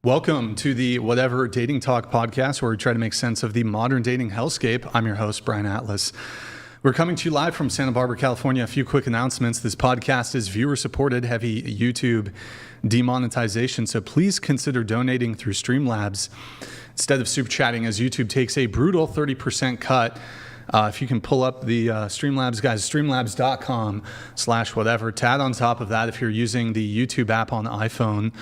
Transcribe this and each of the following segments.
Welcome to the Whatever Dating Talk podcast, where we try to make sense of the modern dating hellscape. I'm your host, Brian Atlas. We're coming to you live from Santa Barbara, California. A few quick announcements. This podcast is viewer-supported, heavy YouTube demonetization, so please consider donating through Streamlabs instead of super chatting, as YouTube takes a brutal 30% cut. If you can pull up the Streamlabs, guys, streamlabs.com/whatever. To add on top of that, if you're using the YouTube app on iPhone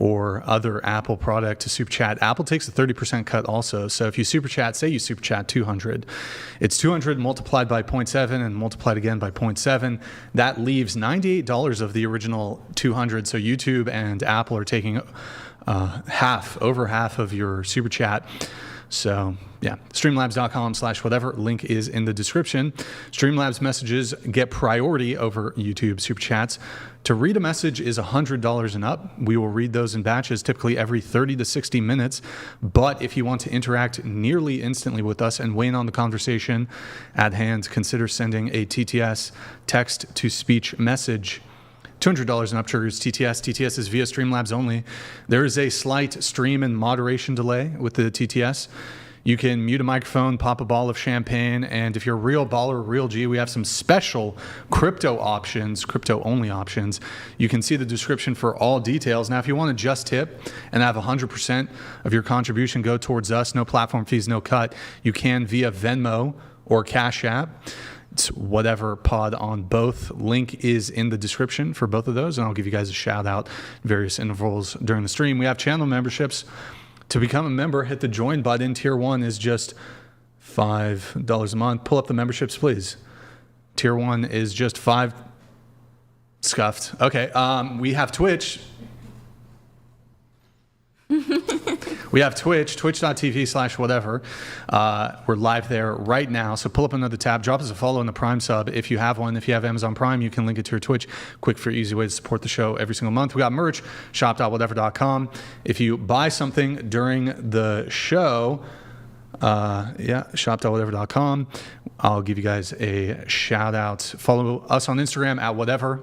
or other Apple product to super chat, Apple takes a 30% cut also. So if you super chat, say you super chat 200, it's 200 multiplied by 0.7 and multiplied again by 0.7. That leaves $98 of the original 200. So YouTube and Apple are taking over half of your super chat. So yeah, streamlabs.com/whatever. Link is in the description. Streamlabs messages get priority over YouTube super chats. To read a message is $100 and up. We will read those in batches, typically every 30 to 60 minutes. But if you want to interact nearly instantly with us and weigh in on the conversation at hand, consider sending a TTS, text-to-speech message. $200 and up triggers TTS. TTS is via Streamlabs only. There is a slight stream and moderation delay with the TTS. You can mute a microphone, pop a ball of champagne, and if you're a real baller, real G, we have some special crypto options, crypto-only options. You can see the description for all details. Now, if you want to just tip and have 100% of your contribution go towards us, no platform fees, no cut, you can via Venmo or Cash App. It's whatever pod on both. Link is in the description for both of those, and I'll give you guys a shout out at various intervals during the stream. We have channel memberships. To become a member, hit the join button. Tier 1 is just $5 a month. Pull up the memberships, please. Tier 1 is just $5. Scuffed. Okay, we have Twitch. We have Twitch, twitch.tv/whatever. We're live there right now. So pull up another tab, drop us a follow in the Prime sub if you have one. If you have Amazon Prime, you can link it to your Twitch. Quick, for easy way to support the show every single month. We got merch, shop.whatever.com. If you buy something during the show, shop.whatever.com. I'll give you guys a shout out. Follow us on Instagram at whatever.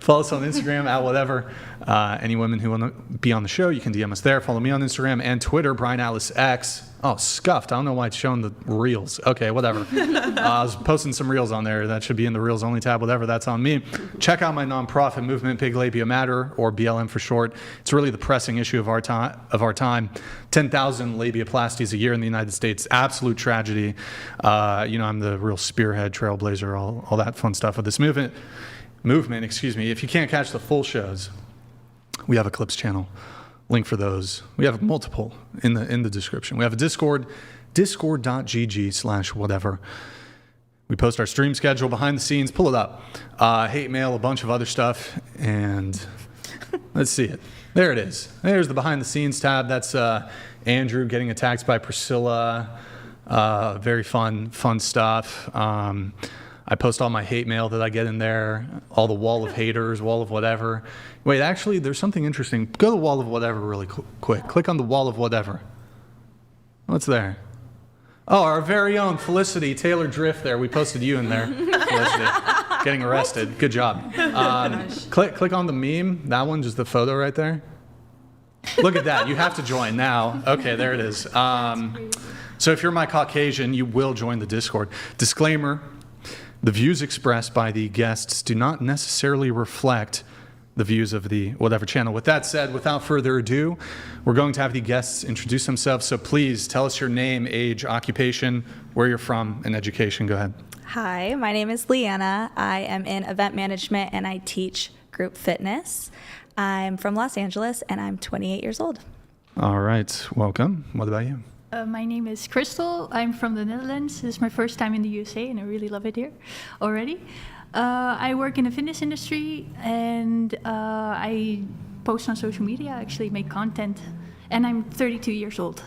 Follow us on Instagram at whatever. Any women who want to be on the show, you can DM us there. Follow me on Instagram and Twitter, Brian Atlas X. Oh, scuffed. I don't know why it's showing the reels. Okay, whatever. I was posting some reels on there. That should be in the reels only tab, whatever. That's on me. Check out my nonprofit movement, Big Labia Matter, or BLM for short. It's really the pressing issue of our time. 10,000 labiaplasties a year in the United States. Absolute tragedy. I'm the real spearhead, trailblazer, all that fun stuff of this movement. If you can't catch the full shows, we have a Clips channel. Link for those. We have multiple in the description. We have a Discord, discord.gg/whatever. We post our stream schedule behind the scenes. Pull it up. Hate mail, a bunch of other stuff, and let's see it. There it is. There's the behind the scenes tab. That's Andrew getting attacked by Priscilla. Very fun stuff. I post all my hate mail that I get in there, all the wall of haters, wall of whatever. Wait, actually, there's something interesting. Go to the wall of whatever really quick. Click on the wall of whatever. What's there? Oh, our very own Felicity Taylor Drift there. We posted you in there, Felicity, getting arrested. Good job. Click on the meme. That one, just the photo right there. Look at that. You have to join now. Okay, there it is. So if you're my Caucasian, you will join the Discord. Disclaimer. The views expressed by the guests do not necessarily reflect the views of the whatever channel. With that said, without further ado, we're going to have the guests introduce themselves. So please tell us your name, age, occupation, where you're from, and education. Go ahead. Hi, my name is Leanna. I am in event management and I teach group fitness. I'm from Los Angeles and I'm 28 years old. All right, welcome. What about you? My name is Crystal. I'm from the Netherlands. This is my first time in the USA, and I really love it here already. I work in the fitness industry, and I post on social media, actually make content, and I'm 32 years old.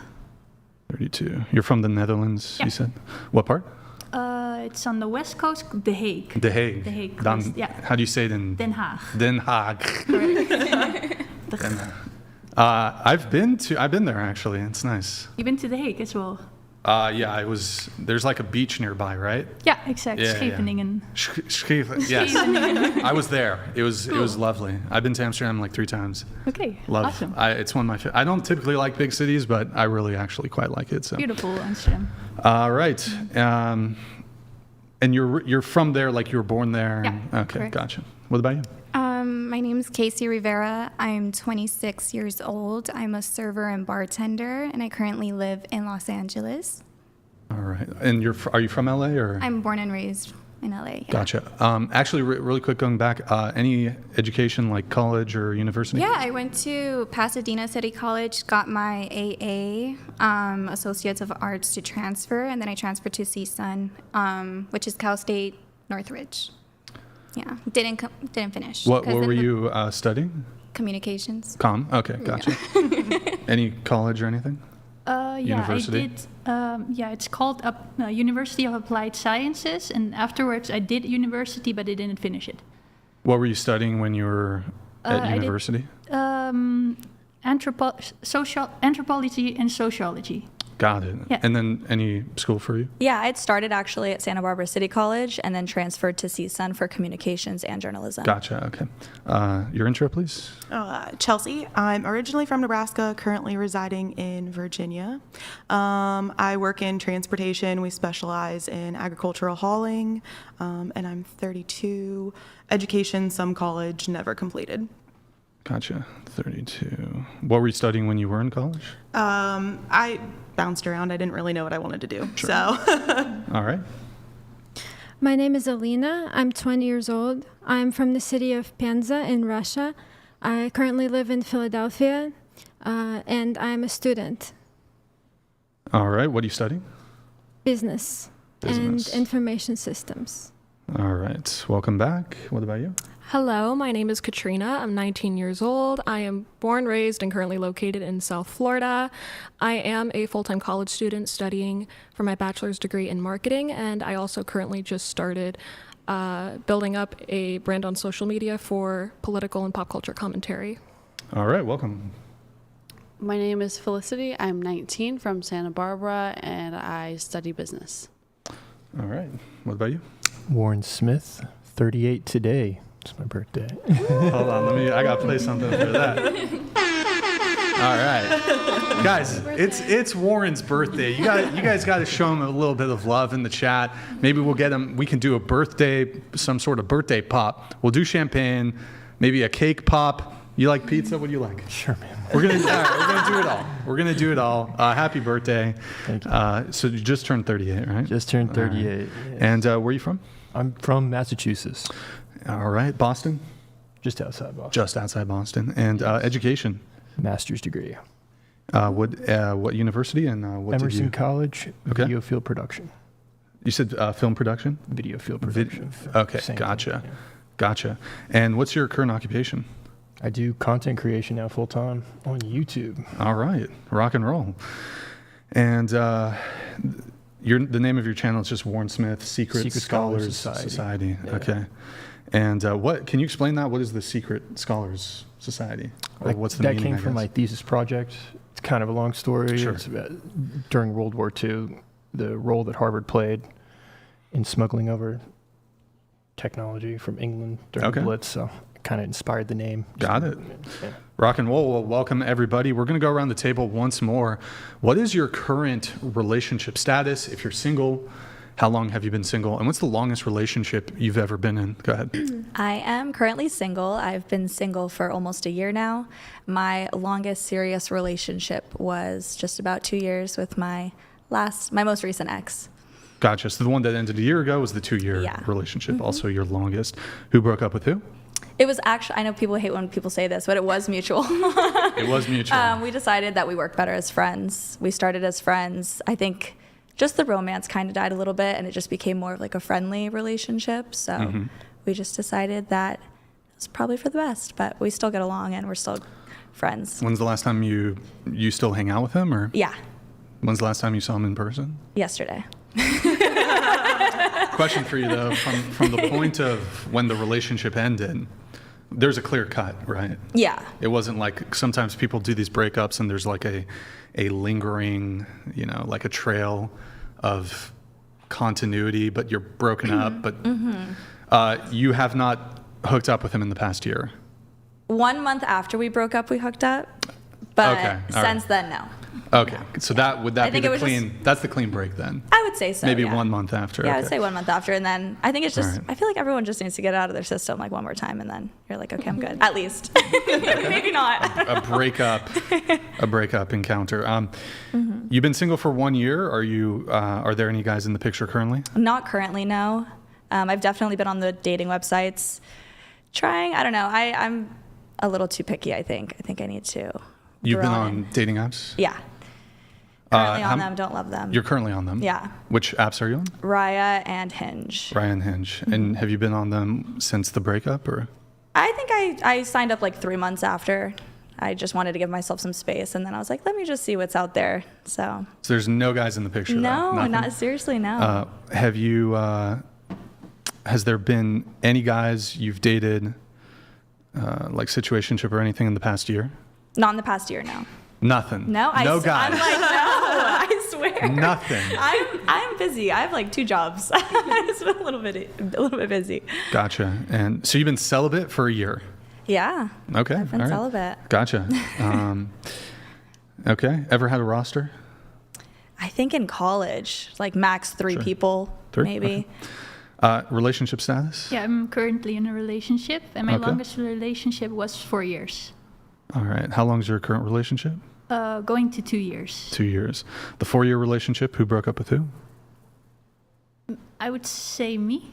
32. You're from the Netherlands, you said? What part? It's on the west coast, The Hague. The Hague. The Hague. How do you say it in? Den Haag. Den Haag. Correct. I've been there actually. It's nice. You've been to The Hague as well? Yeah, there's like a beach nearby, right? Ja, exact. Yeah, Scheveningen. Yes. I was there. It was lovely. I've been to Amsterdam like 3 times. Okay, Love. awesome. It's one of my I don't typically like big cities, but I really actually quite like it. So. Beautiful Amsterdam. All right. And you're from there, like you were born there? Yeah, Okay, correct. gotcha. What about you? My name is Casey Rivera. I'm 26 years old. I'm a server and bartender, and I currently live in Los Angeles. All right. And are you from LA or? I'm born and raised in LA. Yeah. Gotcha. Actually, really quick, going back, any education like college or university? Yeah, I went to Pasadena City College, got my AA, Associates of Arts to transfer, and then I transferred to CSUN, which is Cal State Northridge. Yeah, didn't finish. What 'cause were in the you studying? Communications. Okay, gotcha. Any college or anything? Yeah, University? I did. It's called University of Applied Sciences, and afterwards I did university, but I didn't finish it. What were you studying when you were at I did- university? Anthropology and sociology. Got it. Yeah. And then any school for you? Yeah, I had started actually at Santa Barbara City College and then transferred to CSUN for communications and journalism. Gotcha. Okay. Your intro, please. Chelsea. I'm originally from Nebraska, currently residing in Virginia. I work in transportation. We specialize in agricultural hauling, and I'm 32. Education, some college, never completed. Gotcha. 32. What were you studying when you were in college? I bounced around. I didn't really know what I wanted to do. Sure. So. All right. My name is Alina. I'm 20 years old. I'm from the city of Penza in Russia. I currently live in Philadelphia, and I'm a student. All right. What are you studying? Business Business. and information systems. All right. Welcome back. What about you? Hello, my name is Katrina. I'm 19 years old. I am born, raised, and currently located in South Florida. I am a full-time college student studying for my bachelor's degree in marketing, and I also currently just started building up a brand on social media for political and pop culture commentary. All right. Welcome. My name is Felicity. I'm 19 from Santa Barbara, and I study business. All right. What about you? Warren Smith, 38 today. It's my birthday. Hold on. I got to play something for that. All right. Guys, it's Warren's birthday. You guys got to show him a little bit of love in the chat. Maybe we'll get him, we can do some sort of birthday pop. We'll do champagne, maybe a cake pop. You like pizza? What do you like? Sure, man. We're gonna do it all. We're gonna do it all. Happy birthday. Thank you. So you just turned 38, right? Just turned 38. All right. Yes. And where are you from? I'm from Massachusetts, All right. Boston? just outside Boston. Just outside Boston. And education? Master's degree. What university and what Emerson did you... College, Okay. video field production. You said film production? Video field production. Okay, Same gotcha. thing, yeah. Gotcha. And what's your current occupation? I do content creation now full time on YouTube. All right. Rock and roll. And the name of your channel is just Warren Smith, Secret Scholars Society. Yeah. Okay. And what can you explain that? What is the Secret Scholars Society? Or what's the that meaning, came I from guess? my thesis project. It's kind of a long story. Sure. It's about, during World War II, the role that Harvard played in smuggling over technology from England during Okay. the Blitz. So it kind of inspired the name. Got it. Yeah. Rock and roll. Well, welcome everybody. We're going to go around the table once more. What is your current relationship status? If you're single, how long have you been single? And what's the longest relationship you've ever been in? Go ahead. I am currently single. I've been single for almost a year now. My longest serious relationship was just about 2 years with my most recent ex. Gotcha. So the one that ended a year ago was the 2-year Yeah. relationship, also your longest. Who broke up with who? It was actually, I know people hate when people say this, but it was mutual. It was mutual. We decided that we worked better as friends. We started as friends. I think just the romance kind of died a little bit, and it just became more of like a friendly relationship. So we just decided that it was probably for the best, but we still get along and we're still friends. When's the last time you still hang out with him, or Yeah, when's the last time you saw him in person? yesterday. Question for you though, from the point of when the relationship ended, There's a clear cut, right? Yeah. It wasn't like sometimes people do these breakups and there's like a lingering, like a trail of continuity, but you're broken up. But you have not hooked up with him in the past year. 1 month after we broke up, we hooked up. But Okay, all since right. then, no. Okay, so that would I that be think the it was clean? That's the clean break then. I would say so. Maybe yeah. 1 month after. Yeah, I okay. would say 1 month after, and then I think it's just. All right. I feel like everyone just needs to get it out of their system like one more time, and then you're like, okay, I'm good. At least. Maybe not. a breakup encounter. You've been single for 1 year. Are there any guys in the picture currently? Not currently, no. I've definitely been on the dating websites, trying. I don't know. I'm a little too picky. I think I need to. You've been broaden. on dating apps? Yeah. Currently how on m- them. Don't love them. You're currently on them? Yeah. Which apps are you on? Raya and Hinge. Ryan Hinge. And have you been on them since the breakup, or? I think I signed up like 3 months after. I just wanted to give myself some space, and then I was like, let me just see what's out there. So there's no guys in the picture. no, though? Nothing? not seriously, no. Have you? Has there been any guys you've dated, like situationship or anything in the past year? Not in the past year, no. Nothing. No, no guys. I'm like, no, I swear. Nothing. I'm busy. I have like 2 jobs. It's been a little bit busy. Gotcha. And so you've been celibate for a year. Yeah. Okay. I've been all right. celibate. Gotcha. Okay. Ever had a roster? I think in college, like max 3 Sure. people, 3? maybe. Okay. Relationship status? Yeah, I'm currently in a relationship, and my Okay. longest relationship was 4 years. All right. How long is your current relationship? Going to 2 years. 2 years. The 4-year relationship, who broke up with who? I would say me.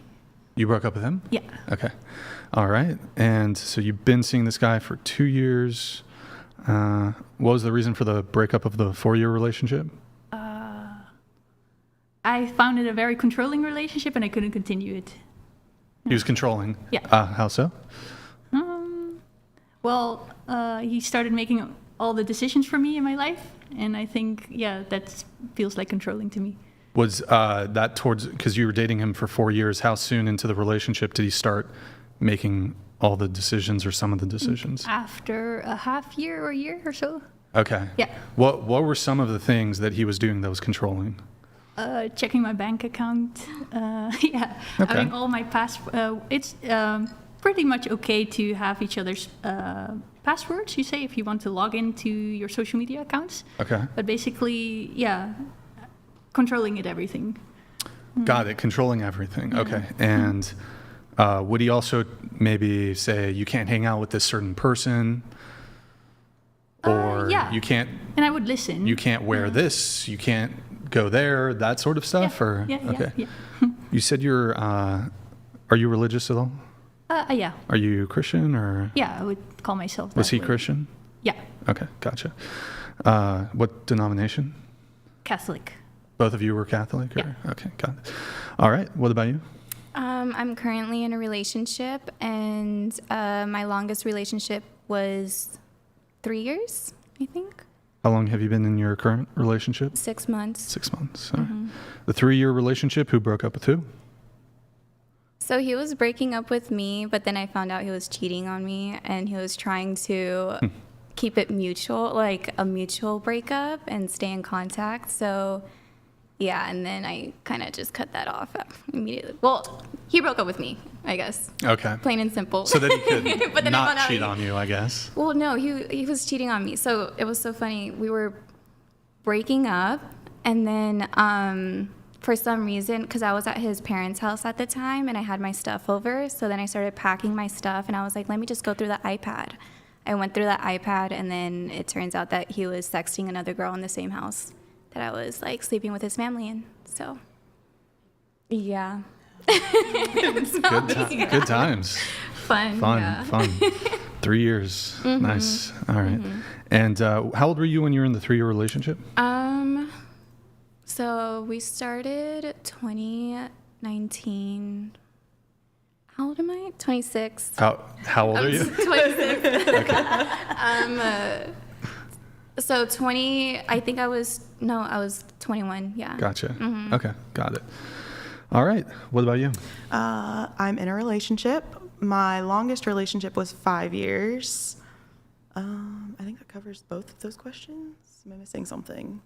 You broke up with him? Yeah. Okay. All right. And so you've been seeing this guy for 2 years. What was the reason for the breakup of the 4-year relationship? I found it a very controlling relationship, and I couldn't continue it. He was controlling. Yeah. How so? Well, he started making all the decisions for me in my life, and I think, yeah, that feels like controlling to me. Was that towards, because you were dating him for 4 years, how soon into the relationship did he start making all the decisions or some of the decisions? After a half year or a year or so. Okay. Yeah. What were some of the things that he was doing that was controlling? Checking my bank account. Yeah. Okay. Having all my it's pretty much okay to have each other's passwords, you say, if you want to log into your social media accounts. Okay. But basically, yeah, controlling it, everything. Got it. Controlling everything. Okay. And would he also maybe say you can't hang out with this certain person, or yeah. you can't? And I would listen. You can't wear this. You can't go there. That sort of stuff. Yeah. Or Yeah, okay. yeah. You said you're. Are you religious at all? Yeah. Are you Christian or? Yeah, I would call myself that. Was he way. Christian? Yeah, Okay, gotcha. What denomination? Catholic. Both of you were Catholic? Or? Yeah. Okay, got it. All right. What about you? I'm currently in a relationship, and my longest relationship was 3 years, I think. How long have you been in your current relationship? 6 months. 6 months. All right. The 3-year relationship, who broke up with who? So he was breaking up with me, but then I found out he was cheating on me, and he was trying to keep it mutual, like a mutual breakup, and stay in contact. So, yeah, and then I kind of just cut that off immediately. Well, he broke up with me, I guess. Okay. Plain and simple. So that he could But then I not found out cheat on you, I guess. Well, no, he was cheating on me. So it was so funny. We were breaking up, and then for some reason, because I was at his parents' house at the time, and I had my stuff over, so then I started packing my stuff, and I was like, let me just go through the iPad. I went through the iPad, and then it turns out that he was sexting another girl in the same house that I was like sleeping with his family in. So, Yeah. Good times. fun. Yeah. Fun. 3 years. Nice. All right. And how old were you when you were in the 3-year relationship? So we started 2019. How old am I? 26. How old are you? 26. So 20, I think I was 21, yeah. Gotcha. Okay, got it. All right. What about you? I'm in a relationship. My longest relationship was 5 years. I think that covers both of those questions. Am I missing something?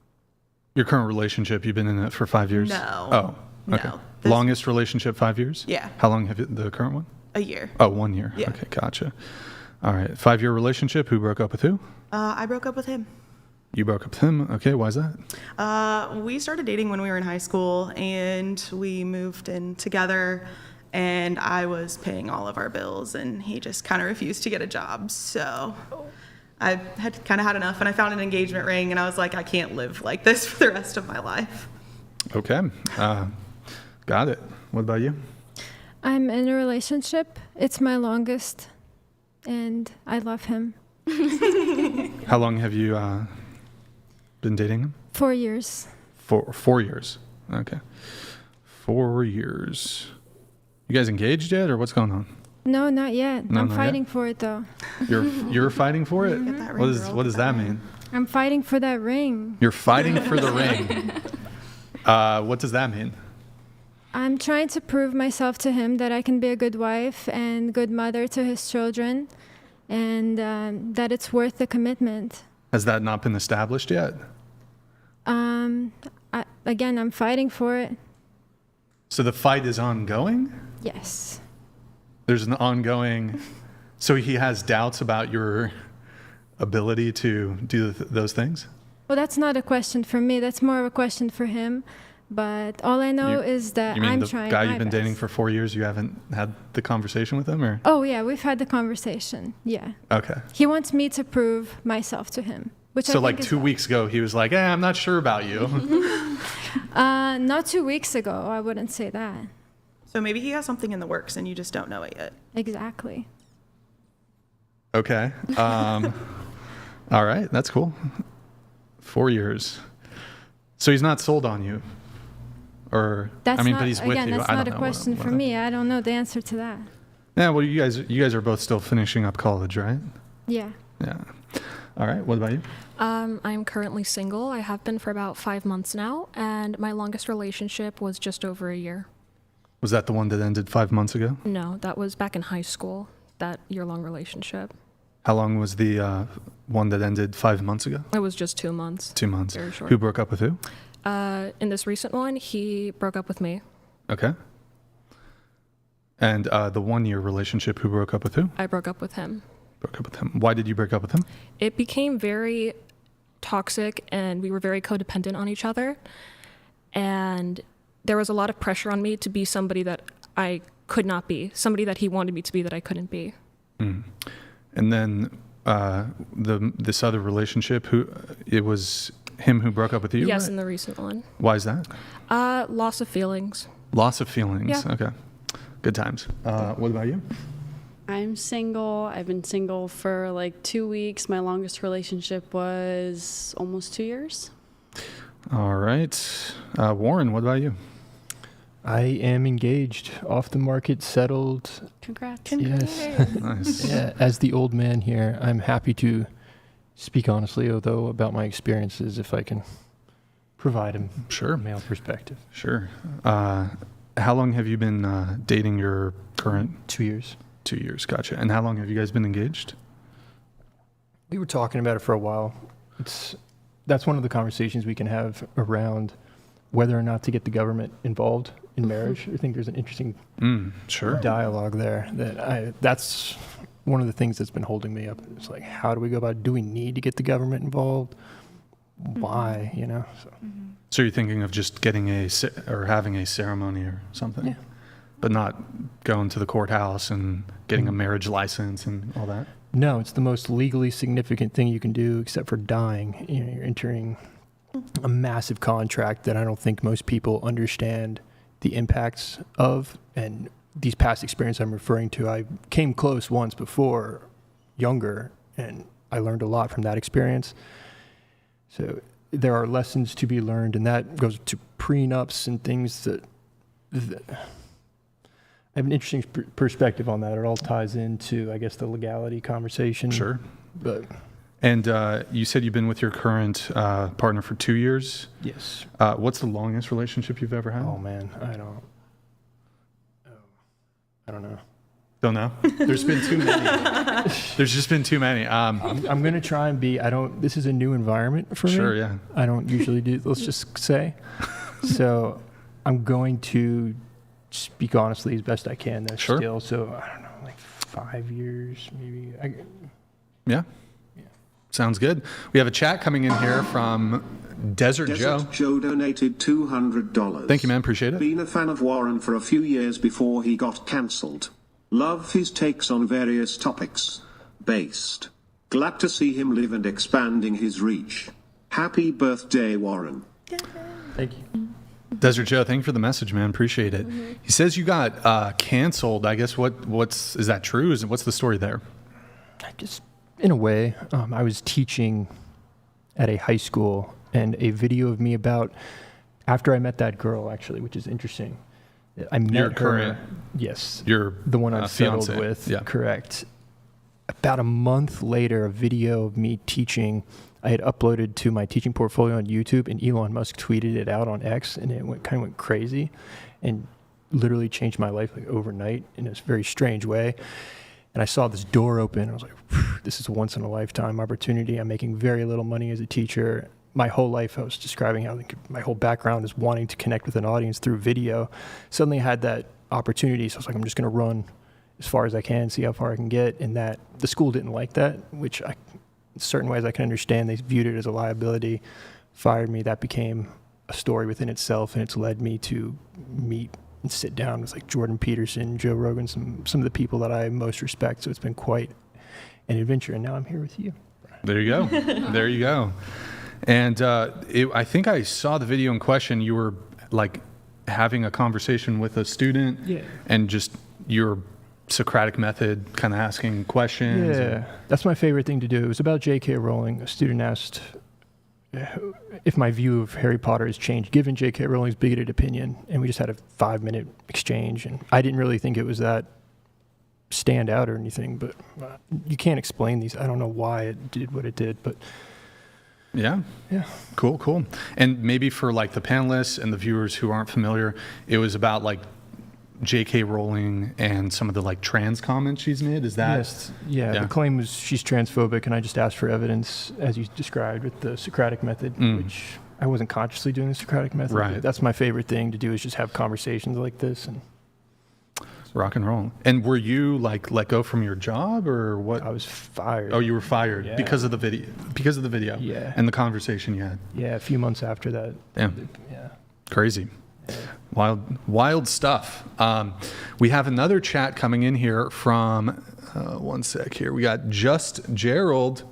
Your current relationship, you've been in it for 5 years? No. Oh, okay. No. This- Longest relationship, 5 years? Yeah. How long have you, the current one? A year. Oh, 1 year. Yeah. Okay, gotcha. All right. 5-year relationship. Who broke up with who? I broke up with him. You broke up with him. Okay, why is that? We started dating when we were in high school, and we moved in together, and I was paying all of our bills, and he just kind of refused to get a job. So I had kind of had enough, and I found an engagement ring, and I was like, I can't live like this for the rest of my life. Okay. Got it. What about you? I'm in a relationship. It's my longest, and I love him. How long have you been dating him? 4 years. 4 years. Okay. 4 years. You guys engaged yet, or what's going on? No, not yet. No, I'm not fighting yet? for it, though. You're fighting for it? Get that ring, girl. What does Get that that mean? I'm fighting for that ring. You're fighting for the ring. What does that mean? I'm trying to prove myself to him that I can be a good wife and good mother to his children, and that it's worth the commitment. Has that not been established yet? Again, I'm fighting for it. So the fight is ongoing? Yes. There's an ongoing... So he has doubts about your ability to do those things? Well, that's not a question for me. That's more of a question for him. But all I know is that You mean I'm the trying guy my you've been dating best. for 4 years, you haven't had the conversation with him, or? Oh, yeah, we've had the conversation. Yeah. Okay. He wants me to prove myself to him, which I So think like is 2 weeks ago, he was like, I'm not sure about you. not 2 weeks ago. I wouldn't say that. So maybe he has something in the works, and you just don't know it yet. Exactly. Okay. All right. That's cool. 4 years. So he's not sold on you? Or, That's I mean, not, but he's with again, you. that's I not don't a know question what- for me. I don't know the answer to that. Yeah, well, you guys are both still finishing up college, right? Yeah. Yeah. All right. What about you? I'm currently single. I have been for about 5 months now, and my longest relationship was just over a year. Was that the one that ended 5 months ago? No, that was back in high school, that year-long relationship. How long was the one that ended 5 months ago? It was just 2 months. 2 months. Very short. Who broke up with who? In this recent one, he broke up with me. Okay. And the 1 year relationship, who broke up with who? I broke up with him. Broke up with him. Why did you break up with him? It became very toxic, and we were very codependent on each other. And there was a lot of pressure on me to be somebody that I could not be, somebody that he wanted me to be that I couldn't be. Mm. And then this other relationship, it was him who broke up with you? Yes, right? in the recent one. Why is that? Loss of feelings. Loss of feelings. Yeah. Okay. Good times. What about you? I'm single. I've been single for like 2 weeks. My longest relationship was almost 2 years. All right. Warren, what about you? I am engaged, off the market, settled. Congrats. Yes. Nice. Yeah, as the old man here, I'm happy to speak honestly, although about my experiences, if I can provide a Sure. male perspective. Sure. How long have you been dating your current? 2 years. 2 years. Gotcha. And how long have you guys been engaged? We were talking about it for a while. That's one of the conversations we can have around whether or not to get the government involved in marriage. I think there's an interesting Sure. dialogue there that's one of the things that's been holding me up. It's like, how do we go about, do we need to get the government involved? Why, So. So you're thinking of just getting or having a ceremony or something? Yeah. But not going to the courthouse and getting a marriage license and all that? No, it's the most legally significant thing you can do except for dying. You're entering a massive contract that I don't think most people understand the impacts of. And these past experiences I'm referring to, I came close once before, younger, and I learned a lot from that experience. So there are lessons to be learned, and that goes to prenups and things that I have an interesting perspective on that. It all ties into, I guess, the legality conversation. Sure. But And you said you've been with your current partner for 2 years. yes. What's the longest relationship you've ever had? Oh man, I don't know. Don't know. There's been too many. There's just been too many. I'm going to try and be, this is a new environment for me. Sure, yeah. I don't usually do, let's just say. So I'm going to speak honestly as best I can. That's Sure. still, so I don't know, like 5 years, maybe. Yeah. Sounds good. We have a chat coming in here from Desert Joe. Joe donated $200. Thank you, man. Appreciate it. Been a fan of Warren for a few years before he got cancelled. Love his takes on various topics. Based. Glad to see him live and expanding his reach. Happy birthday, Warren. Thank you. Desert Joe, thank you for the message, man. Appreciate it. He says you got canceled. I guess is that true? What's the story there? Just in a way, I was teaching at a high school, and a video of me about after I met that girl, actually, which is interesting. I met Your her. current, Yes, your the one I've settled fiance. with. Yeah. Correct. About a month later, a video of me teaching, I had uploaded to my teaching portfolio on YouTube, and Elon Musk tweeted it out on X, and it kind of went crazy, and literally changed my life like overnight in a very strange way. And I saw this door open. I was like, this is a once in a lifetime opportunity. I'm making very little money as a teacher. My whole life, I was describing how my whole background is wanting to connect with an audience through video. Suddenly I had that opportunity. So I was like, I'm just going to run as far as I can, see how far I can get. And that the school didn't like that, which in certain ways I can understand. They viewed it as a liability, fired me. That became a story within itself. And it's led me to meet and sit down with like Jordan Peterson, Joe Rogan, some of the people that I most respect. So it's been quite an adventure. And now I'm here with you. There you go. There you go. And I think I saw the video in question. You were like having a conversation with a student, and just your Socratic method, kind of asking questions. Yeah, that's my favorite thing to do. It was about J.K. Rowling. A student asked if my view of Harry Potter has changed given J.K. Rowling's bigoted opinion, and we just had a 5-minute exchange. And I didn't really think it was that stand out or anything, but you can't explain these. I don't know why it did what it did, but. Yeah. Cool. And maybe for like the panelists and the viewers who aren't familiar, it was about like J.K. Rowling and some of the like trans comments she's made. Is that? Yes. Yeah. The claim was she's transphobic, and I just asked for evidence, as you described, with the Socratic method, which I wasn't consciously doing the Socratic method. Right. That's my favorite thing to do, is just have conversations like this. And rock and roll. And were you like let go from your job or what? I was fired. Oh, you were fired because of the video. Because of the video. Yeah. And the conversation you had. Yeah, a few months after that. Damn. Yeah. Crazy. Wild stuff. We have another chat coming in here from, one sec here. We got Just Gerald,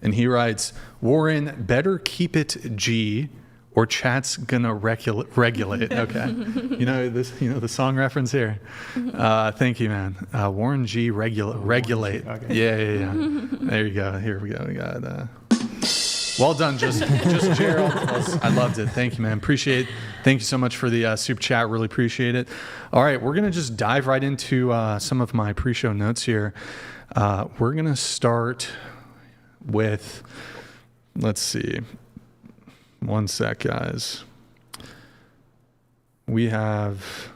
and he writes, Warren, better keep it G, or chat's gonna regulate. Okay. You know the song reference here. Thank you, man. Warren G, regulate. Okay. Yeah. There you go. Here we go. We got. Well done, just Gerald. I loved it. Thank you, man. Appreciate it. Thank you so much for the super chat. Really appreciate it. All right, we're gonna just dive right into some of my pre-show notes here. We're gonna start with. Let's see. One sec, guys. We have,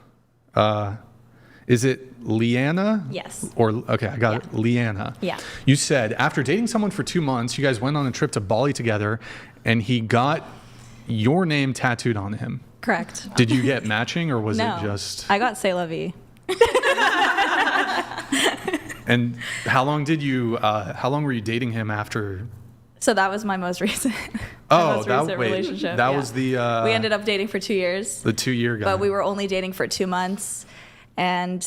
is it Leanna? Yes. Okay, I got it. Leanna. Yeah. You said, after dating someone for 2 months, you guys went on a trip to Bali together, and he got your name tattooed on him. Correct. Did you get matching, or was No. it just? I got C'est la vie. And how long were you dating him after? So that was my most recent, relationship. That was the. We ended up dating for 2 years. The 2-year guy. But we were only dating for 2 months, and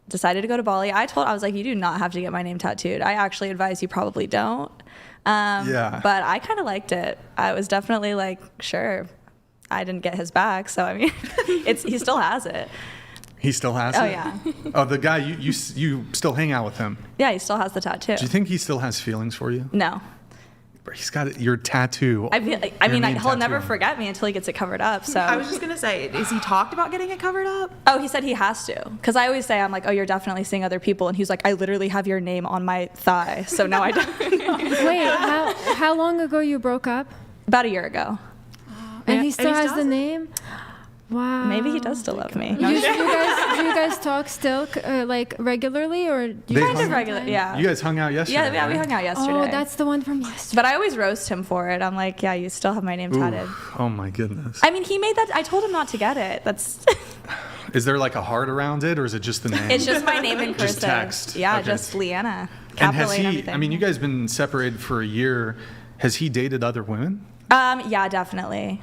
decided to go to Bali. I was like, you do not have to get my name tattooed. I actually advise you probably don't. Yeah. But I kind of liked it. I was definitely like, sure. I didn't get his back, so I mean, he still has it. He still has it? Oh, yeah. Oh, the guy, you still hang out with him? Yeah, he still has the tattoo. Do you think he still has feelings for you? No. He's got your tattoo. I mean, he'll never forget me until he gets it covered up. So I was just gonna say, is he talked about getting it covered up? Oh, he said he has to. Because I always say, I'm like, oh, you're definitely seeing other people. And he's like, I literally have your name on my thigh. So no, I don't. Wait, how long ago you broke up? About a year ago. And he still he has still the has it? name? Wow. Maybe he does still love me. Do you guys talk still, like regularly, or They Kind hung- of regular, yeah. You guys hung out yesterday. Yeah, we right? hung out yesterday. Oh, that's the one from yesterday. But I always roast him for it. I'm like, yeah, you still have my name tatted. Ooh, oh my goodness. I mean, he made that. I told him not to get it. That's. Is there like a heart around it, or is it just the name? It's just my name in cursive. Just text. Yeah, Okay. just Leanna. And Capital has A he? everything. I mean, you guys been separated for a year. Has he dated other women? Yeah, definitely.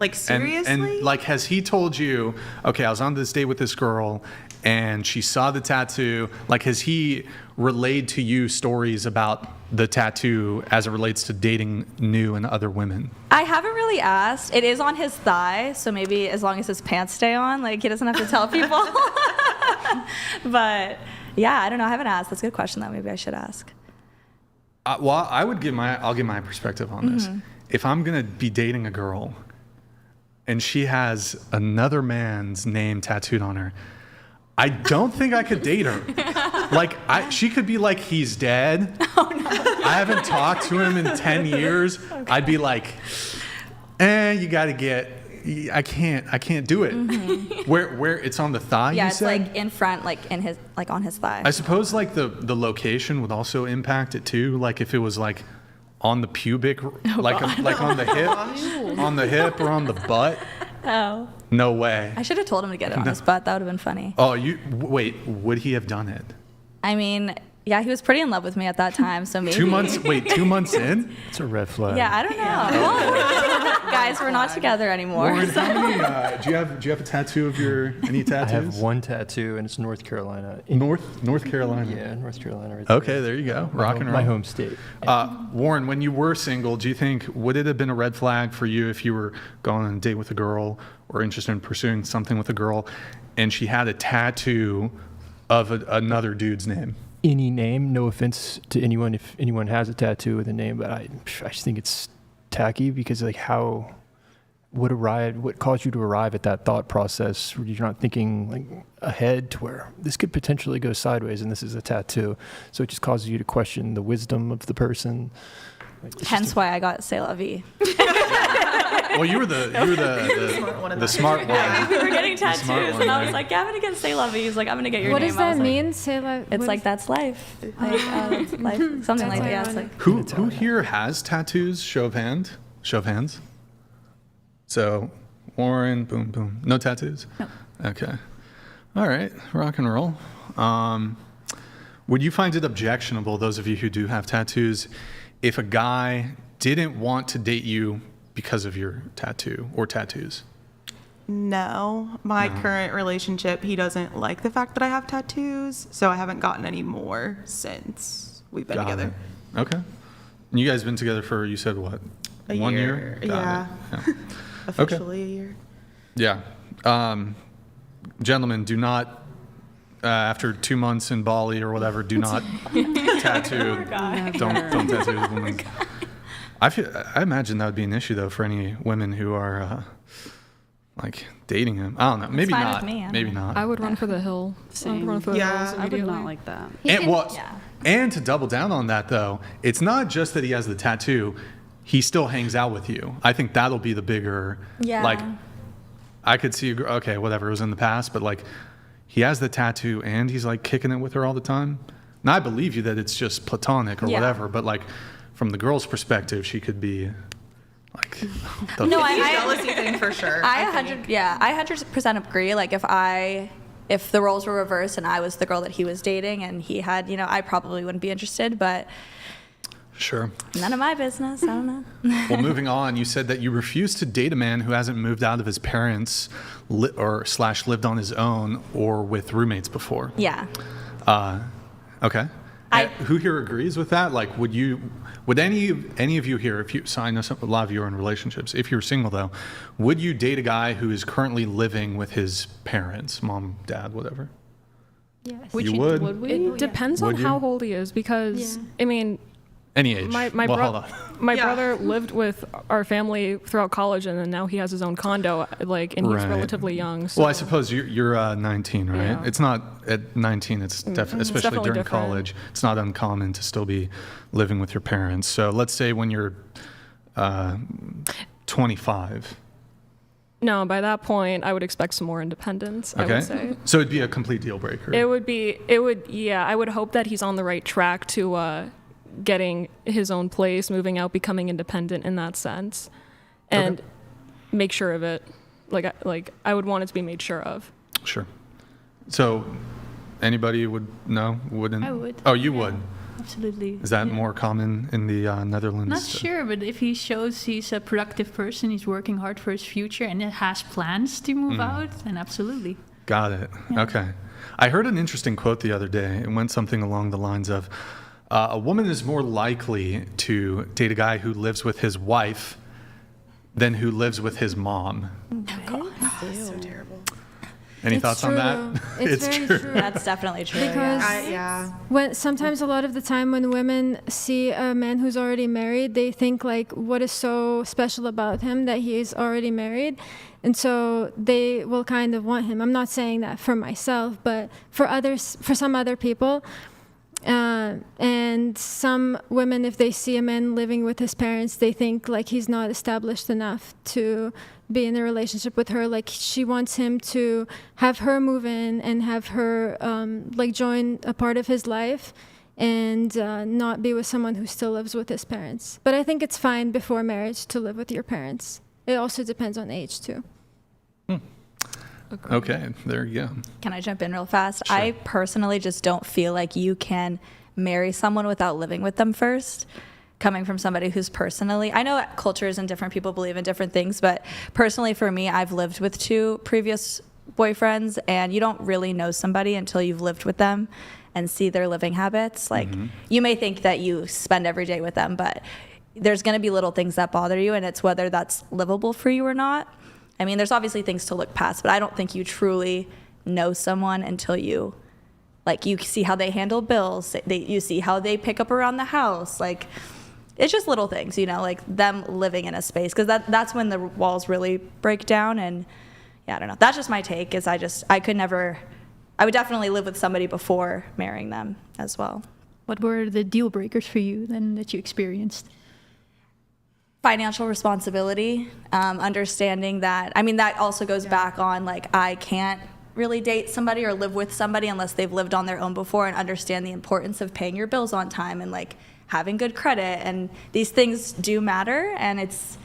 Like, seriously? And like, has he told you, okay, I was on this date with this girl and she saw the tattoo? Like, has he relayed to you stories about the tattoo as it relates to dating new and other women? I haven't really asked. It is on his thigh, so maybe as long as his pants stay on, like he doesn't have to tell people. But yeah, I don't know. I haven't asked. That's a good question, though. Maybe I should ask. Well, I'll give my perspective on this. If I'm gonna be dating a girl and she has another man's name tattooed on her, I don't think I could date her. Like, she could be like, he's dead. Oh, no. I haven't talked to him in 10 years. Okay. I'd be like, you gotta get, I can't do it. Mm-hmm. Where it's on the thigh, yeah, you it's said? like in front, like in his, like on his thigh. I suppose like the location would also impact it too. Like if it was like on the pubic, like on the hip or on the butt. Oh. No way. I should have told him to get it on his butt. That would have been funny. Oh, wait, would he have done it? I mean, yeah, he was pretty in love with me at that time, so maybe. 2 months? Wait, 2 months in? It's a red flag. Yeah, I don't know. Well, guys, we're not together anymore. Warren, how many? Do you have a tattoo of any tattoos? I have one tattoo, and it's North Carolina. North Carolina. Yeah, North Carolina. Right there. Okay, there you go. Rock and roll. My home state. Warren, when you were single, do you think would it have been a red flag for you if you were going on a date with a girl or interested in pursuing something with a girl, and she had a tattoo of another dude's name? Any name, no offense to anyone if anyone has a tattoo with a name, but I just think it's tacky because like what caused you to arrive at that thought process where you're not thinking like ahead to where this could potentially go sideways and this is a tattoo, so it just causes you to question the wisdom of the person. Hence why I got C'est La Vie. Well, you were the smart one. Yeah, we were getting tattoos, and I was like, yeah, I'm gonna get C'est La Vie. He's like, I'm gonna get your What name. does I was that like, mean? Say la. It's like that's life. Like life, something like that. Yeah, it's like. Who here has tattoos? Show of hands. So, Warren, boom, boom. No tattoos? No. Okay. All right, rock and roll. Would you find it objectionable, those of you who do have tattoos, if a guy didn't want to date you because of your tattoo or tattoos? No. My current relationship, he doesn't like the fact that I have tattoos, so I haven't gotten any more since we've been Got together. it. Okay. And you guys been together for, you said what? A 1 year. year? Yeah. Got it. Officially a year. Yeah. Gentlemen, do not, after 2 months in Bali or whatever, do not tattoo. Don't tattoo a woman. I imagine that would be an issue though for any women who are like dating him. I don't know. Maybe fine not. with me, Maybe not. I would run for the hill. I Same. would run for the Yeah. hills I would immediately. not like that. And to double down on that though, it's not just that he has the tattoo. He still hangs out with you. I think that'll be the bigger. Yeah. Like, I could see. Okay, whatever. It was in the past, but like, he has the tattoo and he's like kicking it with her all the time. And I believe you that it's just platonic or Yeah. whatever. But like, from the girl's perspective, she could be like. No, I Jealousy thing for sure. I 100% agree. Like if the roles were reversed and I was the girl that he was dating and he had, I probably wouldn't be interested, but Sure. none of my business. I don't know. Well, moving on, you said that you refuse to date a man who hasn't moved out of his parents or / lived on his own or with roommates before. Yeah. Okay. Who here agrees with that? Like, would any of you here, if you, so I know a lot of you are in relationships, if you're single though, would you date a guy who is currently living with his parents, mom, dad, whatever? Yes. You would? Would we? It depends on Would you? how old he is because, Yeah. I mean, Any age. my hold on. brother lived with our family throughout college, and then now he has his own condo, and he's Right. relatively young. So. Well, I suppose you're 19, right? Yeah. It's not at 19. It's especially definitely during different. college. It's not uncommon to still be living with your parents. So let's say when you're 25, No, by that point, I would expect some more independence, I would say. So it'd be a complete deal breaker. Yeah, I would hope that he's on the right track to getting his own place, moving out, becoming independent in that sense, and make sure of it. Like I would want it to be made sure of. Sure. So anybody wouldn't? I would. Oh, you would? Absolutely. Is that more common in the Netherlands? Not sure, but if he shows he's a productive person, he's working hard for his future, and has plans to move out, then absolutely. Got it. Yeah. Okay. I heard an interesting quote the other day. It went something along the lines of, a woman is more likely to date a guy who lives with his wife than who lives with his mom. That's so terrible. Any thoughts on that? It's very true. That's definitely true. Because when sometimes a lot of the time when women see a man who's already married, they think like, what is so special about him that he is already married? And so they will kind of want him. I'm not saying that for myself, but for some other people. And some women, if they see a man living with his parents, they think like he's not established enough to be in a relationship with her. Like she wants him to have her move in and have her like join a part of his life and not be with someone who still lives with his parents. But I think it's fine before marriage to live with your parents. It also depends on age too. Okay, there you go. Can I jump in real fast? Sure. I personally just don't feel like you can marry someone without living with them first. Coming from somebody who's personally, I know cultures and different people believe in different things, but personally for me, I've lived with 2 previous boyfriends, and you don't really know somebody until you've lived with them and see their living habits. Like you may think that you spend every day with them, but there's going to be little things that bother you, and it's whether that's livable for you or not. I mean, there's obviously things to look past, but I don't think you truly know someone until you see how they handle bills, you see how they pick up around the house. Like, it's just little things, like them living in a space, because that's when the walls really break down. And yeah, I don't know. That's just my take. I would definitely live with somebody before marrying them as well. What were the deal breakers for you then that you experienced? Financial responsibility, understanding that, that also goes back on, like, I can't really date somebody or live with somebody unless they've lived on their own before, and understand the importance of paying your bills on time and, like, having good credit. And these things do matter. And it's,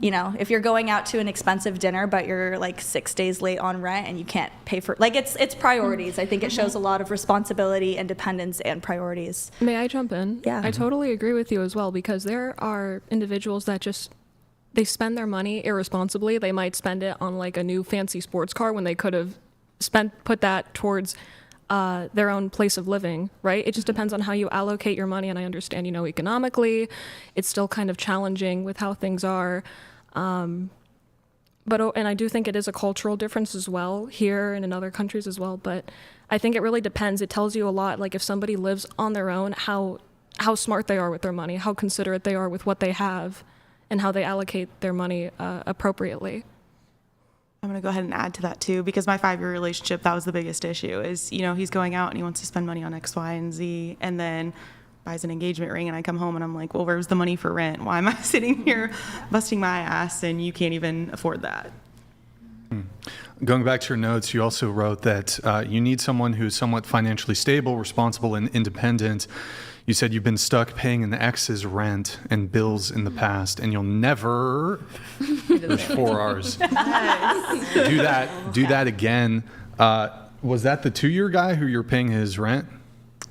if you're going out to an expensive dinner, but you're, like, 6 days late on rent and you can't pay for, like, it's priorities. I think it shows a lot of responsibility, independence, and priorities. May I jump in? Yeah. I totally agree with you as well, because there are individuals that they spend their money irresponsibly. They might spend it on, like, a new fancy sports car when they could have put that towards their own place of living, right? It just depends on how you allocate your money. And I understand, economically, it's still kind of challenging with how things are. And I do think it is a cultural difference as well here and in other countries as well. But I think it really depends. It tells you a lot. Like, if somebody lives on their own, how smart they are with their money, how considerate they are with what they have, and how they allocate their money appropriately. I'm going to go ahead and add to that too, because my 5-year relationship, that was the biggest issue is, he's going out and he wants to spend money on X, Y, and Z, and then buys an engagement ring, and I come home and I'm like, well, where's the money for rent? Why am I sitting here busting my ass and you can't even afford that? Going back to your notes, you also wrote that you need someone who's somewhat financially stable, responsible, and independent. You said you've been stuck paying an ex's rent and bills in the past, and you'll never, there's 4 R's, do that again. Was that the 2-year guy who you're paying his rent?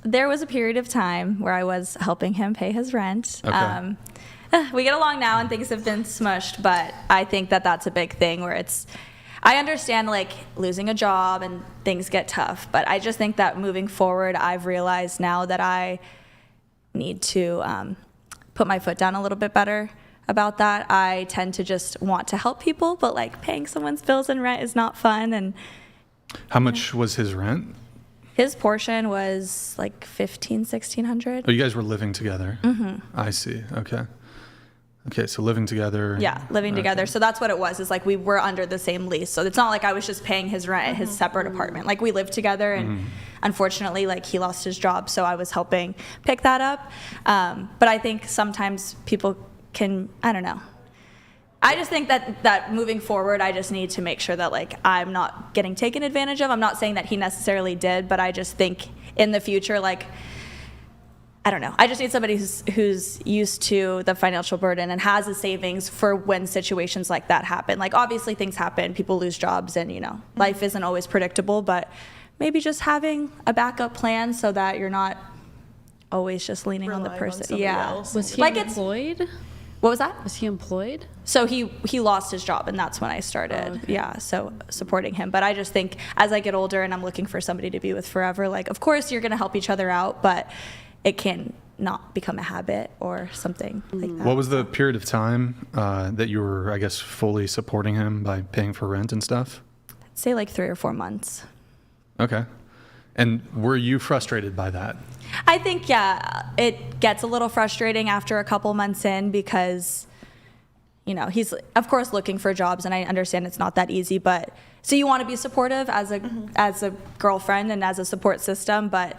There was a period of time where I was helping him pay his rent. Okay. We get along now and things have been smushed, but I think that that's a big thing where I understand, like, losing a job and things get tough, but I just think that moving forward, I've realized now that I need to put my foot down a little bit better about that. I tend to just want to help people, but, like, paying someone's bills and rent is not fun. And how much was his rent? His portion was like $1,500-$1,600. Oh, you guys were living together? Mm-hmm. I see. Okay, so living together. Yeah, living together. So that's what it was, is like we were under the same lease. So it's not like I was just paying his rent at his separate apartment. Like, we lived together, and unfortunately, like, he lost his job, so I was helping pick that up. But I think sometimes people can, I don't know, I just think that moving forward, I just need to make sure that like I'm not getting taken advantage of. I'm not saying that he necessarily did, but I just think in the future, like, I don't know. I just need somebody who's used to the financial burden and has a savings for when situations like that happen. Like, obviously things happen, people lose jobs, and, you know, life isn't always predictable, but maybe just having a backup plan so that you're not always just leaning on the person. Was he like employed? What was that? Was he employed? So he lost his job, and that's when I started. Oh, okay. Yeah, so supporting him. But I just think as I get older and I'm looking for somebody to be with forever, like, of course you're going to help each other out, but it can not become a habit or something like that. What was the period of time that you were, I guess, fully supporting him by paying for rent and stuff? I'd say like 3 or 4 months. Okay. And were you frustrated by that? I think, yeah, it gets a little frustrating after a couple months in because, you know, he's, of course, looking for jobs, and I understand it's not that easy, but so you want to be supportive as a girlfriend and as a support system, but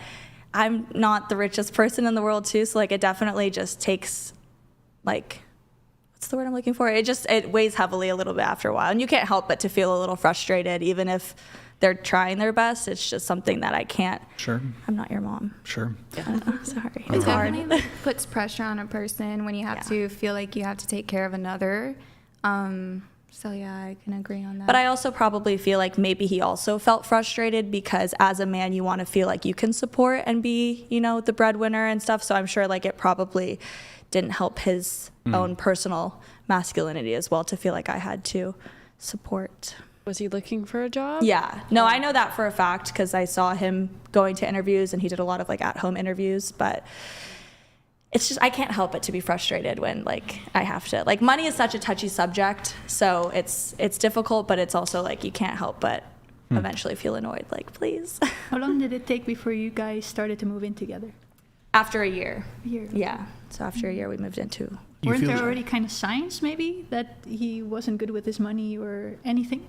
I'm not the richest person in the world, too, so, like, it definitely just takes, like, what's the word I'm looking for? It weighs heavily a little bit after a while, and you can't help but to feel a little frustrated, even if they're trying their best. It's just something that I can't. Sure. I'm not your mom. Sure. Sorry. It It's hard. definitely puts pressure on a person when you have to feel like you have to take care of another. So yeah, I can agree on that. But I also probably feel like maybe he also felt frustrated because as a man, you want to feel like you can support and be, you know, the breadwinner and stuff. So I'm sure like it probably didn't help his own personal masculinity as well to feel like I had to support. Was he looking for a job? Yeah. No, I know that for a fact because I saw him going to interviews and he did a lot of like at-home interviews, but it's just I can't help but to be frustrated when like I have to. Like money is such a touchy subject, so it's difficult, but it's also like you can't help but eventually feel annoyed, like please. How long did it take before you guys started to move in together? After a year. A year. Yeah. So after a year we moved into. Weren't there already kind of signs maybe that he wasn't good with his money or anything?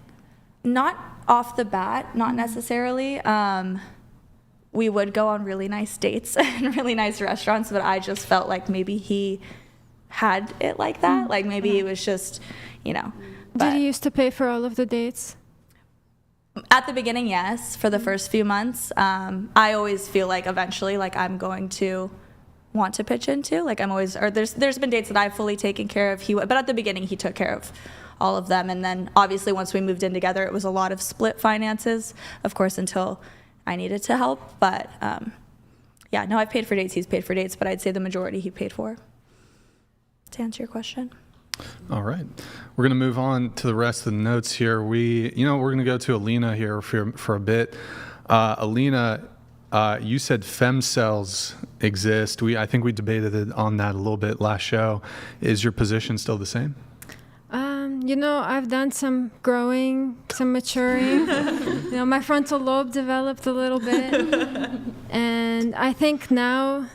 Not off the bat, not necessarily. We would go on really nice dates and really nice restaurants, but I just felt like maybe he had it like that. Like maybe it was just, you know. Did he used to pay for all of the dates? At the beginning, yes, for the first few months. I always feel like eventually, like I'm going to want to pitch into. Like I'm always, or there's been dates that I've fully taken care of. But at the beginning, he took care of all of them. And then obviously once we moved in together, it was a lot of split finances, of course, until I needed to help. But yeah, no, I've paid for dates, he's paid for dates, but I'd say the majority he paid for. To answer your question. All right. We're going to move on to the rest of the notes here. We're going to go to Alina here for a bit. Alina, you said femcels exist. I think we debated on that a little bit last show. Is your position still the same? I've done some growing, some maturing. My frontal lobe developed a little bit. And I think now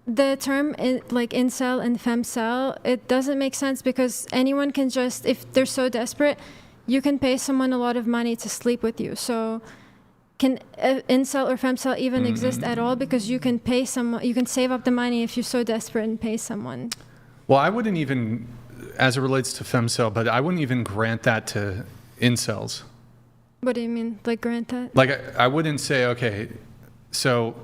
the term like incel and femcel, it doesn't make sense because anyone can just, if they're so desperate, you can pay someone a lot of money to sleep with you. So can incel or femcel even exist at all? Because you can pay someone, you can save up the money if you're so desperate and pay someone. Well, I wouldn't even, as it relates to femcel, but I wouldn't even grant that to incels. What do you mean, like grant that? Like I wouldn't say, okay, so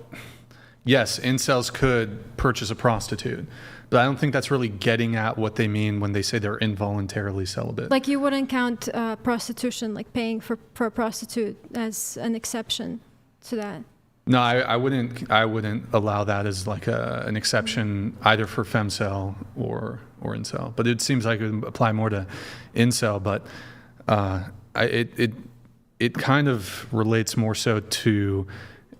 yes, incels could purchase a prostitute, but I don't think that's really getting at what they mean when they say they're involuntarily celibate. Like you wouldn't count prostitution, like paying for a prostitute as an exception to that? No, I wouldn't allow that as like an exception either for femcel or incel. But it seems like it would apply more to incel. But it kind of relates more so to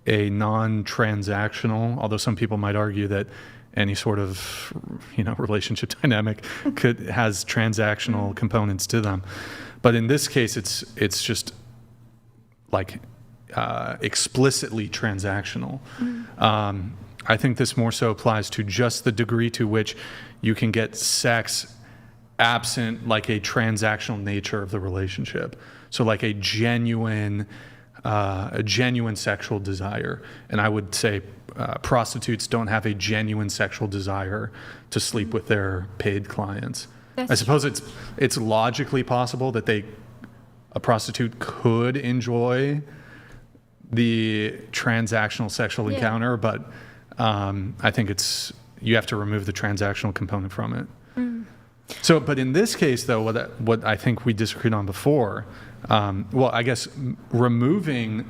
a non-transactional. Although some people might argue that any sort of relationship dynamic has transactional components to them. But in this case, it's just like explicitly transactional. I think this more so applies to just the degree to which you can get sex absent like a transactional nature of the relationship. So like a genuine sexual desire. And I would say prostitutes don't have a genuine sexual desire to sleep with their paid clients. That's I suppose it's logically possible that a prostitute could enjoy the transactional sexual Yeah. encounter, but I think you have to remove the transactional component from it. So, but in this case, though, what I think we disagreed on before, well, I guess removing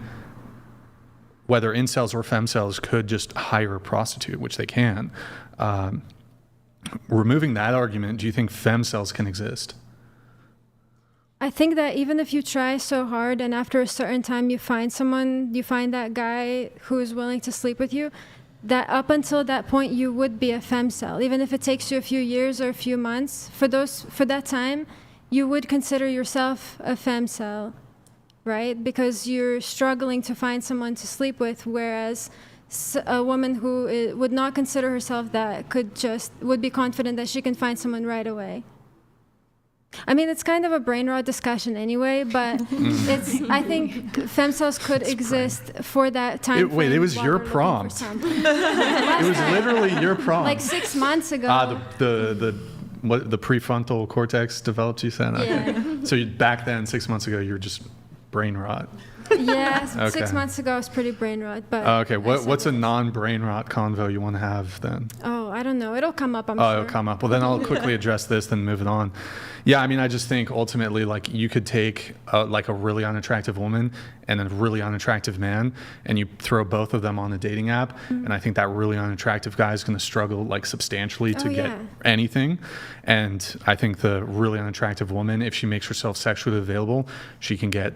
whether incels or femcels could just hire a prostitute, which they can. Removing that argument, do you think femcels can exist? I think that even if you try so hard and after a certain time you find that guy who is willing to sleep with you, that up until that point you would be a femcel. Even if it takes you a few years or a few months, for that time, you would consider yourself a femcel, right? Because you're struggling to find someone to sleep with, whereas a woman who would not consider herself that would be confident that she can find someone right away. I mean, it's kind of a brain rot discussion anyway, but I think femcels could exist for that time. Wait, it was frame your while we're prompt. looking for some. It was literally your prompt. Like 6 months ago. The prefrontal cortex developed, you said? Okay. Yeah. So back then, 6 months ago, you were just brain rot. Yeah, Okay. 6 months ago I was pretty brain rot, but Okay, what's a non-brain rot convo you want to have then? Oh, I don't know. It'll come up, I'm Oh, sure. it'll come up. Well, then I'll quickly address this, then move it on. Yeah, I mean, I just think ultimately, like, you could take like a really unattractive woman and a really unattractive man, and you throw both of them on a dating app, and I think that really unattractive guy is going to struggle like substantially to get anything. And I think the really unattractive woman, if she makes herself sexually available, she can get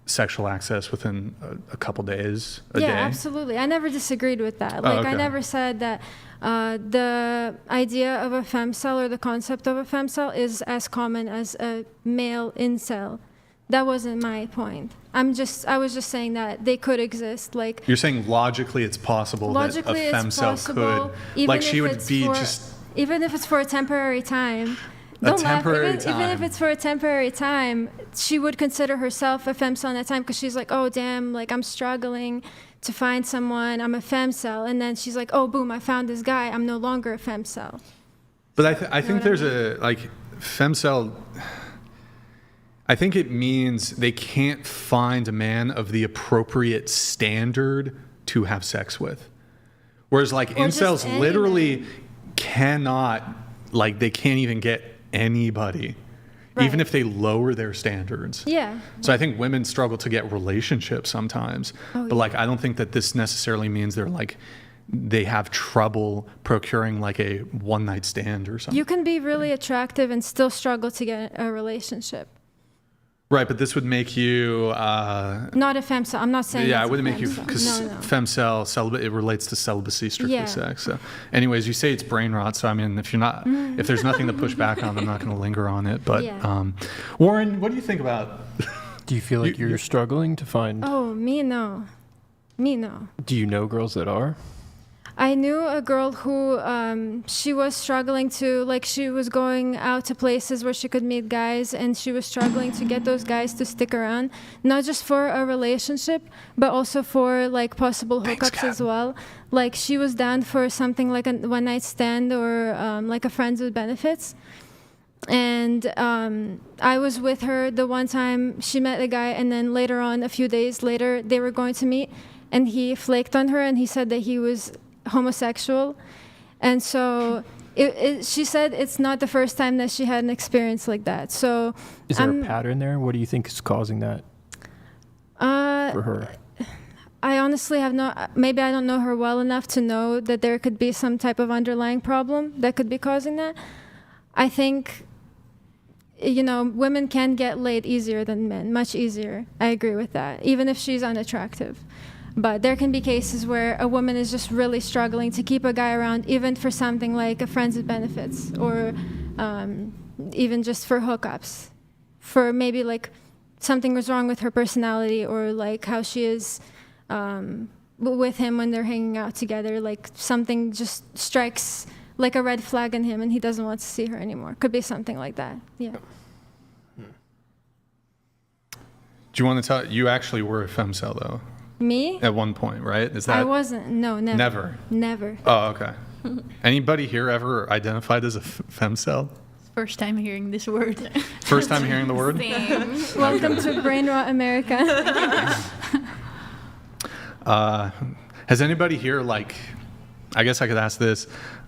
sexual access within a couple days, a day. Yeah, absolutely. I never disagreed with that. Like, okay. I never said that the idea of a femcel or the concept of a femcel is as common as a male incel. That wasn't my point. I was just saying that they could exist. Like, You're saying logically it's possible that a femcel could, like, she would be even if it's for a temporary time. Even if it's for a temporary time, she would consider herself a femcel in that time because she's like, oh, damn, like, I'm struggling to find someone. I'm a femcel. And then she's like, oh, boom, I found this guy. I'm no longer a femcel. But I think there's a, like, femcel, I think it means they can't find a man of the appropriate standard to have sex with. Whereas, like, incels literally cannot, like, they can't even get anybody, even if they lower their standards. Yeah. So I think women struggle to get relationships sometimes, but like, I don't think that this necessarily means they have trouble procuring like a one night stand or something. You can be really attractive and still struggle to get a relationship. Right, but this would make you not a femcel. I'm not saying. Yeah, it's it wouldn't a make you, femcel. because No. femcel celibate, it relates to celibacy, strictly Yeah. sex. So, anyways, you say it's brain rot. So I mean, if there's nothing to push back on, I'm not going to linger on it. But Warren, what do you think about? Do you feel like you're struggling to find? Oh, me no. Do you know girls that are? I knew a girl who she was struggling to, like, she was going out to places where she could meet guys, and she was struggling to get those guys to stick around, not just for a relationship, but also for like possible hookups as well. Like, she was down for something like a one night stand or like a friends with benefits. And I was with her the one time she met a guy, and then later on, a few days later, they were going to meet, and he flaked on her, and he said that he was homosexual. And so she said it's not the first time that she had an experience like that. So is there a pattern there? What do you think is causing that for her? I honestly maybe I don't know her well enough to know that there could be some type of underlying problem that could be causing that. I think, women can get laid easier than men, much easier. I agree with that, even if she's unattractive. But there can be cases where a woman is just really struggling to keep a guy around, even for something like a friends with benefits, or even just for hookups, for maybe like something was wrong with her personality, or like how she is with him when they're hanging out together, like something just strikes like a red flag in him and he doesn't want to see her anymore. Could be something like that. Yeah. Do you want to tell? You actually were a femcel though. Me? At one point, right? Is that? I wasn't. No, never. Never. Oh, okay. Anybody here ever identified as a femcel? First time hearing this word. First time hearing the word? Same. Welcome to Brain Rot America. Has anybody here, like, I guess I could ask this.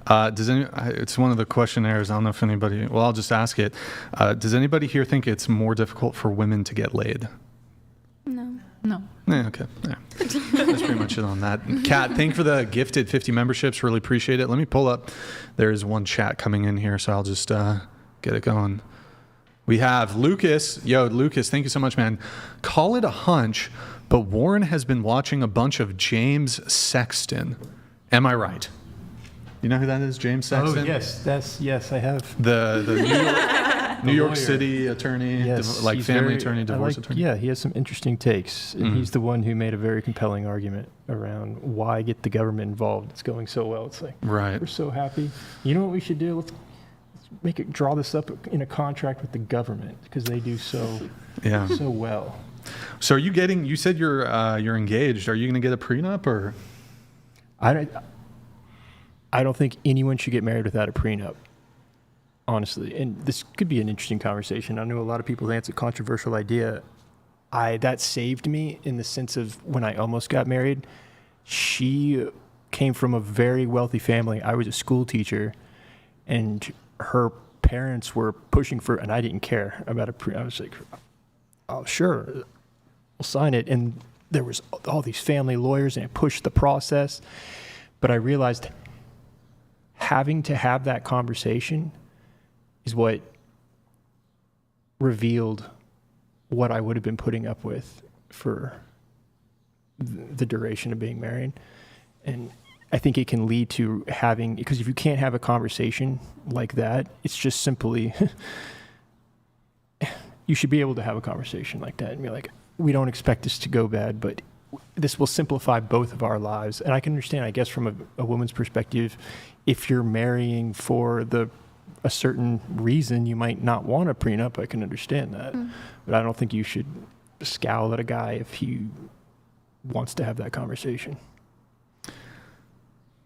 It's one of the questionnaires. I don't know if anybody, well, I'll just ask it. Does anybody here think it's more difficult for women to get laid? No. No. Yeah, okay. Yeah. That's pretty much it on that. Kat, thank you for the gifted 50 memberships. Really appreciate it. Let me pull up. There is one chat coming in here, so I'll just get it going. We have Lucas. Yo, Lucas, thank you so much, man. Call it a hunch, but Warren has been watching a bunch of James Sexton. Am I right? You know who that is, James Sexton? Oh, yes, I have. The New York City attorney, Yes, like he's family attorney, divorce attorney. Yeah, he has some interesting takes, and he's the one who made a very compelling argument around why get the government involved. It's going so well. It's like, Right. we're so happy. You know what we should do? Let's make it, draw this up in a contract with the government, because they do so well. So are you getting? You said you're engaged. Are you going to get a prenup or? I don't think anyone should get married without a prenup, honestly. And this could be an interesting conversation. I know a lot of people think it's a controversial idea. That saved me in the sense of when I almost got married. She came from a very wealthy family. I was a school teacher, and her parents were pushing for, and I didn't care about a prenup. I was like, oh, sure, I'll sign it. And there was all these family lawyers, and it pushed the process. But I realized having to have that conversation is what revealed what I would have been putting up with for the duration of being married. And I think it can lead to having, because if you can't have a conversation like that, it's just simply, you should be able to have a conversation like that and be like, we don't expect this to go bad, but this will simplify both of our lives. And I can understand, I guess, from a woman's perspective, if you're marrying for a certain reason, you might not want a prenup. I can understand that. But I don't think you should scowl at a guy if he wants to have that conversation.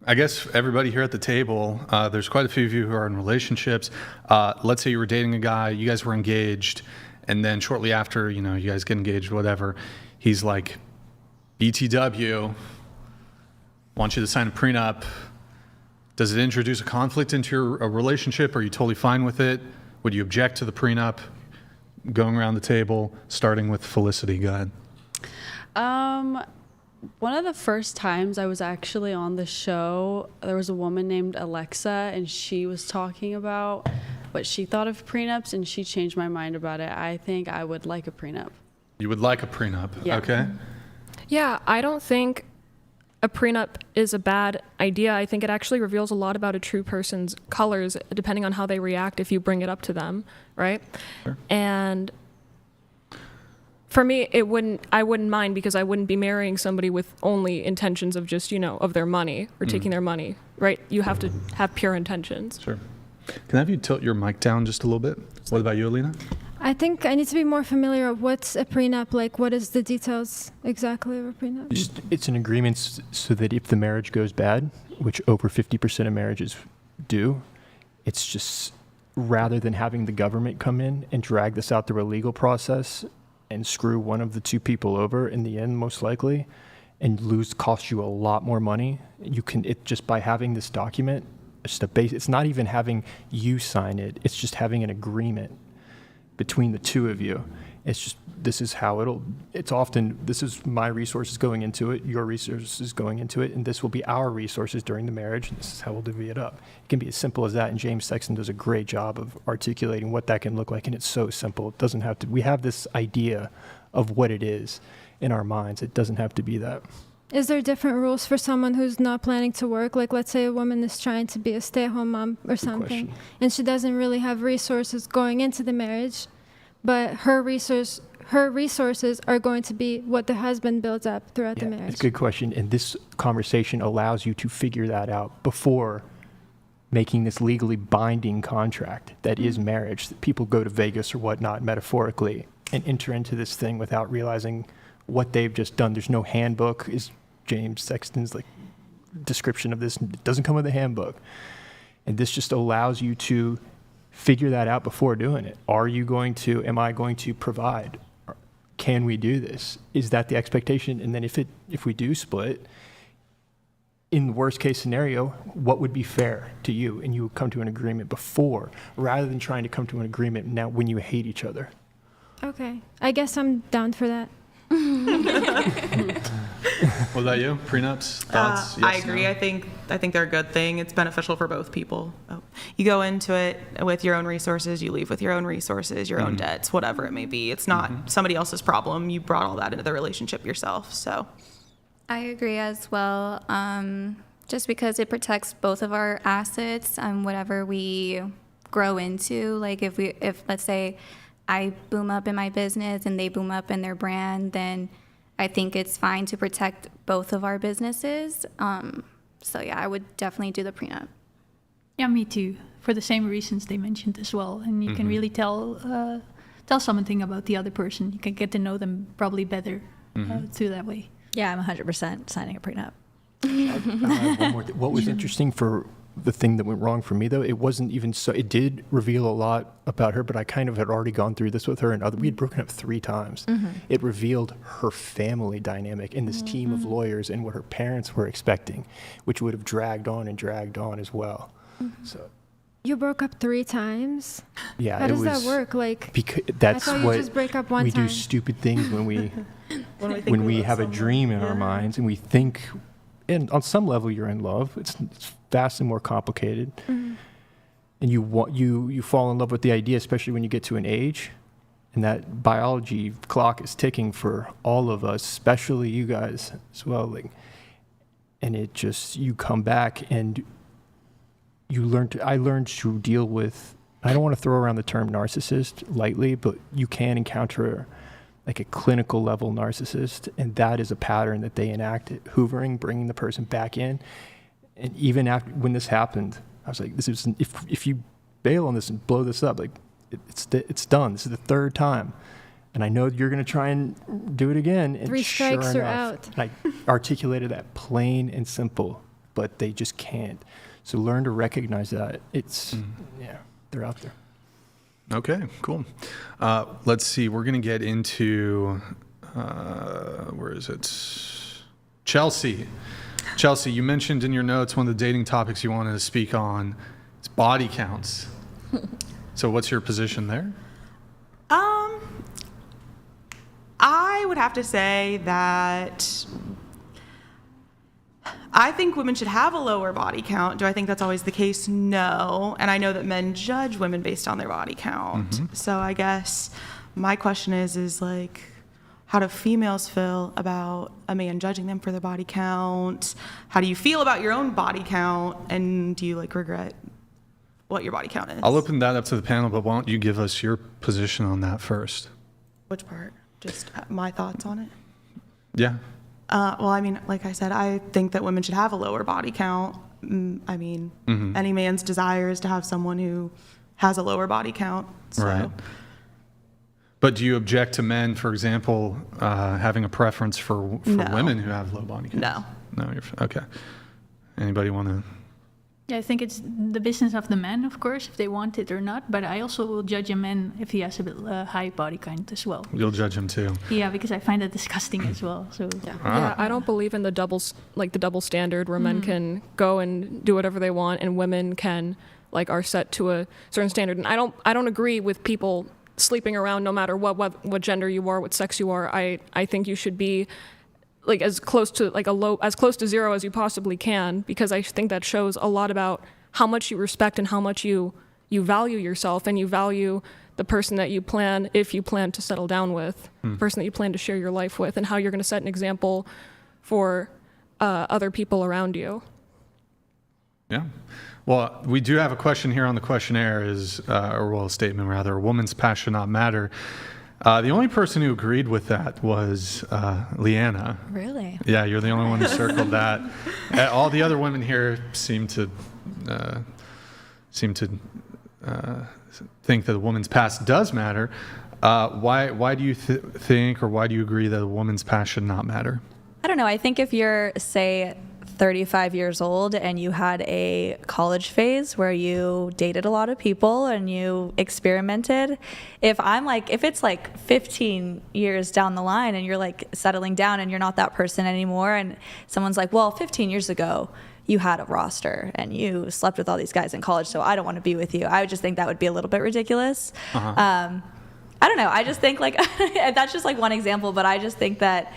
I guess everybody here at the table, there's quite a few of you who are in relationships. Let's say you were dating a guy, you guys were engaged, and then shortly after, you guys get engaged, whatever, he's like, BTW, want you to sign a prenup. Does it introduce a conflict into your relationship? Are you totally fine with it? Would you object to the prenup? Going around the table, starting with Felicity, go ahead. One of the first times I was actually on the show, there was a woman named Alexa, and she was talking about what she thought of prenups, and she changed my mind about it. I think I would like a prenup. You would like a prenup, Yeah. okay? Yeah, I don't think a prenup is a bad idea. I think it actually reveals a lot about a true person's colors, depending on how they react if you bring it up to them, right? Sure. And for me, I wouldn't mind, because I wouldn't be marrying somebody with only intentions of just, of their money or taking their money, right? You have to have pure intentions. Sure. Can I have you tilt your mic down just a little bit? What about you, Alina? I think I need to be more familiar with what's a prenup, like what is the details exactly of a prenup? It's an agreement so that if the marriage goes bad, which over 50% of marriages do, it's just rather than having the government come in and drag this out through a legal process and screw one of the two people over in the end, most likely, and cost you a lot more money, just by having this document, it's not even having you sign it, it's just having an agreement between the two of you. It's just, this is my resources going into it, your resources going into it, and this will be our resources during the marriage, and this is how we'll divvy it up. It can be as simple as that, and James Sexton does a great job of articulating what that can look like, and it's so simple. It doesn't have to, we have this idea of what it is in our minds. It doesn't have to be that. Is there different rules for someone who's not planning to work? Like, let's say a woman is trying to be a stay-at-home mom or something, question. and she doesn't really have resources going into the marriage, but her resources are going to be what the husband builds up throughout the marriage. It's a good question, and this conversation allows you to figure that out before making this legally binding contract that is marriage. People go to Vegas or whatnot, metaphorically, and enter into this thing without realizing what they've just done. There's no handbook, is James Sexton's description of this. It doesn't come with a handbook. And this just allows you to figure that out before doing it. Am I going to provide? Can we do this? Is that the expectation? And then if we do split, in the worst case scenario, what would be fair to you? And you would come to an agreement before, rather than trying to come to an agreement now when you hate each other. Okay. I guess I'm down for that. What about you? Prenups? Thoughts? Yes, I agree. no? I think they're a good thing. It's beneficial for both people. You go into it with your own resources. You leave with your own resources, your own debts, whatever it may be. It's not somebody else's problem. You brought all that into the relationship yourself. So I agree as well. Just because it protects both of our assets and whatever we grow into. Like if let's say I boom up in my business and they boom up in their brand, then I think it's fine to protect both of our businesses. So yeah, I would definitely do the prenup. Yeah, me too. For the same reasons they mentioned as well, and you can really tell something about the other person. You can get to know them probably better through that way. Yeah, I'm 100% signing a prenup. I have one more thing. What was interesting for the thing that went wrong for me, though, it wasn't even so. It did reveal a lot about her, but I kind of had already gone through this with her, and we had broken up 3 times. It revealed her family dynamic and this team of lawyers and what her parents were expecting, which would have dragged on as well. So You broke up 3 times? yeah, How does that work? Like, Because that's I thought what you just break up one we time. do. Stupid things when we when we have a dream in our minds and we think, and on some level you're in love. It's vastly more complicated, and you fall in love with the idea, especially when you get to an age, and that biology clock is ticking for all of us, especially you guys as well. Like, and it just, you come back and I learned to deal with. I don't want to throw around the term narcissist lightly, but you can encounter like a clinical level narcissist, and that is a pattern that they enact, hoovering, bringing the person back in. And even after, when this happened, I was like, this is, if you bail on this and blow this up, like it's done. This is the 3rd time, and I know you're going to try and do it again. And 3 strikes sure are enough, out. and I articulated that plain and simple, but they just can't. So learn to recognize that they're out there. Okay, cool. Let's see. We're going to get into, where is it? Chelsea. Chelsea, you mentioned in your notes one of the dating topics you wanted to speak on. It's body counts. So what's your position there? I would have to say that I think women should have a lower body count. Do I think that's always the case? No. And I know that men judge women based on their body count. So I guess my question is like, how do females feel about a man judging them for their body count? How do you feel about your own body count? And do you like regret what your body count is? I'll open that up to the panel, but why don't you give us your position on that first? Which part? Just my thoughts on it? Yeah. Well, I mean, like I said, I think that women should have a lower body count. I mean, any man's desire is to have someone who has a lower body count. So. Right. But do you object to men, for example, having a preference for No. women who have low body counts? No. No, okay. Anybody want to? Yeah, I think it's the business of the man, of course, if they want it or not. But I also will judge a man if he has a bit high body count as well. You'll judge him too. Yeah, because I find that disgusting as well. So Yeah, I don't believe in the double standard where men can go and do whatever they want and women can are set to a certain standard. And I don't agree with people sleeping around no matter what gender you are, what sex you are. I think you should be as close to as close to 0 as you possibly can, because I think that shows a lot about how much you respect and how much you value yourself, and you value the person that you plan, if you plan to settle down with, the person that you plan to share your life with, and how you're going to set an example for other people around you. Yeah. Well, we do have a question here on the questionnaire, a statement rather, a woman's past should not matter. The only person who agreed with that was Leanna. Really? Yeah, you're the only one who circled that. All the other women here seem to think that a woman's past does matter. Why do you think, or why do you agree that a woman's past should not matter? I don't know. I think if you're, say, 35 years old and you had a college phase where you dated a lot of people and you experimented, if it's like 15 years down the line and you're like settling down and you're not that person anymore, and someone's like, well, 15 years ago you had a roster and you slept with all these guys in college, so I don't want to be with you. I would just think that would be a little bit ridiculous. I don't know. I just think like that's just like one example, but I just think that,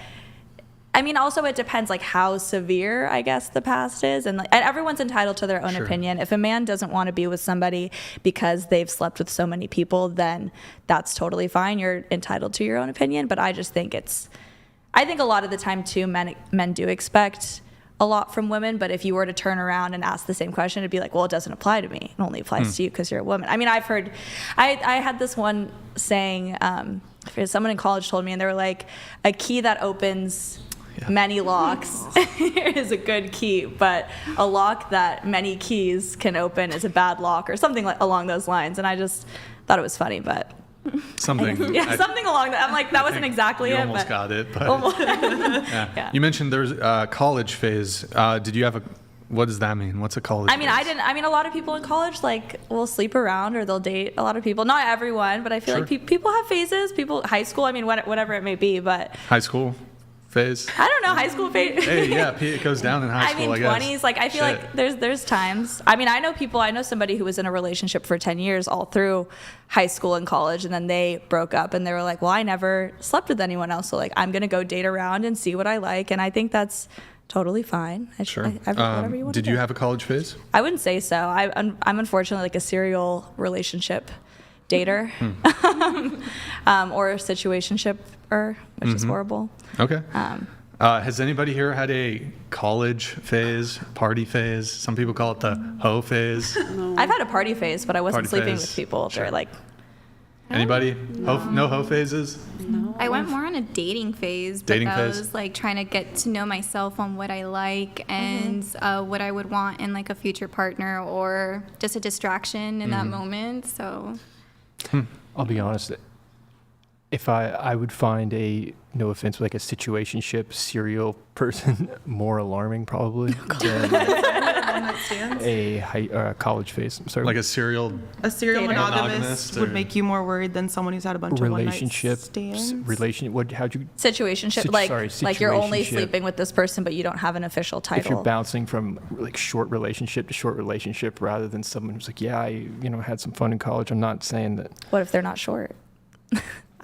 I mean, also it depends like how severe, I guess, the past is, and everyone's entitled to their own opinion. If a man doesn't want to be with somebody because they've slept with so many people, then that's totally fine. You're entitled to your own opinion. But I just think I think a lot of the time too, men do expect a lot from women, but if you were to turn around and ask the same question, it'd be like, well, it doesn't apply to me. It only applies to you because you're a woman. I mean, I've heard, I had this one saying, someone in college told me, and they were like, a key that opens many locks is a good key, but a lock that many keys can open is a bad lock, or something like along those lines. And I just thought it was funny, but something along that. I'm like, that wasn't exactly you it. Almost got it, but yeah. You mentioned there's a college phase. Did you have what does that mean? What's a college phase? A lot of people in college like will sleep around or they'll date a lot of people. Not everyone, but I feel like people have phases. High school, I mean, whatever it may be, but high school phase. I don't know, high school phase. Hey, yeah, it goes down in high school. I mean, 20s. Like, I feel like there's times. I mean, I know somebody who was in a relationship for 10 years all through high school and college, and then they broke up, and they were like, well, I never slept with anyone else, so like I'm gonna go date around and see what I like, and I think that's totally fine. Whatever you want. Did you have a college phase? I wouldn't say so. I'm unfortunately like a serial relationship dater, or a situationship-er, which is horrible. Okay. Has anybody here had a college phase, party phase? Some people call it the hoe phase. No. I've had a party phase, but I wasn't sleeping with people. Sure. They're like, anybody? No hoe phases? No. I went more on a dating phase, but I was like trying to get to know myself on what I like and what I would want in like a future partner, or just a distraction in that moment. So I'll be honest. If I would find no offense, like a situationship serial person more alarming probably than a college phase. I'm sorry. Like a serial monogamous would make you more worried than someone who's had a bunch of relationship stands. Situationship, like you're only sleeping with this person, but you don't have an official title. If you're bouncing from like short relationship to short relationship, rather than someone who's like, yeah, I had some fun in college. I'm not saying that. What if they're not short?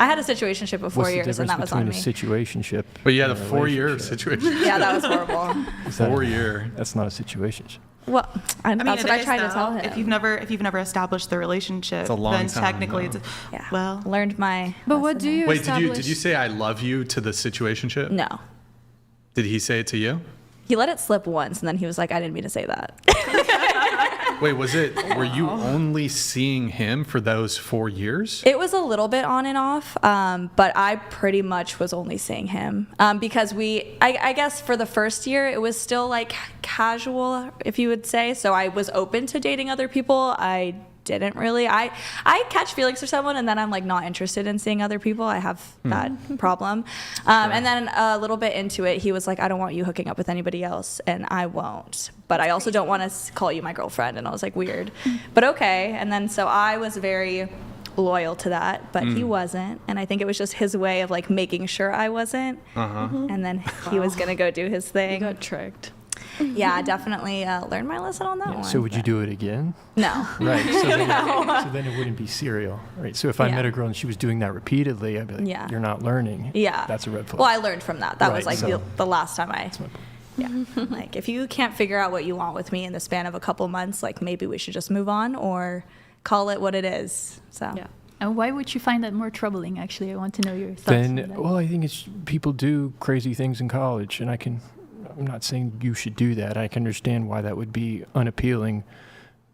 I had a situationship of 4 years, and that was on me. What's the difference between a situationship? But you had a 4-year situation. Yeah, that was horrible. 4-year. That's not a situationship. Well, that's what I tried to tell him. If you've never established the relationship, then technically learned my. But what do you? Wait, did you say I love you to the situationship? No. Did he say it to you? He let it slip once, and then he was like, "I didn't mean to say that." Wait, were you only seeing him for those 4 years? It was a little bit on and off, but I pretty much was only seeing him because I guess for the first year, it was still like casual, if you would say. So I was open to dating other people. I didn't really. I catch feelings for someone, and then I'm like not interested in seeing other people. I have that problem. And then a little bit into it, he was like, I don't want you hooking up with anybody else, and I won't. But I also don't want to call you my girlfriend. And I was like, weird. But okay. And then so I was very loyal to that, but he wasn't. And I think it was just his way of like making sure I wasn't. And then he was going to go do his thing. You got tricked. Yeah, I definitely learned my lesson on that one. So would you do it again? No. Right. So then it wouldn't be serial. Right. So if I met a girl and she was doing that repeatedly, I'd be like, you're not learning. Yeah. That's a red flag. Well, I learned from that. That was like the last time like if you can't figure out what you want with me in the span of a couple months, like maybe we should just move on or call it what it is. So. Yeah. And why would you find that more troubling, actually? I want to know your thoughts on that. Well, I think it's people do crazy things in college, and I'm not saying you should do that. I can understand why that would be unappealing,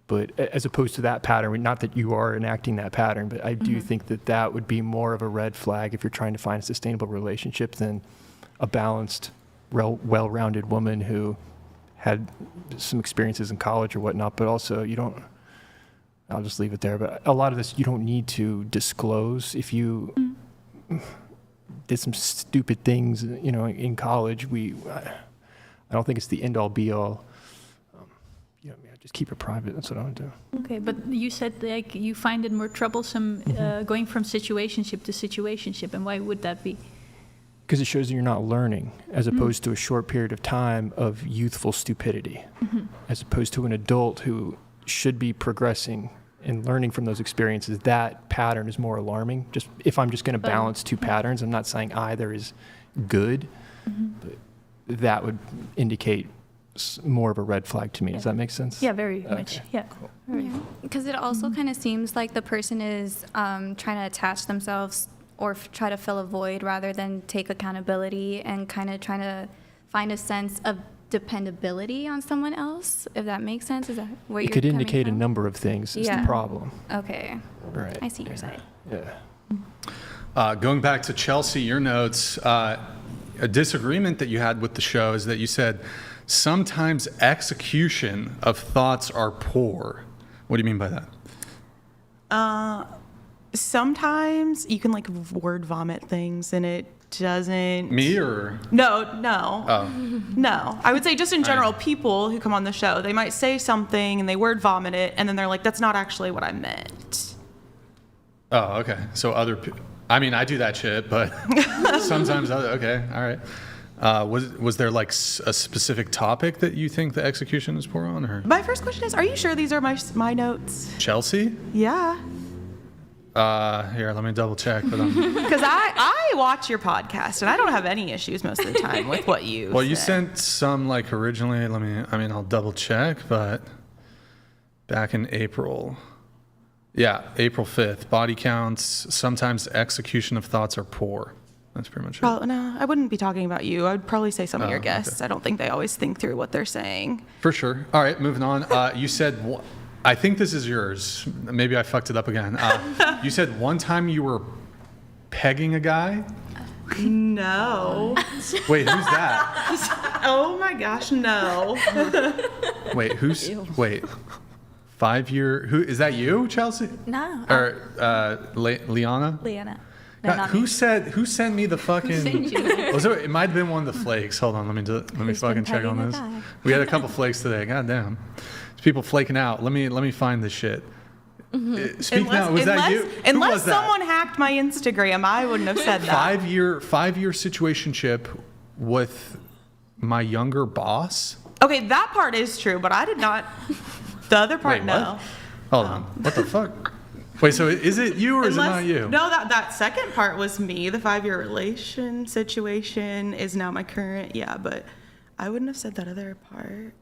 but as opposed to that pattern, not that you are enacting that pattern, but I do think that would be more of a red flag if you're trying to find a sustainable relationship than a balanced, well-rounded woman who had some experiences in college or whatnot, but also I'll just leave it there. But a lot of this, you don't need to disclose. If you did some stupid things, in college, I don't think it's the end all be all. Just keep it private. That's what I would do. Okay, but you said like you find it more troublesome going from situationship to situationship, and why would that be? Because it shows that you're not learning, as opposed to a short period of time of youthful stupidity, as opposed to an adult who should be progressing and learning from those experiences. That pattern is more alarming. Just if I'm just going to balance two patterns, I'm not saying either is good, but that would indicate more of a red flag to me. Does that make sense? Yeah, very much. Yeah. Cool. Because it also kind of seems like the person is trying to attach themselves or try to fill a void rather than take accountability and kind of trying to find a sense of dependability on someone else, if that makes sense. Is that what It you're could coming indicate a from? number of things is the Yeah. problem. Okay. Right. I see your side. Yeah. Going back to Chelsea, your notes, a disagreement that you had with the show is that you said sometimes execution of thoughts are poor. What do you mean by that? Sometimes you can like word vomit things and it doesn't. Me or? No. Oh. No. I would say just in general, people who come on the show, they might say something and they word vomit it and then they're like, that's not actually what I meant. Oh, okay. So other people, I mean, I do that shit, but sometimes other, okay, all right. Was there like a specific topic that you think the execution is poor on, or? My first question is, are you sure these are my notes? Chelsea? Yeah. Here, let me double check. But Because I watch your podcast and I don't have any issues most of the time with what you well, you say. sent some like originally. I'll double check, but back in April. Yeah, April 5th. Body counts. Sometimes execution of thoughts are poor. That's pretty much it. Well, no, I wouldn't be talking about you. I would probably say some of your okay. guests. I don't think they always think through what they're saying. For sure. All right, moving on. You said, I think this is yours. Maybe I fucked it up again. You said one time you were pegging a guy? No. Wait, who's that? Oh my gosh, no. Wait, 5 year, who, is that you, Chelsea? No. Or Liana? Leanna. No, God, not who me. sent me the fucking? It might have been one of the flakes. Hold on, let me Who's fucking been check on pegging a this. guy? We had a couple flakes today. God damn, there's people flaking out. Let me find this shit. Speak now. Was that you? Who Unless was that? someone hacked my Instagram, I wouldn't have said that. 5 year situationship with my younger boss. Okay, that part is true, but I did not. The other part, Wait, no. what? Hold on. What the fuck? Wait, so is it you or is it not you? No, that second part was me. The 5-year relation situation is now my current. Yeah, but I wouldn't have said that other part.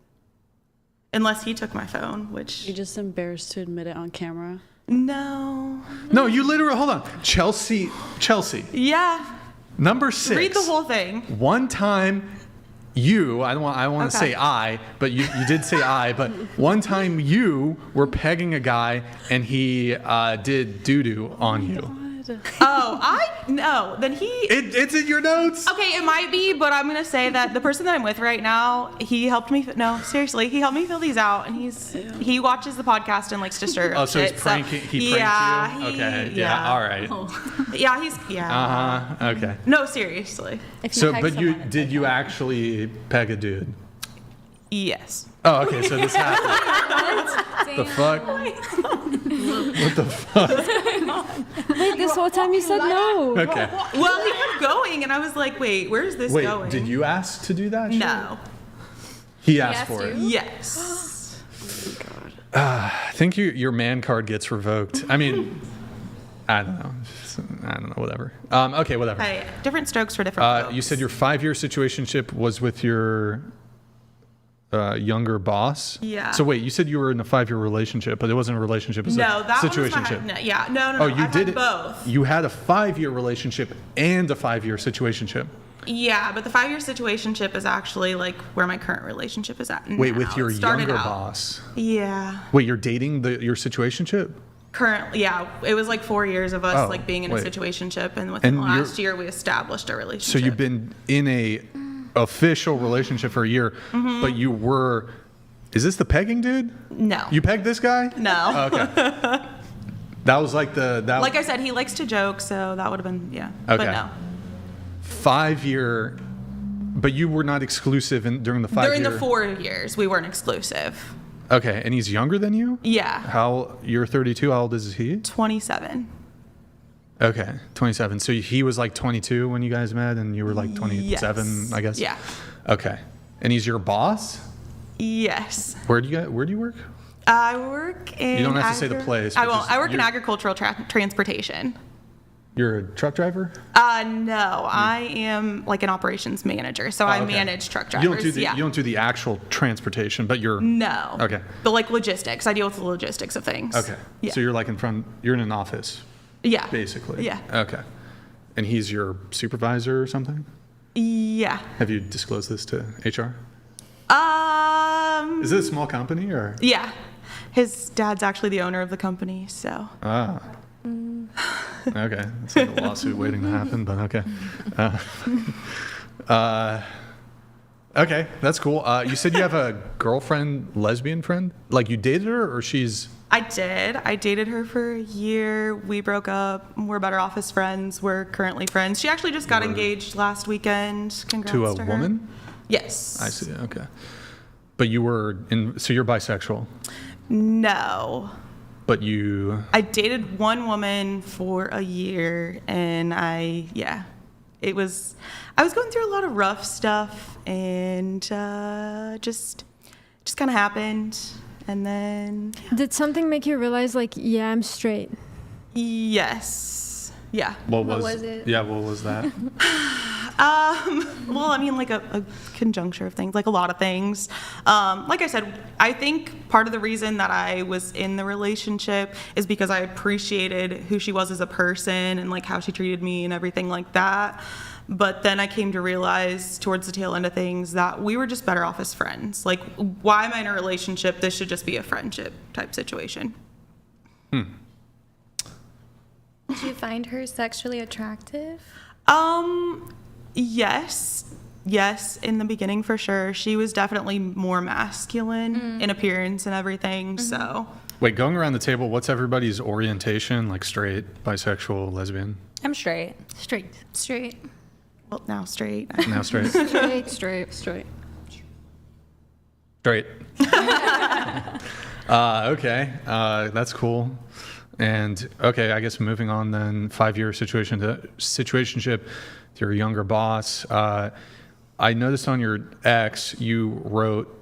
Unless he took my phone, which. You're just embarrassed to admit it on camera. No. No, you literally, hold on. Chelsea. Yeah. Number 6. Read the whole thing. One time you, I don't want to Okay. say I, but you did say I, but one time you were pegging a guy and he did doo-doo on you. No. Then he. It's in your notes? Okay, it might be, but I'm gonna say that the person that I'm with right now, he helped me. No, seriously, he helped me fill these out, and he watches the podcast and likes to stir. Oh, so he's shit, pranking. He pranked you? Okay. Yeah. All right. Yeah. Okay. No, seriously. So, but did you actually peg a dude? Yes. Oh, okay. So this happened. The fuck? What the fuck? Wait, this whole time you said no. Okay. Well, he kept going, and I was like, "Wait, where's this Wait, going?" did you ask to do that? shit? No. He asked for it. Yes. I think your man card gets revoked. I mean, I don't know. Whatever. Okay, whatever. Hey, different strokes for different folks. You said your 5-year situationship was with your younger boss. Yeah. So wait, you said you were in a 5-year relationship, but it wasn't a relationship. It was No, a that situationship. one was my, no. Oh, you I've did had it. both. You had a 5-year relationship and a 5-year situationship. Yeah, but the 5-year situationship is actually like where my current relationship is at. Wait, now. with your It started younger out- boss. Yeah. Wait, you're dating your situationship? Currently, yeah, it was like 4 years of us Oh, like being in wait. a situationship, and within And the last year we established a So relationship. you've been in a official relationship for a year, but you were. Is this the pegging dude? No. You pegged this guy? No. Oh, okay. That was like Like I said, he likes to joke, so that would have been Okay. But no. 5-year But you were not exclusive during the 5 years? During the 4 years, we weren't exclusive. Okay, and he's younger than you? Yeah. You're 32, how old is he? 27. Okay, 27. So he was like 22 when you guys met, and you were like 27, Yes. I guess? Yeah. Okay. And he's your boss? Yes. Where do you work? I work in... You don't have to say the place, I but won't. just- I work in you're- agricultural transportation. You're a truck driver? No, I am like an operations manager, so I okay. manage truck drivers. You don't do the yeah. you don't do the actual transportation, but you're No. Okay. But like logistics. I deal with the logistics of things. Okay. Yeah. So you're like you're in an office, yeah. basically. Yeah. Okay. And he's your supervisor or something? Yeah. Have you disclosed this to HR? Is it a small company or? Yeah. His dad's actually the owner of the company, so. Ah. Okay. It's like a lawsuit waiting to happen, but okay. Okay, that's cool. You said you have a girlfriend, lesbian friend? Like you dated her or she's... I did. I dated her for a year. We broke up. We're better off as friends. We're currently friends. She actually just got engaged last weekend. Congrats To a her. woman? Yes. I see, okay. But so you're bisexual, No. but you... I dated one woman for a year, and I was going through a lot of rough stuff, and just kind of happened, and then Did something make you realize, like, yeah, I'm straight? yes, yeah. What was it? Yeah, what was that? Well, I mean, like a conjuncture of things, like a lot of things. Like I said, I think part of the reason that I was in the relationship is because I appreciated who she was as a person and like how she treated me and everything like that. But then I came to realize towards the tail end of things that we were just better off as friends. Like, why am I in a relationship? This should just be a friendship type situation. Did you find her sexually attractive? Yes, in the beginning for sure. She was definitely more masculine in appearance and everything, so. Wait, going around the table, what's everybody's orientation? Like straight, bisexual, lesbian? I'm straight. Straight. Well, now straight. Now straight? Straight. Straight. Okay, that's cool. And okay, I guess moving on then, 5-year situationship with your younger boss. I noticed on your X you wrote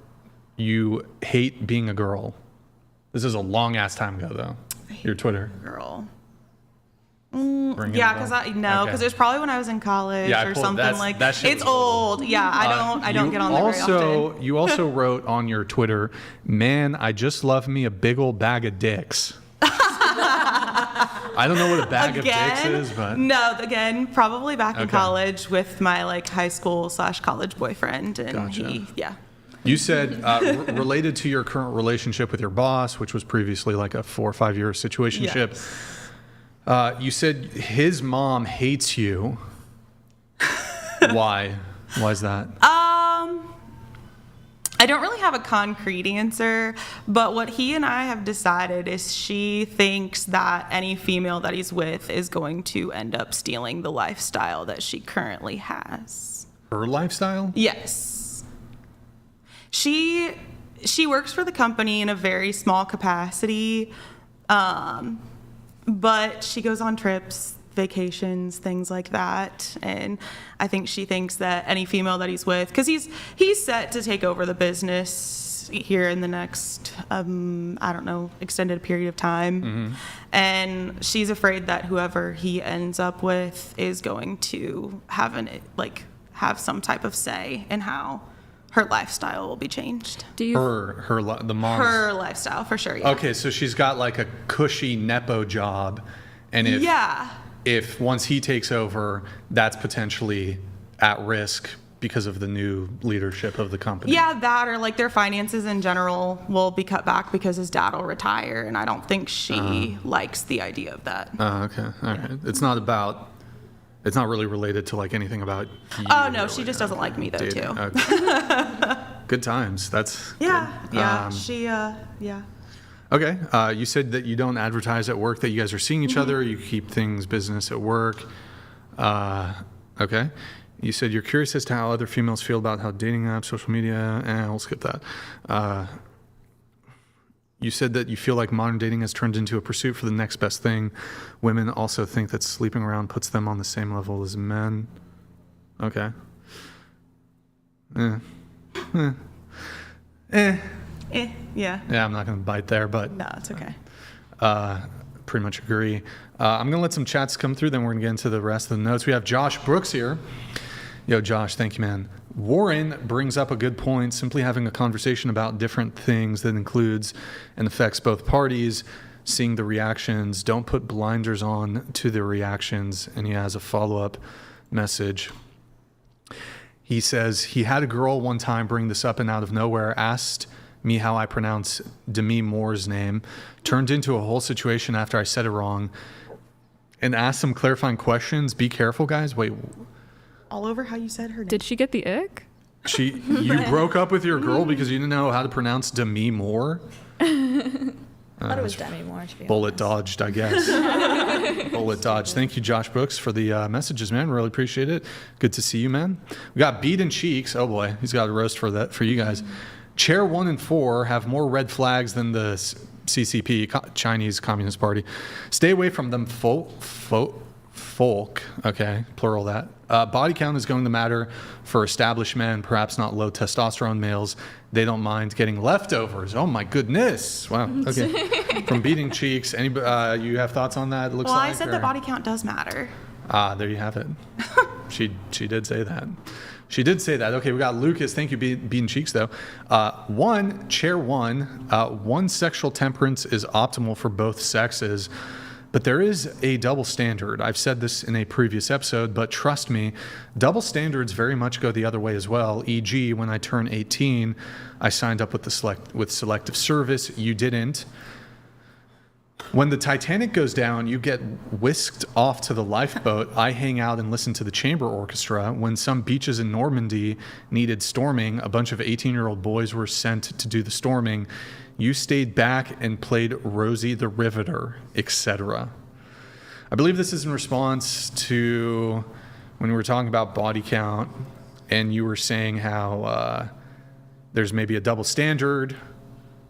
you hate being a girl. This is a long ass time ago though. Your Twitter. Girl. Ringing Yeah, a bell? because Okay. it was probably when I was in college Yeah, I or pulled- something that's- like that shit it's was old. old. Yeah, I don't get on there very often. You also wrote on your Twitter, "Man, I just love me a big old bag of dicks." I don't know what a bag of dicks is, but No, again, probably back in Okay. college with my like high school / college boyfriend, and Gotcha. yeah. you said related to your current relationship with your boss, which was previously like a 4 or 5 year situationship. You said his mom hates you. Why? Why is that? I don't really have a concrete answer, but what he and I have decided is she thinks that any female that he's with is going to end up stealing the lifestyle that she currently has. Her lifestyle? Yes. She works for the company in a very small capacity, but she goes on trips, vacations, things like that. And I think she thinks that any female that he's with, because he's set to take over the business here in the next, extended period of time. And she's afraid that whoever he ends up with is going to have some type of say in how her lifestyle will be changed. Do you The mom's. Her lifestyle, for sure, yeah. Okay, so she's got like a cushy Nepo job, and if once he takes over, that's potentially at risk because of the new leadership of the company. Yeah, that or like their finances in general will be cut back because his dad will retire, and I don't think she likes the idea of that. Okay, all right. It's not really related to like anything about you. Oh no, she really. just doesn't like me though Dating. too. Okay. Good times. That's Yeah, good. yeah, she, yeah. Okay. You said that you don't advertise at work, that you guys are seeing each other. You keep things business at work. Okay. You said you're curious as to how other females feel about how dating apps, social media, we'll skip that. You said that you feel like modern dating has turned into a pursuit for the next best thing. Women also think that sleeping around puts them on the same level as men. Okay. Yeah. Yeah, I'm not going to bite there, but No, it's okay. pretty much agree. I'm going to let some chats come through, then we're going to get into the rest of the notes. We have Josh Brooks here. Yo, Josh, thank you, man. Warren brings up a good point. Simply having a conversation about different things that includes and affects both parties, seeing the reactions. Don't put blinders on to the reactions. And he has a follow-up message. He says he had a girl one time bring this up and out of nowhere, asked me how I pronounce Demi Moore's name, turned into a whole situation after I said it wrong, and asked some clarifying questions. Be careful, guys. Wait. All over how you said her name. Did she get the ick? You broke up with your girl because you didn't know how to pronounce Demi Moore? I thought it was Demi Moore, to be Bullet honest. dodged, I guess. Bullet dodged. Thank you, Josh Brooks, for the messages, man. Really appreciate it. Good to see you, man. We got Beat and Cheeks. Oh boy, he's got a roast for that for you guys. Chair 1 and 4 have more red flags than the CCP, Chinese Communist Party. Stay away from them, folk. Okay, plural that. Body count is going to matter for established men, perhaps not low testosterone males. They don't mind getting leftovers. Oh my goodness! Wow. Okay. From Beating Cheeks, anybody? You have thoughts on that? It looks Well, like, I said or? the body count does matter. There you have it. She did say that. She did say that. Okay, we got Lucas. Thank you, Beating Cheeks, though. Chair 1, sexual temperance is optimal for both sexes. But there is a double standard. I've said this in a previous episode, but trust me, double standards very much go the other way as well. E.g., when I turned 18, I signed up with selective service. You didn't. When the Titanic goes down, you get whisked off to the lifeboat. I hang out and listen to the chamber orchestra. When some beaches in Normandy needed storming, a bunch of 18-year-old boys were sent to do the storming. You stayed back and played Rosie the Riveter, etc. I believe this is in response to when we were talking about body count, and you were saying how there's maybe a double standard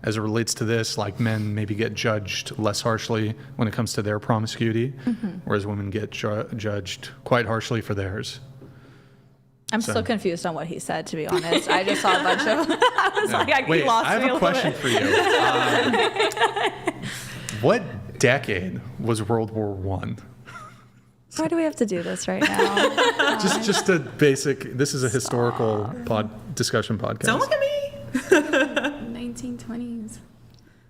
as it relates to this, like men maybe get judged less harshly when it comes to their promiscuity, whereas women get judged quite harshly for theirs. I'm still confused on what he said, to be honest. I just saw a bunch of. I was like, Wait, he lost I me have a question for you. What decade was World War I? Why do we have to do this right now? Just a basic. This is a historical discussion podcast. Don't look at me. 1920s.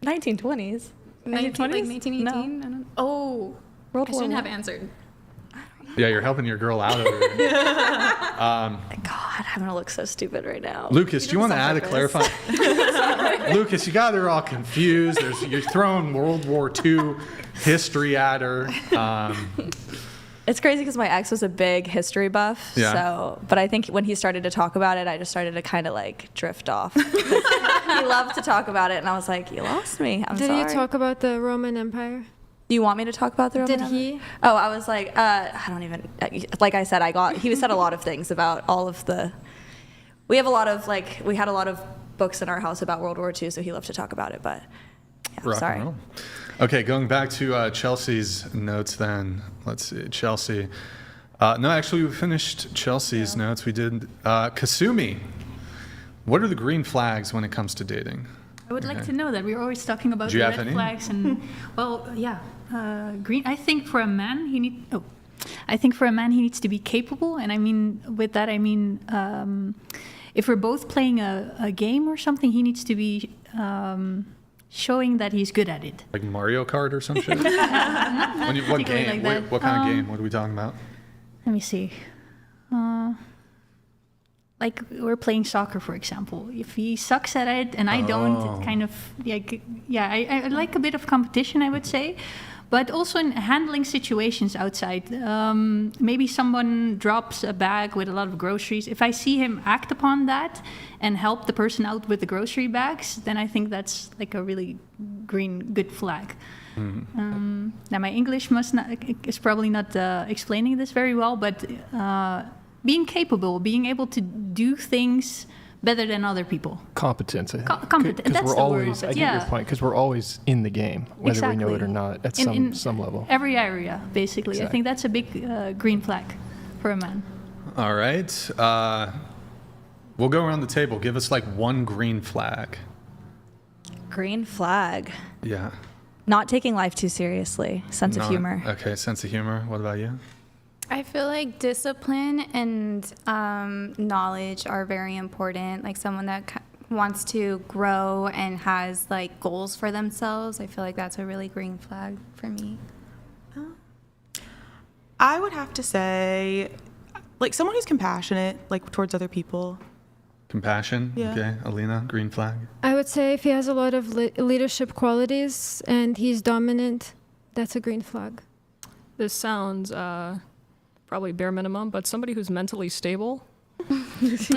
1920s. 19, like 1918? No. I don't, oh, World I War shouldn't I. have answered. Yeah, you're helping your girl out over there. God, I'm gonna look so stupid right now. Lucas, do you want to add a clarifying? Lucas, you got her all confused. You're throwing World War II history at her. It's crazy because my ex was a big history buff. Yeah. So, but I think when he started to talk about it, I just started to kind of like drift off. He loved to talk about it, and I was like, "You lost me. I'm Did sorry." you talk about the Roman Empire? Do you want me to talk about the Roman Did Empire? he? Oh, I was like, I don't even. Like I said, he said a lot of things about all of the. We had a lot of books in our house about World War II, so he loved to talk about it. But yeah, Rock sorry. and roll. Okay, going back to Chelsea's notes then. Let's see, Chelsea. No, actually, we finished Chelsea's notes. We did Kasumi. What are the green flags when it comes to dating? I would like to know that. We're always talking about Do the you have red any? flags and green. I think for a man he needs to be capable, and I mean with that I mean if we're both playing a game or something, he needs to be showing that he's good at it. Like Mario Kart or some shit? What particularly game? like that. What kind of game? What are we talking about? Let me see. Like we're playing soccer, for example. If he sucks at it and I don't, it kind of I like a bit of competition, I would say, but also in handling situations outside. Maybe someone drops a bag with a lot of groceries. If I see him act upon that and help the person out with the grocery bags, then I think that's like a really good flag. Now my English is probably not explaining this very well, but being capable, being able to do things better than other people. Competence. I think. Competent. 'Cause That's we're the always, word. I get your point, because we're always in the game, whether we know it or Exactly. not, at In some level. Every area, basically. I Exactly. think that's a big green flag for a man. All right. We'll go around the table. Give us like one green flag. Green flag. Yeah. Not taking life too seriously. Sense of humor. Okay, sense of humor. What about you? I feel like discipline and knowledge are very important. Like someone that wants to grow and has like goals for themselves. I feel like that's a really green flag for me. I would have to say, like someone who's compassionate, like towards other people. Compassion. Yeah. Okay. Alina, green flag. I would say if he has a lot of leadership qualities and he's dominant, that's a green flag. This sounds probably bare minimum, but somebody who's mentally stable. That's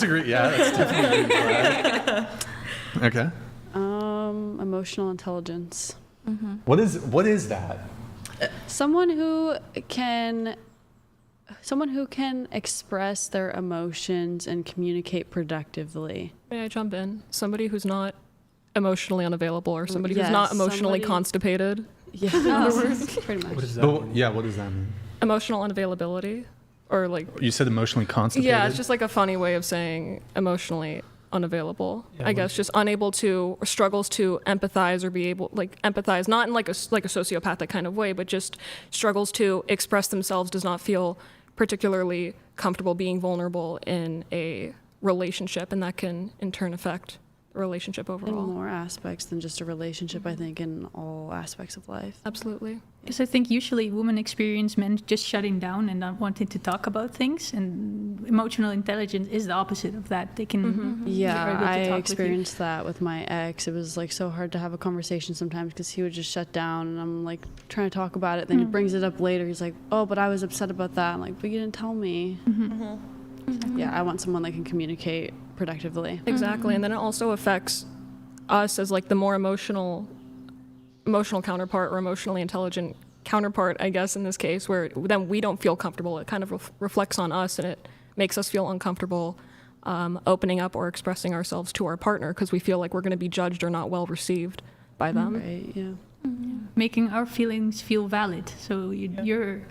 a great. Yeah, that's definitely a green flag. Okay. Emotional intelligence. What is that? Someone who can express their emotions and communicate productively. May I jump in? Somebody who's not emotionally unavailable, or somebody who's Yes, not emotionally somebody- constipated. Yeah, pretty much. What is that? But, yeah. What does that mean? Emotional unavailability, or like, You said emotionally constipated. yeah, it's just like a funny way of saying emotionally unavailable. Yeah, I guess just unable to, or struggles to empathize or be able, like empathize, not in like a sociopathic kind of way, but just struggles to express themselves, does not feel particularly comfortable being vulnerable in a relationship, and that can in turn affect the relationship In overall. more aspects than just a relationship, I think, in all aspects of life. Absolutely. Because I think usually women experience men just shutting down and not wanting to talk about things, and emotional intelligence is the opposite of that. They can they're Yeah, able to I talk with you. experienced that with my ex. It was like so hard to have a conversation sometimes because he would just shut down, and I'm like trying to talk about it. Then he brings it up later. He's like, "Oh, but I was upset about that." I'm like, "But you didn't tell me." Yeah, I want someone that can communicate productively. Exactly. And then it also affects us as like the more emotional counterpart, or emotionally intelligent counterpart, I guess, in this case, where then we don't feel comfortable. It kind of reflects on us, and it makes us feel uncomfortable opening up or expressing ourselves to our partner, because we feel like we're going to be judged or not well received by them. Right? Yeah. Making our feelings feel valid. So you're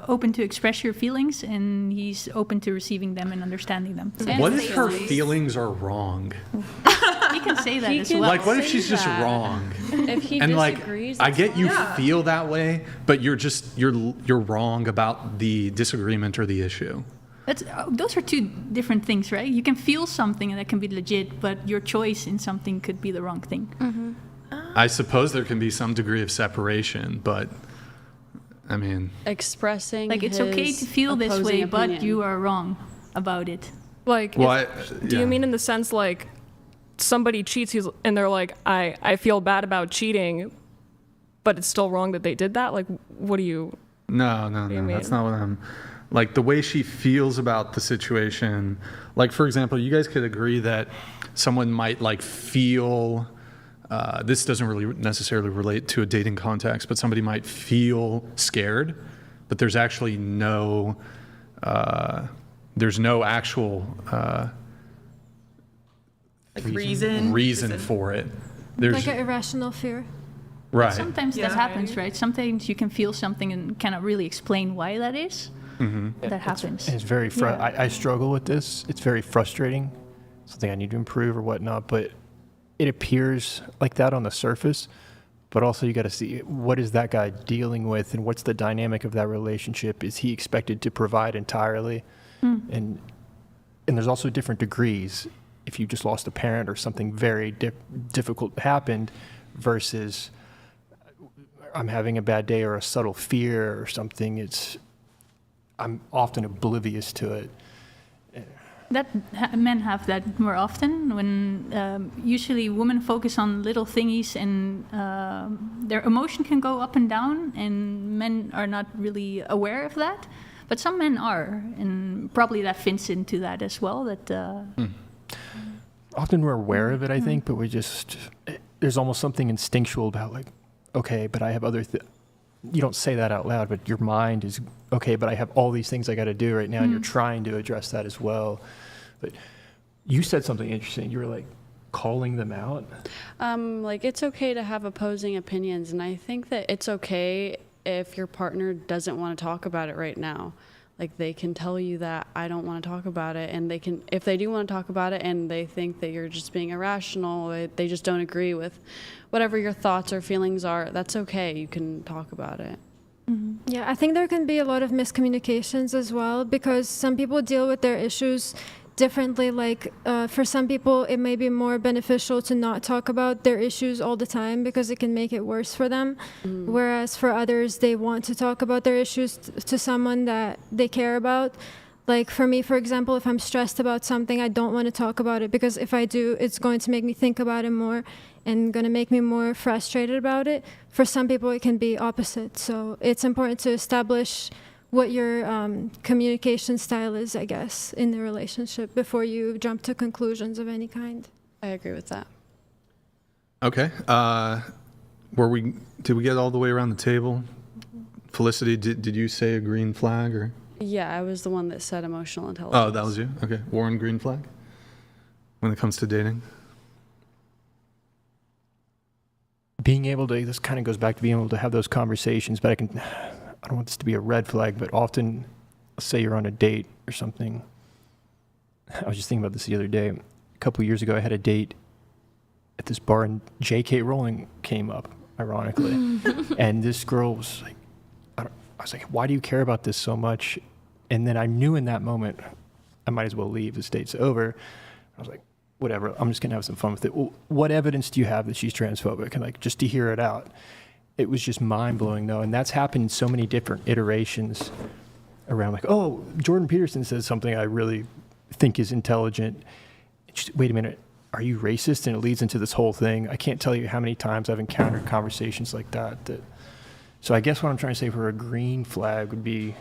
open to express your feelings, and he's open to receiving them and understanding them. So What if her feelings are wrong? he can say that He as can- well. Like, what if say she's just that. wrong? If he And like, disagrees, I that's get you fine. feel that way, but you're wrong about the disagreement or the issue. Those are two different things, right? You can feel something and that can be legit, but your choice in something could be the wrong thing. I suppose there can be some degree of separation, but I mean, expressing Like, it's okay his to feel this opposing way, but opinion. you are wrong about it. Like, well, do you mean in the sense like somebody cheats and they're like, I feel bad about cheating, but it's still wrong that they did that? Like, what do you... No, you that's mean? not what I'm. Like the way she feels about the situation. Like, for example, you guys could agree that someone might like feel. This doesn't really necessarily relate to a dating context, but somebody might feel scared, but there's actually no. There's no actual reason for it. There's Like an irrational fear. right. Sometimes that happens, right? Sometimes you can feel something and cannot really explain why that is. That happens. It's very I struggle with this. It's very frustrating. Something I need to improve or whatnot, but it appears like that on the surface. But also you got to see, what is that guy dealing with, and what's the dynamic of that relationship? Is he expected to provide entirely? And there's also different degrees. If you just lost a parent or something very difficult happened versus I'm having a bad day or a subtle fear or something, I'm often oblivious to it. Men have that more often when usually women focus on little thingies, and their emotion can go up and down, and men are not really aware of that. But some men are, and probably that fits into that as well. That Often we're aware of it, I think, but there's almost something instinctual about like, okay, but I have other you don't say that out loud, but your mind is, okay, but I have all these things I got to do right now, and you're trying to address that as well. But you said something interesting. You were like calling them out. Like, it's okay to have opposing opinions, and I think that it's okay if your partner doesn't want to talk about it right now. Like, they can tell you that I don't want to talk about it, and they can, if they do want to talk about it and they think that you're just being irrational, they just don't agree with whatever your thoughts or feelings are, that's okay. You can talk about it. Yeah, I think there can be a lot of miscommunications as well, because some people deal with their issues differently. Like for some people, it may be more beneficial to not talk about their issues all the time because it can make it worse for them. Whereas for others, they want to talk about their issues to someone that they care about. Like for me, for example, if I'm stressed about something, I don't want to talk about it, because if I do, it's going to make me think about it more and going to make me more frustrated about it. For some people, it can be opposite. So it's important to establish what your communication style is, I guess, in the relationship before you jump to conclusions of any kind. I agree with that. Okay. Did we get all the way around the table? Felicity, did you say a green flag or? Yeah, I was the one that said emotional intelligence. Oh, that was you? Okay. Warren, green flag? When it comes to dating? Being able to, this kind of goes back to being able to have those conversations, but I don't want this to be a red flag, but often, let's say you're on a date or something. I was just thinking about this the other day. A couple of years ago, I had a date at this bar, and J.K. Rowling came up, ironically. And this girl was like, I was like, why do you care about this so much? And then I knew in that moment, I might as well leave. This date's over. I was like, whatever, I'm just going to have some fun with it. Well, what evidence do you have that she's transphobic? And like, just to hear it out. It was just mind-blowing, though, and that's happened in so many different iterations around, like, oh, Jordan Peterson says something I really think is intelligent. Just, wait a minute, are you racist? And it leads into this whole thing. I can't tell you how many times I've encountered conversations like that. So I guess what I'm trying to say for a green flag would be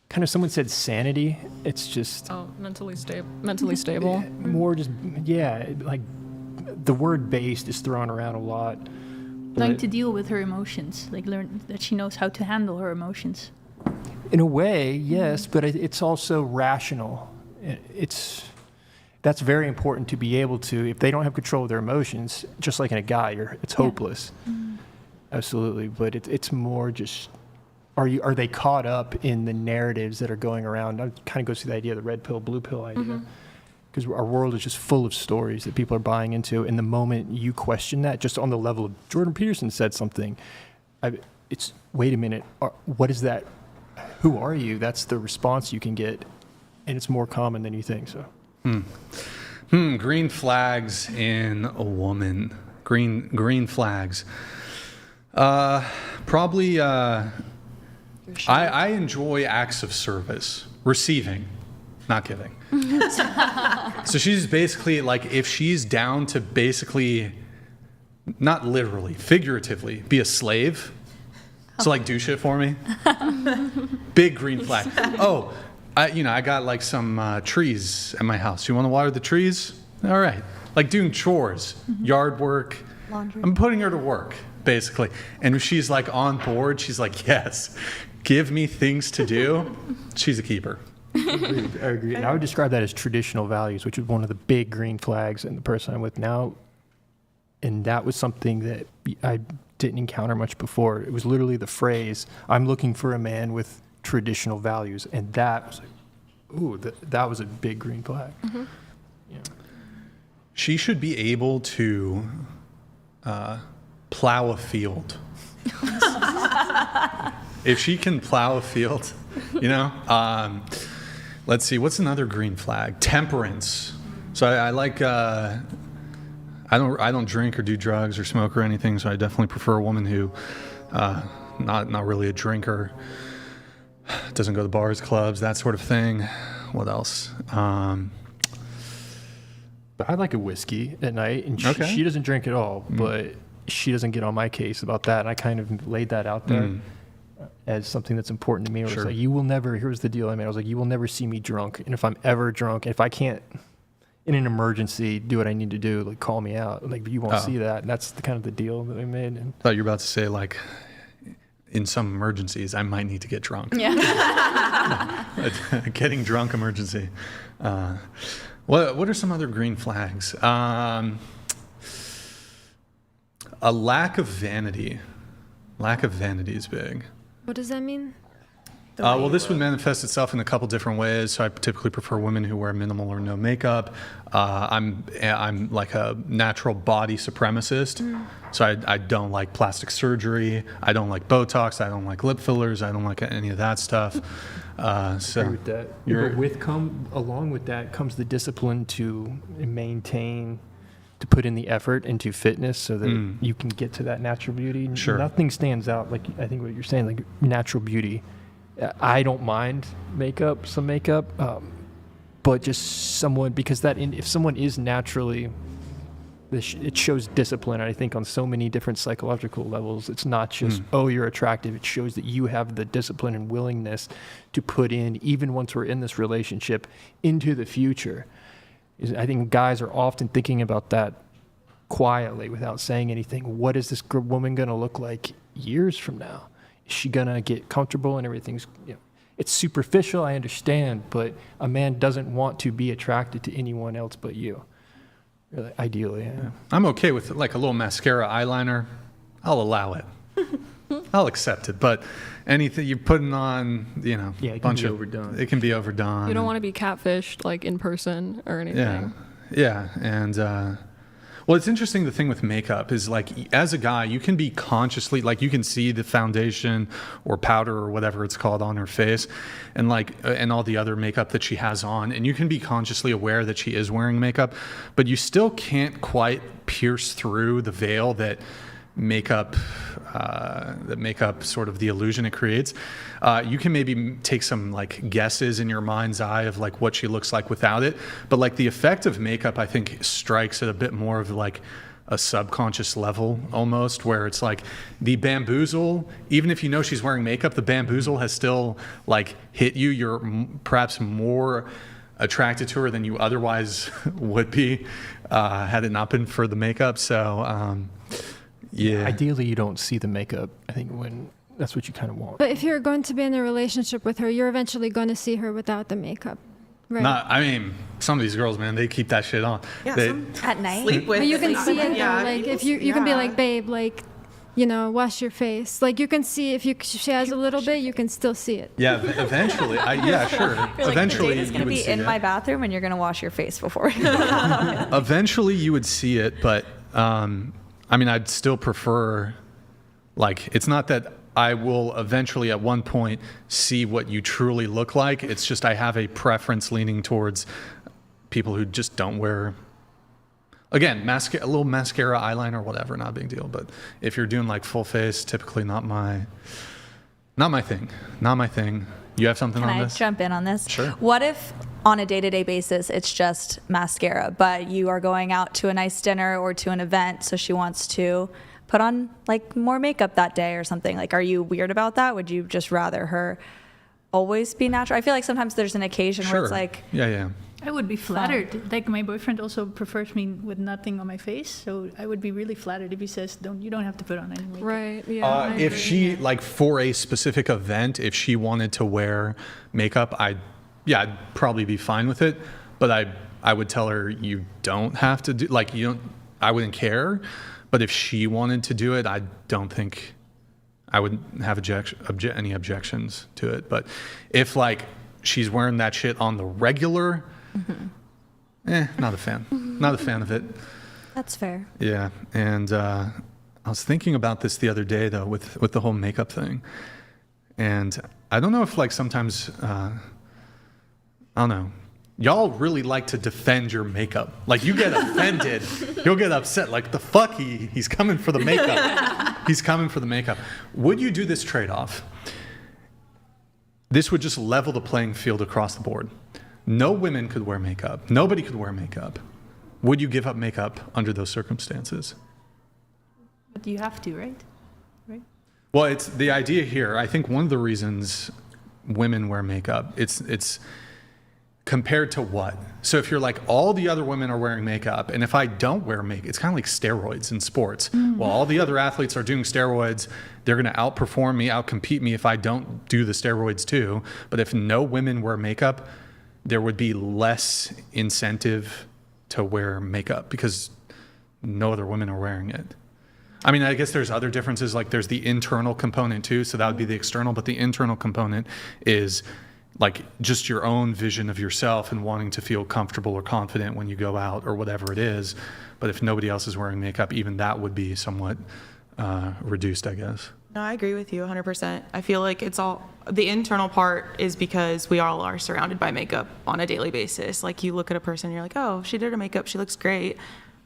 kind of, someone said sanity. It's just... Oh, mentally stable. More just, yeah, like the word based is thrown around a lot. Learn to deal with her emotions, like learn that she knows how to handle her emotions. In a way, yes, but it's also rational. That's very important to be able to. If they don't have control of their emotions, just like in a guy, it's hopeless. Absolutely, but it's more just, are they caught up in the narratives that are going around? It kind of goes to the idea of the red pill, blue pill idea. Because our world is just full of stories that people are buying into. And the moment you question that, just on the level of Jordan Peterson said something, it's, wait a minute, what is that? Who are you? That's the response you can get. And it's more common than you think. So, Green flags in a woman. Green flags. Probably, I enjoy acts of service. Receiving, not giving. So she's basically like, if she's down to basically, not literally, figuratively, be a slave. So like, do shit for me. Big green flag. Oh, I got like some trees at my house. You want to water the trees? All right. Like doing chores, yard work. Laundry. I'm putting her to work, basically. And if she's like on board, she's like, yes, give me things to do. She's a keeper. I agree. And I would describe that as traditional values, which is one of the big green flags in the person I'm with now. And that was something that I didn't encounter much before. It was literally the phrase, I'm looking for a man with traditional values. And that was like, ooh, that was a big green flag. Yeah. She should be able to plow a field. If she can plow a field, let's see, what's another green flag? Temperance. So I like, I don't drink or do drugs or smoke or anything, so I definitely prefer a woman who, not really a drinker, doesn't go to bars, clubs, that sort of thing. What else? But I like a whiskey at night, and she doesn't drink at all, but she doesn't get on my case about that, and I kind of laid that out there. As something that's important to me. Sure. Like, you will never, here's the deal I made. I was like, you will never see me drunk. And if I'm ever drunk, if I can't, in an emergency, do what I need to do, like, call me out. Like, you won't see that. And that's the kind of the deal that we made. And I thought you were about to say, like, in some emergencies, I might need to get drunk. Yeah. Getting drunk emergency. What are some other green flags? A lack of vanity. Lack of vanity is big. What does that mean? Well, this would manifest itself in a couple different ways. So I typically prefer women who wear minimal or no makeup. I'm like a natural body supremacist. So I don't like plastic surgery. I don't like Botox. I don't like lip fillers. I don't like any of that stuff. So Agree with that. But along with that comes the discipline to maintain, to put in the effort into fitness so that you can get to that natural beauty. Sure. Nothing stands out like I think what you're saying, like natural beauty. I don't mind some makeup, but just someone, because if someone is naturally, it shows discipline. I think on so many different psychological levels, it's not just, oh, you're attractive. It shows that you have the discipline and willingness to put in, even once we're in this relationship, into the future. I think guys are often thinking about that quietly without saying anything. What is this woman going to look like years from now? Is she going to get comfortable and everything's, it's superficial, I understand, but a man doesn't want to be attracted to anyone else but you. Really, ideally, yeah. I'm okay with like a little mascara, eyeliner. I'll allow it. I'll accept it. But anything you're putting on, it can be overdone. It can be overdone. You don't want to be catfished like in person or anything. Yeah. And well, it's interesting. The thing with makeup is like, as a guy, you can be consciously, like you can see the foundation or powder or whatever it's called on her face and and all the other makeup that she has on. And you can be consciously aware that she is wearing makeup, but you still can't quite pierce through the veil that makeup sort of the illusion it creates. You can maybe take some like guesses in your mind's eye of like what she looks like without it, but like the effect of makeup I think strikes at a bit more of like a subconscious level almost, where it's like the bamboozle, even if you know she's wearing makeup, the bamboozle has still like hit you. You're perhaps more attracted to her than you otherwise would be had it not been for the makeup. So yeah. Ideally, you don't see the makeup. I think when that's what you kind of want. But if you're going to be in a relationship with her, you're eventually going to see her without the makeup, right? Some of these girls, man, they keep that shit on. Yeah, At night. sleep with. But you can see it, Yeah, though. Like people- if you can be like, babe, like, wash your face. Like you can see if she has a little bit, you can still see it. Yeah, eventually. Sure. You're Eventually, like, the date is going to you would be see in it. my bathroom, and you're going to wash your face before. Eventually, you would see it, but I'd still prefer. Like, it's not that I will eventually at one point see what you truly look like. It's just I have a preference leaning towards people who just don't wear. Again, a little mascara, eyeliner, whatever, not a big deal. But if you're doing like full face, typically not my thing. Not my thing. You have something on this? Can I jump in on this? Sure. What if on a day-to-day basis it's just mascara, but you are going out to a nice dinner or to an event, so she wants to put on like more makeup that day or something? Like, are you weird about that? Would you just rather her always be natural? I feel like sometimes there's an occasion where it's like, Yeah. I would be flattered. Like my boyfriend also prefers me with nothing on my face, so I would be really flattered if he says, you don't have to put on any makeup." Right. Yeah. I If agree. she, like for a specific event, if she wanted to wear makeup, I'd probably be fine with it. But I would tell her you don't have to do, like I wouldn't care. But if she wanted to do it, I don't think I would have any objections to it. But if like she's wearing that shit on the regular, not a fan. Not a fan of it. that's fair. Yeah, and I was thinking about this the other day though with the whole makeup thing, and I don't know if like sometimes I don't know. Y'all really like to defend your makeup. Like you get offended, you'll get upset. Like the fuck, he's coming for the makeup. He's coming for the makeup. Would you do this trade-off? This would just level the playing field across the board. No women could wear makeup. Nobody could wear makeup. Would you give up makeup under those circumstances? But you have to, right? Well, it's the idea here. I think one of the reasons women wear makeup, it's Compared to what? So if you're like, all the other women are wearing makeup, and if I don't wear makeup, it's kind of like steroids in sports. Well, all the other athletes are doing steroids. They're going to outperform me, outcompete me if I don't do the steroids too. But if no women wear makeup, there would be less incentive to wear makeup because no other women are wearing it. I mean, I guess there's other differences, like there's the internal component too, so that would be the external, but the internal component is like just your own vision of yourself and wanting to feel comfortable or confident when you go out or whatever it is. But if nobody else is wearing makeup, even that would be somewhat reduced, I guess. No, I agree with you 100%. I feel like it's all, the internal part is because we all are surrounded by makeup on a daily basis. Like you look at a person and you're like, oh, she did her makeup, she looks great.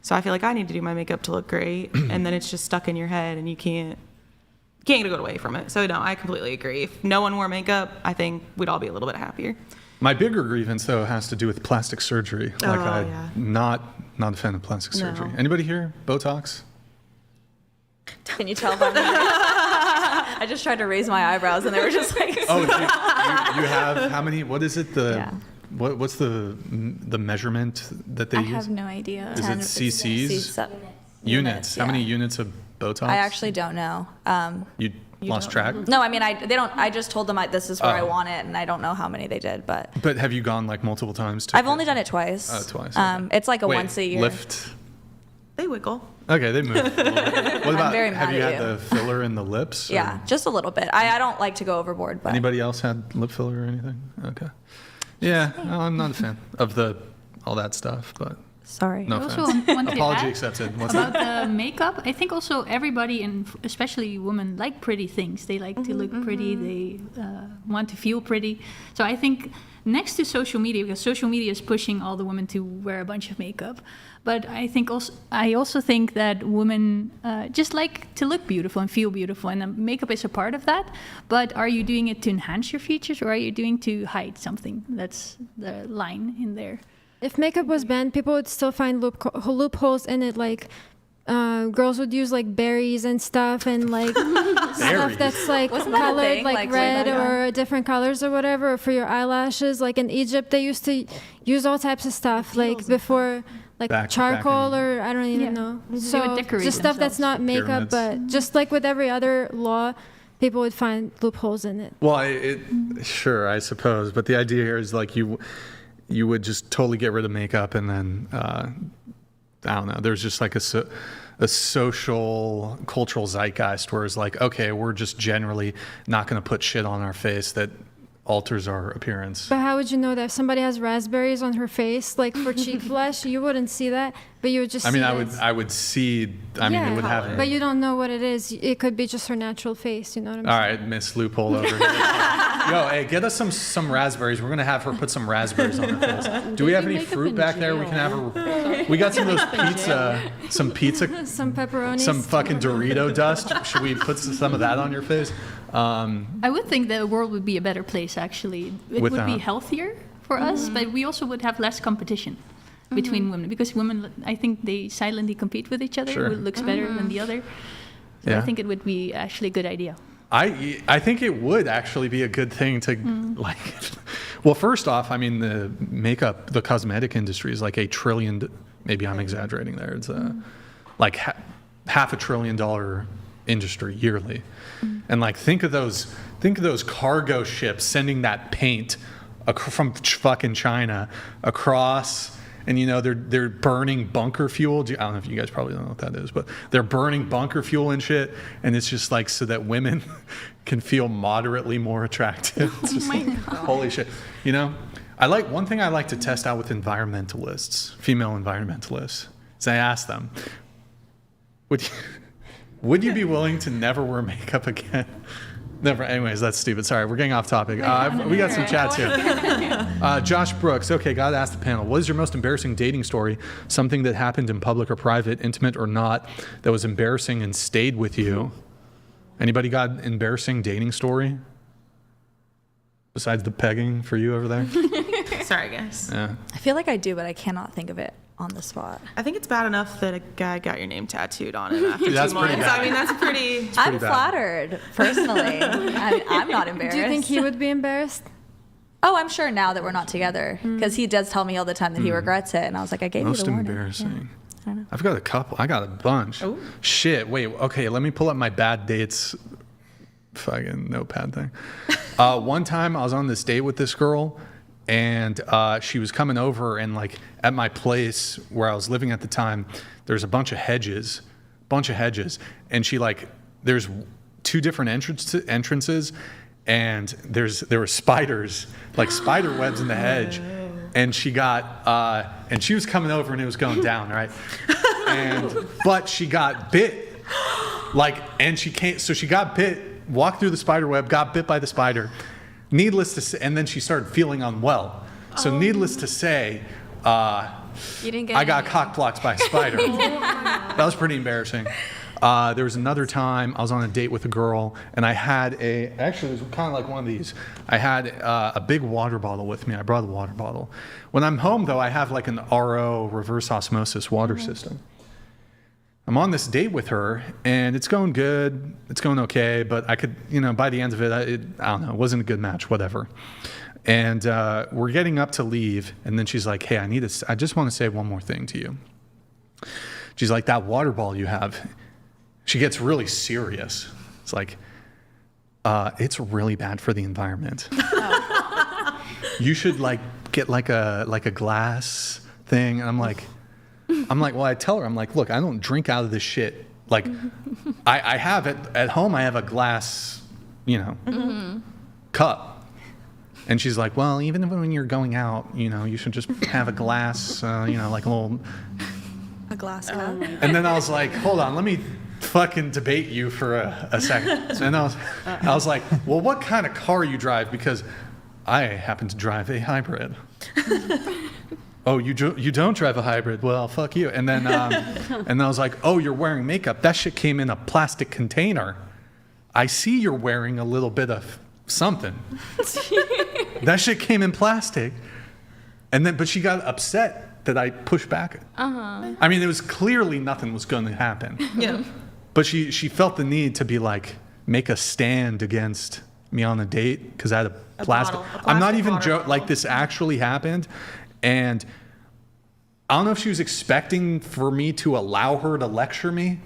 So I feel like I need to do my makeup to look great. And then it's just stuck in your head and you can't get away from it. So no, I completely agree. If no one wore makeup, I think we'd all be a little bit happier. My bigger grievance though has to do with plastic surgery. Like not a fan of plastic surgery. Anybody here? Botox? Can you tell by me? I just tried to raise my eyebrows and they were just like. Oh, you have how many? What is it? What's the measurement that they use? I have no idea. Is it cc's? Units. How many units of Botox? I actually don't know. You lost track? No, I mean I just told them this is where I want it, and I don't know how many they did, but. But have you gone like multiple times? I've only done it twice. Oh, twice. Okay. It's like once a year. Lift. They wiggle. Okay, they move. What about? very mad have you at had the filler in the lips? Or? Yeah, just a little bit. I don't like to go overboard, but. Anybody else had lip filler or anything? Okay. Yeah, no, I'm not a fan of all that stuff, but. Sorry. No Also, offense. one thing Apology to add accepted. What's about that? the makeup, I think also everybody, and especially women, like pretty things. They like to look pretty. They want to feel pretty. So I think next to social media, because social media is pushing all the women to wear a bunch of makeup, but I also think that women just like to look beautiful and feel beautiful, and makeup is a part of that. But are you doing it to enhance your features, or are you doing to hide something? That's the line in there. If makeup was banned, people would still find loopholes in it. Like girls would use like berries and stuff, and like stuff that's like colored like red or different colors or whatever. Or for your eyelashes, like in Egypt, they used to use all types of stuff like before, like charcoal or I don't even know. So just stuff that's not makeup, but just like with every other law, people would find loopholes in it. Well, sure, I suppose, but the idea here is like you would just totally get rid of makeup, and then I don't know. There's just like a social cultural zeitgeist where it's like, okay, we're just generally not going to put shit on our face that alters our appearance. But how would you know that if somebody has raspberries on her face, like for cheek flush, you wouldn't see that, but you would just. I mean, I would see. I mean, it would have. But you don't know what it is. It could be just her natural face. You know what I'm saying? All right, Miss Loophole over here. Yo, hey, get us some raspberries. We're gonna have her put some raspberries on her face. Do we have any fruit back there? We can have her. We got some of those some pizza, some pepperoni, some fucking Dorito dust. Should we put some of that on your face? I would think the world would be a better place, actually. It would be healthier for us, but we also would have less competition between women, because women, I think they silently compete with each other, who looks better than the other. So I think it would be actually a good idea. I think it would actually be a good thing to like. Well, first off, I mean, the cosmetic industry is like $1 trillion. Maybe I'm exaggerating there. It's like $500 billion industry yearly, and like think of those cargo ships sending that paint from fucking China across. And you know they're burning bunker fuel. I don't know if you guys probably don't know what that is, but they're burning bunker fuel and shit. And it's just like so that women can feel moderately more attractive. It's just holy shit. You know, one thing I like to test out with environmentalists, female environmentalists, is I ask them, would you be willing to never wear makeup again? Never. Anyways, that's stupid. Sorry, we're getting off topic. We got some chats here. Josh Brooks. Okay, gotta ask the panel. What is your most embarrassing dating story? Something that happened in public or private, intimate or not, that was embarrassing and stayed with you? Anybody got an embarrassing dating story? Besides the pegging for you over there? Sorry, guys. Yeah. I feel like I do, but I cannot think of it on the spot. I think it's bad enough that a guy got your name tattooed on it after 2 That's pretty months. bad. I mean, that's pretty. I'm flattered, personally. I'm not embarrassed. Do you think he would be embarrassed? Oh, I'm sure now that we're not together, because he does tell me all the time that he regrets it, and I was like, I gave you Most the warning. embarrassing. Yeah. I don't know. I've got a couple. I got a bunch. Oh. Shit. Wait. Okay. Let me pull up my bad dates. Fucking notepad thing. One time I was on this date with this girl, and she was coming over, and like at my place where I was living at the time, there's a bunch of hedges, and she like there's 2 different entrances, and there were spiders, like spider webs in the hedge. And she got, and she was coming over and it was going down, right? But she got bit, and she got bit, walked through the spider web, got bit by the spider. Needless to say, and then she started feeling unwell. So needless to say, You didn't get I got cock blocked by a spider. That was pretty embarrassing. There was another time I was on a date with a girl, and I had actually it was kind of like one of these. I had a big water bottle with me. I brought a water bottle. When I'm home, though, I have like an RO, reverse osmosis water system. I'm on this date with her, and it's going good. It's going okay, but I could, by the end of it, I don't know, it wasn't a good match, whatever. And we're getting up to leave, and then she's like, hey, I just want to say one more thing to you. She's like, that water bottle you have. She gets really serious. It's like, it's really bad for the environment. You should get like a glass thing. And I'm like, well, I tell her, I'm like, look, I don't drink out of this shit. Like, I have it at home. I have a glass, cup. And she's like, well, even when you're going out, you should just have a glass, like a glass cup. And then I was like, hold on, let me fucking debate you for a second. And I was like, well, what kind of car you drive? Because I happen to drive a hybrid. Oh, you don't drive a hybrid? Well, fuck you. And then I was like, oh, you're wearing makeup. That shit came in a plastic container. I see you're wearing a little bit of something. That shit came in plastic. But she got upset that I pushed back. I mean, it was clearly nothing was going to happen. Yeah. But she felt the need to be like, make a stand against me on a date because I had a plastic. I'm not even joking. Like, this actually happened. And I don't know if she was expecting for me to allow her to lecture me.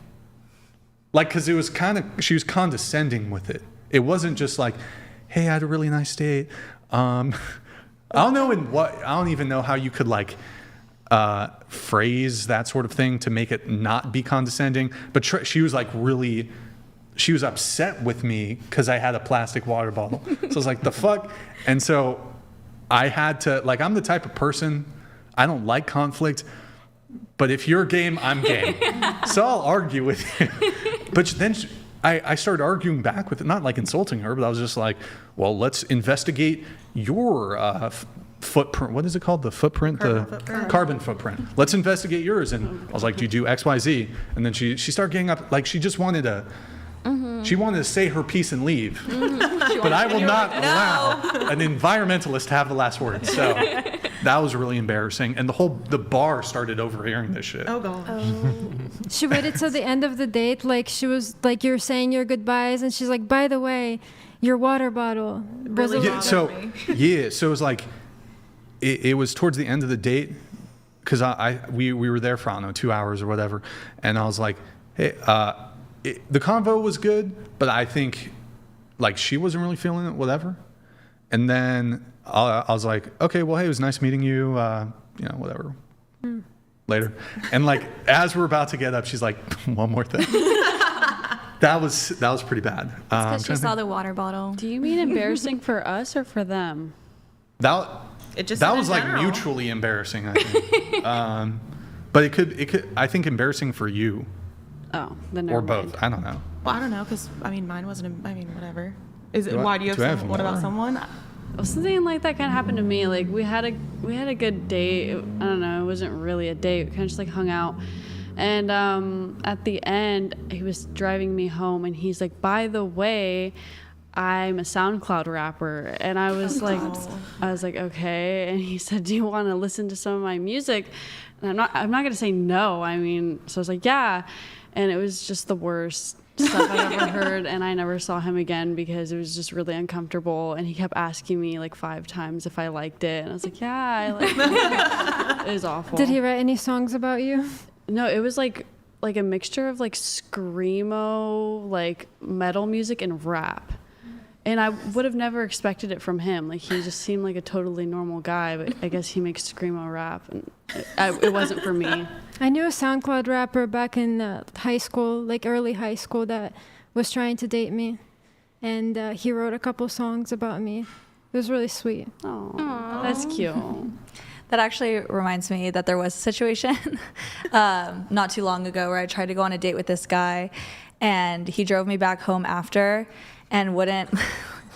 Like, because it was she was condescending with it. It wasn't just like, hey, I had a really nice date. I don't even know how you could phrase that sort of thing to make it not be condescending. But she was she was upset with me because I had a plastic water bottle. So I was like, the fuck? And so I had to, I'm the type of person, I don't like conflict, but if you're game, I'm game. So I'll argue with you. But then I started arguing back with it, not like insulting her, but I was just like, well, let's investigate your footprint. What is it called? The footprint? Carbon footprint. Let's investigate yours. And I was like, do you do X, Y, Z? And then she started getting up, she just wanted to, she wanted to say her piece and leave. But I will not allow an environmentalist to have the last word. So that was really embarrassing. And the bar started overhearing this shit. Oh, God. She waited till the end of the date, she was you're saying your goodbyes, and she's like, by the way, your water bottle. Really so it was it was towards the end of the date, because we were there for, I don't know, 2 hours or whatever. And I was like, hey, the convo was good, but I think she wasn't really feeling it, whatever. And then I was like, okay, well, hey, it was nice meeting you, whatever. Later. And as we're about to get up, she's like, one more thing. That was pretty bad. Because she saw the water bottle. Do you mean embarrassing for us or for them? That was mutually embarrassing, I think. But it could I think embarrassing for you. Oh, then or never both. mind. I don't know. Well, I don't know, because, mine wasn't, whatever. Why do you have have what about more? someone? Well, something like that kind of happened to me. We had a good date. I don't know. It wasn't really a date. We kind of just hung out. And at the end, he was driving me home, and he's like, by the way, I'm a SoundCloud rapper. And I was like, okay. And he said, do you want to listen to some of my music? And I'm not going to say no. I mean, so I was like, yeah. And it was just the worst stuff I've ever heard. And I never saw him again because it was just really uncomfortable. And he kept asking me like 5 times if I liked it. And I was like, yeah, I like it. It was awful. Did he write any songs about you? No, it was like a mixture of like screamo, like metal music and rap. And I would have never expected it from him. Like, he just seemed like a totally normal guy, but I guess he makes screamo rap, and it wasn't for me. I knew a SoundCloud rapper back in high school, like early high school, that was trying to date me. And he wrote a couple songs about me. It was really sweet. Oh, that's cute. That actually reminds me that there was a situation not too long ago where I tried to go on a date with this guy, and he drove me back home after and wouldn't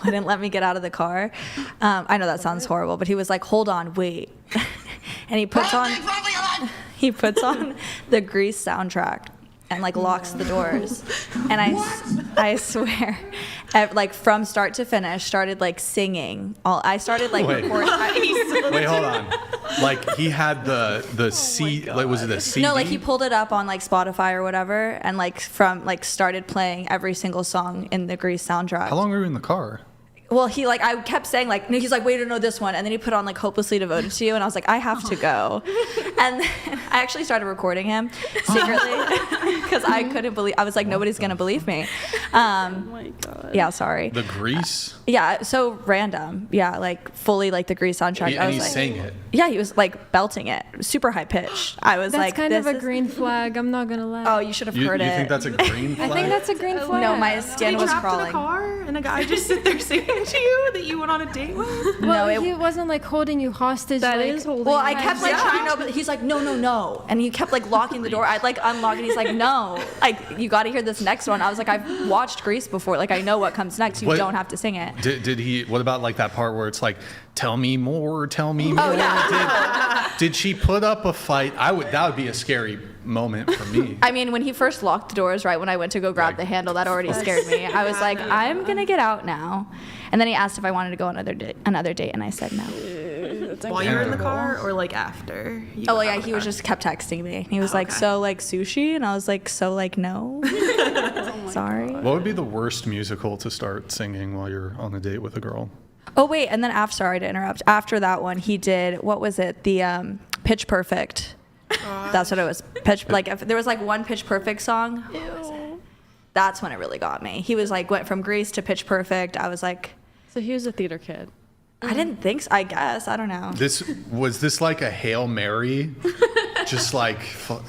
let me get out of the car. I know that sounds horrible, but he was like, hold on, wait. And he puts on the Grease soundtrack and like locks the doors. And I swear, like from start to finish, started like singing. I started like recording. Wait, hold on. Like he had the C, like was it a CD? No, like he pulled it up on like Spotify or whatever, and like started playing every single song in the Grease soundtrack. How long were you in the car? Well, I kept saying like, no, he's like, wait, no, this one. And then he put on like Hopelessly Devoted to You. And I was like, I have to go. And then I actually started recording him secretly because I couldn't believe, I was like, nobody's going to believe me. Oh my God. Yeah, sorry. The Grease? Yeah, so random. Yeah, like fully like the Grease soundtrack. And he sang it? Yeah, he was like belting it, super high pitch. I was That's like, kind of a green flag, I'm not going to lie. Oh, you should have heard it. You think that's a green flag? I think that's a green flag. No, my skin was trapped crawling. in a car and a guy just sit there singing to you that you went on a date with? Well, No, he wasn't like holding you hostage. That like, is holding Well, you I kept like trying to, but he's like, no. And he kept like locking the door. I'd like unlock and he's like, no, like you got to hear this next one. I was like, I've watched Grease before. Like I know what comes next. You don't have to sing it. Did he, what about like that part where it's like, tell me more. Oh, yeah. Did she put up a fight? That would be a scary moment for me. I mean, when he first locked the doors, right when I went to go grab the handle, that already scared me. I was like, I'm going to get out now. And then he asked if I wanted to go on another date, and I said no. While you were in the car or like after? Oh, well, yeah, he was just kept texting me. He was like, so like sushi? And I was like, so like no. Sorry. What would be the worst musical to start singing while you're on a date with a girl? Oh, wait, and then after, sorry to interrupt, after that one, he did, what was it? The Pitch Perfect. That's what it was. Like, if there was like one Pitch Perfect song. What was it? That's when it really got me. He was like, went from Grease to Pitch Perfect. I was like. So he was a theater kid. I didn't think so, I guess. I don't know. Was this like a Hail Mary? Just like, fuck,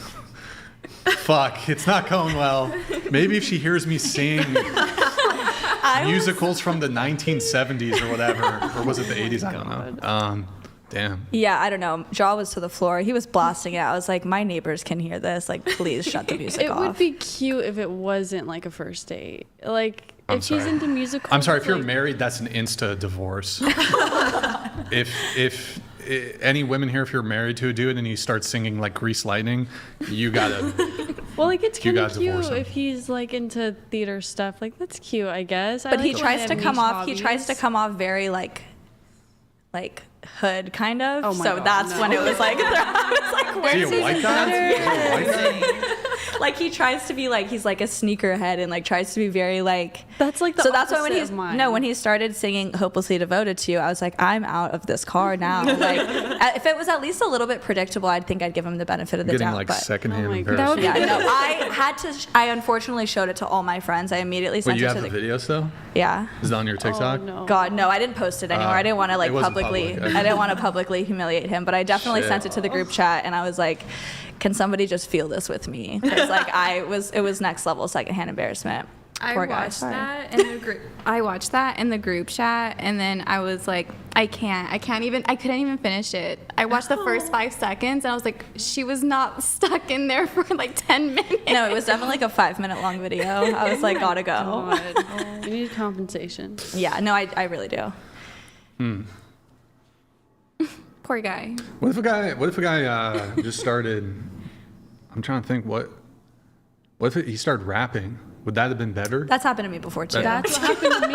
it's not going well. Maybe if she hears me sing musicals from the 1970s or whatever, or was it the 80s? I don't know. Damn. Yeah, I don't know. Jaw was to the floor. He was blasting it. I was like, my neighbors can hear this. Like, please shut the music off. It would be cute if it wasn't like a first date. Like, if she's into musicals. I'm sorry, if you're married, that's an insta divorce. if any women here, if you're married to a dude and he starts singing like Grease Lightning, you gotta. Well, like it's kind of cute if he's like into theater stuff. Like that's cute, I guess. But he tries to come off. He tries to come off very like hood kind of. Oh my so God, that's when it was like, I was like, where's his white guy? Like he tries to be like he's like a sneakerhead and like tries to be very like. That's like the so that's why when opposite of mine. when he started singing "Hopelessly Devoted to You," I was like, I'm out of this car now. Like if it was at least a little bit predictable, I'd think I'd give him the benefit of the Getting doubt. like but secondhand embarrassment. yeah, no, I had to. I unfortunately showed it to all my friends. I immediately sent Wait, you it have to the videos though? Yeah. Is it on your TikTok? Oh, no. God, no, I didn't post it anymore. I didn't want to like it wasn't publicly. public. I didn't want to publicly humiliate him, but I definitely Shit. sent it to the group chat, and I was like, "Can somebody just feel this with me?" Because like it was next level secondhand embarrassment. Poor guy. Sorry. I watched that in the group chat, and then I was like, I couldn't even finish it. I watched the first 5 seconds, and I was like, she was not stuck in there for like 10 minutes. No, it was definitely like a 5-minute long video. I was like, gotta go. You need compensation. Yeah, no, I really do. Poor guy. What if a guy just started? I'm trying to think what if he started rapping Would that have been better? That's happened to me before too. That's what happened to me.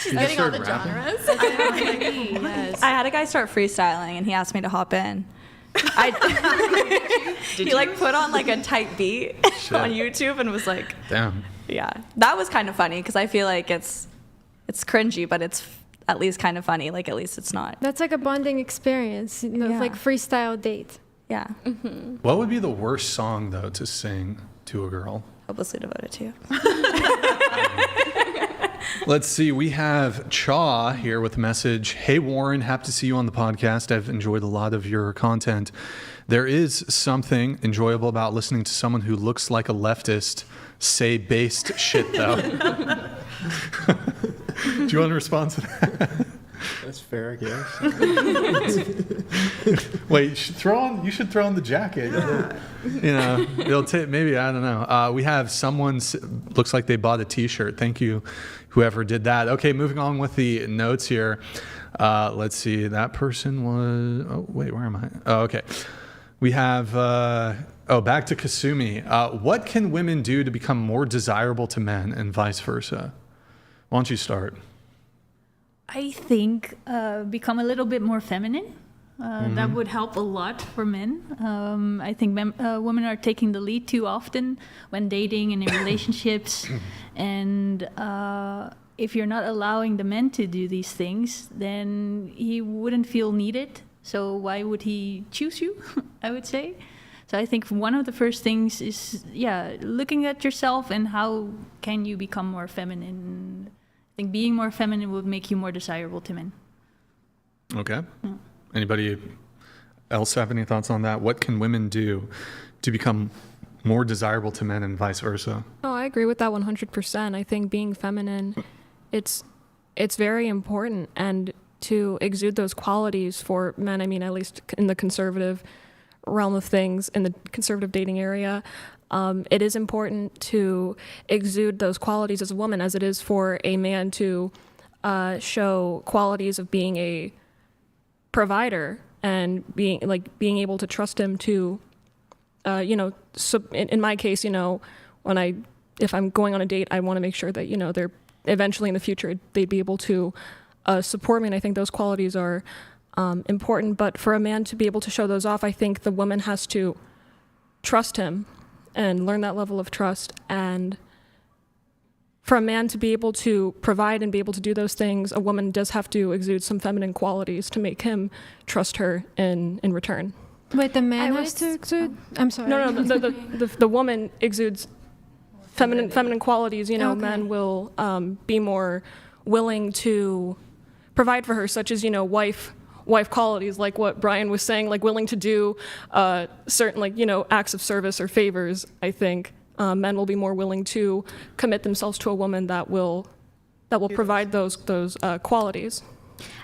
She's getting all the genres. Yes. I had a guy start freestyling, and he asked me to hop in. He like put on like a tight beat on YouTube and was like, Damn. yeah, that was kind of funny because I feel like it's cringy, but it's at least kind of funny. Like at least it's not. That's like a bonding experience, Yeah. like freestyle date. Yeah, What would be the worst song though to sing to a girl? hopelessly devoted to you. Let's see. We have Chaw here with a message. Hey, Warren, happy to see you on the podcast. I've enjoyed a lot of your content. There is something enjoyable about listening to someone who looks like a leftist say based shit, though. Do you want to respond to that? That's fair, I guess. Wait, you should throw on the jacket. You know, it'll take maybe, I don't know. We have someone looks like they bought a T-shirt. Thank you, whoever did that. Okay, moving on with the notes here. Let's see. That person was. Oh wait, where am I? Oh, okay. We have. Back to Kasumi. What can women do to become more desirable to men, and vice versa? Why don't you start? I think become a little bit more feminine. That would help a lot for men. I think women are taking the lead too often when dating and in relationships. And if you're not allowing the men to do these things, then he wouldn't feel needed. So why would he choose you, I would say. So I think one of the first things is, looking at yourself and how can you become more feminine. I think being more feminine would make you more desirable to men. Okay. Yeah. Anybody else have any thoughts on that? What can women do to become more desirable to men and vice versa? Oh, I agree with that 100%. I think being feminine, it's very important, and to exude those qualities for men, I mean, at least in the conservative realm of things, in the conservative dating area, it is important to exude those qualities as a woman, as it is for a man to show qualities of being a provider and being able to trust him to, so in my case, if I'm going on a date, I want to make sure that, they're eventually in the future, they'd be able to support me. And I think those qualities are important. But for a man to be able to show those off, I think the woman has to trust him and learn that level of trust. And for a man to be able to provide and be able to do those things, a woman does have to exude some feminine qualities to make him trust her in return. Wait, the man has to exude? I'm sorry. No, the woman exudes feminine qualities. Okay. Men will be more willing to provide for her, such as, wife qualities, like what Brian was saying, like willing to do certain, acts of service or favors. I think men will be more willing to commit themselves to a woman that will provide those qualities.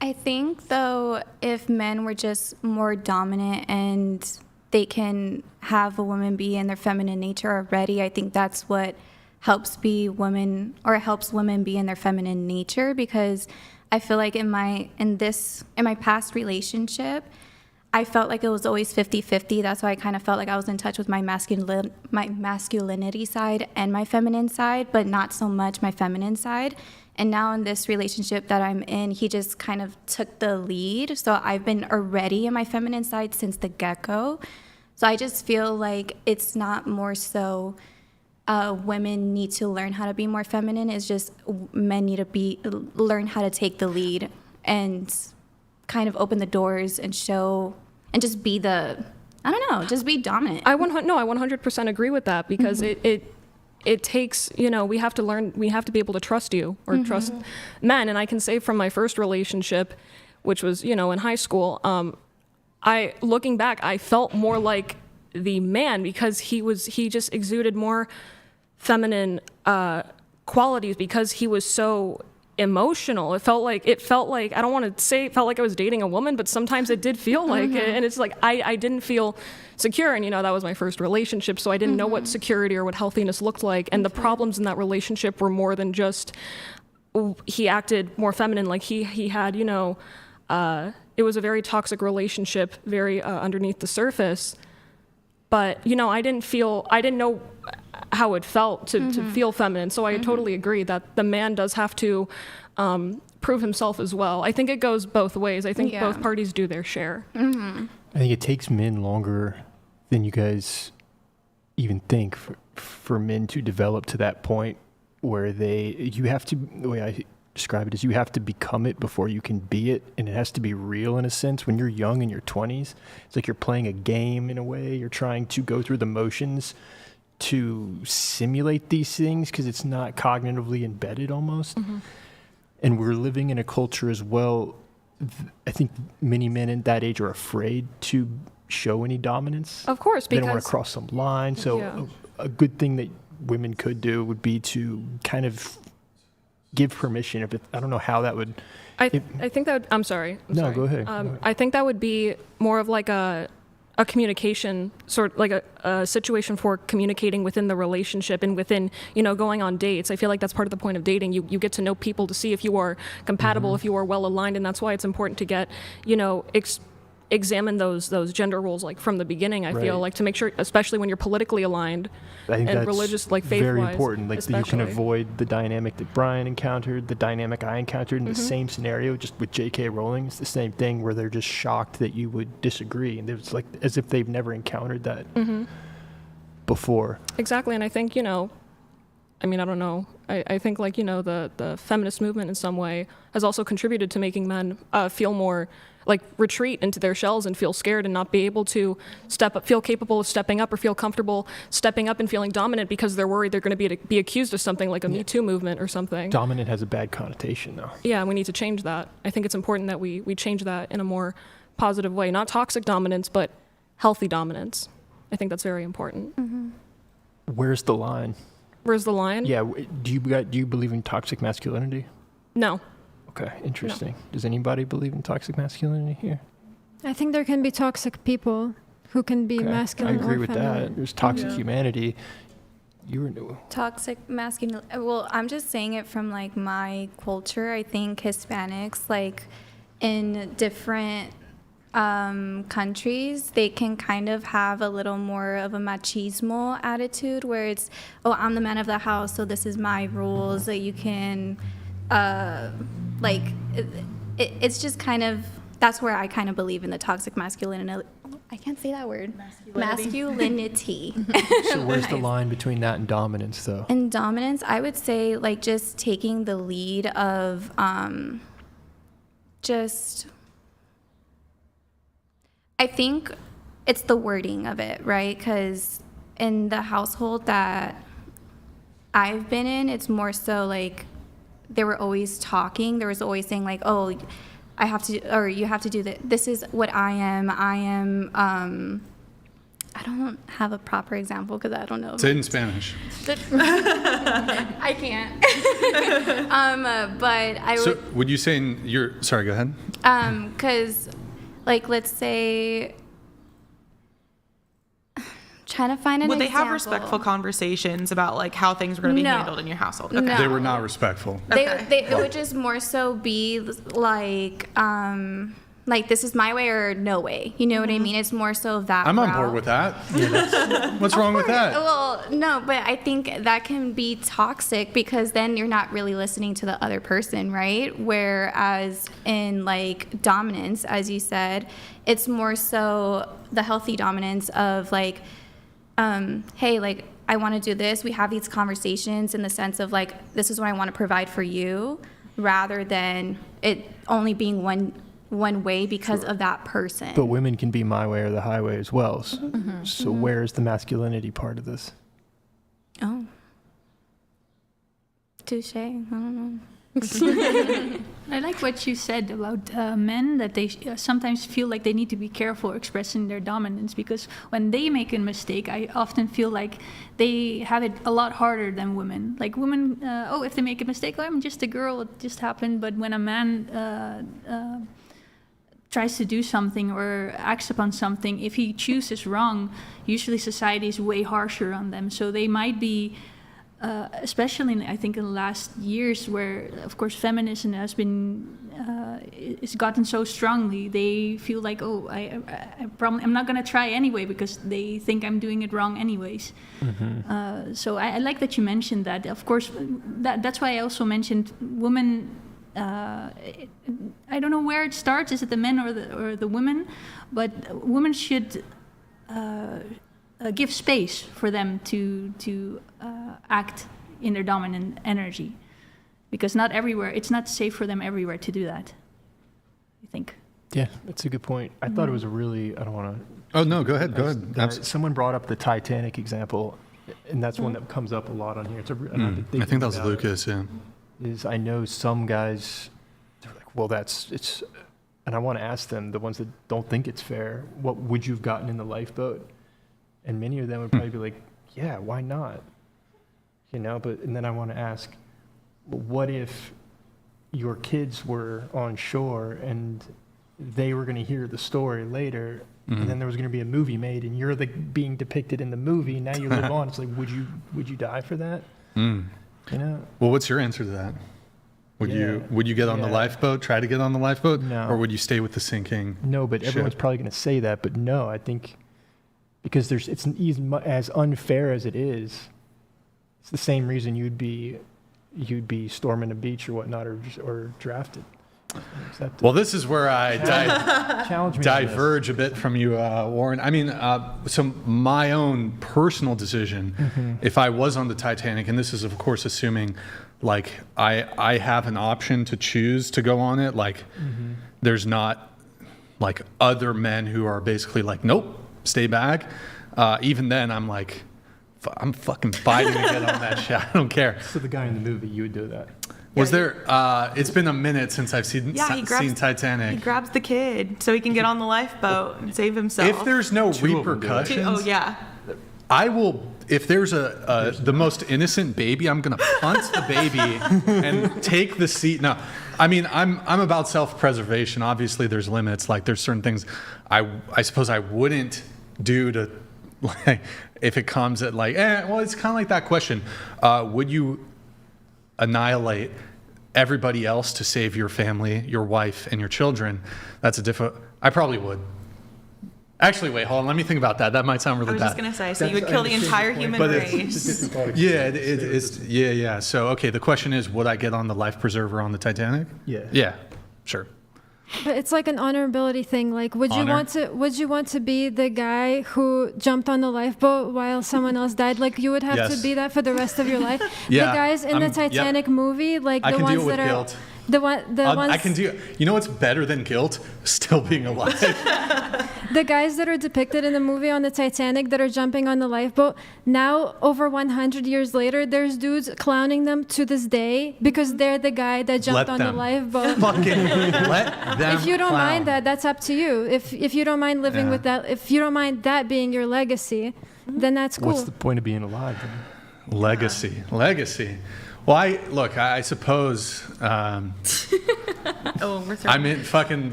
I think, though, if men were just more dominant and they can have a woman be in their feminine nature already, I think that's what helps women be in their feminine nature, because I feel like in my past relationship, I felt like it was always 50-50. That's why I kind of felt like I was in touch with my masculinity side and my feminine side, but not so much my feminine side. And now in this relationship that I'm in, he just kind of took the lead. So I've been already in my feminine side since the get-go. So I just feel like it's not more so women need to learn how to be more feminine. It's just men need to learn how to take the lead and kind of open the doors and show and just be just be dominant. I 100% agree with that, because it takes, we have to be able to trust you or trust men. And I can say from my first relationship, which was, in high school, looking back, I felt more like the man, because he just exuded more feminine qualities, because he was so emotional. It felt like I don't want to say it felt like I was dating a woman, but sometimes it did feel like it. And it's like I didn't feel secure, and that was my first relationship, so I didn't know what security or what healthiness looked like. And the problems in that relationship were more than just he acted more feminine. Like he had, it was a very toxic relationship, very underneath the surface. But I didn't know how it felt to feel feminine. So I totally agree that the man does have to prove himself as well. I think it goes both ways. I think both parties do their share. I think it takes men longer than you guys even think for men to develop to that point where you have to, the way I describe it is you have to become it before you can be it, and it has to be real in a sense. When you're young in your 20s, it's like you're playing a game in a way. You're trying to go through the motions to simulate these things because it's not cognitively embedded almost. And we're living in a culture as well. I think many men in that age are afraid to show any dominance. Of course, because they don't want to cross some line. So a good thing that women could do would be to kind of give permission. I don't know how that would. I think that would, I'm sorry. Go ahead. I think that would be more of like a communication, sort like a situation for communicating within the relationship and within, going on dates. I feel like that's part of the point of dating. You get to know people to see if you are compatible, if you are well aligned, and that's why it's important to get, examine those gender roles like from the beginning. I feel like to make sure, especially when you're politically aligned and religious, like faith-wise. Very important. Like you can avoid the dynamic that Brian encountered, the dynamic I encountered in the same scenario, just with J.K. Rowling. It's the same thing where they're just shocked that you would disagree, and it's like as if they've never encountered that before. Exactly, and I think I don't know. I think like the feminist movement in some way has also contributed to making men feel more like retreat into their shells and feel scared and not be able to step up, feel capable of stepping up or feel comfortable stepping up and feeling dominant because they're worried they're going to be accused of something like a Me Too movement or something. Dominant has a bad connotation though. Yeah, we need to change that. I think it's important that we change that in a more positive way. Not toxic dominance, but healthy dominance. I think that's very important. Where's the line? Where's the line? Yeah, do you believe in toxic masculinity? No. Okay, interesting. No. Does anybody believe in toxic masculinity here? I think there can be toxic people who can be masculine. I agree or with feminine. that. There's toxic humanity. Toxic masculinity. Well, I'm just saying it from like my culture. I think Hispanics, like in different countries, they can kind of have a little more of a machismo attitude where it's, oh, I'm the man of the house, so this is my rules, that you can it's just kind of, that's where I kind of believe in the toxic masculinity. I can't say that word. Masculinity. So where's the line between that and dominance, though? And dominance, I would say, like, just taking the lead of I think it's the wording of it, right? Because in the household that I've been in, it's more so like they were always talking. There was always saying like, oh, I have to, or you have to do that. This is what I am. I don't have a proper example because I don't know. Say it in Spanish. I can't. But I would. So would you say sorry, go ahead. Because, like, let's say, trying to find an Would they example. have respectful conversations about like how things were going to be handled in your household? Okay. No. They were not respectful. It would just more so be like this is my way or no way. You know what I mean? It's more so that I'm on route. board with that. What's wrong with that? Well, no, but I think that can be toxic because then you're not really listening to the other person, right? Whereas in like dominance, as you said, it's more so the healthy dominance of like, hey, like, I want to do this. We have these conversations in the sense of like, this is what I want to provide for you, rather than it only being one way because of that person. But women can be my way or the highway as well. So where's the masculinity part of this? Oh. Touche. I don't know. I like what you said about men, that they sometimes feel like they need to be careful expressing their dominance, because when they make a mistake, I often feel like they have it a lot harder than women. Like women, if they make a mistake, oh, I'm just a girl, it just happened. But when a man tries to do something or acts upon something, if he chooses wrong, usually society is way harsher on them. So they might be... especially I think in the last years where, of course, feminism has been is gotten so strongly, they feel like, oh, I'm not going to try anyway because they think I'm doing it wrong anyways. So I like that you mentioned that. Of course, that's why I also mentioned women. I don't know where it starts. Is it the men or the women? But women should give space for them to act in their dominant energy, because it's not safe for them everywhere to do that, I think. Yeah, that's a good point. I thought it was a really, I don't want to. Oh, no, go ahead. Someone brought up the Titanic example, and that's one that comes up a lot on here. I think that was Lucas, yeah. I know some guys, they're like, well, it's, and I want to ask them, the ones that don't think it's fair, what would you have gotten in the lifeboat? And many of them would probably be like, yeah, why not? And then I want to ask, well, what if your kids were on shore and they were going to hear the story later, and then there was going to be a movie made, and you're being depicted in the movie, now you live on. It's like, would you die for that? Well, what's your answer to that? Would you get on the lifeboat, try to get on the lifeboat? No. Or would you stay with the sinking No, but ship? everyone's probably going to say that. But no, I think because it's as unfair as it is, it's the same reason you'd be storming a beach or whatnot, or drafted. Well, this is where I diverge a bit from you, Warren. I mean, so my own personal decision, if I was on the Titanic, and this is, of course, assuming, like, I have an option to choose to go on it. Like, there's not, like, other men who are basically like, nope, stay back. Even then, I'm like, I'm fucking fighting to get on that shit. I don't care. So the guy in the movie, you would do that? Was there? It's been a minute since I've seen Titanic. He grabs the kid so he can get on the lifeboat and save himself. If there's no repercussions, oh yeah, I will. If there's the most innocent baby, I'm gonna punt the baby and take the seat. No, I mean I'm about self-preservation. Obviously, there's limits. Like there's certain things I suppose I wouldn't do to, like, if it comes at like, well, it's kind of like that question. Would you annihilate everybody else to save your family, your wife, and your children? That's a difficult. I probably would. Actually, wait, hold on. Let me think about that. That might sound really bad. I was just gonna say, so you would kill the entire human race. Yeah. So, okay, the question is, would I get on the life preserver on the Titanic? Yeah. Yeah, sure. But it's like an honorability thing. Like, would you want to be the guy who jumped on the lifeboat while someone else died? Like, you would have to be that for the rest of your life. Yeah, the guys in the Titanic movie, like I the can ones deal with that are guilt. the ones I can do. You know what's better than guilt? Still being alive. The guys that are depicted in the movie on the Titanic that are jumping on the lifeboat, now over 100 years later, there's dudes clowning them to this day because they're the guy that jumped on the lifeboat. Fucking let them. If you don't clown. mind that, that's up to you. If you don't mind living with that, if you don't mind that being your legacy, then that's cool. What's the point of being alive then? Legacy. Well, I suppose I'm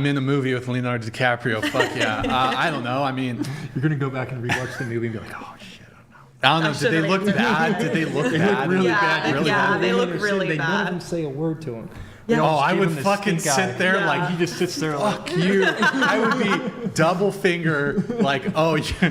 in a movie with Leonardo DiCaprio. Fuck yeah. I don't know. I mean, you're gonna go back and rewatch the movie and be like, oh shit, I don't know. Did they look bad? Did they look bad? Really bad. Really bad. They look really bad. None of them say a word to him. Yeah. Oh, I would fucking sit there like he just sits there like, fuck you. I would be double finger like, oh, yeah.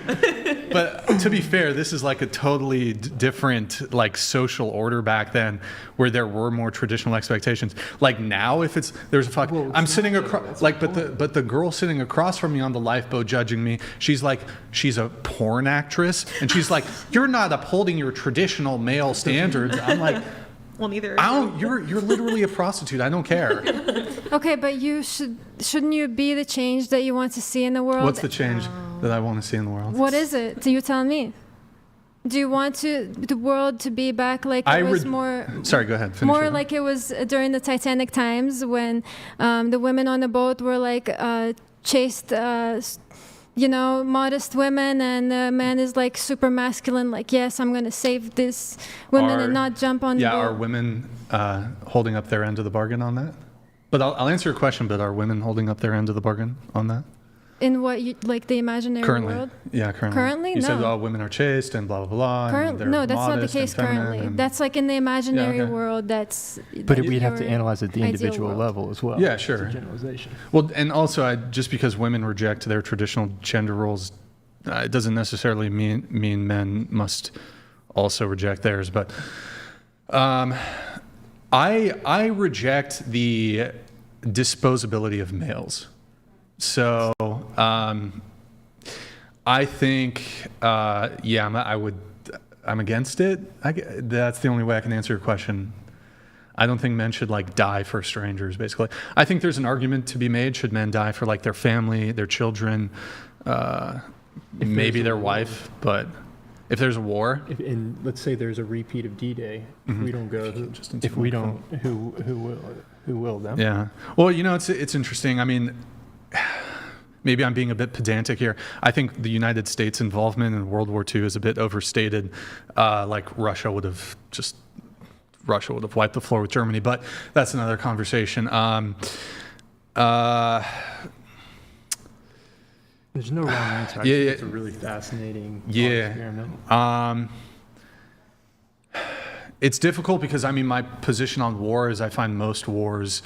But to be fair, this is like a totally different like social order back then, where there were more traditional expectations. Like now, if there's a fuck, I'm sitting across like, but the girl sitting across from me on the lifeboat judging me, she's a porn actress, and she's like, you're not upholding your traditional male standards. I'm like. Well, neither. You're literally a prostitute. I don't care. Okay, but shouldn't you be the change that you want to see in the world? What's the change that I want to see in the world? What is it? Do you tell me? Do you want the world to be back like it was more? Sorry, go ahead. More like it was during the Titanic times when the women on the boat were like chaste. Modest women, and the man is like super masculine, like, yes, I'm going to save this women and not jump on the boat. Yeah, are women holding up their end of the bargain on that? But I'll answer your question, but are women holding up their end of the bargain on that? in what you like the imaginary Currently, world? yeah, currently. Currently, you said no. all women are chaste and blah blah blah. and they're No, that's not the modest and case feminine currently. and- That's like in the imaginary okay. world. That's But we'd have to your analyze at the ideal individual world. level as well. Yeah, It's a sure. generalization. Well, and also, just because women reject their traditional gender roles, it doesn't necessarily mean men must also reject theirs. But I reject the disposability of males. So I think, I'm against it. That's the only way I can answer your question. I don't think men should like die for strangers, basically. I think there's an argument to be made. Should men die for like their family, their children, maybe their wife? But if there's a war, And let's say there's a repeat of D-Day. If we don't go, who will them? yeah. Well, it's interesting. I mean, maybe I'm being a bit pedantic here. I think the United States' involvement in World War II is a bit overstated. Like Russia would have wiped the floor with Germany, but that's another conversation. There's no wrong answer. I Yeah, think yeah. It's a really fascinating thought Yeah. experiment. It's difficult because my position on war is I find most wars,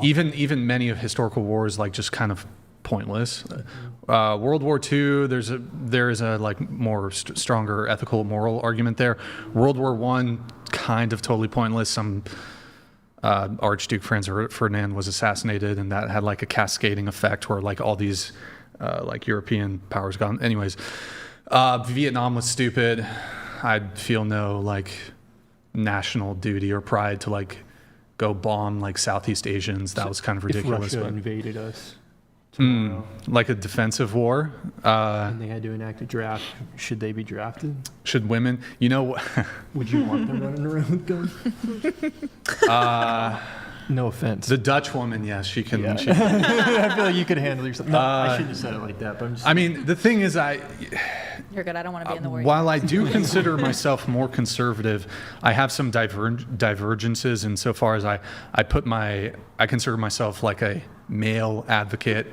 even many of historical wars, like just kind of pointless. World War II, there is a like more stronger ethical moral argument there. World War I, kind of totally pointless. Some Archduke Franz Ferdinand was assassinated, and that had like a cascading effect where like all these like European powers gone. Anyways, Vietnam was stupid. I feel no like national duty or pride to like go bomb like Southeast Asians. That was kind of ridiculous. If Russia But invaded us tomorrow, like a defensive war, and they had to enact a draft, should they be drafted? should women? Would you want them running around with guns? No offense. The Dutch woman, yes, she can. Yeah. She, I feel like you could handle yourself. No, I shouldn't have said it like that. But I'm just. I mean, the thing is, You're good. I don't want to be in the war. while I do consider myself more conservative, I have some divergences insofar as I consider myself like a male advocate.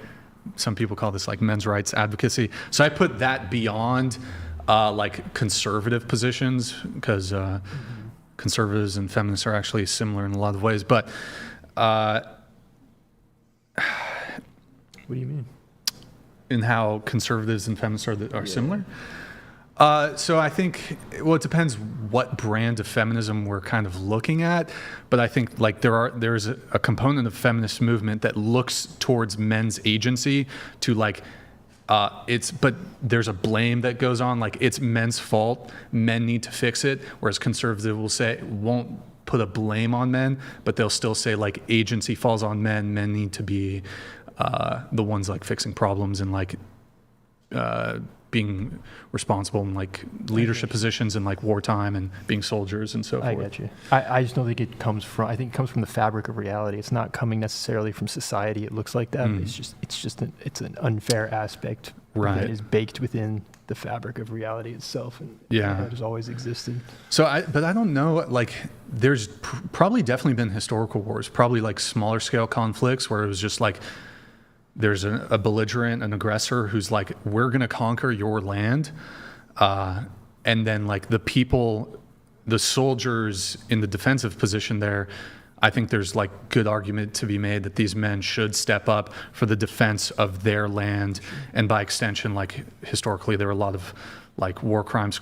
Some people call this like men's rights advocacy. So I put that beyond like conservative positions because conservatives and feminists are actually similar in a lot of ways. But What do you mean? in how conservatives and feminists are similar. So I think, well, it depends what brand of feminism we're kind of looking at, but I think like there's a component of feminist movement that looks towards men's agency to like, but there's a blame that goes on, like it's men's fault, men need to fix it, whereas conservatives won't put a blame on men, but they'll still say like agency falls on men need to be the ones like fixing problems and like being responsible in like leadership positions in like wartime and being soldiers and so forth. I get you. I just don't think it comes from. I think it comes from the fabric of reality. It's not coming necessarily from society. It looks like that. It's an unfair aspect Right. that is baked within the fabric of reality itself, and Yeah. it has always existed. So but I don't know, like there's probably definitely been historical wars, probably like smaller scale conflicts where it was just like, there's a belligerent, an aggressor who's like, we're going to conquer your land. And then like the soldiers in the defensive position there, I think there's like good argument to be made that these men should step up for the defense of their land. And by extension, like historically, there are a lot of like war crimes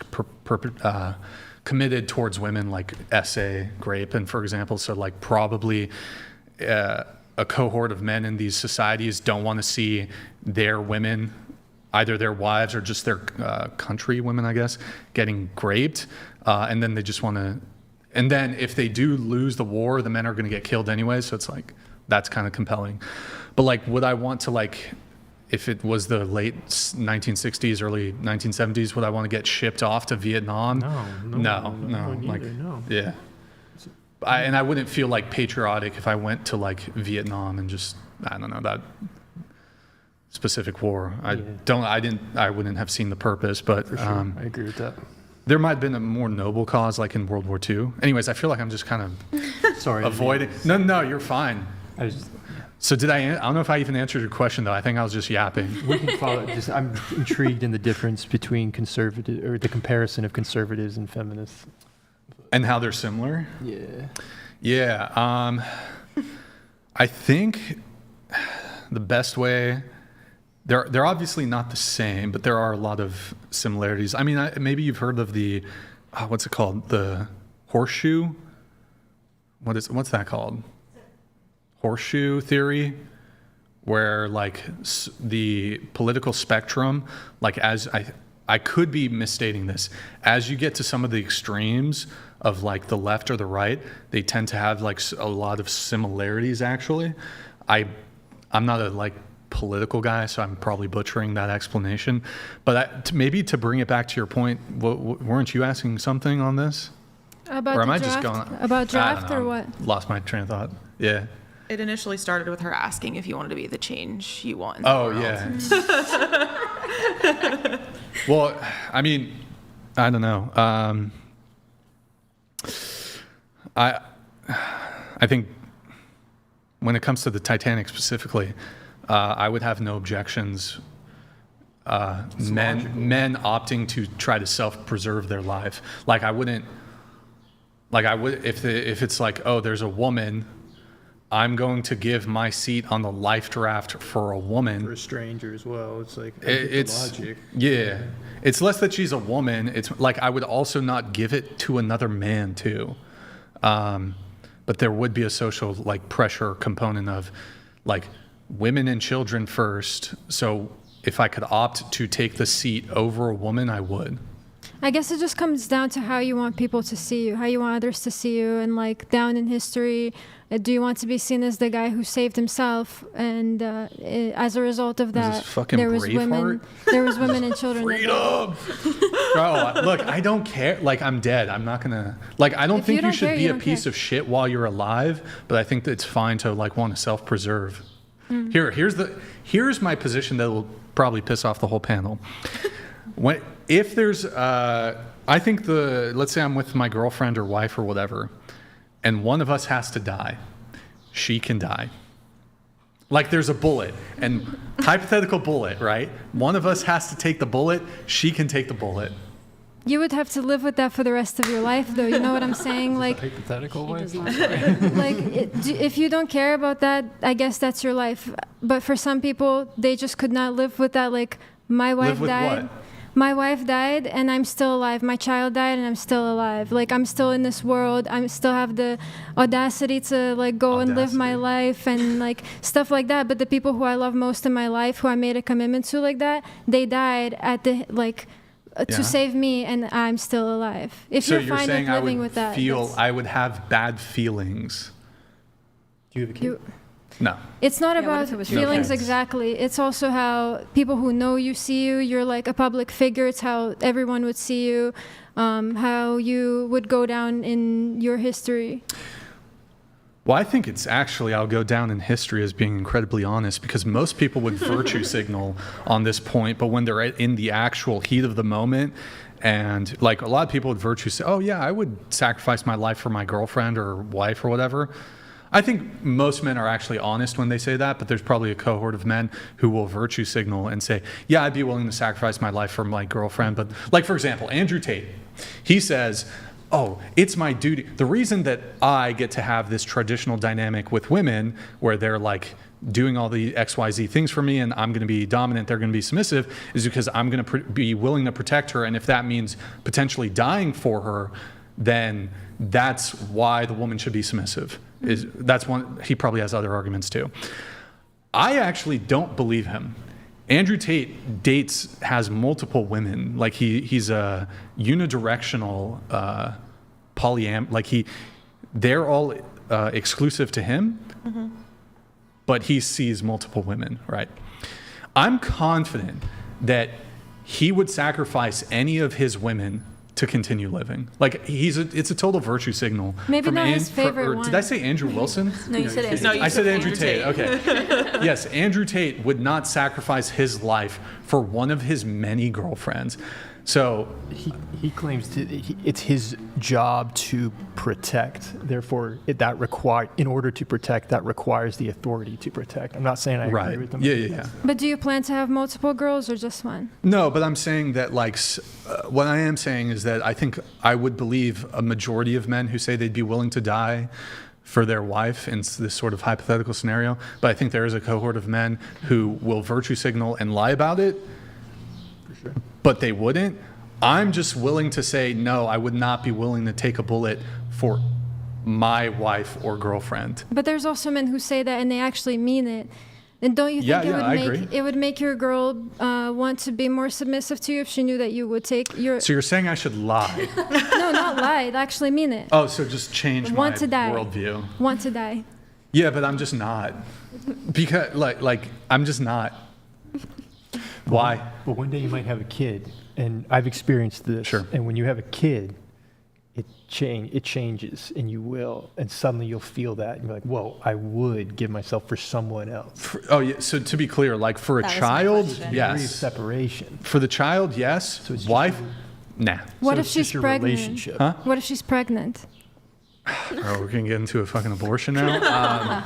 committed towards women, like essay, rape, and for example, so like probably, a cohort of men in these societies don't want to see their women, either their wives or just their country women, I guess, getting raped. And then they just want to, and then if they do lose the war, the men are going to get killed anyway. So it's like, that's kind of compelling. But like, would I want to like, if it was the late 1960s, early 1970s, would I want to get shipped off to Vietnam? No. Like, no. yeah. And I wouldn't feel like patriotic if I went to like Vietnam and just, I don't know, that specific war. I wouldn't have seen the purpose, but For sure. I agree with that. there might have been a more noble cause like in World War II. Anyways, I feel like I'm just kind of Sorry. avoiding. No, you're fine. So I don't know if I even answered your question, though. I think I was just yapping. We can follow. I'm intrigued in the difference between conservative, or the comparison of conservatives and feminists. And how they're similar? Yeah. Yeah. I think the best way, they're obviously not the same, but there are a lot of similarities. I mean, maybe you've heard of the, what's it called? The horseshoe? What's that called? Horseshoe theory, where like the political spectrum, like as I could be misstating this, as you get to some of the extremes of like the left or the right, they tend to have like a lot of similarities actually. I'm not a like political guy, so I'm probably butchering that explanation, but maybe to bring it back to your point, weren't you asking something on this? About or am the I draft? just going About draft or what? Lost my train of thought. Yeah. It initially started with her asking if you wanted to be the change you want in the Oh, world. yeah. Well, I mean, I don't know. I think when it comes to the Titanic specifically, I would have no objections. Men opting to try to self-preserve their life. Like I would if it's like, oh, there's a woman, I'm going to give my seat on the life draft for a woman. For a stranger as well. It's like, It's logic. Yeah. It's less that she's a woman. It's like I would also not give it to another man too. But there would be a social like pressure component of like women and children first. So if I could opt to take the seat over a woman, I would. I guess it just comes down to how you want people to see you, how you want others to see you, and like down in history, do you want to be seen as the guy who saved himself? And as a result of that, there was women and children. Freedom. Bro, look, I don't care. Like I'm dead. I'm not gonna. Like I don't think you should be a piece of shit while you're alive. But I think that it's fine to like want to self-preserve. Here's my position that will probably piss off the whole panel. If there's, I think let's say I'm with my girlfriend or wife or whatever, and one of us has to die, she can die. Like there's a bullet, and hypothetical bullet, right? One of us has to take the bullet, she can take the bullet. You would have to live with that for the rest of your life, though. You know what I'm saying? Like hypothetical way. If you don't care about that, I guess that's your life. But for some people, they just could not live with that. Like my wife died. What? My wife died and I'm still alive. My child died and I'm still alive. Like I'm still in this world. I still have the audacity to like go and live my life and like stuff like that. But the people who I love most in my life, who I made a commitment to like that, they died at the to save me, and I'm still alive. If so you're fine with living with that, I would have bad feelings. Do you have a kid? No. It's not about feelings exactly. It's also how people who know you see you. You're like a public figure. It's how everyone would see you, how you would go down in your history. Well, I think it's actually, I'll go down in history as being incredibly honest, because most people would virtue signal on this point, but when they're in the actual heat of the moment, and like a lot of people would virtue say, oh yeah, I would sacrifice my life for my girlfriend or wife or whatever. I think most men are actually honest when they say that, but there's probably a cohort of men who will virtue signal and say, yeah, I'd be willing to sacrifice my life for my girlfriend. But like, for example, Andrew Tate, he says, oh, it's my duty. The reason that I get to have this traditional dynamic with women where they're like doing all the XYZ things for me and I'm going to be dominant, they're going to be submissive, is because I'm going to be willing to protect her. And if that means potentially dying for her, then that's why the woman should be submissive. That's one. He probably has other arguments too. I actually don't believe him. Andrew Tate has multiple women. Like he's a unidirectional they're all exclusive to him, but he sees multiple women, right? I'm confident that he would sacrifice any of his women to continue living. Like it's a total virtue signal. Maybe not his favorite one. Did I say Andrew Wilson? No, you said Andrew. I said Andrew Tate. Okay. Yes, Andrew Tate would not sacrifice his life for one of his many girlfriends. So He claims it's his job to protect. Therefore, in order to protect, that requires the authority to protect. I'm not saying I agree with them. Yeah. But do you plan to have multiple girls or just one? No, but I'm saying that what I am saying is that I think I would believe a majority of men who say they'd be willing to die for their wife in this sort of hypothetical scenario. But I think there is a cohort of men who will virtue signal and lie about it. For sure. But they wouldn't. I'm just willing to say, no, I would not be willing to take a bullet for my wife or girlfriend. But there's also men who say that and they actually mean it. And don't you think it would make your girl want to be more submissive to you if she knew that you would take your... So you're saying I should lie? No, not lie. Actually mean it. Oh, so just change my worldview. Want to die. Yeah, but I'm just not. Because, I'm just not. Why? But one day you might have a kid, and I've experienced this. Sure. And when you have a kid, it changes, and you will, and suddenly you'll feel that, and you're like, whoa, I would give myself for someone else. So to be clear, for a That was my child, question. yes. Degree of separation. For the child, yes. So it's Wife, nah. What So if it's she's just your pregnant? relationship. Huh? What if she's pregnant? Oh, we're gonna get into a fucking abortion now.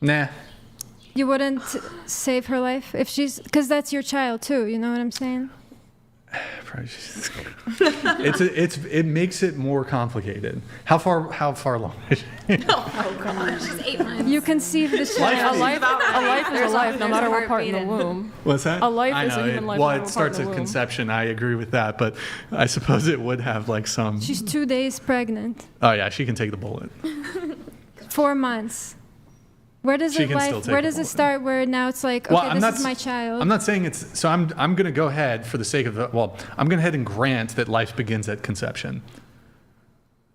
Nah. You wouldn't save her life if because that's your child too. You know what I'm saying? It makes it more complicated. How far along is she? Oh gosh, she's 8 months. You conceive the child. A life is a life, no matter what part in the womb. What's that? A life I is a know, human life, well, no it matter starts what part in at the womb. conception. I agree with that, but I suppose it would have some. She's 2 days pregnant. Oh yeah, she can take the bullet. 4 months. Where does She it can still take Where the does it bullet. start? Where now it's like, Well, okay, this is my child. I'm not saying it's. So I'm going to go ahead for the sake of I'm going to go ahead and grant that life begins at conception.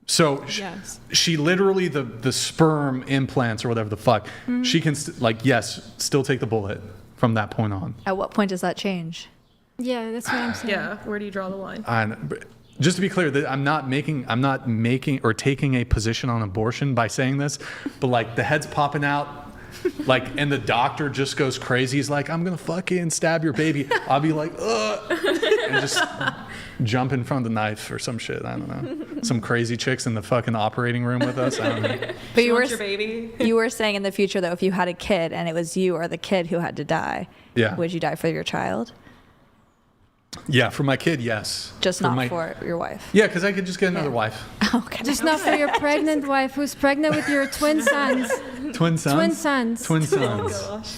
So Yes. she literally the sperm implants or whatever the fuck. She can still take the bullet from that point on. At what point does that change? Yeah, that's what I'm saying. Yeah, where do you draw the line? But just to be clear, that I'm not making or taking a position on abortion by saying this, but the head's popping out, and the doctor just goes crazy. He's like, I'm gonna fucking stab your baby. I'll be like, ugh, and just jump in front of the knife or some shit. I don't know. Some crazy chicks in the fucking operating room with us. I don't know. But you were your baby. you were saying in the future though, if you had a kid and it was you or the kid who had to die, would you die for your child? Yeah, for my kid, yes. Just not for your wife. Yeah, because I could just get another wife. Okay. Just not for your pregnant wife who's pregnant with your twin sons. Twin sons. Twin sons. Twin sons. Gosh.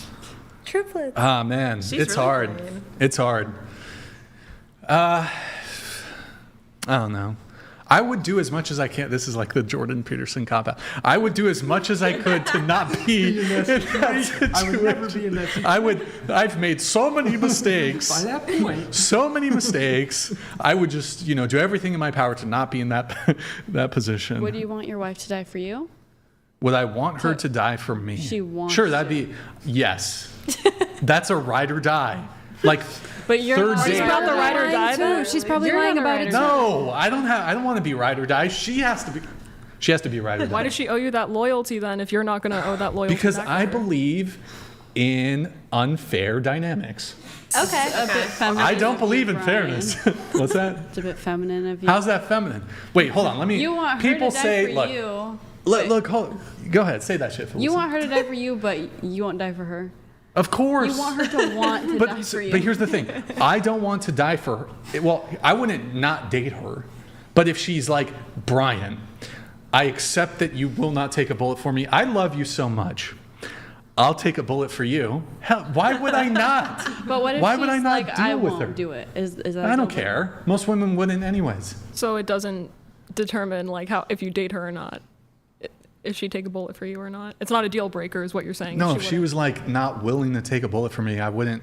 Triplets. Ah man, She's it's really hard. fine. It's hard. I don't know. I would do as much as I can. This is like the Jordan Peterson cop out. I would do as much as I could to not be in that situation. I would never be in that situation. I've made so many mistakes. By that point. So many mistakes. I would just, do everything in my power to not be in that position. Would you want your wife to die for you? Would I want her to die for me? She wants Sure, that'd be yes. That's a ride or die. But you're third not- date. She's about the ride or Lying die too. then? She's probably You're lying not a about ride it or too. No, I don't want to be ride or die. She has to be ride or die. Why does she owe you that loyalty then if you're not going to owe that loyalty Because back to I her? believe in unfair dynamics. Okay. a bit feminine. I don't of believe you, in Brian. fairness. What's that? It's a bit feminine of you. How's that feminine? Wait, hold on. Let me. You want her people to die say, for look, you. look, go ahead, say that shit. Felicity. You want her to die for you, but you won't die for her. Of course. You want her to want to die for you. But here's the thing. I don't want to die for her. Well, I wouldn't not date her. But if she's like, Brian, I accept that you will not take a bullet for me. I love you so much. I'll take a bullet for you. Hell, why would I not? But what if why she's would I not like, deal I with won't her? do it? Is that I don't something- care. Most women wouldn't anyways. So it doesn't determine how if you date her or not, if she'd take a bullet for you or not. It's not a deal breaker, is what you're saying. No, if she was not willing to take a bullet for me, I wouldn't.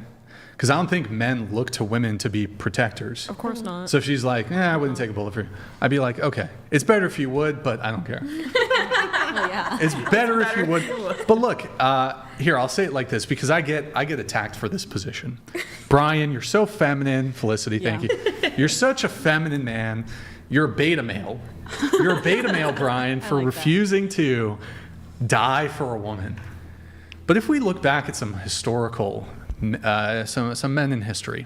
Because I don't think men look to women to be protectors. Of course not. So if she's like, I wouldn't take a bullet for you, I'd be like, okay, it's better if you would, but I don't care. Yeah. It's better if you would. But look, here, I'll say it like this because I get attacked for this position. Brian, you're so feminine. Felicity, thank you. You're such a feminine man. You're a beta male. You're a beta male, Brian, for refusing to die for a woman. But if we look back at some historical, some men in history,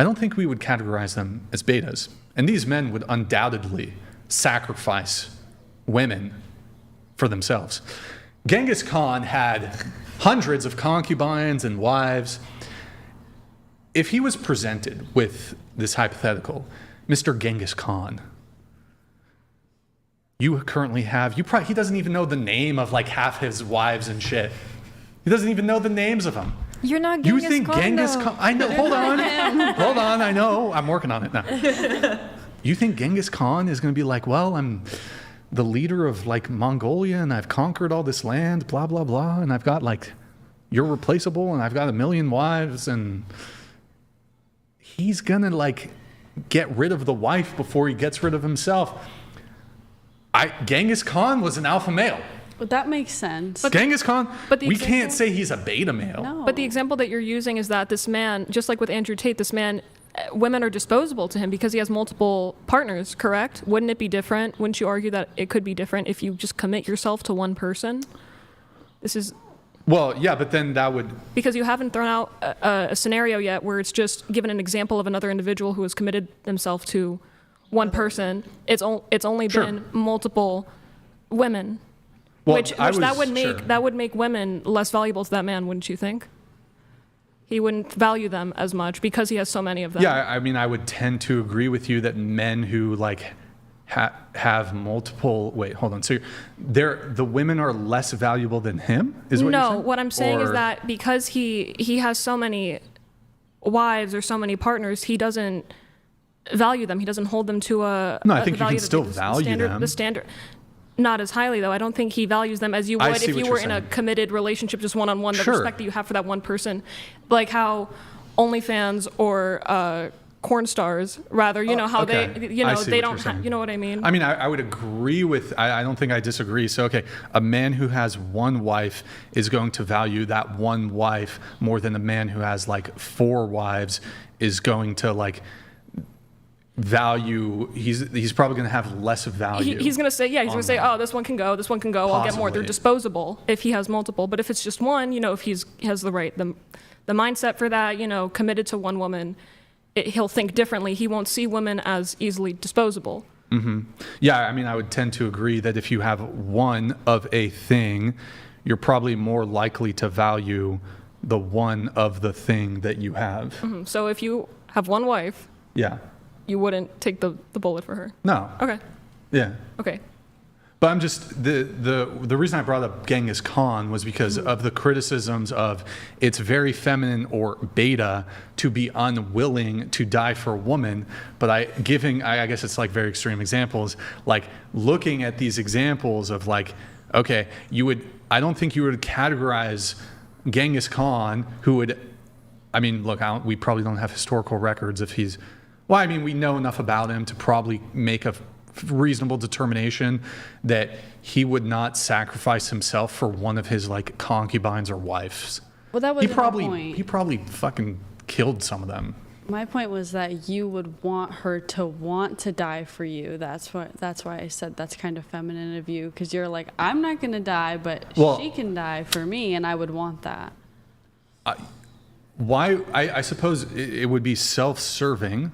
I don't think we would categorize them as betas. And these men would undoubtedly sacrifice women for themselves. Genghis Khan had hundreds of concubines and wives. If he was presented with this hypothetical, Mr. Genghis Khan, you currently have, he doesn't even know the name of like half his wives and shit. He doesn't even know the names of them. You're not Genghis You think Khan, Genghis though. Khan, I know, hold on, I know, I'm working on it now. You think Genghis Khan is going to be like, well, I'm the leader of like Mongolia and I've conquered all this land, blah, blah, blah, and I've got like, you're replaceable and I've got 1 million wives, and he's going to like get rid of the wife before he gets rid of himself. Genghis Khan was an alpha male. But that makes sense. Genghis Khan, but the we example- can't say he's a beta male. No. But the example that you're using is that this man, just like with Andrew Tate, this man, women are disposable to him because he has multiple partners, correct? Wouldn't it be different? Wouldn't you argue that it could be different if you just commit yourself to one person? This is... Well, yeah, but then that would... Because you haven't thrown out a scenario yet where it's just given an example of another individual who has committed themselves to one person. It's only Sure. been multiple women. Well, which that would make women less valuable to that man, wouldn't you think? He wouldn't value them as much because he has so many of them. Yeah, I mean, I would tend to agree with you that men who like have multiple. Wait, hold on. So the women are less valuable than him? Is what you're No, saying? what I'm saying is that because he has so many wives or so many partners, he doesn't value them. He doesn't hold them to a. No, I think you value can that still the value standard, them. The standard. Not as highly, though. I don't think he values them as you I would see if what you you're were in a saying. committed relationship, just one-on-one, the Sure. respect that you have for that one person. Like how OnlyFans or corn stars, rather, you know, how okay. I see they what don't, you're saying. you know what I mean? I mean, I would agree with, I don't think I disagree. So, okay, a man who has one wife is going to value that one wife more than a man who has like 4 wives is going to like value, he's probably going to have less value. He's going to say, yeah, he's going to say, oh, this one can go, I'll get more. They're Possibly. disposable if he has multiple. But if it's just one, you know, if he has the mindset for that, you know, committed to one woman, he'll think differently. He won't see women as easily disposable. Mm-hmm. Yeah, I mean, I would tend to agree that if you have one of a thing, you're probably more likely to value the one of the thing that you have. Mm-hmm. So if you have one wife, Yeah. you wouldn't take the bullet for her. No. Okay. Yeah. Okay. But I'm just, the reason I brought up Genghis Khan was because of the criticisms of it's very feminine or beta to be unwilling to die for a woman. But I guess it's like very extreme examples, like looking at these examples of like, okay, I don't think you would categorize Genghis Khan, who would, I mean, look, we probably don't have historical records if he's, well, I mean, we know enough about him to probably make a reasonable determination that he would not sacrifice himself for one of his like concubines or wives. Well, that was He probably fucking killed some of them. My point was that you would want her to want to die for you. That's why I said that's kind of feminine of you, because you're like, I'm not going to die, but she can die for me, and I would want that. I suppose it would be self-serving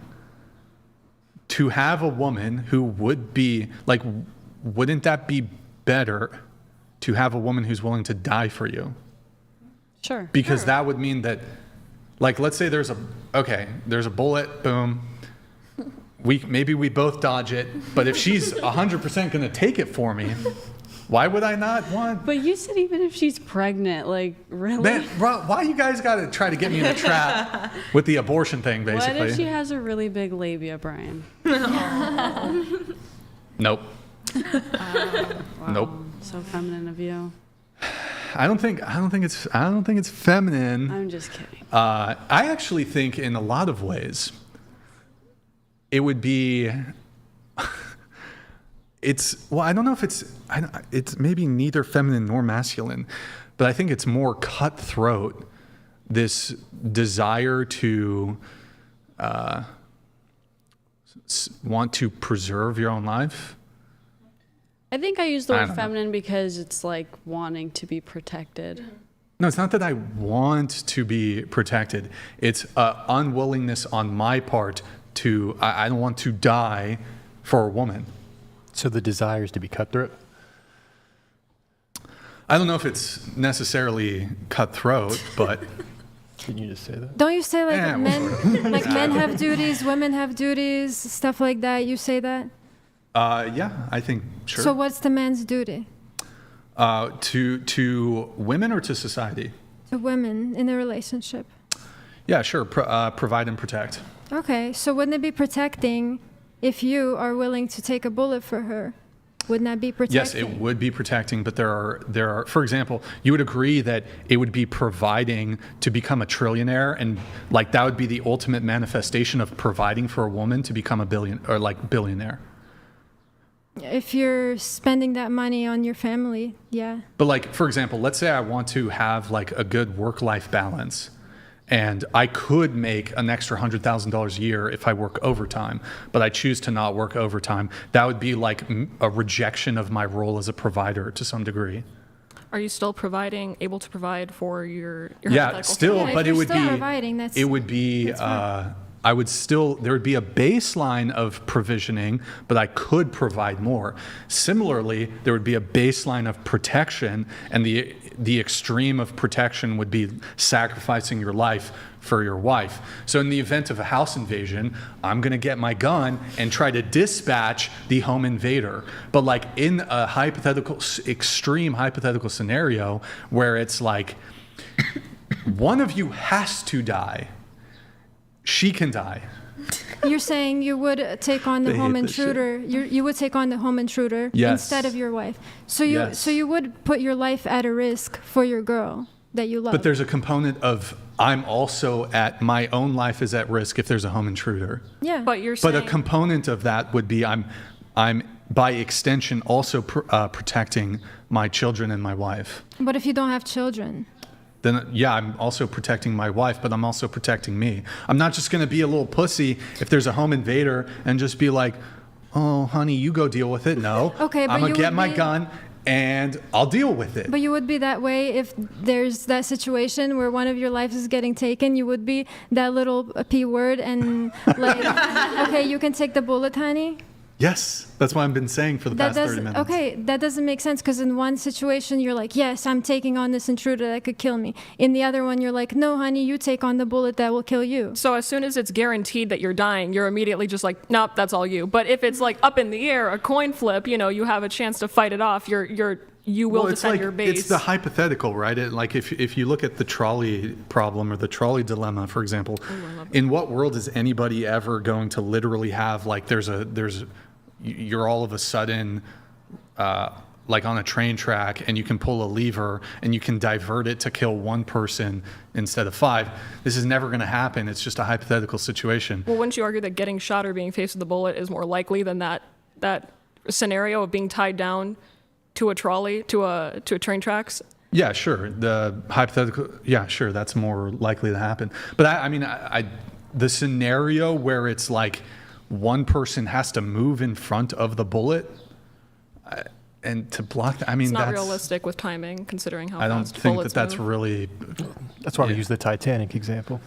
to have a woman who would be like, wouldn't that be better to have a woman who's willing to die for you? Sure. Because that would mean that, like, let's say there's a bullet, boom. Maybe we both dodge it, but if she's 100% going to take it for me, why would I not want? But you said even if she's pregnant, like, really? Man, bro, why you guys got to try to get me in a trap with the abortion thing, basically? What if she has a really big labia, Brian? Nope. Wow. Nope. So feminine of you. I don't think it's feminine. I'm just kidding. I actually think in a lot of ways it would be I don't know if it's maybe neither feminine nor masculine, but I think it's more cutthroat, this desire to want to preserve your own life. I think I use the word feminine because it's like wanting to be protected. No, it's not that I want to be protected. It's unwillingness on my part to, I don't want to die for a woman. So the desire is to be cutthroat? I don't know if it's necessarily cutthroat, but Can you just say that? Don't you say like Yeah, men have duties, women have duties, stuff like that? You say that? yeah, I think, sure. So what's the man's duty To women or to society? to women in a relationship? Yeah, sure. Provide and protect. Okay, so wouldn't it be protecting if you are willing to take a bullet for her? Wouldn't that be protecting? Yes, it would be protecting, but there are, for example, you would agree that it would be providing to become a trillionaire, and like that would be the ultimate manifestation of providing for a woman to become a billionaire. If you're spending that money on your family, yeah. But like, for example, let's say I want to have like a good work-life balance, and I could make an extra $100,000 a year if I work overtime, but I choose to not work overtime. That would be like a rejection of my role as a provider to some degree. Are you still able to provide for your Yeah, hypothetical still, family? Yeah, but if it you're would still be, providing, that's- it would be, there would be a baseline of provisioning, but I could provide more. Similarly, there would be a baseline of protection, and the extreme of protection would be sacrificing your life for your wife. So in the event of a house invasion, I'm going to get my gun and try to dispatch the home invader. But like in a extreme hypothetical scenario where it's like one of you has to die, she can die. You're saying you would take on the They home hate this shit. intruder. You would take on the home intruder Yes. instead of your wife. So Yes. you would put your life at a risk for your girl that you love. But there's a component of I'm also my own life is at risk if there's a home intruder. yeah. But you're But saying a component of that would be I'm by extension also protecting my children and my wife. What if you don't have children? Then yeah, I'm also protecting my wife, but I'm also protecting me. I'm not just going to be a little pussy if there's a home invader and just be like, "Oh, honey, you go deal with it." No. Okay, but I'm going you to get would my be- gun and I'll deal with it. But you would be that way if there's that situation where one of your lives is getting taken. You would be that little P word and like, okay, you can take the bullet, honey. Yes, that's what I've been saying for the past 30 minutes. Okay, that doesn't make sense because in one situation you're like, yes, I'm taking on this intruder that could kill me. In the other one, you're like, no, honey, you take on the bullet that will kill you. so as soon as it's guaranteed that you're dying, you're immediately just like, nope, that's all you. But if it's like up in the air, a coin flip, you have a chance to fight it off. You will Well, it's defend like your base. it's the hypothetical, right? Like if you look at the trolley problem or the trolley dilemma, for example, in what world is anybody ever going to literally have like you're all of a sudden like on a train track and you can pull a lever and you can divert it to kill one person instead of 5. This is never going to happen. It's just a hypothetical situation. Well, wouldn't you argue that getting shot or being faced with a bullet is more likely than that scenario of being tied down to a trolley, to a train tracks? Yeah, sure. The hypothetical, yeah, sure. That's more likely to happen. But I the scenario where it's like one person has to move in front of the bullet and to block that, It's not that's realistic with timing, considering how I don't fast think bullets that's move. really. That's why we Yeah. use the Titanic example.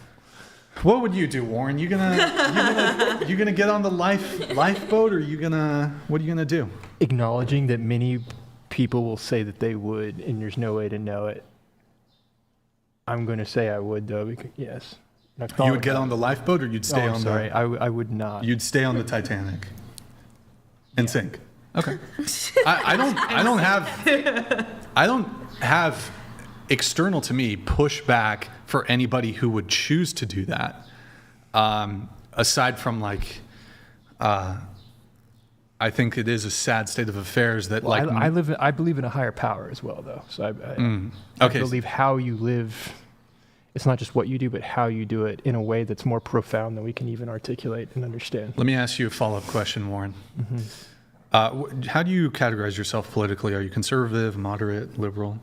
What would you do, Warren? You gonna get on the lifeboat, or what are you gonna do? Acknowledging that many people will say that they would, and there's no way to know it. I'm going to say I would, though. Because, yes. You would get on the lifeboat, or you'd stay on sorry. the. I would not. You'd stay on the Titanic and sink. Okay. I don't have external to me pushback for anybody who would choose to do that. Aside from like, I think it is a sad state of affairs that Well, I believe in a higher power as well, though. So I Okay. believe how you live. It's not just what you do, but how you do it in a way that's more profound than we can even articulate and understand. Let me ask you a follow-up question, Warren. How do you categorize yourself politically? Are you conservative, moderate, liberal?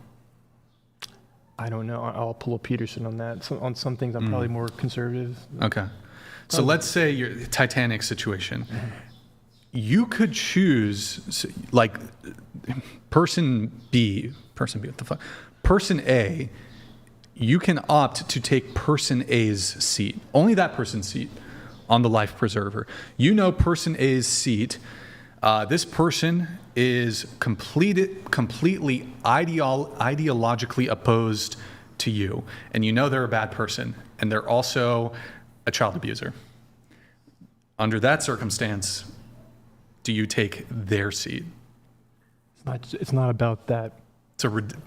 I don't know. I'll pull a Peterson on that. So on some things, I'm probably more conservative. Okay. So let's say your Titanic situation. You could choose, like, person B, what the fuck? Person A you can opt to take person A's seat, only that person's seat on the life preserver. You know person A's seat. This person is completely ideologically opposed to you, and you know they're a bad person, and they're also a child abuser. Under that circumstance, do you take their seat? It's not about that.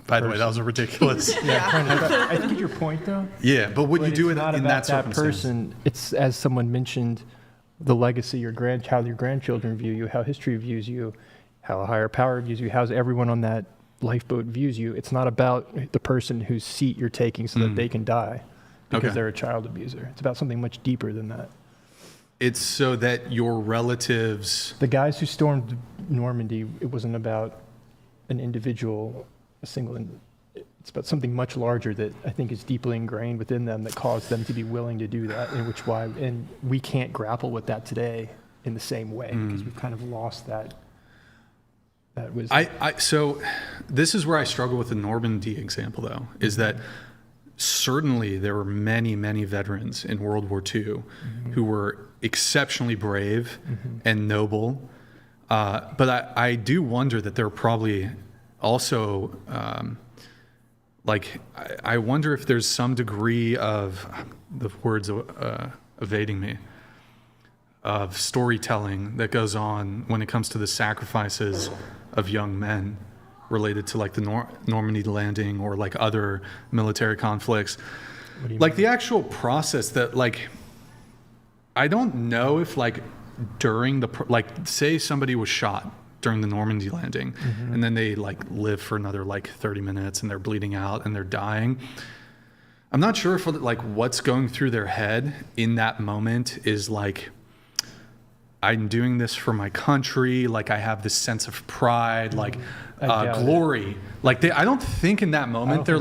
By the way, that was a ridiculous. I think your point, though. Yeah, but would you do it not in about that circumstance? person. It's, as someone mentioned, the legacy, how your grandchildren view you, how history views you, how a higher power views you, how everyone on that lifeboat views you. It's not about the person whose seat you're taking so that they can die because they're a child abuser. It's about something much deeper than that. It's so that your relatives... The guys who stormed Normandy, it wasn't about an individual, it's about something much larger that I think is deeply ingrained within them that caused them to be willing to do that, and we can't grapple with that today in the same way because we've kind of lost that wisdom. So this is where I struggle with the Normandy example, though, is that certainly there were many, many veterans in World War II who were exceptionally brave and noble. But I do wonder that there are probably also, I wonder if there's some degree of, the words evading me, of storytelling that goes on when it comes to the sacrifices of young men related to like the Normandy landing or like other military conflicts. Like the actual process that I don't know if during say somebody was shot during the Normandy landing and then they live for another 30 minutes and they're bleeding out and they're dying. I'm not sure if what's going through their head in that moment is I'm doing this for my country. I have this sense of pride, glory. I don't think in that moment they're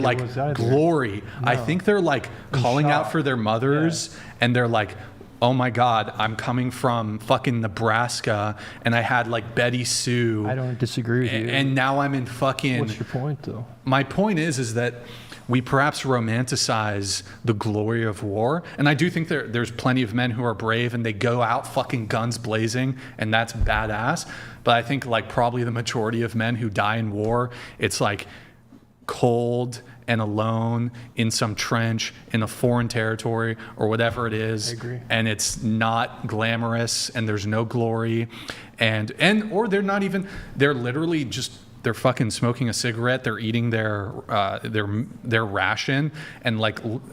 glory. No. I think they're calling out for their mothers and they're oh my God, I'm coming from fucking Nebraska and I had Betty Sue. I don't disagree with you. And now I'm in fucking... What's your point though? My point is that we perhaps romanticize the glory of war. And I do think there's plenty of men who are brave and they go out fucking guns blazing and that's badass. But I think probably the majority of men who die in war, it's cold and alone in some trench in a foreign territory or whatever it is. I agree. And it's not glamorous and there's no glory or they're not even, they're literally just, they're fucking smoking a cigarette, they're eating their ration and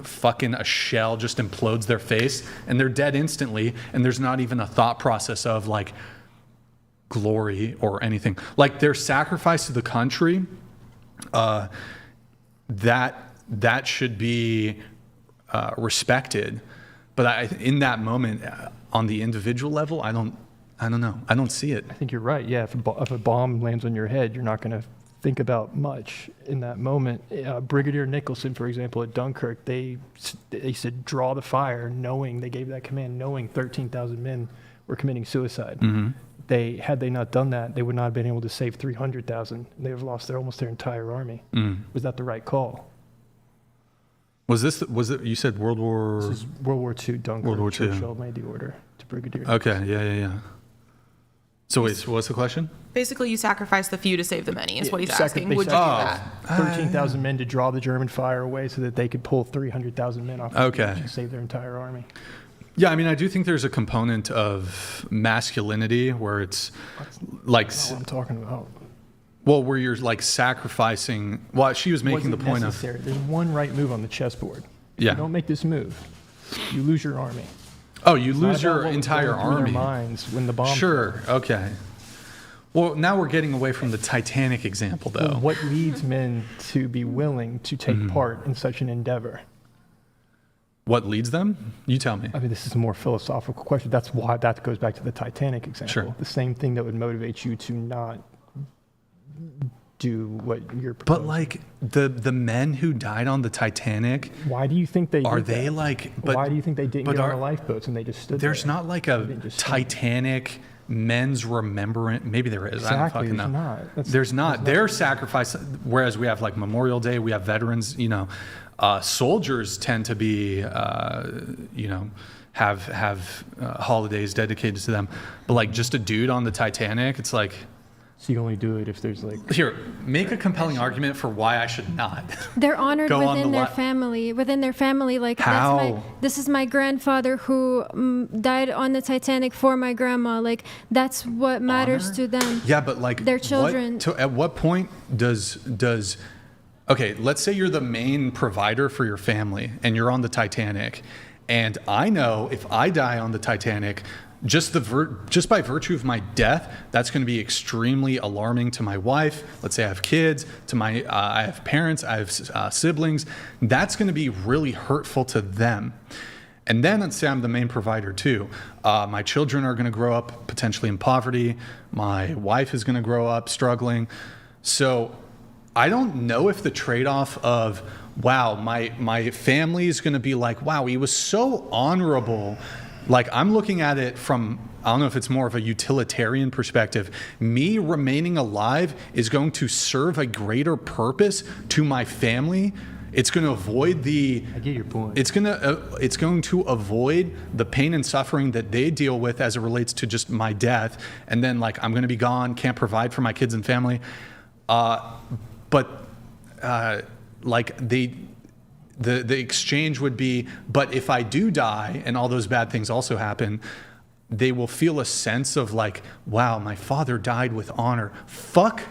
fucking a shell just implodes their face and they're dead instantly and there's not even a thought process of glory or anything. Their sacrifice to the country, that should be respected, but in that moment, on the individual level, I don't know. I don't see it. I think you're right. Yeah, if a bomb lands on your head, you're not going to think about much in that moment. Brigadier Nicholson, for example, at Dunkirk, they said draw the fire, they gave that command knowing 13,000 men were committing suicide. Had they not done that, they would not have been able to save 300,000. They have lost almost their entire army. Was that the right call? Was it? You said World War? This is World War II. Dunkirk. World War II. Churchill made the order to Brigadier. Okay. Yeah. So wait. So what's the question? Basically, you sacrifice the few to save the many. Is what he's asking. Would you do that? 13,000 men to draw the German fire away so that they could pull 300,000 men off the beach and save their entire army. Yeah, I mean, I do think there's a component of masculinity where it's That's what I'm talking about. Well, where you're sacrificing. Well, she was making the point of. There's one right move on the chessboard. Yeah. You don't make this move, you lose your army. Oh, you lose your entire army. Their minds when the bomb. Sure. Okay. Well, now we're getting away from the Titanic example, though. Well, what leads men to be willing to take part in such an endeavor? What leads them? You tell me. I mean, this is a more philosophical question. That's why that goes back to the Titanic example. Sure. The same thing that would motivate you to not do what you're proposing. But the men who died on the Titanic, why do you think they are did they that? But why do you think they didn't get on the lifeboats and they just stood there's there? not a Titanic men's remembrance. Maybe there is. Exactly, I don't fucking know. There's not. Their sacrifice, whereas we have Memorial Day, we have veterans, Soldiers tend to be, have holidays dedicated to them. But like just a dude on the Titanic, it's like, So you only do it if there's like... Here, make a compelling argument for why I should not. They're honored Go on within the their family. Within their family, like How? this is my grandfather who died on the Titanic for my grandma. Like that's what matters Honor? to them. Yeah, but like Their children. At what point does okay? Let's say you're the main provider for your family, and you're on the Titanic, and I know if I die on the Titanic, just by virtue of my death, that's going to be extremely alarming to my wife. Let's say I have kids, to my I have parents, I have siblings. That's going to be really hurtful to them. And then let's say I'm the main provider too. My children are going to grow up potentially in poverty. My wife is going to grow up struggling. So I don't know if the trade-off of, wow, my family is going to be like, wow, he was so honorable. Like I'm looking at it from, I don't know if it's more of a utilitarian perspective. Me remaining alive is going to serve a greater purpose to my family. It's going to avoid I get your point. It's going to avoid the pain and suffering that they deal with as it relates to just my death. And then like I'm going to be gone, can't provide for my kids and family. Like the exchange would be, but if I do die and all those bad things also happen, they will feel a sense of like, wow, my father died with honor. Fuck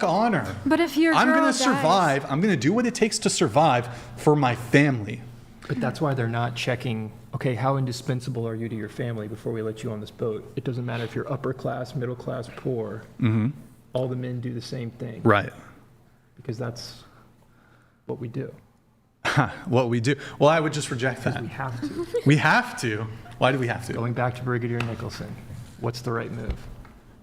honor. But if your I'm girl going to dies- survive. I'm going to do what it takes to survive for my family. But that's why they're not checking, okay, how indispensable are you to your family before we let you on this boat? It doesn't matter if you're upper class, middle class, poor. Mm-hmm. All the men do the same thing. Right. Because that's what we do. What we do. Well, I would just reject that. We have to. We have to. Why do we have to? Going back to Brigadier Nicholson, what's the right move?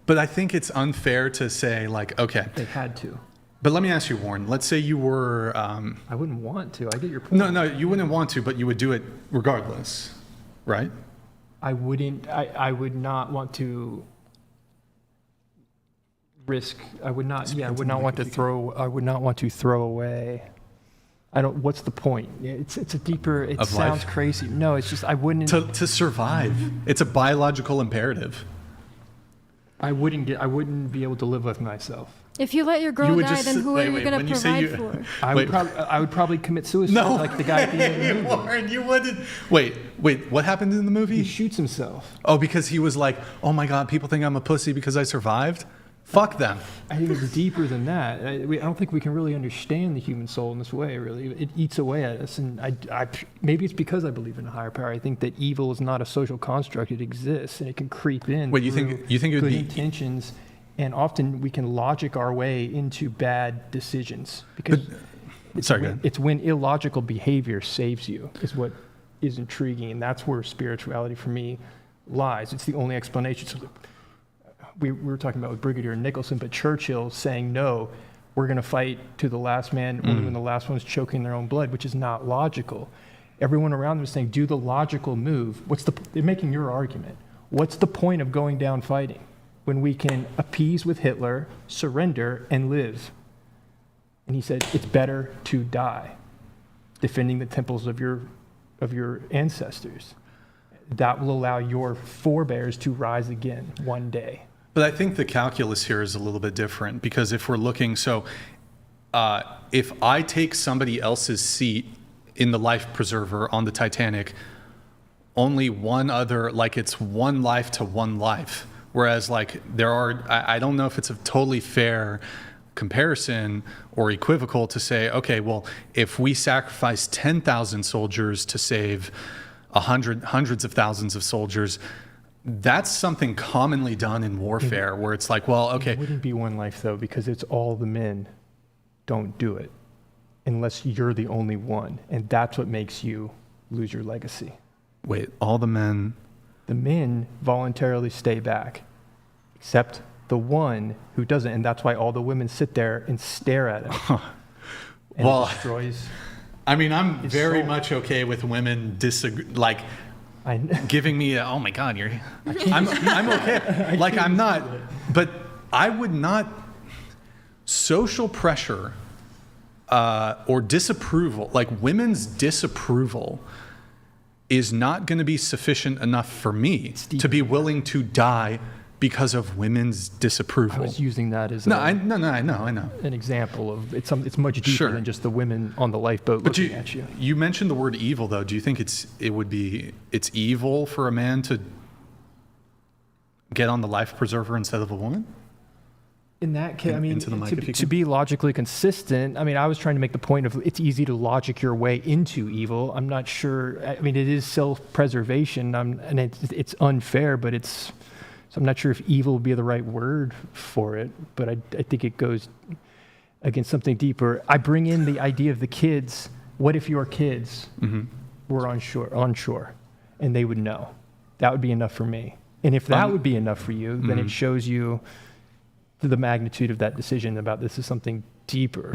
But I think it's unfair to say like, okay. They had to. But let me ask you, Warren. Let's say you were. I wouldn't want to. I get your point. No, you wouldn't want to, but you would do it regardless, right? I wouldn't. I would not want to risk. I would not. Yeah, I would not want to throw. I would not want to throw away. I don't. What's the point? It's a deeper. It Of sounds life? crazy. No, it's just I wouldn't. To survive. It's a biological imperative. I wouldn't be able to live with myself. If you let your girl You would die, just then sit- who wait, are you wait, going when to you say provide you- for? I would probably commit suicide, No. like the guy at the end of the movie. Warren, you wouldn't. Wait. What happened in the He movie? shoots himself. Oh, because he was like, oh my God, people think I'm a pussy because I survived? Fuck them. I think it's deeper than that. I don't think we can really understand the human soul in this way, really. It eats away at us. And maybe it's because I believe in a higher power. I think that evil is not a social construct. It exists, and it can creep in. Wait, you think it would good be... intentions, and often we can logic our way into bad decisions. Because Sorry, go ahead. it's when illogical behavior saves you, is what is intriguing. And that's where spirituality, for me, lies. It's the only explanation. So we were talking about with Brigadier Nicholson, but Churchill saying, no, we're going to fight to the last man, only when the last one's choking their own blood, which is not logical. Everyone around them is saying, do the logical move. They're making your argument. What's the point of going down fighting when we can appease with Hitler, surrender, and live? And he said, it's better to die defending the temples of your ancestors. That will allow your forebears to rise again one day. But I think the calculus here is a little bit different because if we're looking, if I take somebody else's seat in the life preserver on the Titanic, only one other, like it's one life to one life. Whereas like I don't know if it's a totally fair comparison or equivocal to say, okay, well, if we sacrifice 10,000 soldiers to save hundreds of thousands of soldiers, that's something commonly done in warfare where it's like, well, okay. It wouldn't be one life, though, because it's all the men don't do it unless you're the only one. And that's what makes you lose your legacy. Wait, all the men? The men voluntarily stay back, except the one who doesn't. And that's why all the women sit there and stare at him. And Well, it destroys. I mean, I'm His very soul. much okay with women giving me oh my God, I'm okay. Like I'm not, but I would not, social pressure or disapproval, like women's disapproval, is not going to be sufficient enough for me to be willing to die because of women's disapproval. I was using that as I know. an example of it's much deeper Sure. than just the women on the lifeboat But looking at you. you mentioned the word evil, though. Do you think it's evil for a man to get on the life preserver instead of a woman? In that case, I mean, into the mic if you to can. be logically consistent, I mean, I was trying to make the point of it's easy to logic your way into evil. I'm not sure. I mean, it is self-preservation, and it's unfair, but so I'm not sure if evil would be the right word for it, but I think it goes against something deeper. I bring in the idea of the kids. What if your kids were onshore, and they would know? That would be enough for me. And if that would be enough for you, then it shows you the magnitude of that decision about this is something deeper,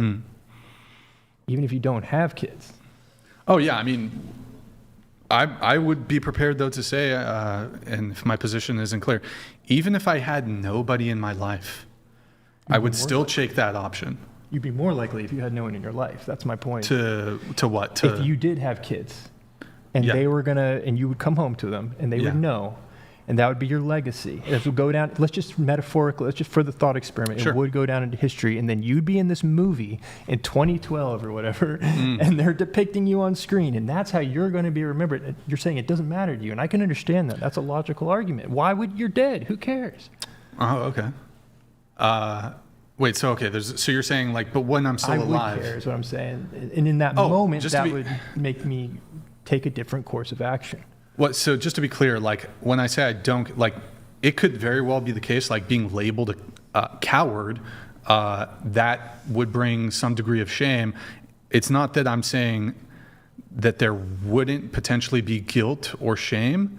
even if you don't have kids. Oh, yeah. I mean, I would be prepared, though, to say, and if my position isn't clear, even if I had nobody in my life, I would still take that option. You'd be more likely if you had no one in your life. That's my point. To what? If you did have kids, and they were and you would come home to them, and they would know, and that would be your legacy. It would go down, let's just metaphorically, let's just for the thought experiment, it would go down into history, and then you'd be in this movie in 2012 or whatever, and they're depicting you on screen, and that's how you're going to be remembered. You're saying it doesn't matter to you, and I can understand that. That's a logical argument. Why would you're dead? Who cares? Oh, okay. Wait, so you're saying, like, but when I'm still alive. I would care is what I'm saying. And in that moment, that would make me take a different course of action. So just to be clear, like when I say I don't, like it could very well be the case, like being labeled a coward, that would bring some degree of shame. It's not that I'm saying that there wouldn't potentially be guilt or shame,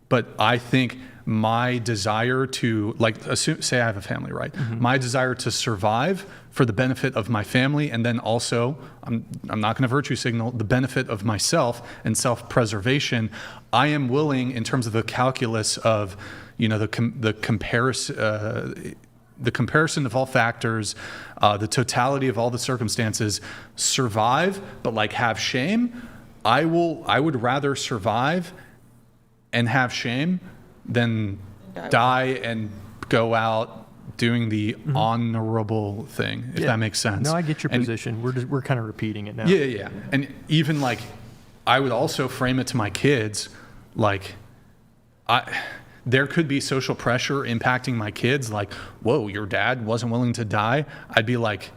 but I think my desire to, like, say I have a family, right? My desire to survive for the benefit of my family, and then also, I'm not going to virtue signal, the benefit of myself and self-preservation. I am willing, in terms of the calculus of, the comparison of all factors, the totality of all the circumstances, survive, but like have shame. I would rather survive and have shame than die and go out doing the honorable thing, if that makes sense. No, I get your position. We're kind of repeating it now. Yeah. And even like, I would also frame it to my kids, like, there could be social pressure impacting my kids, like, whoa, your dad wasn't willing to die. I'd be like,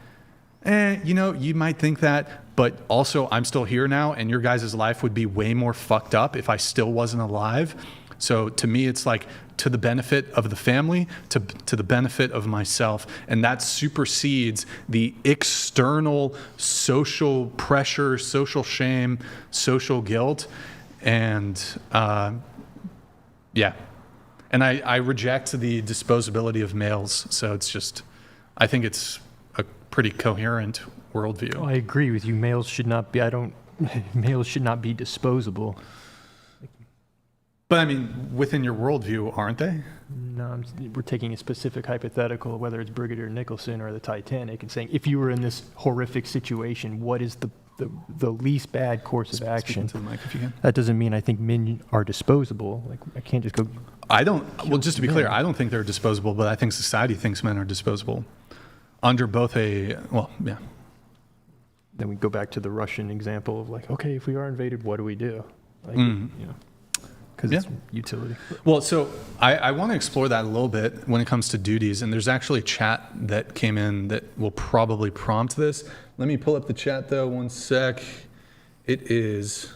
you might think that, but also I'm still here now, and your guys' life would be way more fucked up if I still wasn't alive. So to me, it's like to the benefit of the family, to the benefit of myself. And that supersedes the external social pressure, social shame, social guilt. And and I reject the disposability of males. So it's just, I think it's a pretty coherent worldview. I agree with you. Males should not be disposable. But I mean, within your worldview, aren't they? No, we're taking a specific hypothetical, whether it's Brigadier Nicholson or the Titanic, and saying, if you were in this horrific situation, what is the least bad course of action? To the mic if you can. That doesn't mean I think men are disposable. Like, I can't just go. I don't. Well, just to be clear, I don't think they're disposable, but I think society thinks men are disposable under both Then we go back to the Russian example of like, okay, if we are invaded, what do we do? Like, because it's utility. Well, so I want to explore that a little bit when it comes to duties. And there's actually a chat that came in that will probably prompt this. Let me pull up the chat, though. One sec. It is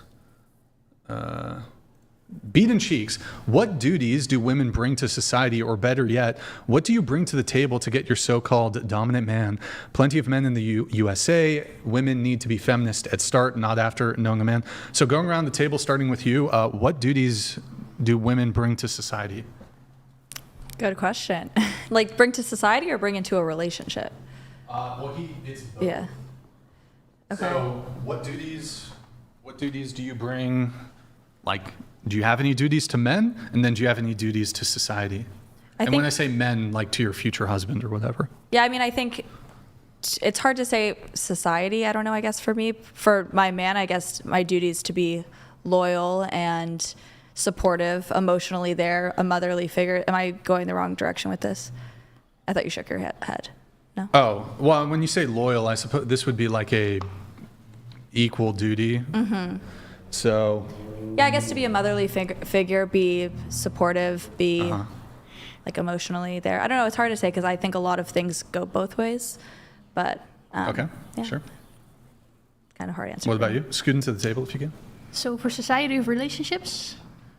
Beaten Cheeks. What duties do women bring to society? Or better yet, what do you bring to the table to get your so-called dominant man? Plenty of men in the USA. Women need to be feminist at start, not after knowing a man. So going around the table, starting with you, what duties do women bring to society? Good question. Like bring to society or bring into a relationship? It's both. Yeah. Okay. So what duties do you bring? Like, do you have any duties to men? And then do you have any duties to society? And when I say men, like to your future husband or whatever. Yeah, I mean, I think it's hard to say society. I don't know. I guess for me, for my man, I guess my duty is to be loyal and supportive, emotionally there, a motherly figure. Am I going the wrong direction with this? I thought you shook your head. No. Oh, well, when you say loyal, I suppose this would be like a equal duty. Mm-hmm. So. Yeah, I guess to be a motherly figure, be supportive, be like emotionally there. I don't know. It's hard to say because I think a lot of things go both ways. But okay, yeah. Sure. Kind of hard answer. What about you? Students at the table, if you can. So for society of relationships,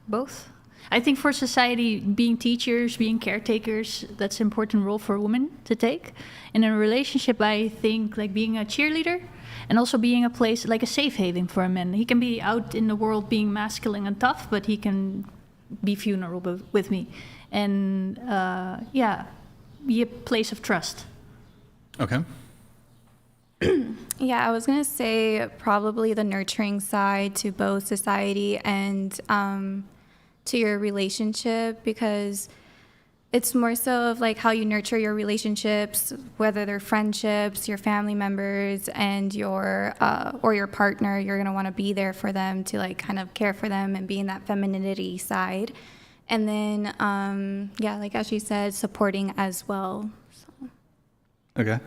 both. I think for society, being teachers, being caretakers, that's an important role for women to take. In a relationship, I think like being a cheerleader and also being a place, like a safe haven for a man. He can be out in the world being masculine and tough, but he can be vulnerable with me. And be a place of trust. Okay. Yeah, I was going to say probably the nurturing side to both society and to your relationship, because it's more so of like how you nurture your relationships, whether they're friendships, your family members, and your or your partner. You're going to want to be there for them to like kind of care for them and be in that femininity side. And then, like as she said, supporting as well. So. Okay.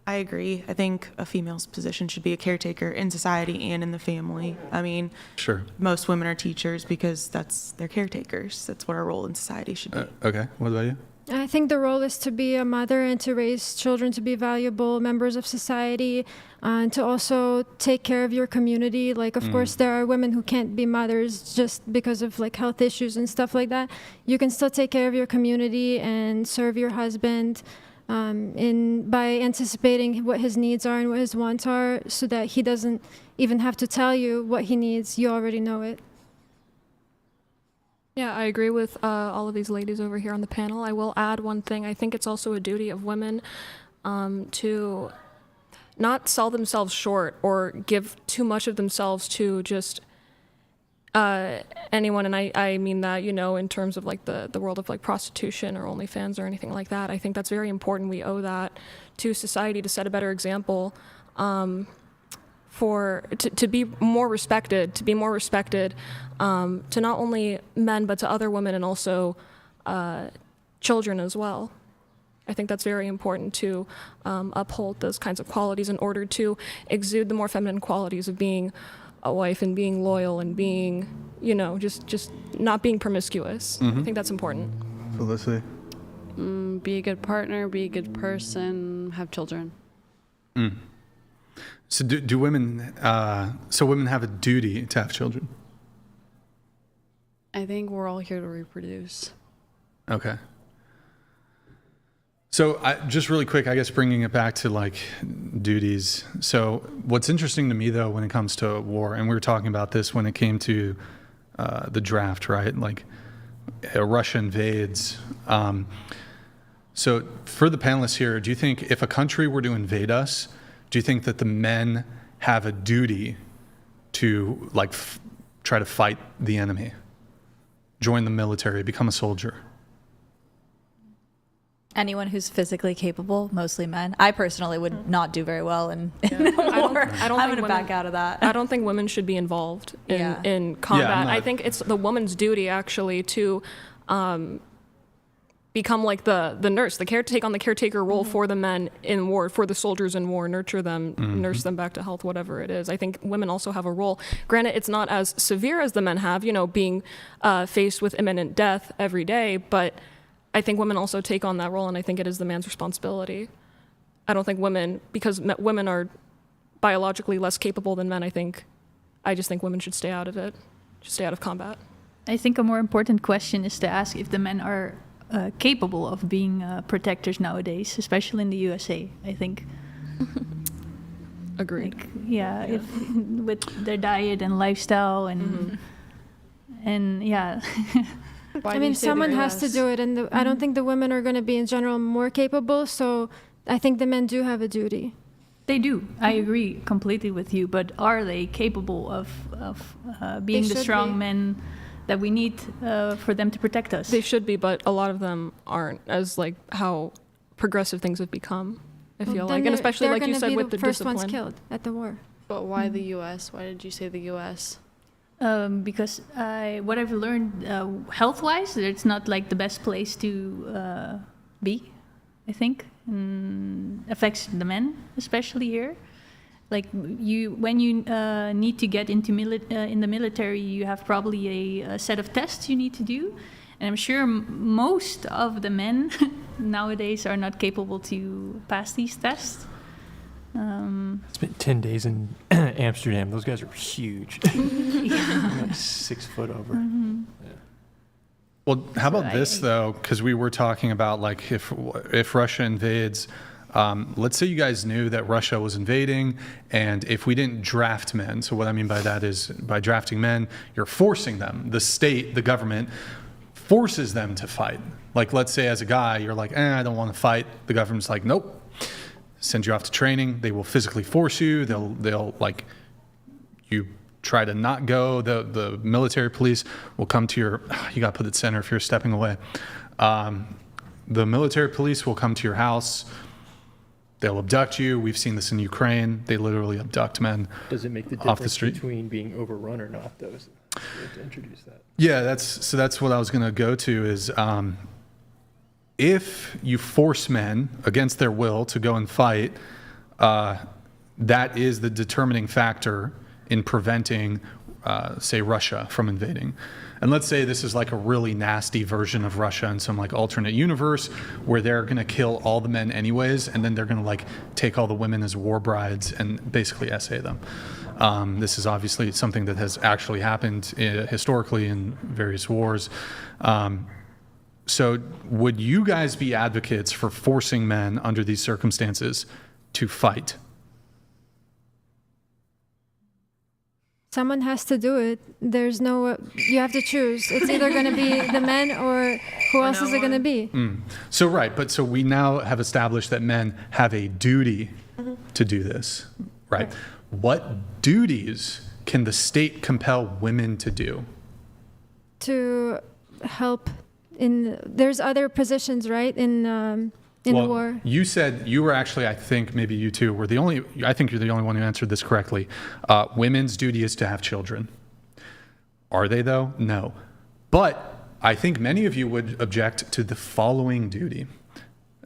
I agree. I think a female's position should be a caretaker in society and in the family. I mean, sure. Most women are teachers because that's their caretakers. That's what our role in society should be. Okay. What about you? I think the role is to be a mother and to raise children to be valuable members of society, and to also take care of your community. Like, of course, there are women who can't be mothers just because of like health issues and stuff like that. You can still take care of your community and serve your husband by anticipating what his needs are and what his wants are, so that he doesn't even have to tell you what he needs. You already know it. Yeah, I agree with all of these ladies over here on the panel. I will add one thing. I think it's also a duty of women to not sell themselves short or give too much of themselves to just anyone. And I mean that, in terms of like the world of like prostitution or OnlyFans or anything like that. I think that's very important. We owe that to society to set a better example to be more respected, to not only men, but to other women and also children as well. I think that's very important to uphold those kinds of qualities in order to exude the more feminine qualities of being a wife and being loyal and being, just not being promiscuous. I think that's important. Felicity? Be a good partner, be a good person, have children. So do women, women have a duty to have children? I think we're all here to reproduce. Okay. So just really quick, I guess bringing it back to like duties. So what's interesting to me though, when it comes to war, and we were talking about this when it came to the draft, right? Like Russia invades. So for the panelists here, do you think if a country were to invade us, do you think that the men have a duty to like try to fight the enemy, join the military, become a soldier? Anyone who's physically capable, mostly men. I personally would not do very well in war. I don't I'm think going to back out of that. I don't think women should be involved in combat. Yeah, I think it's the woman's duty actually to become like the nurse, take on the caretaker role for the men in war, for the soldiers in war, nurture them, nurse them back to health, whatever it is. I think women also have a role. Granted, it's not as severe as the men have, being faced with imminent death every day, but I think women also take on that role, and I think it is the man's responsibility. I don't think women, because women are biologically less capable than men, I just think women should stay out of it, should stay out of combat. I think a more important question is to ask if the men are capable of being protectors nowadays, especially in the USA, I think. Agreed. If with their diet and lifestyle and I mean, someone has to do it, and I don't think the women are going to be in general more capable, so I think the men do have a duty. They do. I agree completely with you, but are they capable of being the strong men that we need for them to protect us? They should be, but a lot of them aren't, as like how progressive things have become. I feel Then like, and especially they're like you gonna said be with the first discipline. ones killed at the war. But why the U.S.? Why did you say the U.S.? Because what I've learned health-wise, it's not like the best place to be, I think. Affects the men, especially here. Like when you need to get into in the military, you have probably a set of tests you need to do. And I'm sure most of the men nowadays are not capable to pass these tests. Spent 10 days in Amsterdam. Those guys are huge. Like 6 foot over. Mm-hmm. Yeah. Well, how about this though? Because we were talking about like if Russia invades, let's say you guys knew that Russia was invading, and if we didn't draft men. So what I mean by that is by drafting men, you're forcing them. The state, the government, forces them to fight. Like let's say as a guy, you're like, I don't want to fight. The government's like, nope. Send you off to training. They will physically force you. They'll like you try to not go. The military police will come to your. You got to put it center if you're stepping away. The military police will come to your house. They'll abduct you. We've seen this in Ukraine. They literally abduct men. Does it make the off the difference street between being overrun or not, though? You have to introduce that. Yeah, that's what I was going to go to is. If you force men against their will to go and fight, that is the determining factor in preventing, say, Russia from invading. And let's say this is like a really nasty version of Russia in some like alternate universe where they're going to kill all the men anyways, and then they're going to like take all the women as war brides and basically essay them. This is obviously something that has actually happened historically in various wars. So would you guys be advocates for forcing men under these circumstances to fight? Someone has to do it. There's no, you have to choose. It's either going to be the men or who else is it going to be? So right, but so we now have established that men have a duty to do this, right? What duties can the state compel women to do? To help there's other positions, right, in the war. You said you were actually, I think maybe you two were I think you're the only one who answered this correctly. Women's duty is to have children. Are they though? No. But I think many of you would object to the following duty.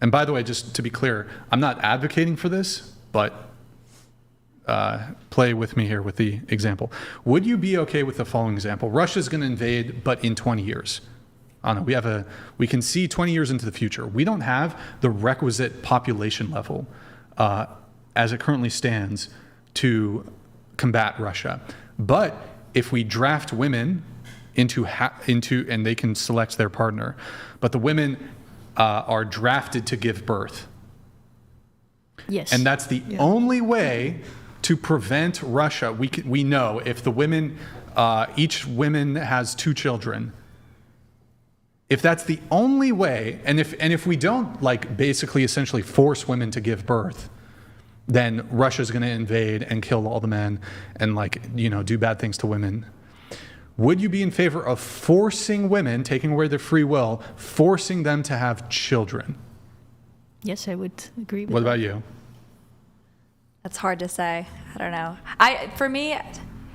And by the way, just to be clear, I'm not advocating for this, but play with me here with the example. Would you be okay with the following example? Russia's going to invade, but in 20 years. I don't know, we can see 20 years into the future. We don't have the requisite population level as it currently stands to combat Russia. But if we draft women into and they can select their partner, but the women are drafted to give birth. Yes. And that's the only way to prevent Russia. We know if the women, each woman has 2 children. If that's the only way, and if we don't like basically essentially force women to give birth, then Russia's going to invade and kill all the men and do bad things to women. Would you be in favor of forcing women, taking away their free will, forcing them to have children? Yes, I would agree with What that. about you? That's hard to say. I don't know.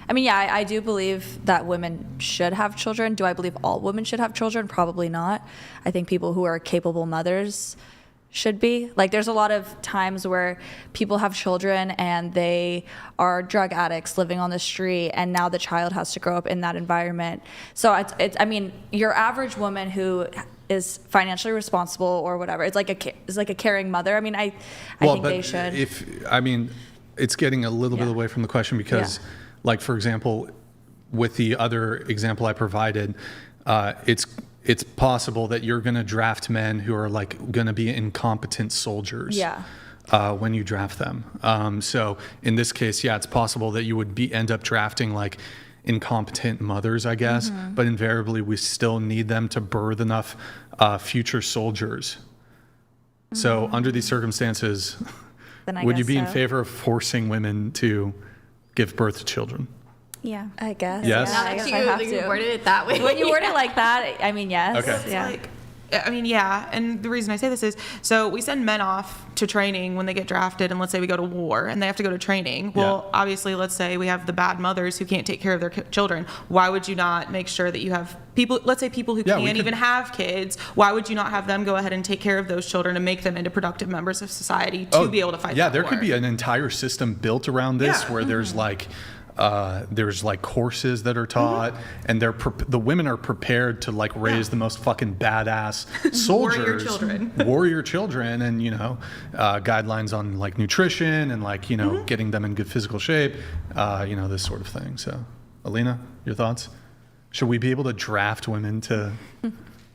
I do believe that women should have children. Do I believe all women should have children? Probably not. I think people who are capable mothers should be. Like, there's a lot of times where people have children and they are drug addicts living on the street, and now the child has to grow up in that environment. So your average woman who is financially responsible or whatever, it's like a caring mother. I think they should. It's getting a little bit away from the question because. Yeah. Like, for example, with the other example I provided, it's possible that you're going to draft men who are going to be incompetent soldiers when you draft them. So in this case, it's possible that you would end up drafting incompetent mothers, I guess, but invariably we still need them to birth enough future soldiers. So under these circumstances, would you be in favor of forcing women to give birth to children? Yeah. I guess. Yes? Yeah, I guess I have to. worded it that way. When you word it like that, yes. Okay. It's I mean, yeah. And the reason I say this is, so we send men off to training when they get drafted, and let's say we go to war and they have to go to training. Well, obviously, let's say we have the bad mothers who can't take care of their children. Why would you not make sure that you have people, let's say people who can't even have kids, why would you not have them go ahead and take care of those children and make them into productive members of society to be able to fight that there war? could be an entire system built around this where there's like courses that are taught, and the women are prepared to like raise the most fucking badass soldiers, warrior children, and guidelines on like nutrition and like getting them in good physical shape, this sort of thing. So, Alina, your thoughts? Should we be able to draft women to?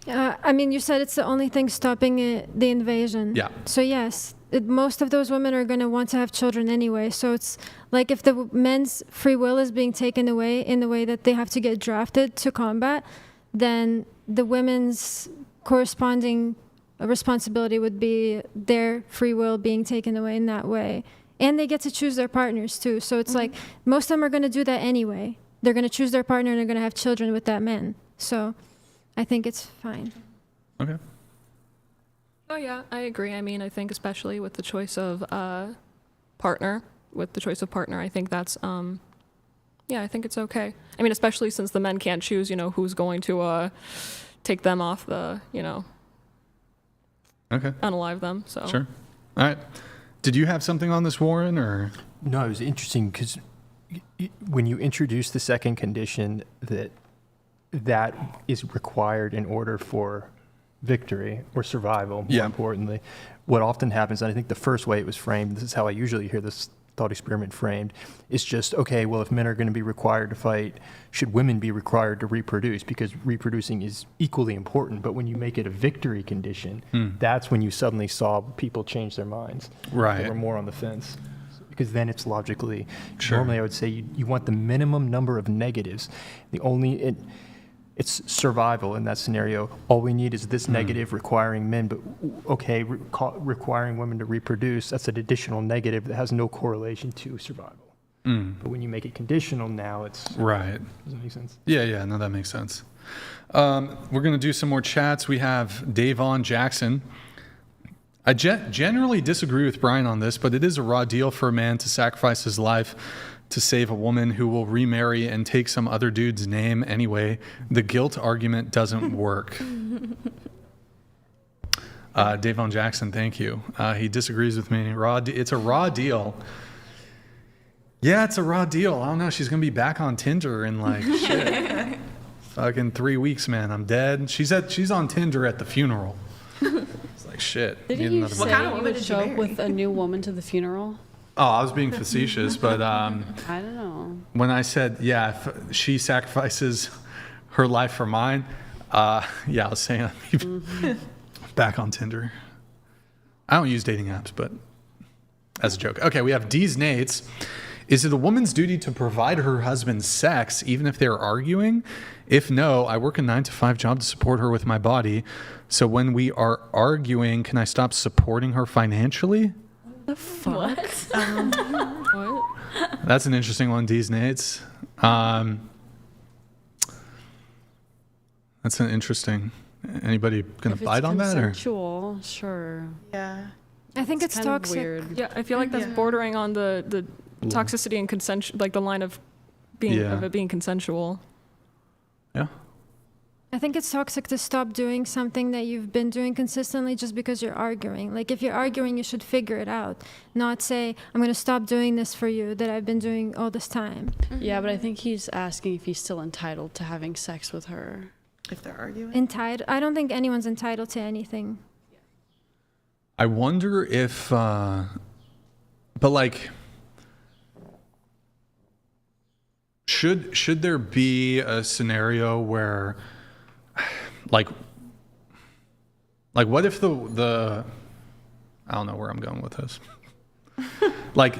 I mean, you said it's the only thing stopping the invasion. Yeah. So yes, most of those women are going to want to have children anyway. So it's like if the men's free will is being taken away in the way that they have to get drafted to combat, then the women's corresponding responsibility would be their free will being taken away in that way. And they get to choose their partners too. So it's like most of them are going to do that anyway. They're going to choose their partner and they're going to have children with that man. So I think it's fine. Okay. Oh yeah, I agree. I mean, I think especially with the choice of partner, I think that's I think it's okay. I mean, especially since the men can't choose, who's going to take them off the, unalive them. So Sure. All right. Did you have something on this, Warren, or? No, it was interesting because when you introduce the second condition that is required in order for victory or survival, more importantly, what often happens, and I think the first way it was framed, this is how I usually hear this thought experiment framed, is just, okay, well, if men are going to be required to fight, should women be required to reproduce? Because reproducing is equally important. But when you make it a victory condition, that's when you suddenly saw people change their minds. Right. They were more on the fence. Because then it's logically, normally I would say you want the minimum number of negatives. It's survival in that scenario. All we need is this negative requiring men, but requiring women to reproduce, that's an additional negative that has no correlation to survival. But when you make it conditional now, it's... Right. Does that make sense? Yeah, no, that makes sense. We're going to do some more chats. We have Davon Jackson. I generally disagree with Brian on this, but it is a raw deal for a man to sacrifice his life to save a woman who will remarry and take some other dude's name anyway. The guilt argument doesn't work. Davon Jackson, thank you. He disagrees with me. It's a raw deal. Yeah, it's a raw deal. I don't know. She's going to be back on Tinder in like shit. Fucking 3 weeks, man. I'm dead. She's on Tinder at the funeral. It's like shit. Didn't you say you would show up with a new woman to the funeral? Oh, I was being facetious, but I don't know. When I said, if she sacrifices her life for mine, I was saying back on Tinder. I don't use dating apps, but as a joke. Okay, we have D's Nates. Is it a woman's duty to provide her husband sex even if they're arguing? If no, I work a 9-to-5 job to support her with my body. So when we are arguing, can I stop supporting her financially? The fuck? What? That's an interesting one, D's Nates. That's an interesting. Anybody gonna bite on that? Or? Consensual, sure. Yeah. I think it's kind of toxic. weird. Yeah, I feel like that's bordering on the toxicity and consent, like the line of it being consensual. Yeah. I think it's toxic to stop doing something that you've been doing consistently just because you're arguing. Like if you're arguing, you should figure it out, not say, I'm going to stop doing this for you that I've been doing all this time. Yeah, but I think he's asking if he's still entitled to having sex with her. If they're arguing? Entitled? I don't think anyone's entitled to anything. I wonder if, but like, should there be a scenario where, like what if the I don't know where I'm going with this. Like,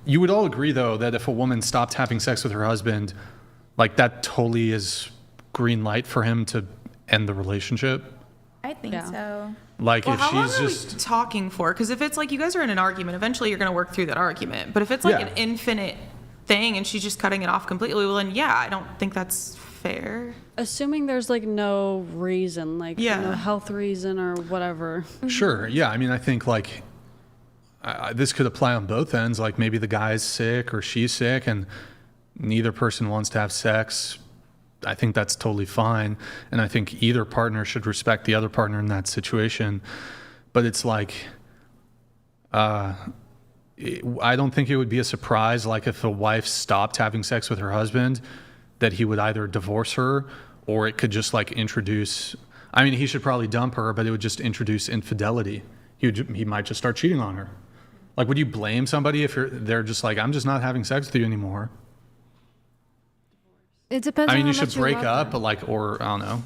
you would all agree though that if a woman stopped having sex with her husband, like that totally is green light for him to end the relationship. I think so. Like, Well, if how long she's are just we talking for? Because if it's like you guys are in an argument, eventually you're going to work through that argument. But if it's like an infinite thing and she's just cutting it off completely, well then I don't think that's fair. Assuming there's like no reason, like no health reason or whatever. Sure. Yeah. I mean, I think like this could apply on both ends. Like maybe the guy's sick or she's sick and neither person wants to have sex. I think that's totally fine. And I think either partner should respect the other partner in that situation. But it's like, I don't think it would be a surprise, like if a wife stopped having sex with her husband, that he would either divorce her or it could just like introduce, I mean, he should probably dump her, but it would just introduce infidelity. He might just start cheating on her. Like, would you blame somebody if they're just like, I'm just not having sex with you anymore? It depends. I mean, on you how should much break love up, them. but like, or I don't know.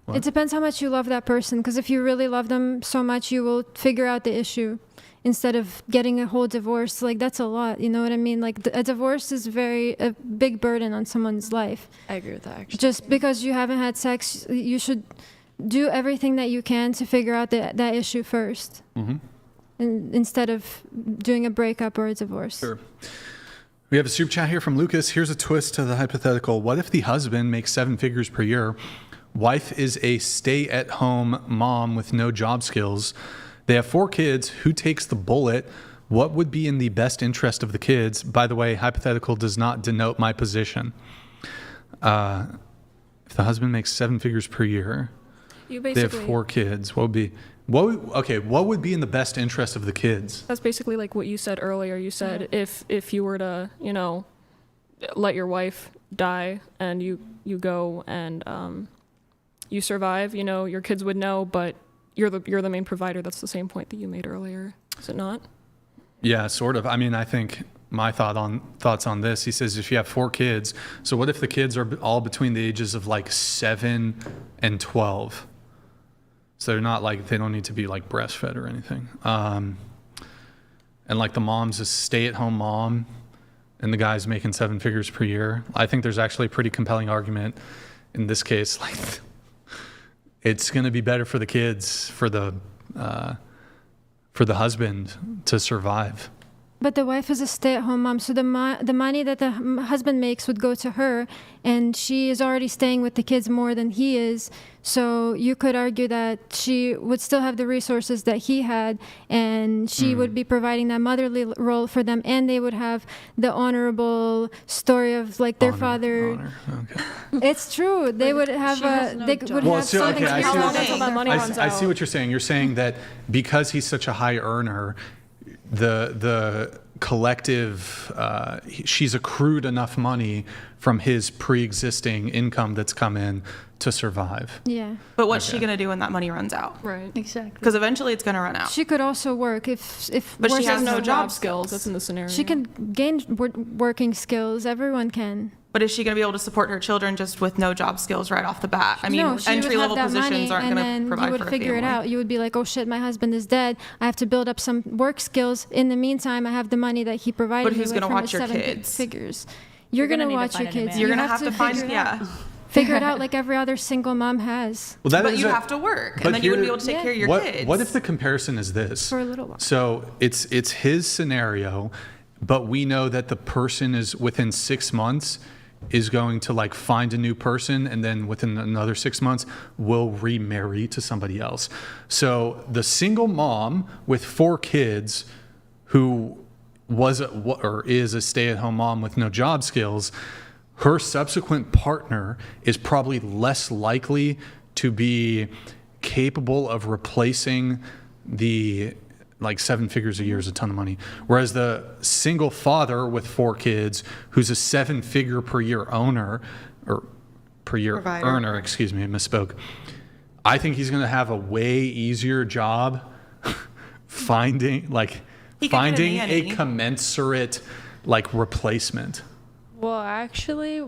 What? It depends how much you love that person, because if you really love them so much, you will figure out the issue instead of getting a whole divorce. Like, that's a lot, you know what I mean? Like, a divorce is a big burden on someone's life. I agree with that, actually. Just because you haven't had sex, you should do everything that you can to figure out that issue first, instead of doing a breakup or a divorce. Sure. We have a super chat here from Lucas. Here's a twist to the hypothetical. What if the husband makes 7 figures per year? Wife is a stay-at-home mom with no job skills. They have 4 kids. Who takes the bullet? What would be in the best interest of the kids? By the way, hypothetical does not denote my position. If the husband makes 7 figures per year, they have 4 kids. What would be in the best interest of the kids? That's basically like what you said earlier. You said if you were to, let your wife die and you go and you survive, your kids would know, but you're the main provider. That's the same point that you made earlier. Is it not? Yeah, sort of. I mean, I think my thoughts on this, he says if you have 4 kids, so what if the kids are all between the ages of like 7 and 12? So they're not like, they don't need to be like breastfed or anything. And like the mom's a stay-at-home mom and the guy's making 7 figures per year. I think there's actually a pretty compelling argument in this case. Like, it's going to be better for the kids, for the husband to survive. But the wife is a stay-at-home mom, so the money that the husband makes would go to her, and she is already staying with the kids more than he is. So you could argue that she would still have the resources that he had, and she would be providing that motherly role for them, and they would have the honorable story of like their father. Okay. It's true. They would have something. I see what you're saying. You're saying that because he's such a high earner, the collective, she's accrued enough money from his pre-existing income that's come in to survive. Yeah. But what's she going to do when that money runs out? Right. Exactly. Because eventually it's going to run out. She could also work if But she has no no job skills. That's in the scenario. She can gain working skills. Everyone can. But is she going to be able to support her children just with no job skills right off the bat? I mean, No, she would entry-level have that positions money, aren't going to and provide then you would for a figure it family. out. You would be like, oh shit, my husband is dead. I have to build up some work skills. In the meantime, I have the money that he provided But who's me with gonna from watch his your 7 kids? figures. You're going to gonna need to watch your find a kids. man. You're going to have to find, figure it out. Figure it out like every other single mom has Well, that But is you have to work, and then you would be able to take care of your kids. What if the comparison is this? for a little while. So it's his scenario, but we know that the person is within 6 months is going to like find a new person, and then within another 6 months will remarry to somebody else. So the single mom with 4 kids who is a stay-at-home mom with no job skills, her subsequent partner is probably less likely to be capable of replacing the like 7 figures a year is a ton of money. Whereas the single father with 4 kids who's a 7-figure per year owner or per year Provider. earner, excuse me, I misspoke. I think he's going to have a way easier job finding He could get a a nanny. commensurate like replacement. Well, actually,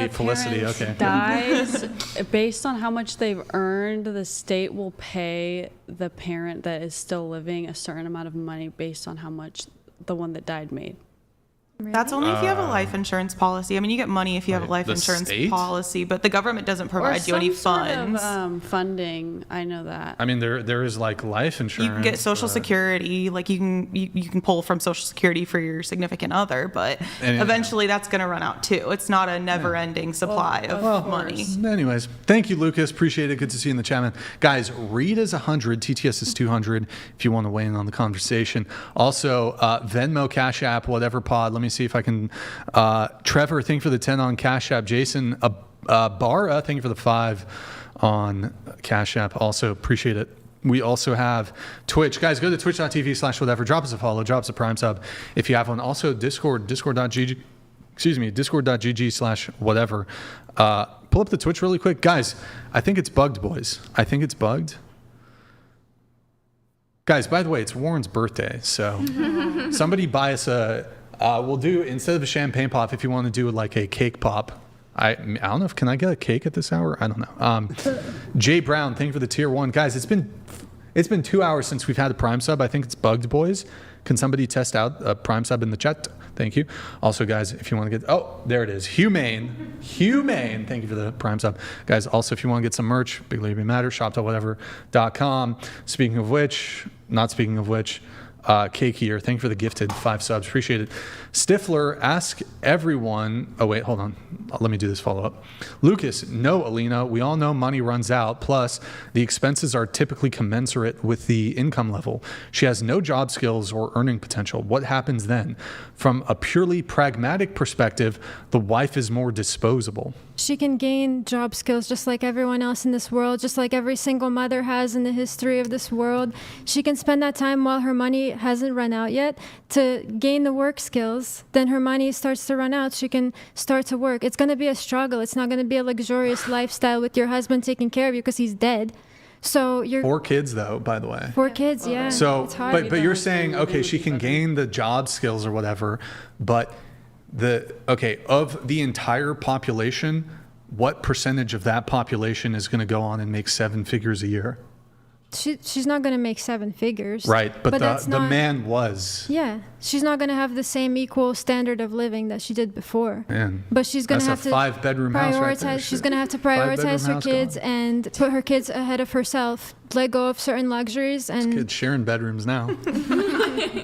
Felicity, okay. dies, based on how much they've earned, the state will pay the parent that is still living a certain amount of money based on how much the one that died made. That's only if you have a life insurance policy. I mean, you get money if you have a life the insurance state? policy, but the government doesn't provide you any funds. Funding. I know that. I mean, there is like life insurance. You can get Social Security, like you can pull from Social Security for your significant other, but eventually that's going to run out too. It's not a never-ending supply of money. Anyways, thank you, Lucas. Appreciate it. Good to see you in the chat, man. Guys, Reed is 100, TTS is 200 if you want to weigh in on the conversation. Also, Venmo, Cash App, whatever pod. Let me see if I can. Trevor, thank you for the 10 on Cash App. Jason Barra, thank you for the 5 on Cash App. Also, appreciate it. We also have Twitch. Guys, go to twitch.tv/whatever. Drop us a follow. Drop us a Prime sub if you have one. Also, discord.gg/whatever. Pull up the Twitch really quick. Guys, I think it's bugged, boys. I think it's bugged. Guys, by the way, it's Warren's birthday, so somebody buy us we'll do, instead of a champagne pop, if you want to do like a cake pop. I don't know if, can I get a cake at this hour? I don't know. Jay Brown, thank you for the tier 1. Guys, it's been 2 hours since we've had a Prime sub. I think it's bugged, boys. Can somebody test out a Prime sub in the chat? Thank you. Also, guys, if you want to get, there it is. Humane, thank you for the Prime sub. Guys, also, if you want to get some merch, Big Lady Matter, shop.whatever.com. Speaking of which, Cake here, thank you for the gifted 5 subs. Appreciate it. Stifler, ask everyone. Oh, wait, hold on. Let me do this follow up. Lucas, no, Alina. We all know money runs out. Plus, the expenses are typically commensurate with the income level. She has no job skills or earning potential. What happens then? From a purely pragmatic perspective, the wife is more disposable. She can gain job skills just like everyone else in this world, just like every single mother has in the history of this world. She can spend that time while her money hasn't run out yet to gain the work skills. Then her money starts to run out. She can start to work. It's going to be a struggle. It's not going to be a luxurious lifestyle with your husband taking care of you because he's dead. So you're 4 kids though, by the way. 4 kids, yeah. So, it's hard. but you're saying, okay, she can gain the job skills or whatever, but of the entire population, what percentage of that population is going to go on and make 7 figures a year? She's not going to make 7 figures. Right, but that's the not, man was. Yeah, she's not going to have the same equal standard of living that she did before. Man, but she's going to have to 5-bedroom house right there. She's going to have to prioritize her kids and put her kids ahead of herself. Let go of certain luxuries and kids sharing bedrooms now.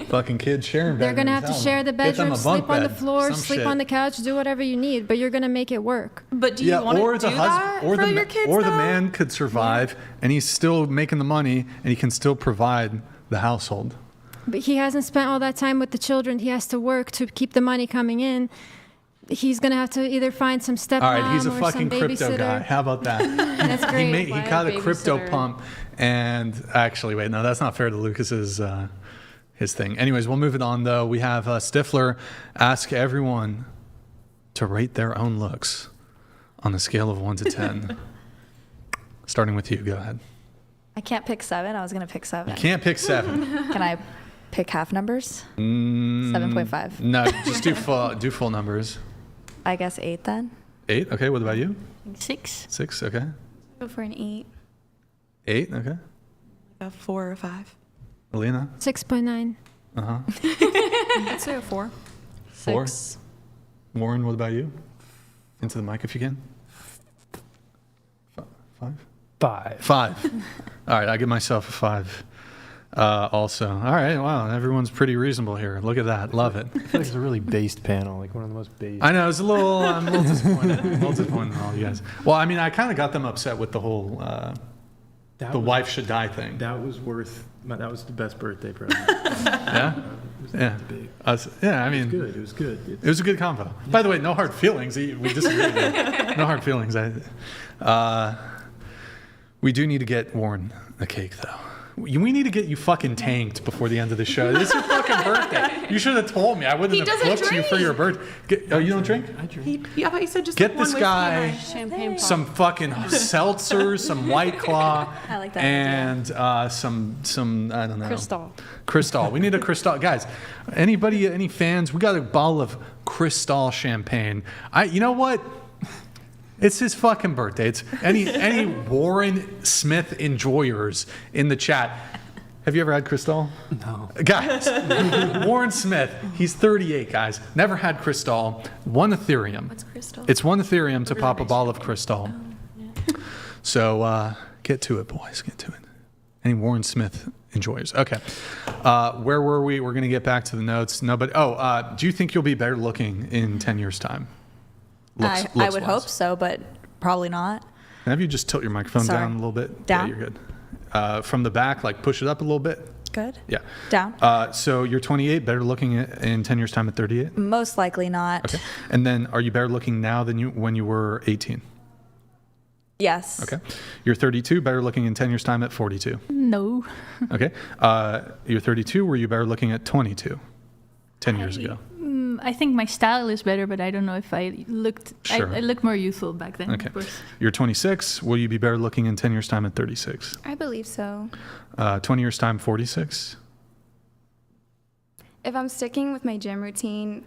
Fucking kids sharing bedrooms. They're gonna have to share the bedroom, sleep on the floor, sleep on the couch, do whatever you need, but you're gonna make it work. But do you want to do that for your kids? Or the man could survive and he's still making the money and he can still provide the household. But he hasn't spent all that time with the children. He has to work to keep the money coming in. He's going to have to either find some stepmom all right, he's a or fucking some crypto babysitter. guy. How about that? That's great. He got a crypto pump. And actually, wait, no, that's not fair to Lucas's his thing. Anyways, we'll move it on, though. We have Stifler ask everyone to rate their own looks on a scale of 1 to 10. Starting with you. Go ahead. I can't pick 7. I was going to pick 7. You can't pick 7. Can I pick half numbers? 7.5. No, just do full numbers. I guess 8 then. 8? Okay, what about you? 6. 6, okay. Go for an 8. 8, okay. A 4 or 5. Alina? 6.9. Uh-huh. I'd say a 4. 4? 6. Warren, what about you? Into the mic if you can. 5? 5. 5. All right, I give myself a 5. Also, all right, wow, everyone's pretty reasonable here. Look at that, love it. I feel like it's a really based panel, like one of the most based. I know, I'm a little disappointed. I'm a little disappointed in all you guys. Well, I mean, I kind of got them upset with the whole wife should die thing. That was the best birthday present. Yeah? Yeah. I mean, It was good. It was a good convo. Yeah. By the way, no hard feelings. We disagreed. No hard feelings. We do need to get Warren a cake, though. We need to get you fucking tanked before the end of the show. This is your fucking birthday. You should have told me. I wouldn't have booked you for your birthday. Oh, you don't drink? I drink. I thought you said just get like this one guy Champagne some fucking seltzers, some White Claw, I like that and some I don't know. Cristal. We need a Cristal. Guys, any fans? We got a bottle of Cristal champagne. You know what? It's his fucking birthday. It's any Warren Smith enjoyers in the chat. Have you ever had Cristal? No. Guys, Warren Smith, he's 38, guys. Never had Cristal. 1 Ethereum. What's crystal? It's 1 Ethereum to pop a ball of Cristal. So get to it, boys. Get to it. Any Warren Smith enjoyers? Okay. Where were we? We're going to get back to the notes. No, but do you think you'll be better looking in 10 years' time? I would hope so, but probably not. Can I have you just tilt your microphone Sorry. down a little bit? Down? Yeah, you're good. From the back, like push it up a little bit. Good. Yeah. Down? So you're 28, better looking in 10 years' time at 38? Most likely not. Okay. And then are you better looking now than when you were 18? Yes. Okay. You're 32, better looking in 10 years' time at 42? No. Okay. You're 32, were you better looking at 22, 10 years ago? I think my style is better, but I don't know if I looked. Sure. I looked more youthful back then. Okay. Of course. You're 26, will you be better looking in 10 years' time at 36? I believe so. 20 years' time, 46? If I'm sticking with my gym routine,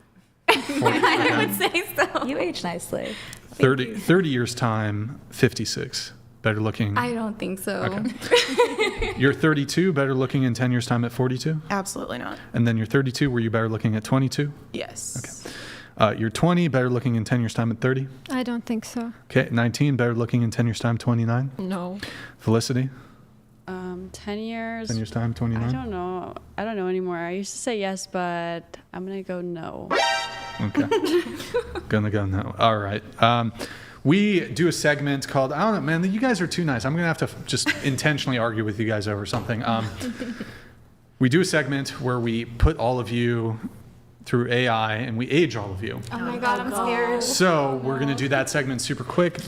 40, I would say so. You age nicely. 30 years' time, 56. Better looking. I don't think so. Okay. You're 32, better looking in 10 years' time at 42? Absolutely not. And then you're 32, were you better looking at 22? Yes. Okay. You're 20, better looking in 10 years' time at 30? I don't think so. Okay. 19, better looking in 10 years' time, 29? No. Felicity? 10 years. 10 years' time, 29? I don't know. I don't know anymore. I used to say yes, but I'm going to go no. Okay. Gonna go no. All right. We do a segment called, I don't know, man, you guys are too nice. I'm going to have to just intentionally argue with you guys over something. We do a segment where we put all of you through AI and we age all of you. Oh my God, I'm scared. So we're going to do that segment super quick.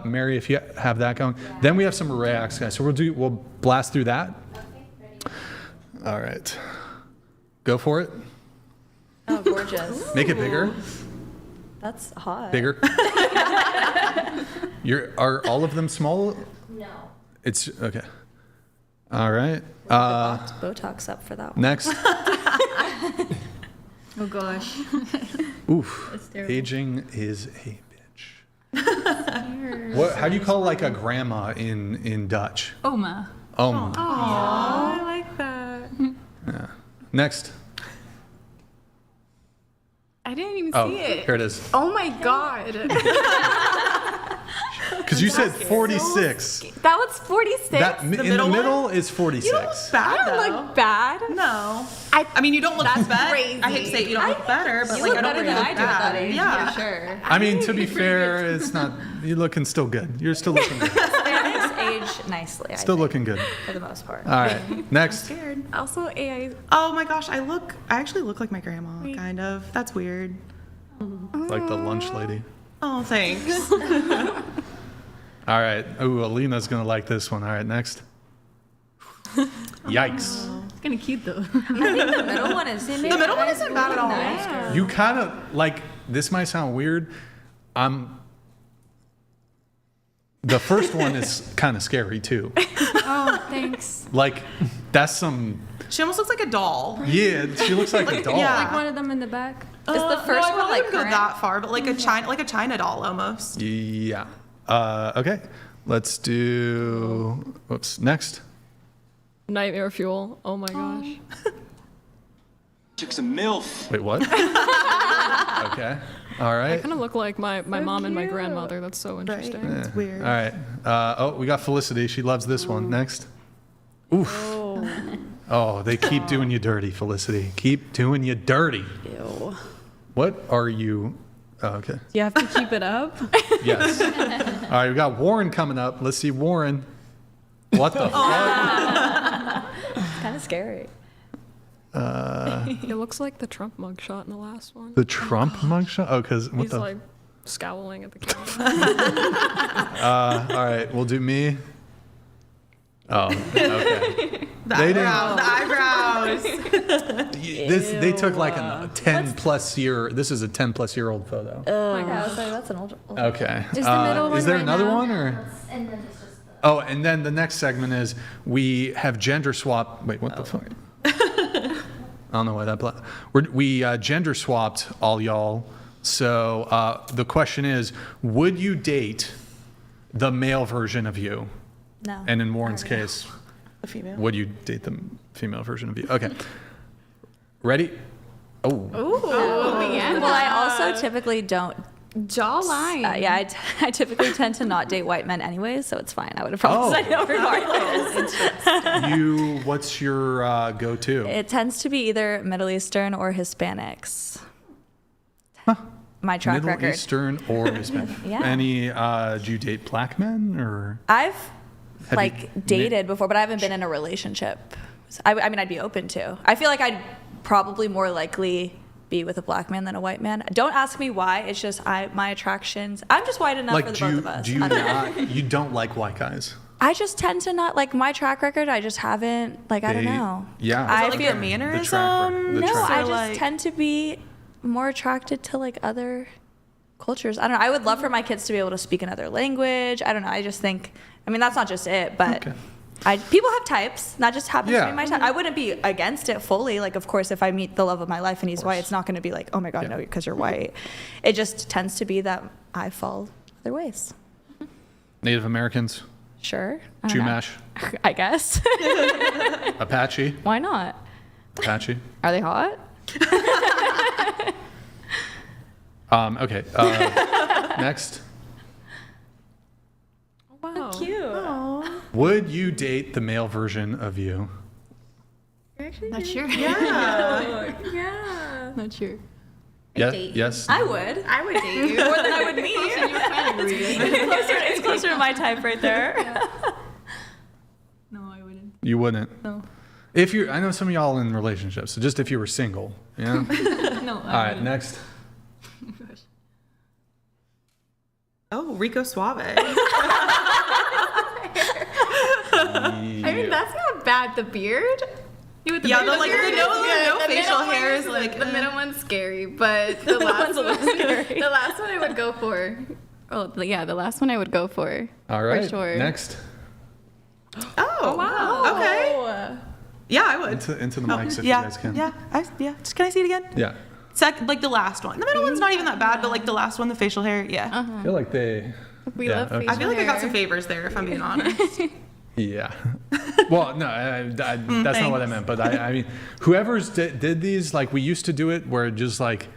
Mary, if you have that going. Then we have some reacts, guys. So we'll blast through that. All right. Go for it. Oh, gorgeous. Make it bigger. That's hot. Bigger. Are all of them small? No. It's okay. All right. Botox up for that one. Next. Oh gosh. Oof. That's terrible. Aging is a bitch. How do you call like a grandma in Dutch? Oma. Oma. I like that. Yeah. Next. I didn't even Oh, see it. here it is. Oh my God. Because you said 46. That was 46. That in the middle middle is 46. You don't look bad, I don't though. look bad. No. I mean, you don't look That's bad. crazy. I hate to say it, you don't look better, but You like look I don't better really than look I do at bad. that age, Yeah. for sure. I mean, to be fair, it's not. You're looking still good. You're still looking good. Hispanics age nicely. Still I think, looking good. for the most part. All right. Next. Scared. Also AI. Oh my gosh, I actually look like my grandma, kind of. That's weird. Like the lunch lady. Oh, thanks. All right. Ooh, Alina's going to like this one. All right, next. Yikes. It's kind of cute though. I think the middle one is. The middle one isn't bad at all. Nice. You kind of, like, this might sound weird. The first one is kind of scary, too. Oh, thanks. Like, that's some, She almost looks like a doll. yeah, she looks like a doll. yeah. Like one of them in the back. Is the first no, I one like wouldn't go current? that far, but like a China doll almost. Yeah. Okay. Let's do, whoops, next. Nightmare fuel. Oh my gosh. Chick's a MILF. Wait, what? Okay. All right. Kind of look like my mom and my grandmother. That's so interesting. Right? It's weird. All right. We got Felicity. She loves this one. Next. Oof. Oh, they keep doing you dirty, Felicity. Keep doing you dirty. Ew. What are you? Oh, okay. You have to keep it up. Yes. All right. We got Warren coming up. Let's see Warren. What the fuck? It's kind of scary. It looks like the Trump mugshot in the last one. The Trump mugshot? Oh, because what He's the? like scowling at the camera. All right. We'll do me. Oh, okay. The They didn't- eyebrows. They took like a 10+ year. This is a 10+ year old photo. Yeah, I was like, that's an old. Okay. Is the middle Is one there right another now? one or? Oh, and then the next segment is we have gender swap. Wait, what the fuck? I don't know why that. We gender swapped all y'all. So the question is, would you date the male version of you? No. And in Warren's case, A female. Would you date the female version of you? Okay. Ready? Oh. Well, I also typically don't. Jawline. I typically tend to not date white men anyways, so it's fine. I would have probably said no regardless. What's your go-to? It tends to be either Middle Eastern or Hispanics. My track record. Middle Eastern or Hispanic. Yeah. Any, do you date black men or? I've Have you dated before, but I haven't been in a relationship. I mean, I'd be open to. I feel like I'd probably more likely be with a black man than a white man. Don't ask me why. It's just my attractions. I'm just white enough for the both of us. Do you not? You don't like white guys? I just tend to not like my track record. I just haven't I don't know. Yeah. I Like feel the mannerism? The no. track I record. just tend to be more attracted to like other cultures. I don't know. I would love for my kids to be able to speak another language. I don't know. I just think. I mean, that's not just it, but. Okay. People have types. That just happens to Yeah. be my type. I wouldn't be against it fully. Like, of course, if I meet the love of my life and he's white, it's not going to be like, oh my God, Yeah. no, because you're white. It just tends to be that I fall other ways. Native Americans? Sure. I don't know. Chumash? I guess. Apache? Why not? Apache? Are they hot? Okay. Next. Wow. Cute. Would you date the male version of you? Not sure. Yeah. Yeah. Not sure. Yes. I would. I would date you. More than I would me. It's closer to my type right there. No, I wouldn't. You wouldn't. No. If you, I know some of y'all in relationships. So just if you were single, yeah. No. All right. Next. Oh, Rico Suave. I mean, that's not bad. The beard? You with the Yeah, beard? the, like, beard the is no good. The facial middle hair one is, like, the middle one's scary, but the last one, the last one I would go for. Oh, yeah, the last one I would go for. All right. For sure. Next. Oh, wow. Okay. Yeah, I would. Into the mics if yeah, you guys can. Yeah, Just, can I see it again? Yeah. Like the last one. The middle one's not even that bad, but like the last one, the facial hair, yeah. I feel like they. We Yeah, love okay. facial I feel like I got hair. some favors there, if I'm being honest. Yeah. Well, no, that's not what I meant. But I mean, whoever's did these, like we used to do it where it just like,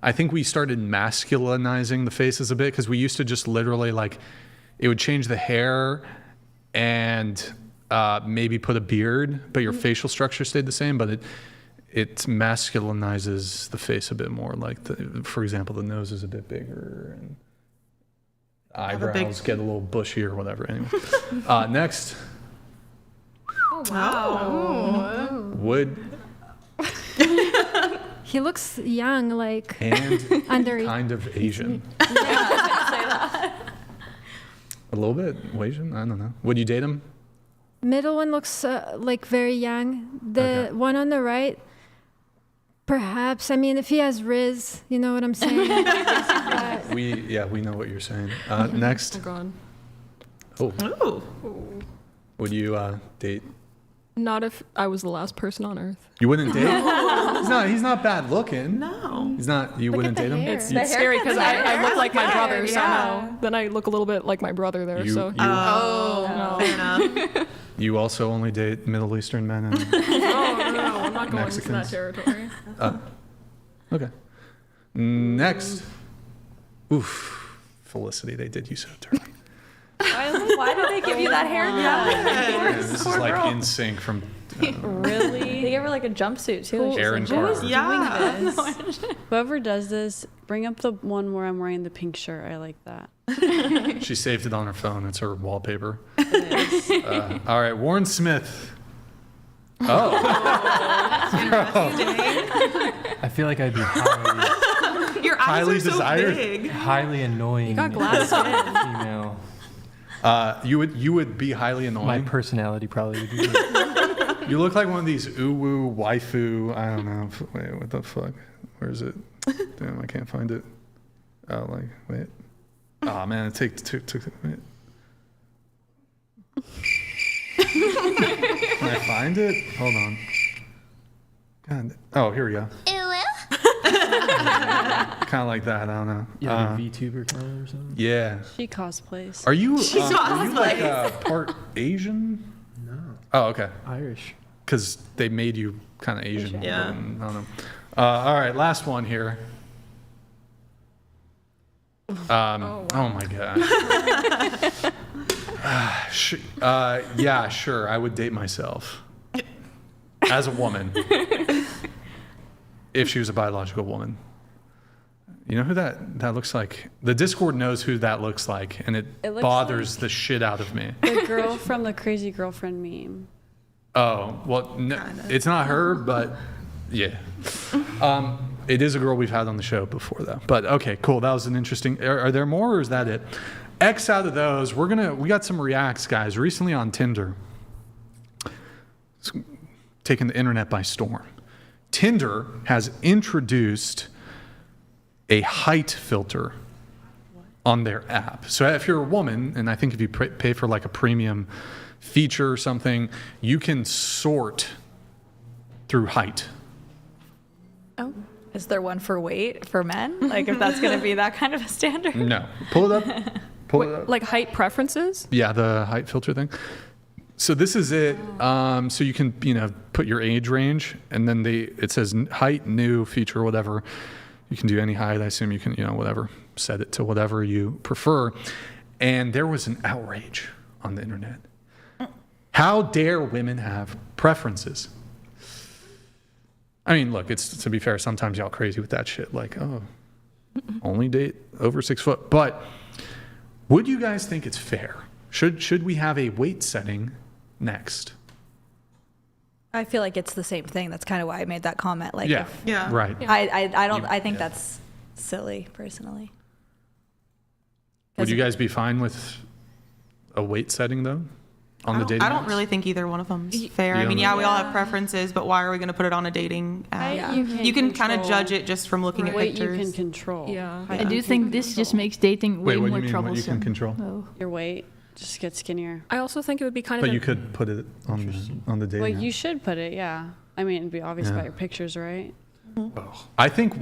I think we started masculinizing the faces a bit because we used to just literally like, it would change the hair and maybe put a beard, but your facial structure stayed the same, but it masculinizes the face a bit more. Like, for example, the nose is a bit bigger and eyebrows get a little bushy or whatever. Anyway, next. Oh, wow. Would He looks young, like and under. kind of Asian. A little bit Asian. I don't know. Would you date him? Middle one looks like very young. The Okay. one on the right, perhaps. I mean, if he has Riz, you know what I'm saying. But We know what you're saying. Next. Oh, God. Oh, Ooh. would you date? Not if I was the last person on Earth. You wouldn't date? He's not bad looking. No. He's not. You wouldn't date him. It's The scary because I look like my good, brother yeah. somehow. Then I look a little bit like my brother there. You, so you, Oh, fair enough. you also only date Middle Eastern men and no, I'm not going into that Mexicans. territory. okay. Next. Oof, Felicity, they did you so dirty. Why did they give you that haircut? Yeah, this is Poor like girl. in sync from Really? They gave her like a jumpsuit too. and she's Aaron like, "What is Carter. doing Yeah. this?" Whoever does this, bring up the one where I'm wearing the pink shirt. I like that. She saved it on her phone. It's her wallpaper. All right, Warren Smith. Oh. I feel like I'd be highly, Your eyes Highly are so desired. big. highly annoying. You got glass skin. Female. You would be highly My annoying. personality probably would be. You look like one of these uwu waifu. I don't know. Wait, what the fuck? Where is it? Damn, I can't find it. Oh, wait. Oh man, it took. Wait. Can I find it? Hold on. God. Oh, here we go. Kind of like that. I don't know. Yeah, like a VTuber kind of or something. Yeah. She cosplays. Are you? Are you cosplays. like part Asian? No. Oh, okay. Irish. Because they made you kind of Asian. Yeah. I don't know. All right, last one here. Oh my god. Yeah, sure. I would date myself as a woman if she was a biological woman. You know who that looks like? The Discord knows who that looks like, and it looks bothers like the shit out of me. The girl from the Crazy Girlfriend meme. Oh, well, no, it's not her, but yeah. It is a girl we've had on the show before, though. But okay, cool. That was an interesting. Are there more, or is that it? X out of those. We got some reacts, guys. Recently on Tinder, it's taken the internet by storm. Tinder has introduced a height filter on their app. So if you're a woman, and I think if you pay for like a premium feature or something, you can sort through height. Oh, is there one for weight for men? Like if that's going to be that kind of a standard? No. Pull it up. Pull it up. Like height preferences? Yeah, the height filter thing. So this is it. So you can, put your age range, and then it says height, new feature, whatever. You can do any height. I assume you can, whatever, set it to whatever you prefer. And there was an outrage on the internet. How dare women have preferences? I mean, look, to be fair, sometimes y'all crazy with that shit. Like, oh, only date over 6 foot. But would you guys think it's fair? Should we have a weight setting next? I feel like it's the same thing. That's kind of why I made that comment. Like, Yeah. if- Yeah. Right. I think that's silly, personally. Would you guys be fine with a weight setting, though, on the dating I don't apps? really think either one of them's fair. You I mean, don't yeah, know? we all have preferences, but why are we going to put it on a dating app? You can kind of judge it just from looking at Weight pictures. you can control. Yeah. I do think this just makes dating Wait, way what do more you mean, what you troublesome. can control? Oh. Your weight. Just get skinnier. I also think it would be kind of But you could put it on the dating Well, app. you should put it, yeah. I mean, it'd be obvious Yeah. about your pictures, right? I think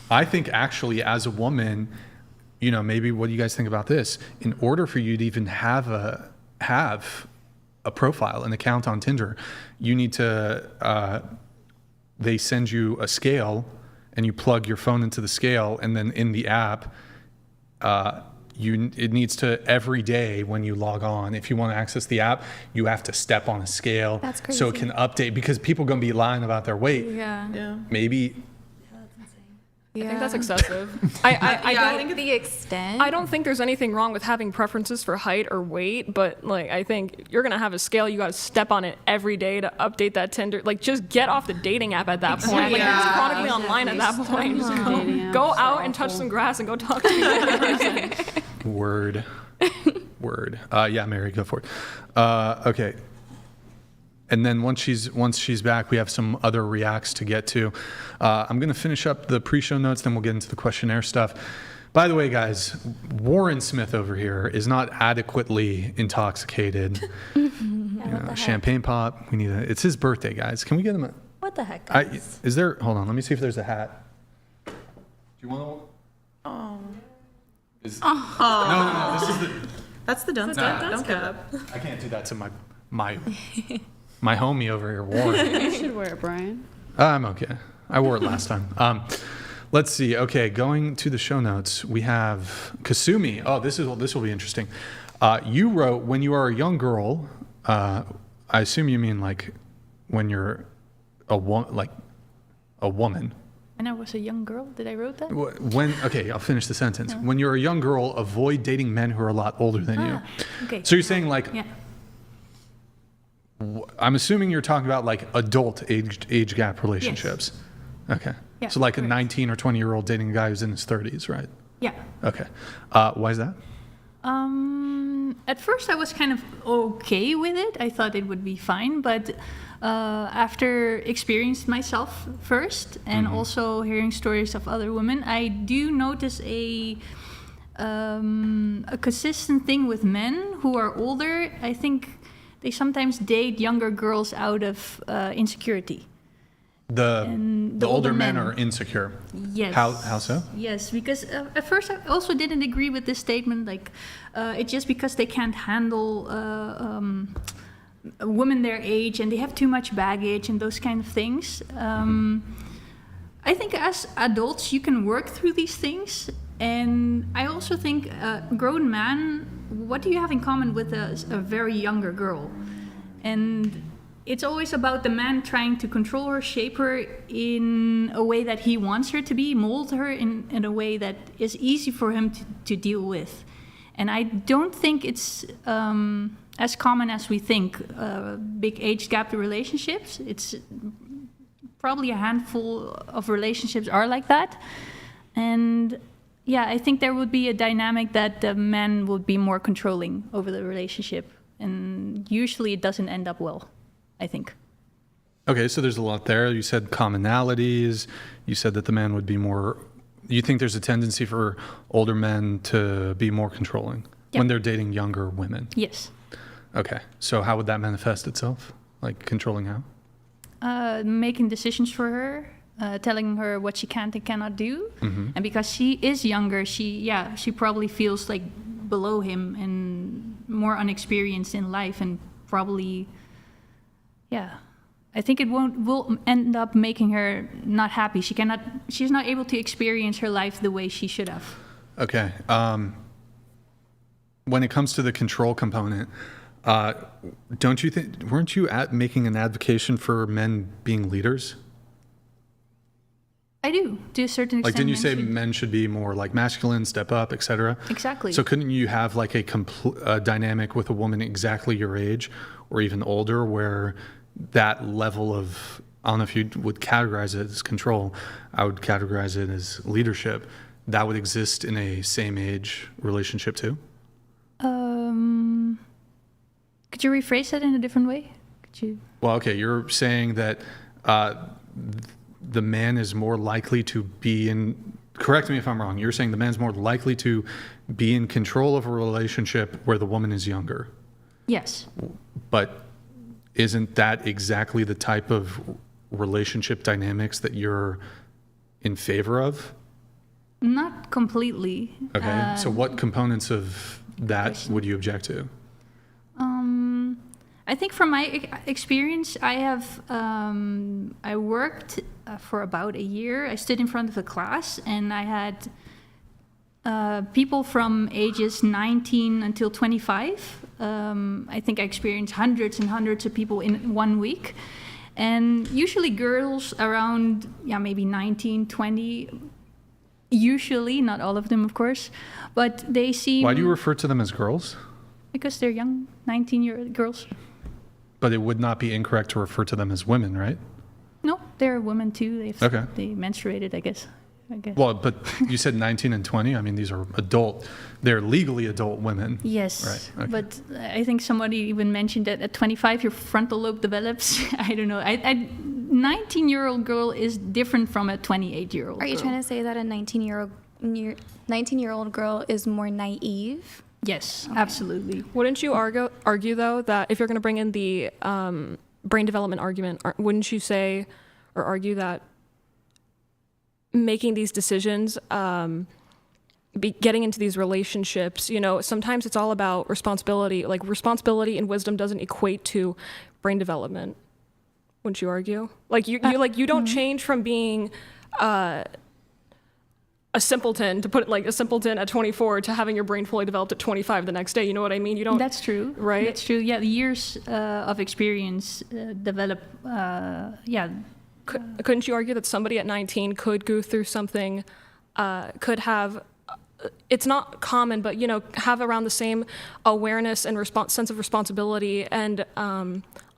I think actually as a woman, maybe what do you guys think about this? In order for you to even have a profile, an account on Tinder, you need to, they send you a scale and you plug your phone into the scale, and then in the app, it needs to every day when you log on, if you want to access the app, you have to step on a scale. That's crazy. So it can update, because people are going to be lying about their weight. Yeah. Maybe. I think that's excessive. I think the extent. don't think there's anything wrong with having preferences for height or weight, but like I think you're gonna have a scale, you gotta step on it every day to update that Tinder. Like just get off the dating app at that point. Like you're just chronically online at that point. Just go out and touch some grass and go talk to another person. Word. Yeah, Mary, go for it. Okay. And then once she's back, we have some other reacts to get to. I'm going to finish up the pre-show notes, then we'll get into the questionnaire stuff. By the way, guys, Warren Smith over here is not adequately intoxicated. Champagne pop. It's his birthday, guys. Can we get him a? What the heck, guys? Hold on, let me see if there's a hat. Do you want one? Oh. No, this is the. That's the dunce cap. I can't do that to my homie over here, Warren. You should wear it, Brian. I'm okay. I wore it last time. Let's see. Okay, going to the show notes, we have Kasumi. Oh, this will be interesting. You wrote, when you are a young girl, I assume you mean like when you're a woman. And I was a young girl. Did I wrote that? Okay, I'll finish the sentence. When you're a young girl, avoid dating men who are a lot older than you. Okay. So you're saying like. Yeah. I'm assuming you're talking about like adult age gap relationships. Yes. Okay. Yeah, So like a correct. 19 or 20-year-old dating a guy who's in his 30s, right? Yeah. Okay. Why is that? At first I was kind of okay with it. I thought it would be fine, but after experiencing myself first and also hearing stories of other women, I do notice a consistent thing with men who are older. I think they sometimes date younger girls out of insecurity. The older men are insecure. Yes. How so? Yes, because at first I also didn't agree with this statement. Like, it's just because they can't handle women their age and they have too much baggage and those kind of things. I think as adults you can work through these things, and I also think a grown man, what do you have in common with a very younger girl? And it's always about the man trying to control her, shape her in a way that he wants her to be, mold her in a way that is easy for him to deal with. And I don't think it's as common as we think, big age gap to relationships. It's probably a handful of relationships are like that. And yeah, I think there would be a dynamic that the man would be more controlling over the relationship. And usually it doesn't end up well, I think. Okay, so there's a lot there. You said commonalities. You said that the man would be more... You think there's a tendency for older men to be more controlling when they're dating younger women? Yes. Okay, so how would that manifest itself? Like controlling how? Making decisions for her, telling her what she can and cannot do. And because she is younger, she probably feels like below him and more unexperienced in life, and probably, I think it will end up making her not happy. She's not able to experience her life the way she should have. Okay. When it comes to the control component, don't you think, weren't you making an advocation for men being leaders? I do, to a certain extent. Like, didn't you say men should be more like masculine, step up, etc.? Exactly. So couldn't you have like a dynamic with a woman exactly your age or even older where that level of, I don't know if you would categorize it as control, I would categorize it as leadership, that would exist in a same age relationship too? Could you rephrase that in a different way? Well, okay, you're saying that the man is more likely to be in, correct me if I'm wrong, you're saying the man's more likely to be in control of a relationship where the woman is younger. Yes. But isn't that exactly the type of relationship dynamics that you're in favor of? Not completely. Okay, so what components of that would you object to? I think from my experience, I worked for about a year. I stood in front of a class, and I had people from ages 19 until 25. I think I experienced hundreds and hundreds of people in 1 week. And usually girls around, maybe 19, 20, usually, not all of them, of course, but they seem... Why do you refer to them as girls? Because they're young, 19-year-old girls. But it would not be incorrect to refer to them as women, right? No, they're women too. They menstruated, I guess. Well, but you said 19 and 20. I mean, these are they're legally adult women. Yes, right. Okay. But I think somebody even mentioned that at 25 your frontal lobe develops. I don't know. 19-year-old girl is different from a 28-year-old girl. Are you trying to say that a 19-year-old girl is more naive? Yes, absolutely. Wouldn't you argue though, that if you're going to bring in the brain development argument, wouldn't you say or argue that making these decisions, getting into these relationships, sometimes it's all about responsibility. Like responsibility and wisdom doesn't equate to brain development. Wouldn't you argue? Like you don't change from being a simpleton, to put it like a simpleton at 24, to having your brain fully developed at 25 the next day. You know what I mean? You don't. That's true. Right? That's true. Yeah, the years of experience develop. Couldn't you argue that somebody at 19 could go through something, could have, it's not common, but have around the same awareness and sense of responsibility and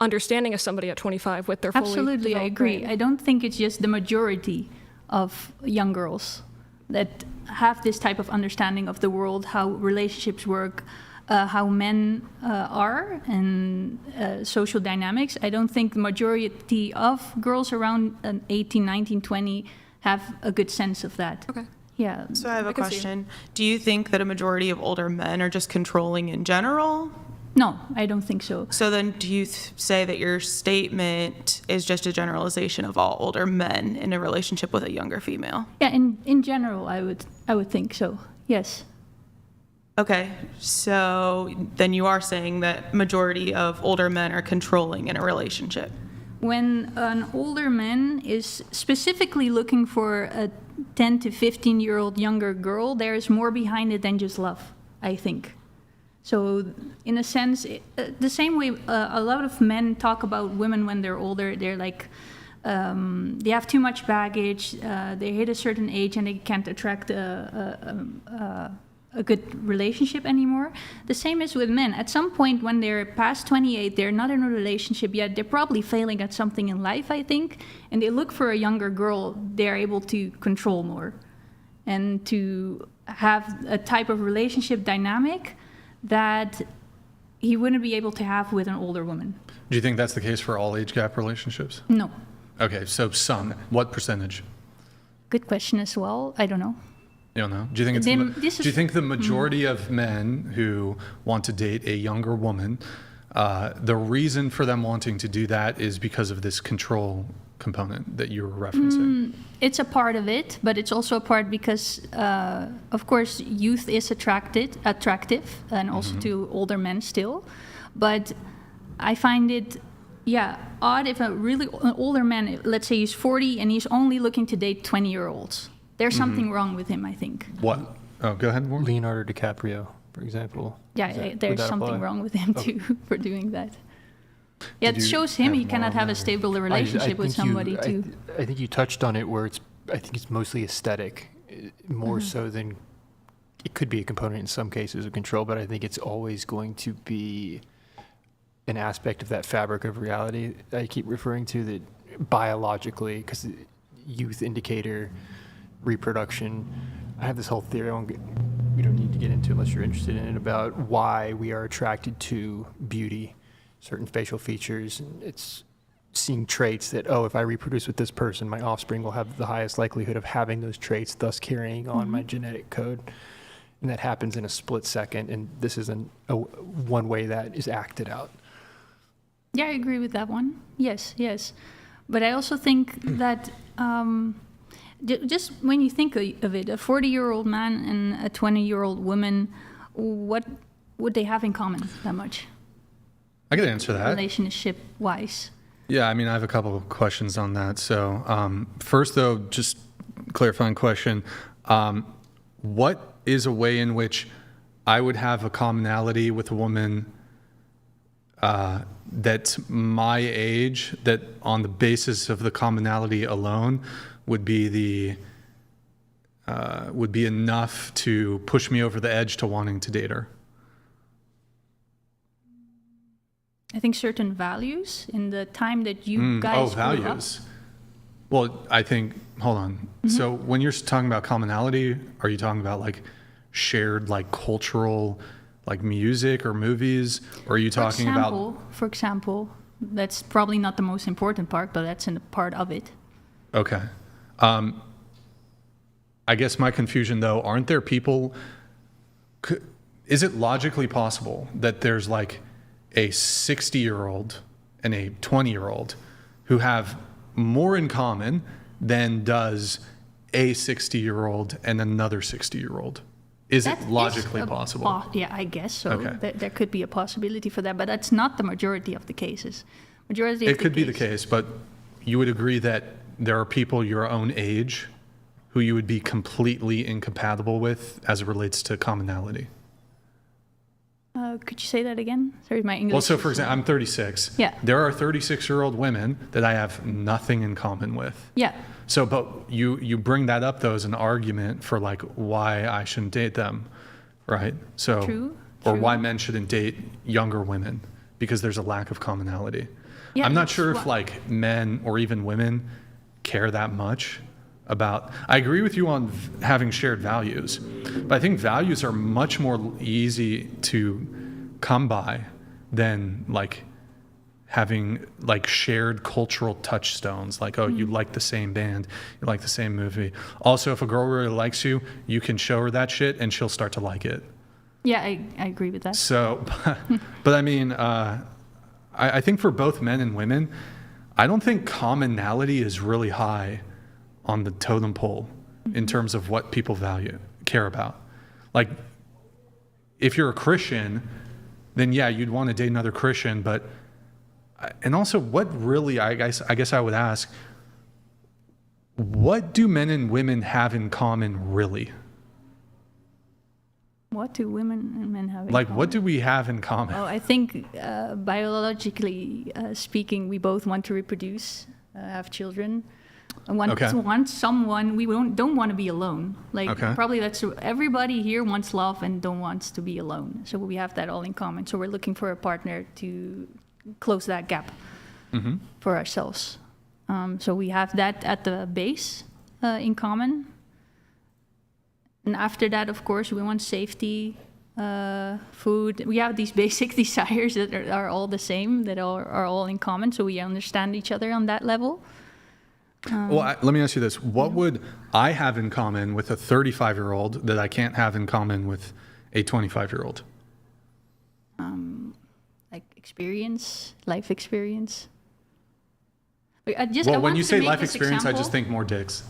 understanding as somebody at 25 with their fully Absolutely, I agree. brain? I don't think it's just the majority of young girls that have this type of understanding of the world, how relationships work, how men are, and social dynamics. I don't think the majority of girls around 18, 19, 20 have a good sense of that. Okay. Yeah. So I have a question. Do you think that a majority of older men are just controlling in general? No, I don't think so. So then do you say that your statement is just a generalization of all older men in a relationship with a younger female? Yeah, in general, I would think so. Yes. Okay, so then you are saying that majority of older men are controlling in a relationship. When an older man is specifically looking for a 10 to 15-year-old younger girl, there is more behind it than just love, I think. So in a sense, the same way a lot of men talk about women when they're older, they're like, they have too much baggage, they hit a certain age and they can't attract a good relationship anymore. The same is with men. At some point when they're past 28, they're not in a relationship yet, they're probably failing at something in life, I think, and they look for a younger girl they're able to control more and to have a type of relationship dynamic that he wouldn't be able to have with an older woman. Do you think that's the case for all age gap relationships? No. Okay, so some. What percentage? Good question as well. I don't know. You don't know? Do you think do you think the majority of men who want to date a younger woman, the reason for them wanting to do that is because of this control component that you were referencing? It's a part of it, but it's also a part because, of course, youth is attractive, and also to older men still. But I find it, odd if an older man, let's say he's 40 and he's only looking to date 20-year-olds. There's something wrong with him, I think. What? Oh, go ahead, Warren. Leonardo DiCaprio, for example. Yeah, there's something wrong with him too for doing that. Yeah, it shows him he cannot have a stable relationship with somebody too. I think you touched on it where I think it's mostly aesthetic, more so than it could be a component in some cases of control, but I think it's always going to be an aspect of that fabric of reality that I keep referring to, that biologically, because youth indicator, reproduction. I have this whole theory, we don't need to get into unless you're interested in it, about why we are attracted to beauty, certain facial features. And it's seeing traits that, if I reproduce with this person, my offspring will have the highest likelihood of having those traits, thus carrying on my genetic code. And that happens in a split second, and this is one way that is acted out. Yeah, I agree with that one. Yes. But I also think that just when you think of it, a 40-year-old man and a 20-year-old woman, what would they have in common that much? I could answer that. Relationship-wise. Yeah, I mean, I have a couple of questions on that. So first, though, just clarifying question. What is a way in which I would have a commonality with a woman that's my age, that on the basis of the commonality alone would be enough to push me over the edge to wanting to date her? I think certain values in the time that you guys grew values. Up. Well, I think, hold on. So when you're talking about commonality, are you talking about like shared like cultural like music or movies? Or are you talking about... For example, that's probably not the most important part, but that's a part of it. Okay. I guess my confusion though, aren't there people... Is it logically possible that there's like a 60-year-old and a 20-year-old who have more in common than does a 60-year-old and another 60-year-old? Is it logically possible? Yeah, I guess so. Okay. There could be a possibility for that, but that's not the majority of the cases. It could be the case, but you would agree that there are people your own age who you would be completely incompatible with as it relates to commonality. Could you say that again? Sorry, my English. Well, so for example, I'm 36. Yeah. There are 36-year-old women that I have nothing in common with. Yeah. So, but you bring that up though as an argument for like why I shouldn't date them, right? So, True. Or why men shouldn't date younger women because there's a lack of commonality. Yeah, I'm not sure if like men or even women care that much about. I agree with you on having shared values, but I think values are much more easy to come by than like having like shared cultural touchstones, like, you like the same band, you like the same movie. Also, if a girl really likes you, you can show her that shit and she'll start to like it. Yeah, I agree with that. So, but I mean, I think for both men and women, I don't think commonality is really high on the totem pole in terms of what people care about. Like, if you're a Christian, then yeah, you'd want to date another Christian. But, and also what really, I guess I would ask, what do men and women have in common really? What do women and men have in Like, common? what do we have in common? Oh, I think biologically speaking, we both want to reproduce, have children. Want someone. We don't want to be alone. Like probably that's everybody here wants love and don't want to be alone. So we have that all in common. So we're looking for a partner to close that gap for ourselves. So we have that at the base in common. And after that, of course, we want safety, food. We have these basic desires that are all the same, that are all in common. So we understand each other on that level. Let me ask you this. What would I have in common with a 35-year-old that I can't have in common with a 25-year-old? Like experience, life experience. When you say life experience, I just think more dicks.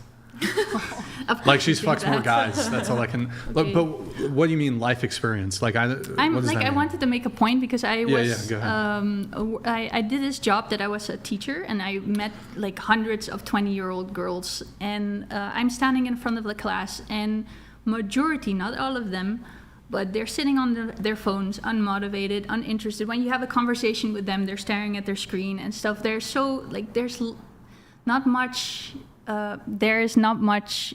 Like she's fucked more guys. That's all I can. Okay. But what do you mean life experience? Like what does that mean? I wanted to make a point because I was. Go ahead. I did this job that I was a teacher and I met like hundreds of 20-year-old girls and I'm standing in front of the class and majority, not all of them, but they're sitting on their phones, unmotivated, uninterested. When you have a conversation with them, they're staring at their screen and stuff. They're so like there's not much. There is not much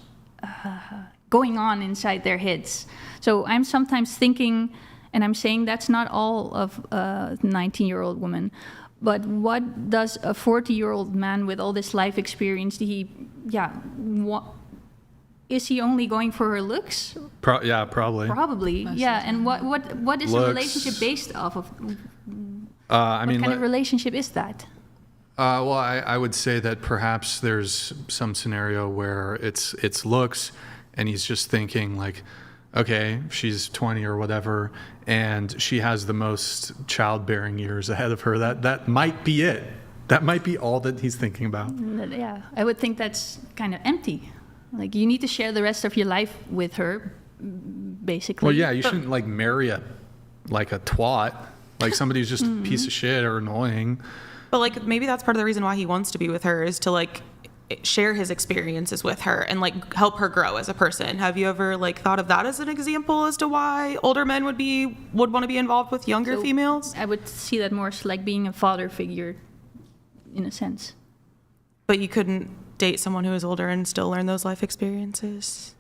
going on inside their heads. So I'm sometimes thinking, and I'm saying that's not all of a 19-year-old woman, but what does a 40-year-old man with all this life experience, is he only going for her looks? Probably. Probably, yeah. And what is looks, a relationship based off of? What kind of relationship is that? Well, I would say that perhaps there's some scenario where it's looks, and he's just thinking like, okay, she's 20 or whatever, and she has the most childbearing years ahead of her. That might be it. That might be all that he's thinking about. Yeah, I would think that's kind of empty. Like you need to share the rest of your life with her, basically. Well, yeah, you shouldn't like marry a twat, like somebody who's just a piece of shit or annoying. But like maybe that's part of the reason why he wants to be with her is to like share his experiences with her and like help her grow as a person. Have you ever like thought of that as an example as to why older men would want to be involved with younger females? I would see that more as like being a father figure, in a sense. But you couldn't date someone who is older and still learn those life experiences?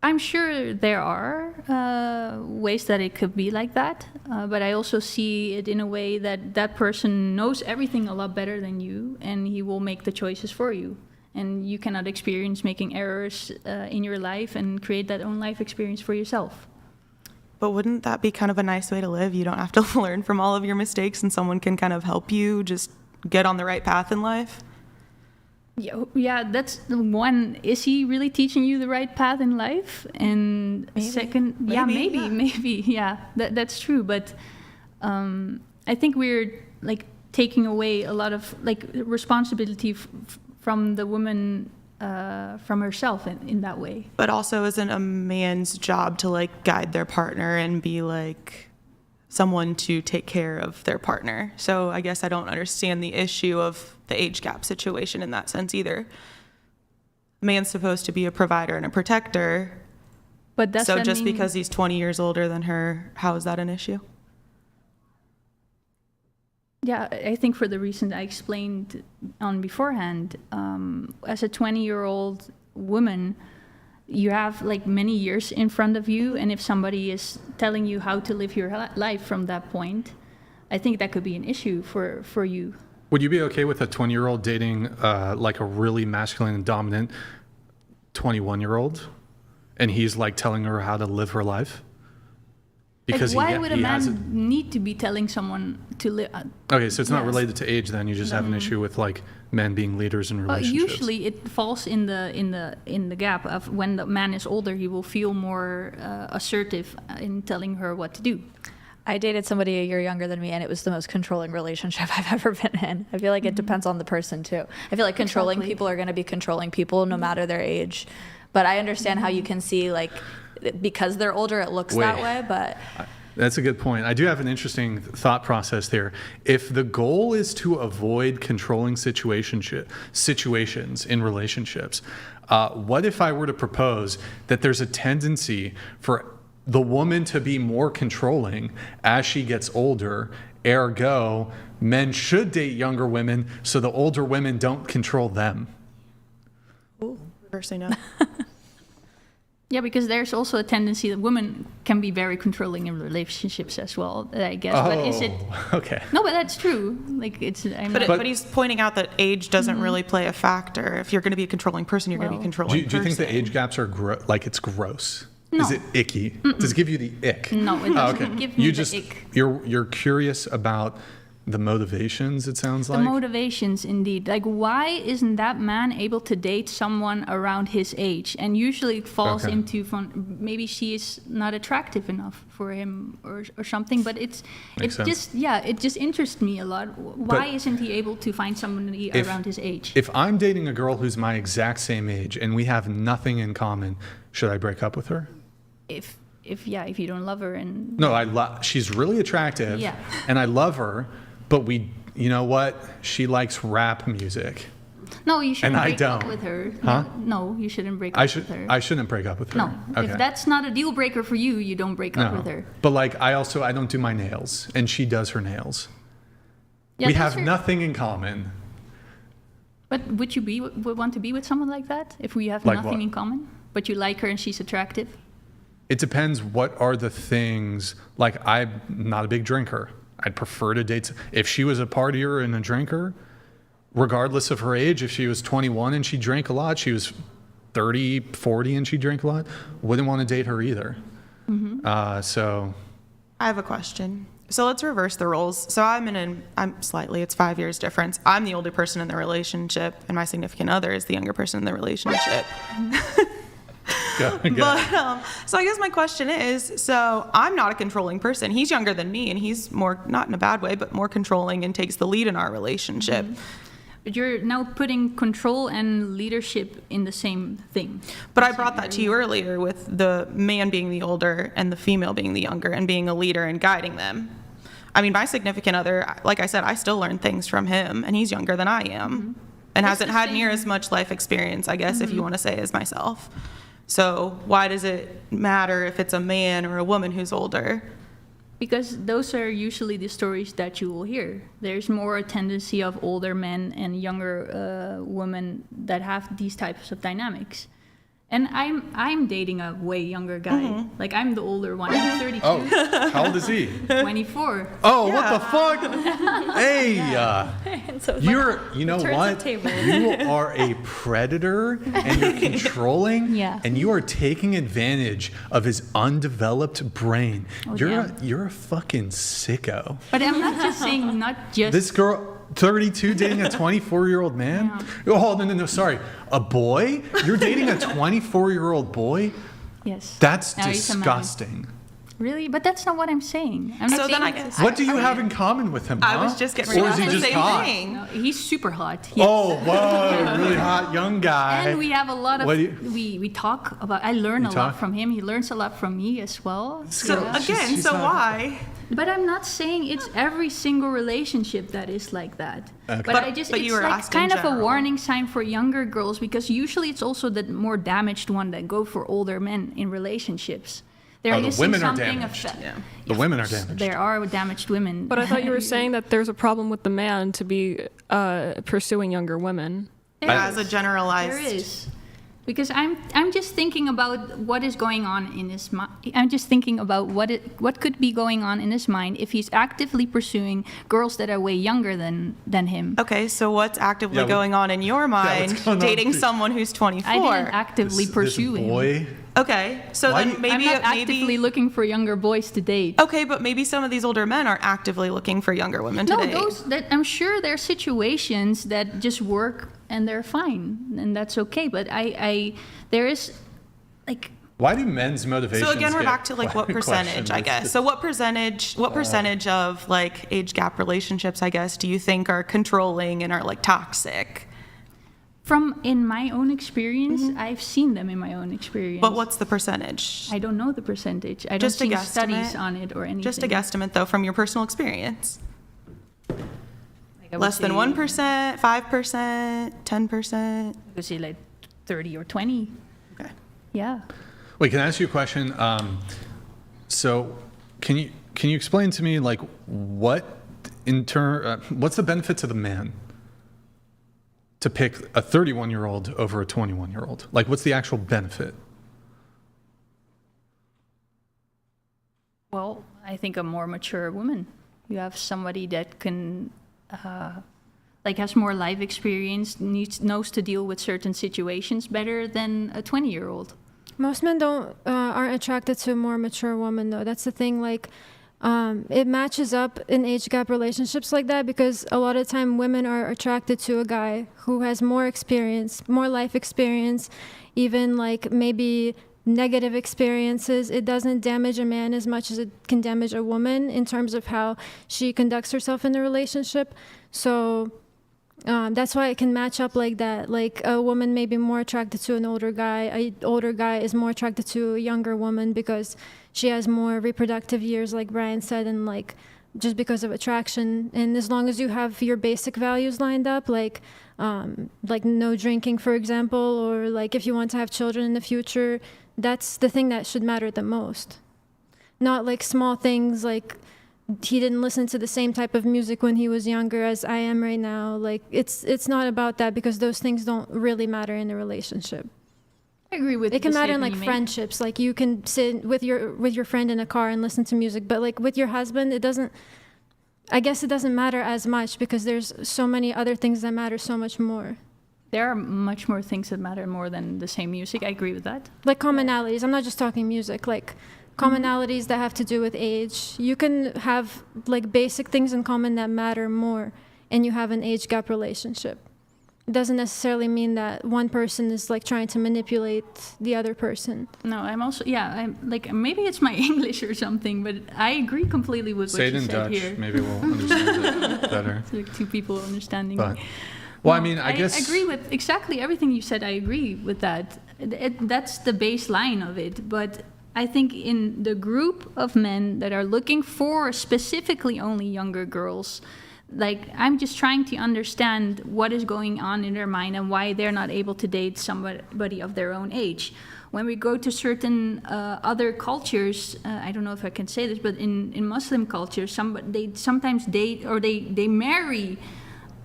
I'm sure there are ways that it could be like that, but I also see it in a way that that person knows everything a lot better than you, and he will make the choices for you. And you cannot experience making errors in your life and create that own life experience for yourself. But wouldn't that be kind of a nice way to live? You don't have to learn from all of your mistakes, and someone can kind of help you just get on the right path in life? Yeah, that's the one. Is he really teaching you the right path in life? And maybe. Maybe. Yeah, that's true. But I think we're like taking away a lot of like responsibility from the woman, from herself in that way. But also, isn't a man's job to like guide their partner and be like someone to take care of their partner? So I guess I don't understand the issue of the age gap situation in that sense either. Man's supposed to be a provider and a protector. But does so just because he's 20 years older than her, how is that an issue? Yeah, I think for the reason I explained on beforehand, as a 20-year-old woman, you have like many years in front of you, and if somebody is telling you how to live your life from that point, I think that could be an issue for you. Would you be okay with a 20-year-old dating like a really masculine and dominant 21-year-old, and he's like telling her how to live her life? Because like, why would a man need to be telling someone to live? Okay, so it's not related to age then. You just have an issue with like men being leaders in relationships. Usually, it falls in the gap of when the man is older, he will feel more assertive in telling her what to do. I dated somebody a year younger than me, and it was the most controlling relationship I've ever been in. I feel like it depends on the person too. I feel like controlling people are going to be controlling people no matter their age. But I understand how you can see like because they're older, it looks that way, but... That's a good point. I do have an interesting thought process there. If the goal is to avoid controlling situations in relationships, what if I were to propose that there's a tendency for the woman to be more controlling as she gets older, ergo, men should date younger women so the older women don't control them? Ooh, personally, no. Yeah, because there's also a tendency that women can be very controlling in relationships as well, I guess. But is it... Okay. No, but that's true. Like, it's... But he's pointing out that age doesn't really play a factor. If you're going to be a controlling person, you're going to be controlling. Do you think the age gaps are it's gross? No. Is it icky? Does it give you the ick? No, it doesn't give me the ick. You're curious about the motivations, it sounds like? The motivations, indeed. Like, why isn't that man able to date someone around his age? And usually it falls into maybe she is not attractive enough for him or something. But it just interests me a lot. Why isn't he able to find somebody around his age? If I'm dating a girl who's my exact same age and we have nothing in common, should I break up with her? If you don't love her and... No, she's really attractive and I love her. But you know what? She likes rap music. No, you shouldn't break up with her. Huh? No, you shouldn't break up with her. I shouldn't break up with her. No, okay. If that's not a deal breaker for you, you don't break up with her. But like, I don't do my nails, and she does her nails. Yeah, we have nothing in common. But would you want to be with someone like that if we have nothing in common? But you like her and she's attractive? It depends. What are the things? Like, I'm not a big drinker. I'd prefer to date. If she was a partier and a drinker, regardless of her age, if she was 21 and she drank a lot, she was 30, 40 and she drank a lot, wouldn't want to date her either. So I have a question. So let's reverse the roles. So it's 5 years difference. I'm the older person in the relationship and my significant other is the younger person in the relationship. But so I guess my question is, so I'm not a controlling person. He's younger than me and he's more, not in a bad way, but more controlling and takes the lead in our relationship. But you're now putting control and leadership in the same thing. But I brought that to you earlier with the man being the older and the female being the younger and being a leader and guiding them. I mean, my significant other, like I said, I still learn things from him and he's younger than I am and hasn't had near as much life experience, I guess, if you want to say, as myself. So why does it matter if it's a man or a woman who's older? Because those are usually the stories that you will hear. There's more a tendency of older men and younger women that have these types of dynamics. And I'm dating a way younger guy. Like, I'm the older one. I'm 32. Oh, how old is he? 24. Oh, what the fuck? Hey, so you know what? You are a predator and you're controlling and you are taking advantage of his undeveloped brain. You're a fucking sicko. But I'm not just saying this girl 32 dating a 24-year-old man? Oh, no, sorry. A boy? You're dating a 24-year-old boy? Yes. That's disgusting. Really? But that's not what I'm saying. I'm not saying what do you have in common with him, I was just getting ready to say the same thing. No, he's super hot. Yes. Oh, whoa, really hot young guy. And we have a lot of, we talk about, I learn a lot from him. He learns a lot from me as well. So why? But I'm not saying it's every single relationship that is like that. Okay. But it's like kind of a warning sign for younger girls, because usually it's also the more damaged one that go for older men in relationships. They're the women are damaged. The women are damaged. There are damaged women. But I thought you were saying that there's a problem with the man to be pursuing younger women. As a generalized. There is. Because I'm just thinking about what is going on in his mind. I'm just thinking about what could be going on in his mind if he's actively pursuing girls that are way younger than him. Okay, so what's actively going on in your mind dating someone who's 24? I didn't actively pursue him. Boy. Okay, so then maybe I'm not actively looking for younger boys to date. Okay, but maybe some of these older men are actively looking for younger women to date. I'm sure there are situations that just work and they're fine and that's okay. But there is like. Why do men's motivations? So again, we're back to like what percentage, I guess. So what percentage of like age gap relationships, I guess, do you think are controlling and are like toxic? From in my own experience, I've seen them in my own experience. But what's the percentage? I don't know the percentage. I don't Just a see guesstimate? studies on it or anything. Just a guesstimate, though, from your personal experience. Like, I would Less than say- 1%, 5%, 10%? I would say like 30 or 20. Okay. Yeah. Wait, can I ask you a question? So, can you explain to me like what's the benefit to the man to pick a 31-year-old over a 21-year-old? Like, what's the actual benefit? Well, I think a more mature woman. You have somebody that can, has more life experience, knows to deal with certain situations better than a 20-year-old. Most men aren't attracted to a more mature woman, though. That's the thing. Like, it matches up in age gap relationships like that because a lot of the time women are attracted to a guy who has more experience, more life experience, even like maybe negative experiences. It doesn't damage a man as much as it can damage a woman in terms of how she conducts herself in a relationship. So that's why it can match up like that. Like a woman may be more attracted to an older guy. An older guy is more attracted to a younger woman because she has more reproductive years, like Brian said, and like just because of attraction. And as long as you have your basic values lined up, like no drinking, for example, or like if you want to have children in the future, that's the thing that should matter the most. Not like small things like he didn't listen to the same type of music when he was younger as I am right now. Like it's not about that because those things don't really matter in a relationship. I agree with it can the matter in statement like you made. friendships. Like you can sit with your friend in a car and listen to music, but like with your husband, it doesn't matter as much because there's so many other things that matter so much more. There are much more things that matter more than the same music. I agree with that. Like commonalities. I'm not just talking music. Like commonalities that have to do with age. You can have like basic things in common that matter more, and you have an age gap relationship. It doesn't necessarily mean that one person is like trying to manipulate the other person. No, I'm like maybe it's my English or something, but I agree completely with what you said Say it in Dutch. here. Maybe we'll understand it better. It's like two people understanding. But, well, I mean, I guess I agree with exactly everything you said. I agree with that. That's the baseline of it. But I think in the group of men that are looking for specifically only younger girls, like I'm just trying to understand what is going on in their mind and why they're not able to date somebody of their own age. When we go to certain other cultures, I don't know if I can say this, but in Muslim cultures, they sometimes date or they marry,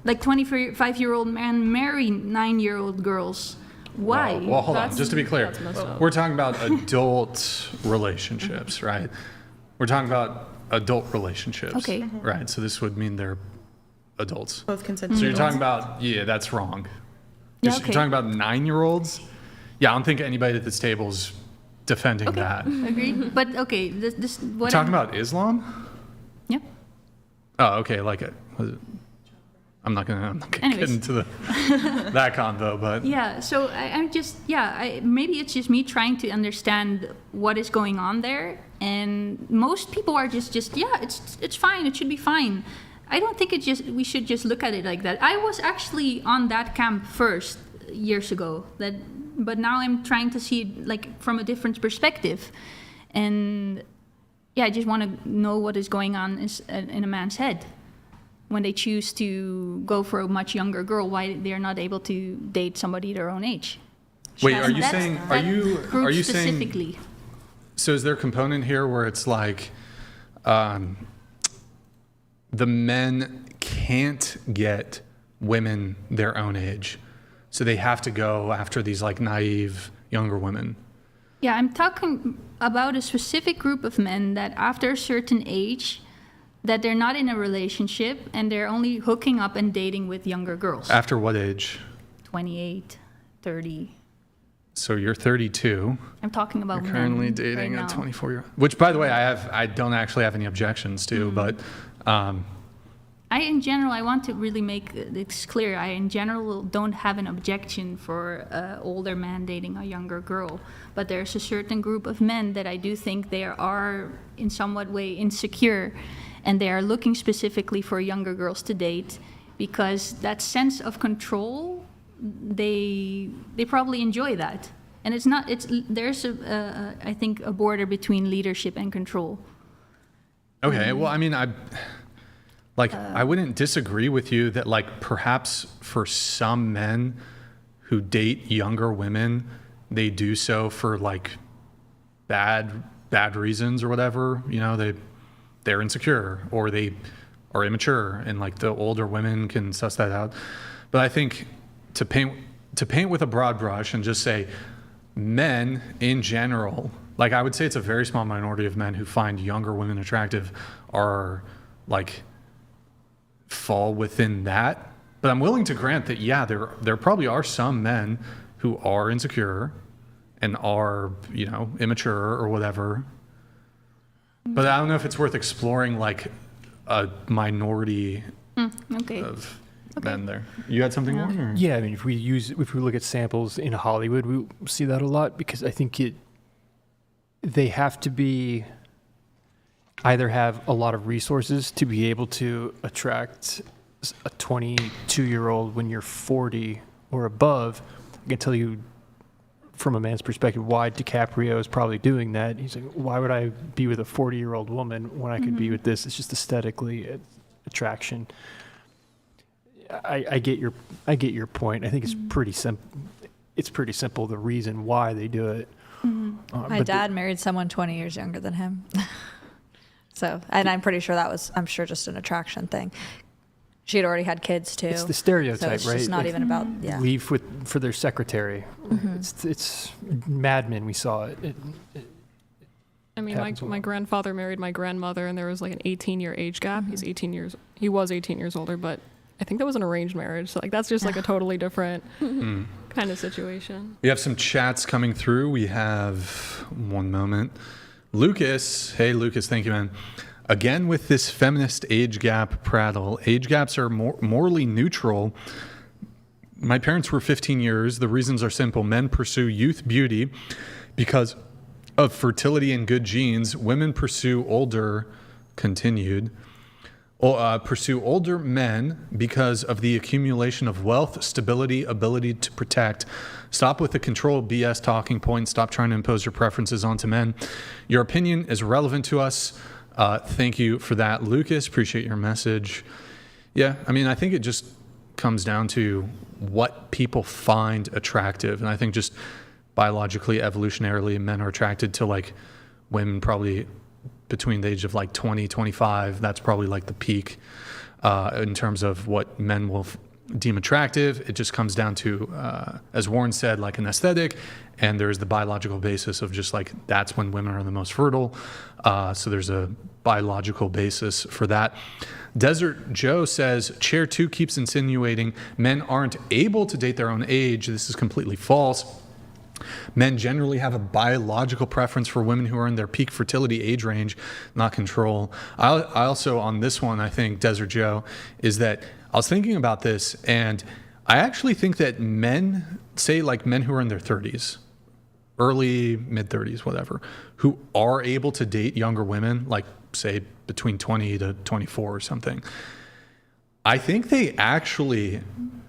like 25-year-old men marry 9-year-old girls. Why? Well, hold on. Just to be clear, we're talking about adult relationships, right? We're talking about adult relationships. Okay. Right. So this would mean they're adults. Both consenting. So you're talking about, that's wrong. You're okay. talking about 9-year-olds? Yeah, I don't think anybody at this table is defending that. Agreed. But okay, this what Talking about Islam? Yeah. Oh, okay. Like it. I'm not gonna get into that convo, but yeah. So I'm just maybe it's just me trying to understand what is going on there, and most people are just it's fine. It should be fine. I don't think we should just look at it like that. I was actually on that camp first years ago, but now I'm trying to see it like from a different perspective, and I just want to know what is going on in a man's head when they choose to go for a much younger girl, why they're not able to date somebody their own age. Wait, are you saying specifically? So is there a component here where it's like the men can't get women their own age, so they have to go after these like naive younger women? Yeah, I'm talking about a specific group of men that after a certain age, that they're not in a relationship and they're only hooking up and dating with younger girls. After what age? 28, 30. So you're 32. I'm talking about You're currently men dating right a now. 24-year-old. Which, by the way, I don't actually have any objections to, but... I want to really make this clear. I, in general, don't have an objection for older man dating a younger girl. But there's a certain group of men that I do think they are in somewhat way insecure. And they are looking specifically for younger girls to date because that sense of control they probably enjoy that. And there's I think a border between leadership and control. Okay, well, I mean, I wouldn't disagree with you that like perhaps for some men who date younger women, they do so for like bad reasons or whatever. You know, they're insecure or they are immature, and like the older women can suss that out. But I think to paint with a broad brush and just say men in general, like I would say it's a very small minority of men who find younger women attractive are like fall within that. But I'm willing to grant that, yeah, there probably are some men who are insecure and are, you know, immature or whatever. But I don't know if it's worth exploring like a minority of men there. You had something more? Or? Yeah, I mean, if we look at samples in Hollywood, we see that a lot because I think they have to be either have a lot of resources to be able to attract a 22-year-old when you're 40 or above. I can tell you from a man's perspective why DiCaprio is probably doing that. He's like, why would I be with a 40-year-old woman when I could be with this? It's just aesthetically attraction. I get your point. I think it's pretty simple. It's pretty simple the reason why they do it. My dad married someone 20 years younger than him. So, and I'm pretty sure that was, I'm sure, just an attraction thing. She had already had kids too. It's the stereotype, so it's right? It's not even about, leave for their secretary. It's Mad Men. We saw it. I mean, my grandfather married my grandmother, and there was like an 18-year age gap. He was 18 years older, but I think that was an arranged marriage. So like that's just like a totally different kind of situation. We have some chats coming through. We have one moment. Lucas, hey Lucas, thank you, man. Again, with this feminist age gap prattle, age gaps are morally neutral. My parents were 15 years. The reasons are simple. Men pursue youth beauty because of fertility and good genes. Women pursue older men because of the accumulation of wealth, stability, ability to protect. Stop with the control BS talking points. Stop trying to impose your preferences onto men. Your opinion is relevant to us. Thank you for that, Lucas. Appreciate your message. Yeah, I mean, I think it just comes down to what people find attractive. And I think just biologically, evolutionarily, men are attracted to like women probably between the age of like 20, 25. That's probably like the peak in terms of what men will deem attractive. It just comes down to, as Warren said, like an aesthetic, and there's the biological basis of just like that's when women are the most fertile. So there's a biological basis for that. Desert Joe says, Chair 2 keeps insinuating men aren't able to date their own age. This is completely false. Men generally have a biological preference for women who are in their peak fertility age range, not control. I also, on this one, I think, Desert Joe, is that I was thinking about this, and I actually think that men, say like men who are in their 30s, early, mid-30s, whatever, who are able to date younger women, like say between 20 to 24 or something, I think they actually,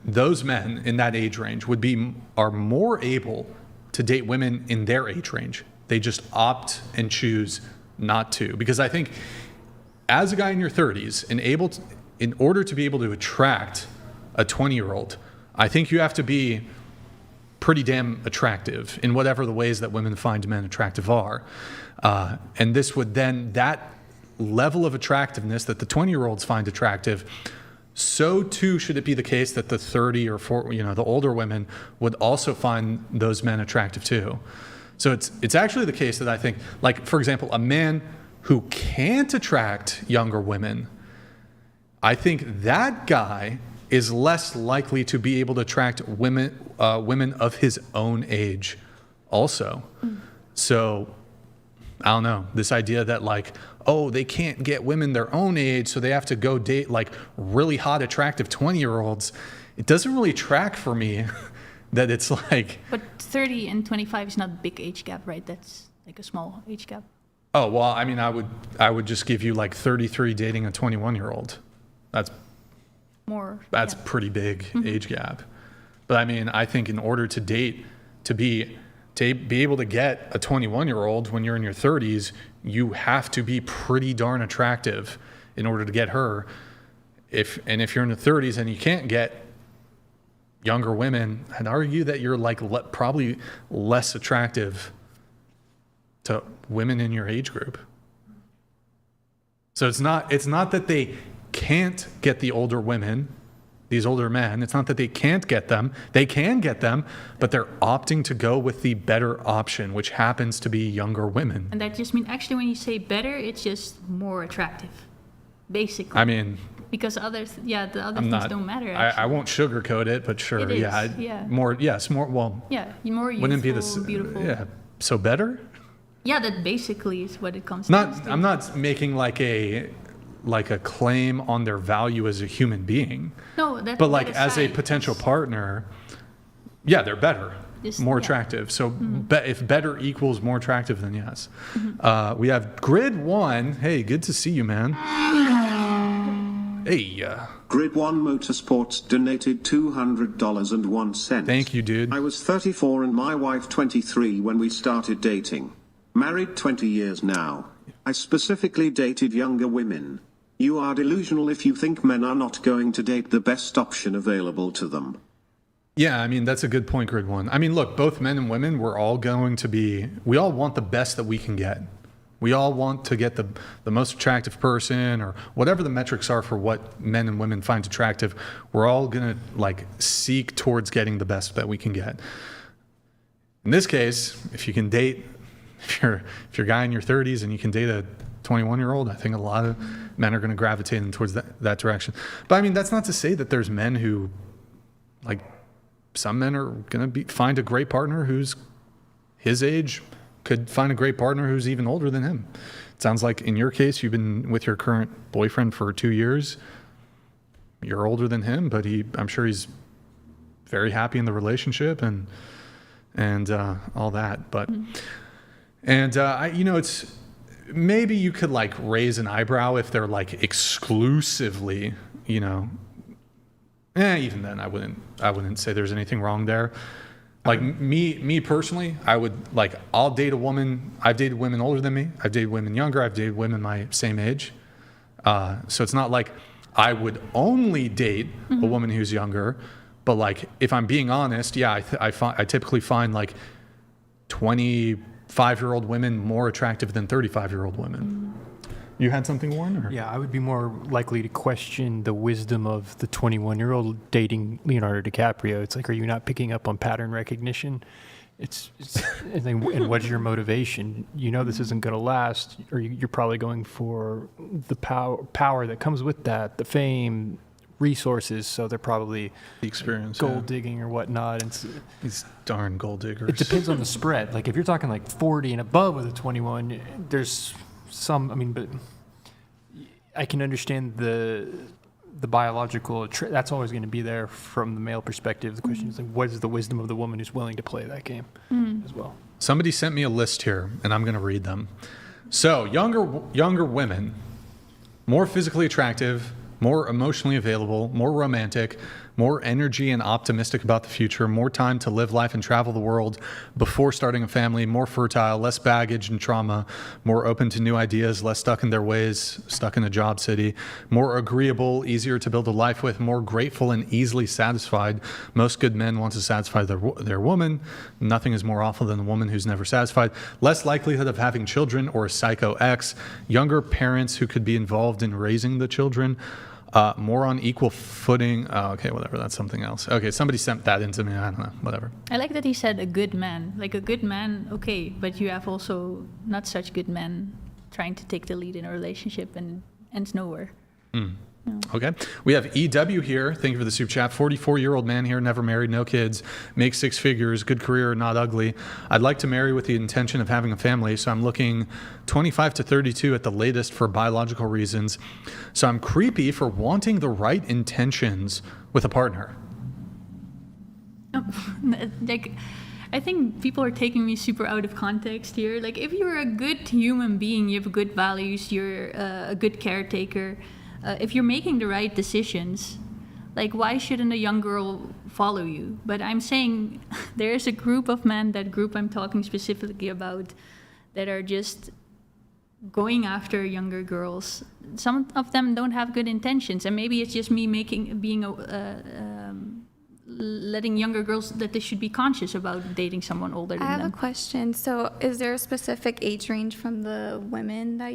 those men in that age range are more able to date women in their age range. They just opt and choose not to. Because I think as a guy in your 30s, in order to be able to attract a 20-year-old, I think you have to be pretty damn attractive in whatever the ways that women find men attractive are. And this would then, that level of attractiveness that the 20-year-olds find attractive, so too should it be the case that the 30 or 40, the older women would also find those men attractive too. So it's actually the case that I think, like, for example, a man who can't attract younger women, I think that guy is less likely to be able to attract women of his own age also. So I don't know, this idea that like, oh, they can't get women their own age, so they have to go date like really hot, attractive 20-year-olds. It doesn't really track for me that it's like... But 30 and 25 is not a big age gap, right? That's like a small age gap. Oh, well, I mean, I would just give you like 33 dating a 21-year-old. That's more. That's pretty big age gap. But I mean, I think in order to date, to be able to get a 21-year-old when you're in your 30s, you have to be pretty darn attractive in order to get her. If you're in the 30s and you can't get younger women, I'd argue that you're like probably less attractive to women in your age group. So it's not that they can't get the older women, these older men. It's not that they can't get them. They can get them, but they're opting to go with the better option, which happens to be younger women. And that just means, actually, when you say better, it's just more attractive, basically. I mean, because the other things don't matter. I won't sugarcoat it, but sure, it is, yeah. More, yes, more. Well, yeah, more youthful, wouldn't it be beautiful. Yeah, so better. Yeah, that basically is what it comes to. I'm not making like a claim on their value as a human being. No, that's but like as a potential partner, yeah, they're better, more attractive. So if better equals more attractive, then yes. We have Grid 1. Hey, good to see you, man. Hey. Grid 1 Motorsports donated $200.01. Thank you, dude. I was 34 and my wife 23 when we started dating. Married 20 years now. I specifically dated younger women. You are delusional if you think men are not going to date the best option available to them. Yeah, I mean, that's a good point, Grid 1. I mean, look, both men and women, we all want the best that we can get. We all want to get the most attractive person, or whatever the metrics are for what men and women find attractive. We're all going to like seek towards getting the best that we can get. In this case, if you can date, if you're a guy in your 30s and you can date a 21-year-old, I think a lot of men are going to gravitate in towards that direction. But I mean, that's not to say that there's men who, like, some men are going to find a great partner who's his age, could find a great partner who's even older than him. It sounds like in your case, you've been with your current boyfriend for 2 years. You're older than him, but I'm sure he's very happy in the relationship and all that. But it's maybe you could like raise an eyebrow if they're like exclusively, even then I wouldn't say there's anything wrong there. Like me personally, I'll date a woman. I've dated women older than me. I've dated women younger. I've dated women my same age. So it's not like I would only date a woman who's younger, but like if I'm being honest, yeah, I typically find like 25-year-old women more attractive than 35-year-old women. You had something, Warren? Or? Yeah, I would be more likely to question the wisdom of the 21-year-old dating Leonardo DiCaprio. It's like, are you not picking up on pattern recognition? And what's your motivation? You know this isn't going to last, or you're probably going for the power that comes with that, the fame, resources. So they're probably the experience, gold digging or whatnot. And these darn gold diggers. It depends on the spread. Like if you're talking like 40 and above with a 21, there's some. But I can understand the biological. That's always going to be there from the male perspective. The question is like, what is the wisdom of the woman who's willing to play that game as well? Somebody sent me a list here, and I'm going to read them. So younger women, more physically attractive, more emotionally available, more romantic, more energy and optimistic about the future, more time to live life and travel the world before starting a family, more fertile, less baggage and trauma, more open to new ideas, less stuck in their ways, stuck in a job city, more agreeable, easier to build a life with, more grateful and easily satisfied. Most good men want to satisfy their woman. Nothing is more awful than a woman who's never satisfied. Less likelihood of having children or a psycho ex. Younger parents who could be involved in raising the children. More on equal footing. Okay, whatever. That's something else. Okay, somebody sent that into me. I don't know. Whatever. I like that he said a good man. Like a good man, okay, but you have also not such good men trying to take the lead in a relationship and ends nowhere. No. Okay. We have EW here. Thank you for the super chat. 44-year-old man here, never married, no kids, makes 6 figures, good career, not ugly. I'd like to marry with the intention of having a family, so I'm looking 25 to 32 at the latest for biological reasons. So I'm creepy for wanting the right intentions with a partner. I think people are taking me super out of context here. Like, if you're a good human being, you have good values, you're a good caretaker, if you're making the right decisions, Like, why shouldn't a young girl follow you? But I'm saying there is a group of men, that group I'm talking specifically about, that are just going after younger girls. Some of them don't have good intentions, and maybe it's just me letting younger girls that they should be conscious about dating someone older than I have them. a question. So, is there a specific age range from the women that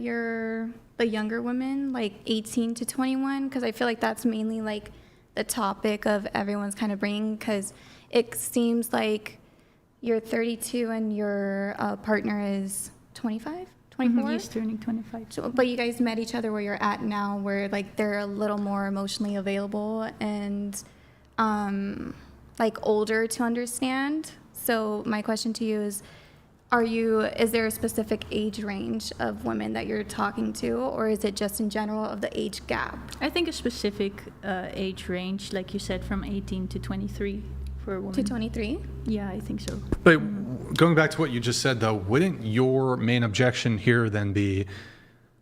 the younger women, like 18 to 21? Because I feel like that's mainly like the topic of everyone's kind of bringing, because it seems like you're 32 and your partner is 25, 24? He's turning 25. So, but you guys met each other where you're at now, where like they're a little more emotionally available and like older to understand. So my question to you is there a specific age range of women that you're talking to, or is it just in general of the age gap? I think a specific age range, like you said, from 18 to 23 for a woman. To 23? Yeah, I think so. But going back to what you just said, though, wouldn't your main objection here then be,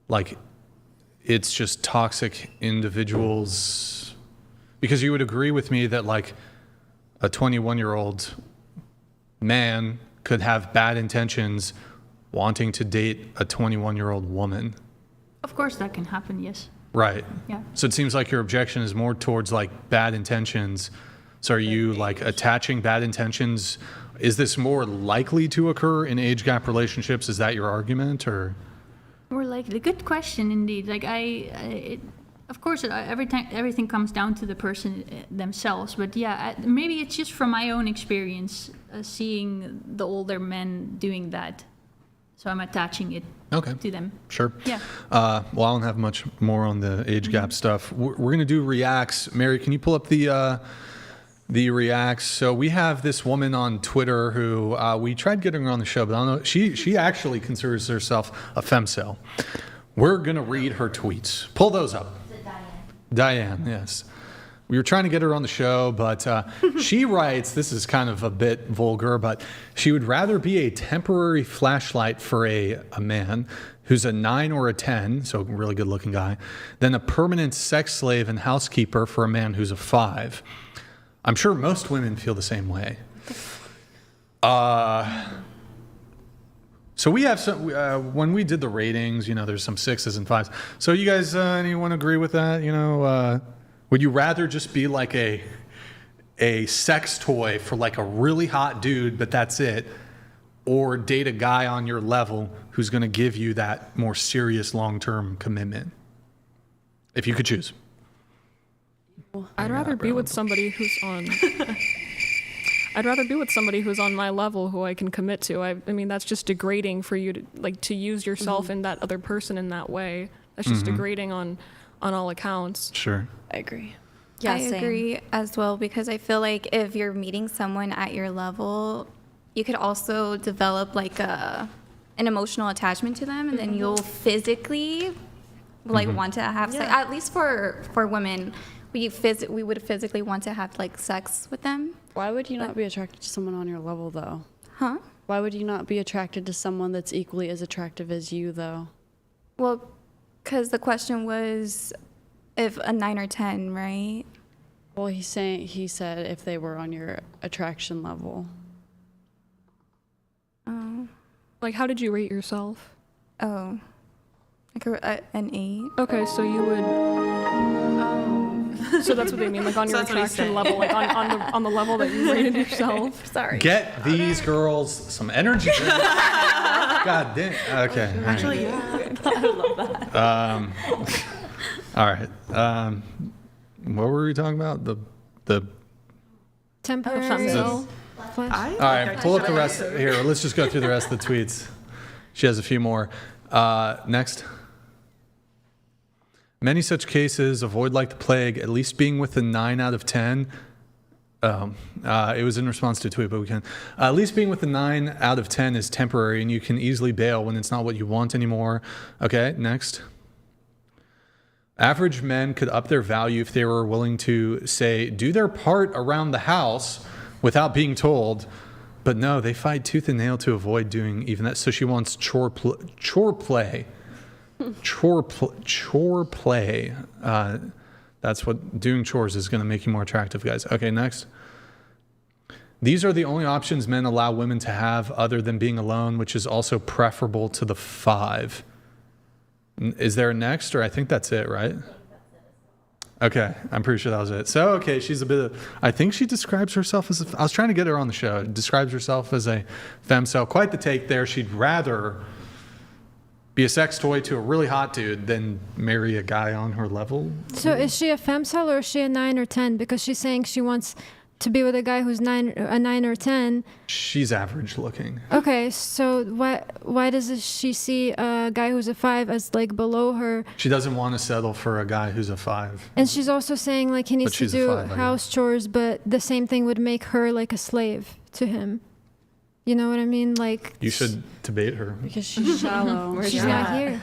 like, it's just toxic individuals? Because you would agree with me that, like, a 21-year-old man could have bad intentions wanting to date a 21-year-old woman. Of course that can happen, yes. Right. Yeah. So it seems like your objection is more towards, like, bad intentions. So are you, like, attaching bad intentions? Is this more likely to occur in age gap relationships? Is that your argument, or? More likely. Good question, indeed. Like, of course, everything comes down to the person themselves. But yeah, maybe it's just from my own experience, seeing the older men doing that. So I'm attaching it to them. Sure. Yeah. Well, I don't have much more on the age gap stuff. We're going to do reacts. Mary, can you pull up the reacts? So we have this woman on Twitter who we tried getting her on the show, but I don't know. She actually considers herself a femcel. We're going to read her tweets. Pull those up. Diane, yes. We were trying to get her on the show, but she writes, this is kind of a bit vulgar, but she would rather be a temporary flashlight for a man who's a 9 or a 10, so a really good looking guy, than a permanent sex slave and housekeeper for a man who's a 5. I'm sure most women feel the same way. So we have some, when we did the ratings, there's some 6s and 5s. So you guys, anyone agree with that? Would you rather just be like a sex toy for like a really hot dude, but that's it? Or date a guy on your level who's going to give you that more serious long-term commitment? If you could choose. I'd rather be with somebody who's on... I'd rather be with somebody who's on my level, who I can commit to. I mean, that's just degrading for you to use yourself in that other person in that way. That's just degrading on all accounts. Sure. I agree. Yeah, I agree as well, because I feel like if you're meeting someone at your level, you could also develop like an emotional attachment to them, and then you'll physically want to have sex. At least for women, we would physically want to have like sex with them. Why would you not be attracted to someone on your level, though? Huh? Why would you not be attracted to someone that's equally as attractive as you, though? Well, because the question was if a 9 or 10, right? Well, he said if they were on your attraction level. Oh. Like, how did you rate yourself? Oh. Like an 8. Okay, so you would... So that's what they mean, like on your attraction level, like on the level that you rated yourself. Sorry. Get these girls some energy. God damn. Okay. Actually, yeah. I love that. All right. What were we talking about? The temporary. All right. Pull up the rest. Here, let's just go through the rest of the tweets. She has a few more. Next. Many such cases avoid like the plague, at least being with a 9 out of 10. It was in response to a tweet, but we can. At least being with a 9 out of 10 is temporary, and you can easily bail when it's not what you want anymore. Okay, next. Average men could up their value if they were willing to, say, do their part around the house without being told. But no, they fight tooth and nail to avoid doing even that. So she wants chore play. Chore play. That's what doing chores is going to make you more attractive, guys. Okay, next. These are the only options men allow women to have other than being alone, which is also preferable to the 5. Is there a next, or I think that's it, right? Okay, I'm pretty sure that was it. So, okay, she's a bit of, I think she describes herself as, I was trying to get her on the show, describes herself as a femcel. Quite the take there. She'd rather be a sex toy to a really hot dude than marry a guy on her level. So is she a femcel or is she a 9 or 10? Because she's saying she wants to be with a guy who's a 9 or 10. She's average looking. Okay, so why does she see a guy who's a 5 as like below her? She doesn't want to settle for a guy who's a 5. And she's also saying like he needs to do house chores, but the same thing would make her like a slave to him. You know what I mean? Like you should debate her. Because she's shallow. She's not here.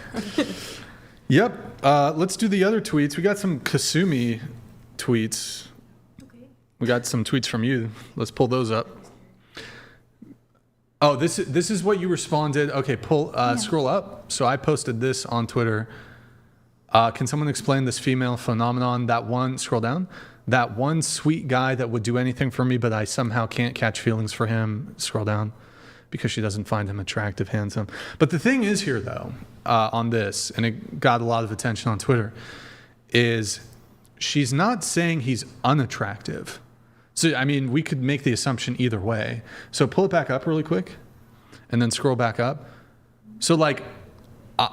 Yep. Let's do the other tweets. We got some Kasumi tweets. We got some tweets from you. Let's pull those up. Oh, this is what you responded. Okay, scroll up. So I posted this on Twitter. Can someone explain this female phenomenon? That one, scroll down. That one sweet guy that would do anything for me, but I somehow can't catch feelings for him. Scroll down. Because she doesn't find him attractive, handsome. But the thing is here, though, on this, and it got a lot of attention on Twitter, is she's not saying he's unattractive. So, I mean, we could make the assumption either way. So pull it back up really quick and then scroll back up. So, like,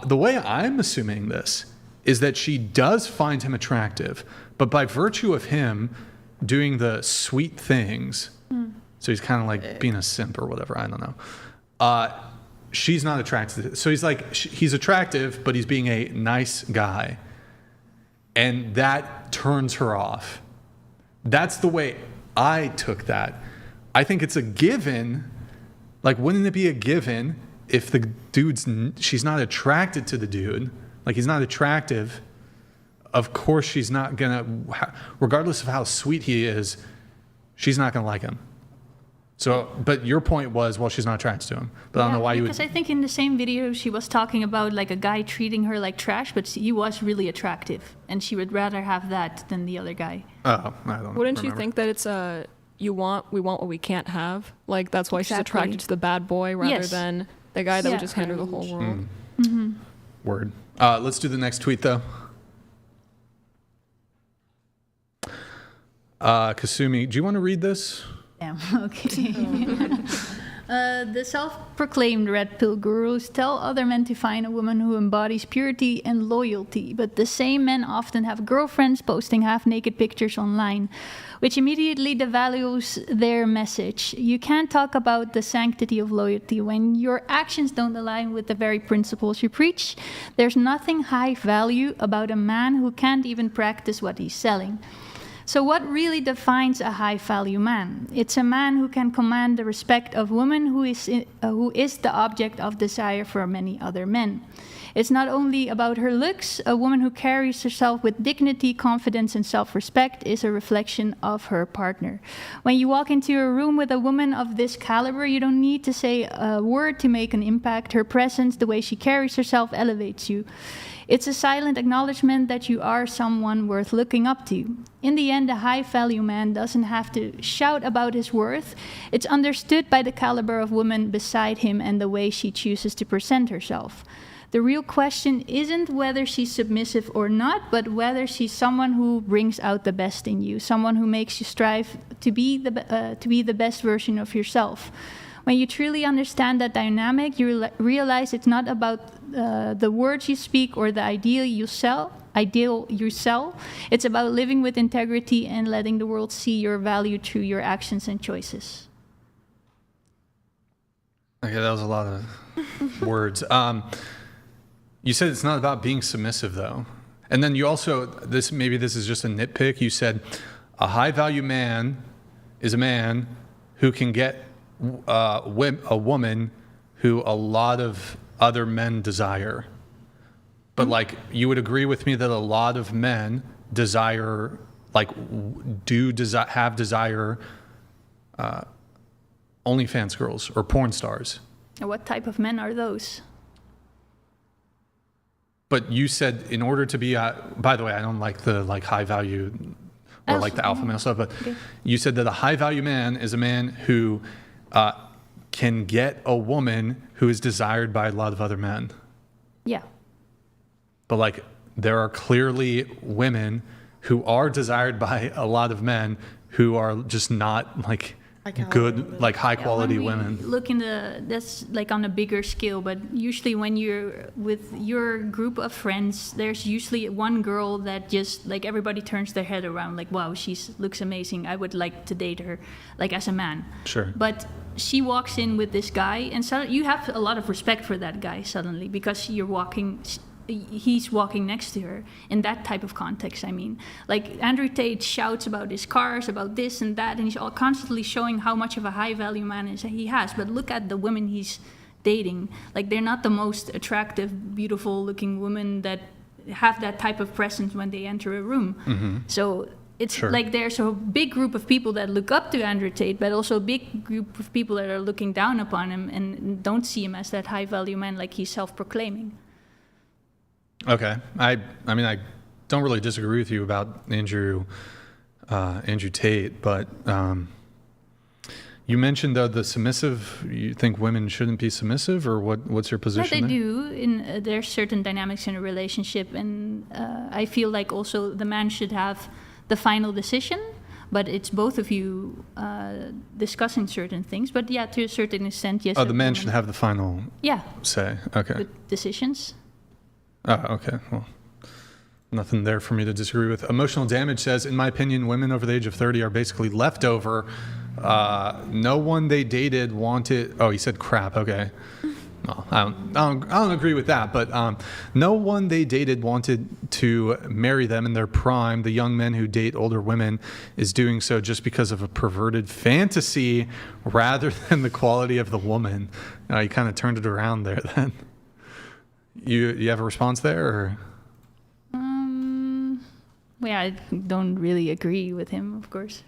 the way I'm assuming this is that she does find him attractive, but by virtue of him doing the sweet things, so he's kind of like being a simp or whatever, I don't know. She's not attracted. So he's like, he's attractive, but he's being a nice guy. And that turns her off. That's the way I took that. I think it's a given. Like, wouldn't it be a given if the she's not attracted to the dude, like he's not attractive, of course she's not gonna, regardless of how sweet he is, she's not gonna like him. So, but your point was, well, she's not attracted to him. But I don't know why you would. Because I think in the same video she was talking about like a guy treating her like trash, but he was really attractive, and she would rather have that than the other guy. Oh, I don't. Wouldn't you think that it's we want what we can't have? Like that's why she's attracted to the bad boy rather than the guy that would just hand her the whole world. Word. Let's do the next tweet though. Kasumi, do you want to read this? Yeah, okay. The self-proclaimed red pill gurus tell other men to find a woman who embodies purity and loyalty, but the same men often have girlfriends posting half-naked pictures online, which immediately devalues their message. You can't talk about the sanctity of loyalty when your actions don't align with the very principles you preach. There's nothing high value about a man who can't even practice what he's selling. So what really defines a high-value man? It's a man who can command the respect of women who is the object of desire for many other men. It's not only about her looks. A woman who carries herself with dignity, confidence, and self-respect is a reflection of her partner. When you walk into a room with a woman of this caliber, you don't need to say a word to make an impact. Her presence, the way she carries herself, elevates you. It's a silent acknowledgement that you are someone worth looking up to. In the end, a high-value man doesn't have to shout about his worth. It's understood by the caliber of woman beside him and the way she chooses to present herself. The real question isn't whether she's submissive or not, but whether she's someone who brings out the best in you, someone who makes you strive to be the best version of yourself. When you truly understand that dynamic, you realize it's not about the words you speak or the ideal you sell. It's about living with integrity and letting the world see your value through your actions and choices. Okay, that was a lot of words. You said it's not about being submissive, though. And then you also, maybe this is just a nitpick, you said a high-value man is a man who can get a woman who a lot of other men desire. But like, you would agree with me that a lot of men desire, like, have desire OnlyFans girls or porn stars. And what type of men are those? But you said in order to be, by the way, I don't like the high value or like the alpha male stuff, but you said that a high value man is a man who can get a woman who is desired by a lot of other men. Yeah. But like there are clearly women who are desired by a lot of men who are just not like good, like high quality women. Look that's like on a bigger scale, but usually when you're with your group of friends, there's usually one girl that just like everybody turns their head around, like, wow, she looks amazing. I would like to date her, like as a man. Sure. But she walks in with this guy, and so you have a lot of respect for that guy suddenly because he's walking next to her in that type of context. I mean, like Andrew Tate shouts about his cars, about this and that, and he's all constantly showing how much of a high value man he has. But look at the women he's dating. Like they're not the most attractive, beautiful looking women that have that type of presence when they enter a room. Mm-hmm. So it's like there's a big group of people that look up to Andrew Tate, but also a big group of people that are looking down upon him and don't see him as that high value man like he's self-proclaiming. Okay. I mean, I don't really disagree with you about Andrew Tate, but you mentioned though the submissive. You think women shouldn't be submissive, or what's your position? Yeah, they there? do. There's certain dynamics in a relationship, and I feel like also the man should have the final decision, but it's both of you discussing certain things. But yeah, to a certain extent, yes. Oh, the man should have the final say. Okay. With decisions. Oh, okay. Well, nothing there for me to disagree with. Emotional Damage says, in my opinion, women over the age of 30 are basically leftover. No one they dated wanted. Oh, he said crap. Okay. Well, I don't agree with that. But no one they dated wanted to marry them in their prime. The young men who date older women is doing so just because of a perverted fantasy rather than the quality of the woman. You kind of turned it around there then. You have a response there, or? Well, I don't really agree with him, of course.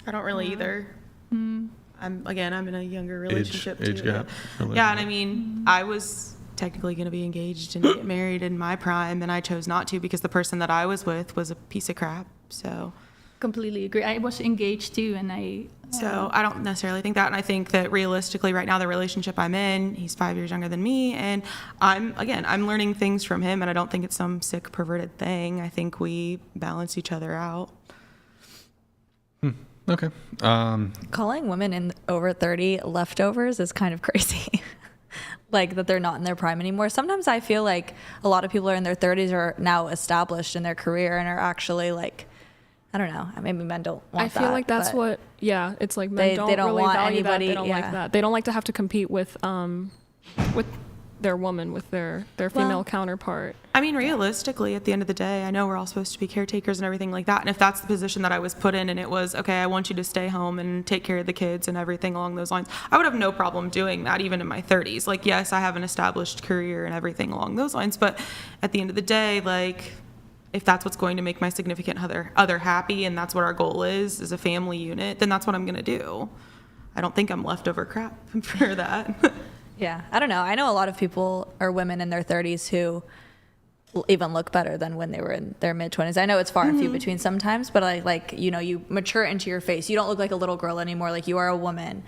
I don't really either. I'm in a younger relationship age too. gap. Yeah, and I mean, I was technically going to be engaged and get married in my prime, and I chose not to because the person that I was with was a piece of crap. So. Completely agree. I was engaged too, and So I don't necessarily think that, and I think that realistically right now the relationship I'm in, he's 5 years younger than me, and I'm learning things from him, and I don't think it's some sick perverted thing. I think we balance each other out. Okay. Calling women in over 30 leftovers is kind of crazy. Like that they're not in their prime anymore. Sometimes I feel like a lot of people are in their 30s are now established in their career and are actually like, I don't know. Maybe men don't want that. I feel like that's what, it's like men don't really want value anybody. That. They don't like that. They don't like to have to compete with their woman, with their female counterpart. I mean, realistically, at the end of the day, I know we're all supposed to be caretakers and everything like that. And if that's the position that I was put in and it was, okay, I want you to stay home and take care of the kids and everything along those lines, I would have no problem doing that even in my 30s. Like, yes, I have an established career and everything along those lines. But at the end of the day, like, if that's what's going to make my significant other happy and that's what our goal is a family unit, then that's what I'm going to do. I don't think I'm leftover crap for that. Yeah, I don't know. I know a lot of people or women in their 30s who even look better than when they were in their mid-20s. I know it's far and few between sometimes, but like, you mature into your face. You don't look like a little girl anymore. Like, you are a woman.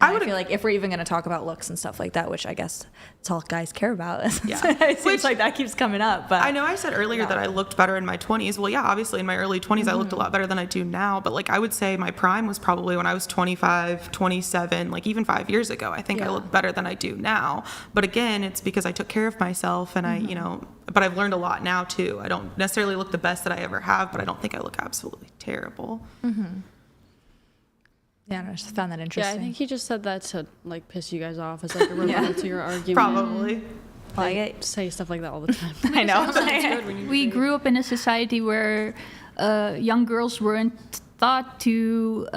And I feel like if we're even going to talk about looks and stuff like that, which I guess it's all guys care about. Yeah. It seems like that keeps coming up. But I know I said earlier that I looked better in my 20s. Well, yeah, obviously in my early 20s, I looked a lot better than I do now. But like, I would say my prime was probably when I was 25, 27, like even 5 years ago. I think I look better than I do now. But again, it's because I took care of myself and but I've learned a lot now too. I don't necessarily look the best that I ever have, but I don't think I look absolutely terrible. Mm-hmm. Yeah, I just found that interesting. Yeah, I think he just said that to like piss you guys off as like a rebuttal to your argument. Probably. I say stuff like that all the time. I know. We grew up in a society where young girls weren't thought to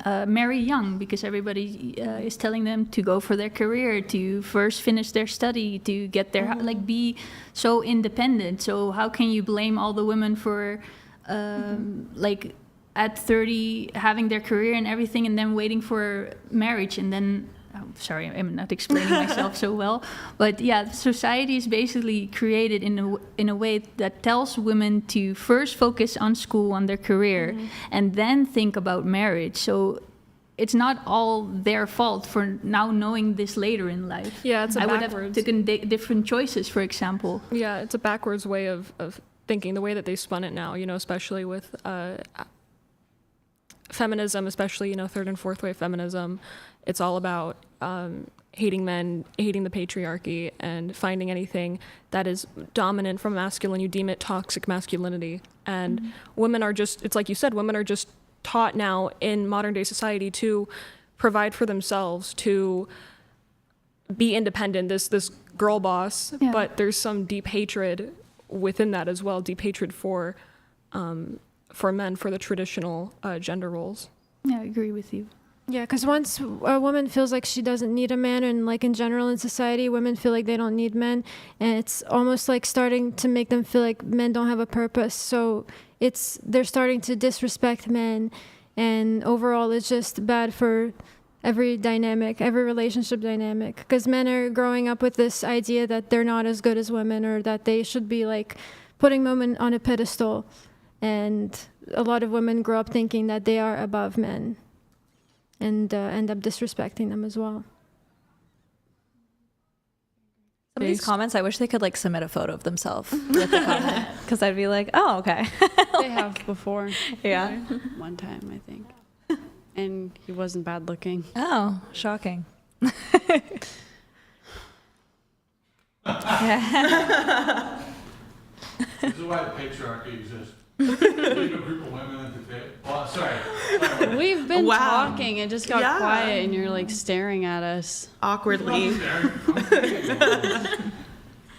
marry young because everybody is telling them to go for their career, to first finish their study, to get their like be so independent. So how can you blame all the women for like at 30 having their career and everything and then waiting for marriage and then sorry, I'm not explaining myself so well. But yeah, society is basically created in a way that tells women to first focus on school, on their career, and then think about marriage. So it's not all their fault for now knowing this later in life. Yeah, it's I would have taken different choices, for example. Yeah, it's a backwards way of thinking, the way that they spun it now, especially with feminism, especially, third and fourth wave feminism. It's all about hating men, hating the patriarchy, and finding anything that is dominant from masculine. You deem it toxic masculinity. And women are just, it's like you said, women are just taught now in modern day society to provide for themselves, to be independent, this girl boss. Yeah. But there's some deep hatred within that as well, deep hatred for men, for the traditional gender roles. Yeah, I agree with you. Yeah, because once a woman feels like she doesn't need a man, and like in general in society, women feel like they don't need men, and it's almost like starting to make them feel like men don't have a purpose. So they're starting to disrespect men, and overall it's just bad for every dynamic, every relationship dynamic, because men are growing up with this idea that they're not as good as women, or that they should be like putting women on a pedestal, and a lot of women grow up thinking that they are above men, and end up disrespecting them as well. Some of these comments, I wish they could like submit a photo of themselves with the comment, because I'd be like, oh, okay. They have before. Yeah. One time, I think. And he wasn't bad looking. Oh, shocking. This is why the patriarchy exists. Leave a group of women at the table. Well, sorry. We've been talking. It just got quiet, and you're like staring at us awkwardly. Go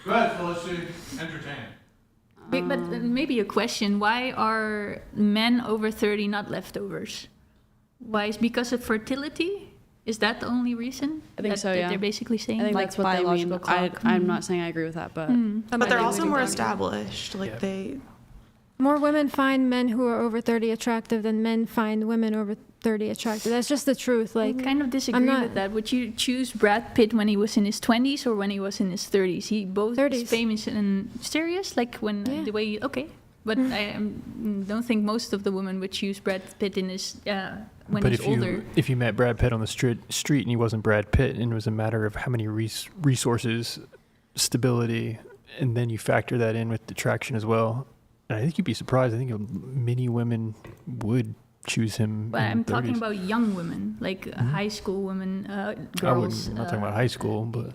ahead, Felicity. Entertain. But maybe a question: why are men over 30 not leftovers? Why? Is because of fertility? Is that the only reason? I think so, yeah. They're basically saying I think like that's what they mean. biological clock. I'm not saying I agree with that, but But they're also more established. Like More women find men who are over 30 attractive than men find women over 30 attractive. That's just the truth. Like, I kind of disagree with that. Would you choose Brad Pitt when he was in his 20s or when he was in his 30s? He both 30s. is famous and serious, like when the way you, okay. But I don't think most of the women would choose Brad Pitt in his when he's older. If you met Brad Pitt on the street and he wasn't Brad Pitt, and it was a matter of how many resources, stability, and then you factor that in with attraction as well. And I think you'd be surprised. I think many women would choose him. But in I'm 30s. talking about young women, like high school women, girls. I'm not talking about high school, but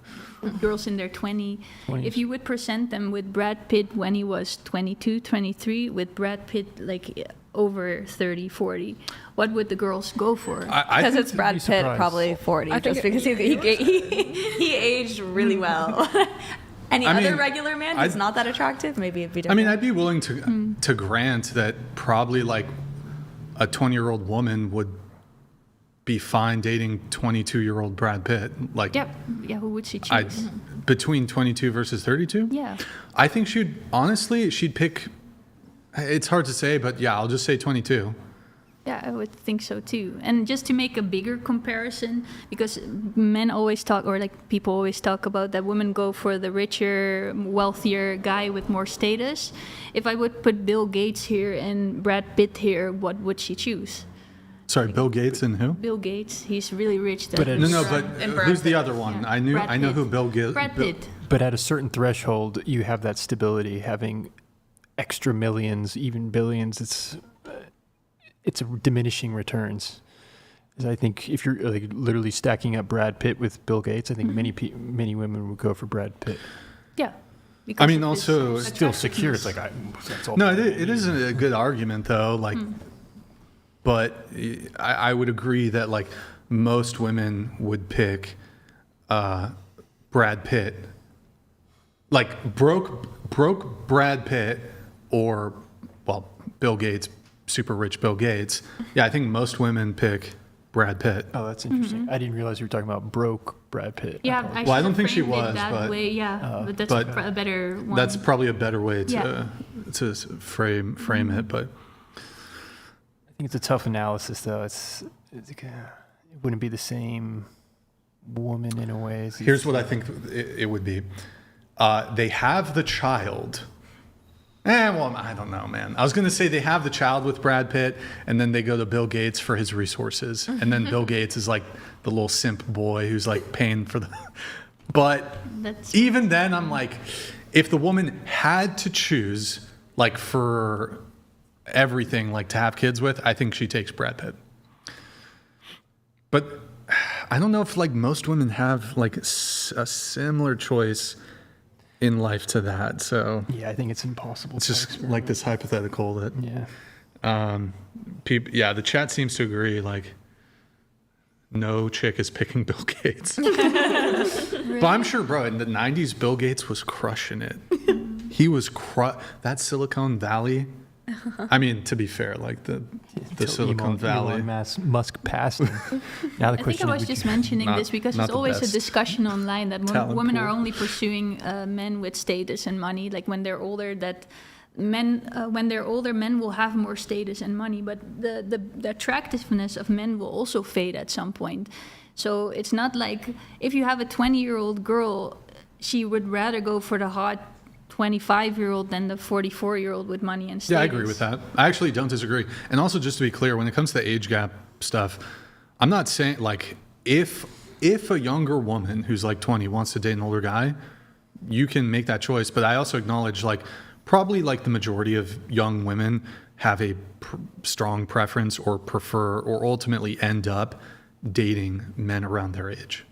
girls in their 20s. 20s. If you would present them with Brad Pitt when he was 22, 23, with Brad Pitt like over 30, 40, what would the girls go for? Because it's Brad Pitt, probably 40, just because he aged really well. Any other regular man who's not that attractive, maybe it'd be different. I mean, I'd be willing to grant that probably like a 20-year-old woman would be fine dating 22-year-old Brad Pitt. Like, yeah, who would she choose? Between 22 versus 32? Yeah. I think she'd pick, it's hard to say, but yeah, I'll just say 22. Yeah, I would think so too. And just to make a bigger comparison, because men always talk, or like people always talk about that women go for the richer, wealthier guy with more status. If I would put Bill Gates here and Brad Pitt here, what would she choose? Sorry, Bill Gates and who? But he's really rich. But who's the other one? Yeah. I know who Bill Gates. Brad Pitt. But at a certain threshold, you have that stability, having extra millions, even billions. It's a diminishing returns. I think if you're like literally stacking up Brad Pitt with Bill Gates, I think many women would go for Brad Pitt. Yeah. I mean, also still secure. It's like that's all. No, it is a good argument though. Like, but I would agree that like most women would pick Brad Pitt, like broke Brad Pitt, or Bill Gates. Super rich Bill Gates. Yeah, I think most women pick Brad Pitt. Oh, that's interesting. I didn't realize you were talking about broke Brad Pitt. Yeah, I don't think she was, but but that's a better one. That's probably a better way to frame it. But I think it's a tough analysis, though. It wouldn't be the same woman in a way. Here's what I think it would be. They have the child. Well, I don't know, man. I was going to say they have the child with Brad Pitt, and then they go to Bill Gates for his resources. And then Bill Gates is like the little simp boy who's like paying for the... But even then, I'm like, if the woman had to choose, like for everything, like to have kids with, I think she takes Brad Pitt. But I don't know if like most women have like a similar choice in life to that. So yeah, I think it's impossible. It's just like this hypothetical that people, the chat seems to agree. Like, no chick is picking Bill Gates. Really? But I'm sure, bro, in the 90s, Bill Gates was crushing it. He was that Silicon Valley. I mean, to be fair, like the Silicon Valley. Elon Musk passed. Now the I question think I was just mentioning this because there's always a discussion online that women are only pursuing men with status and money. Like when they're older, that men will have more status and money, but the attractiveness of men will also fade at some point. So it's not like if you have a 20-year-old girl, she would rather go for the hot 25-year-old than the 44-year-old with money and status. Yeah, I agree with that. I actually don't disagree. And also, just to be clear, when it comes to the age gap stuff, I'm not saying, like, if a younger woman who's like 20 wants to date an older guy, you can make that choice. But I also acknowledge, like, probably like the majority of young women have a strong preference or prefer or ultimately end up dating men around their age.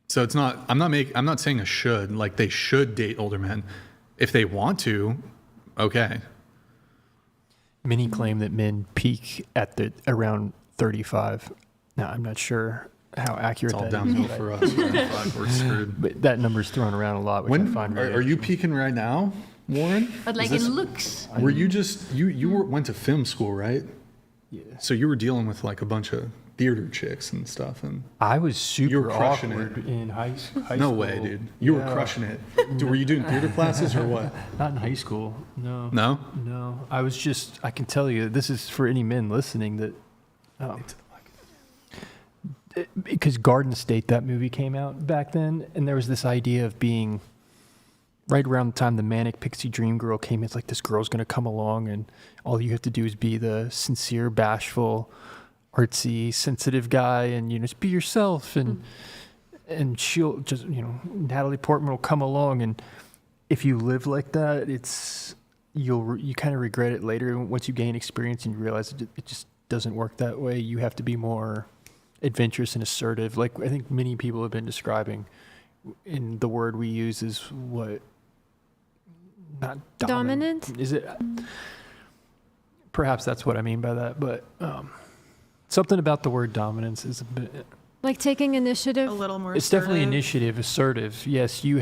So it's not, I'm not saying a should, like they should date older men. If they want to, okay. Many claim that men peak at around 35. Now, I'm not sure how accurate that is. It's all downhill for us. 35, we're screwed. But that number's thrown around a lot, which I find are you peaking right now, Warren? But like in looks. Were you just, went to film school, right? Yeah. So you were dealing with like a bunch of theater chicks and stuff, and I was super crushing awkward it in high school. No way, dude. You were crushing it. Were you doing theater classes or what? Not in high school. No. No? No. I was just, I can tell you, this is for any men listening that, because Garden State, that movie came out back then, and there was this idea of being, right around the time the Manic Pixie Dream Girl came in, it's like this girl's going to come along and all you have to do is be the sincere, bashful, artsy, sensitive guy, and just be yourself, and she'll just Natalie Portman will come along, and if you live like that, you kind of regret it later once you gain experience and you realize it just doesn't work that way. You have to be more adventurous and assertive, like I think many people have been describing. In the word we use is what, not dominant. Is it? Perhaps that's what I mean by that, but something about the word dominance is a bit like taking initiative. A little more. It's assertive. definitely initiative, assertive. Yes, you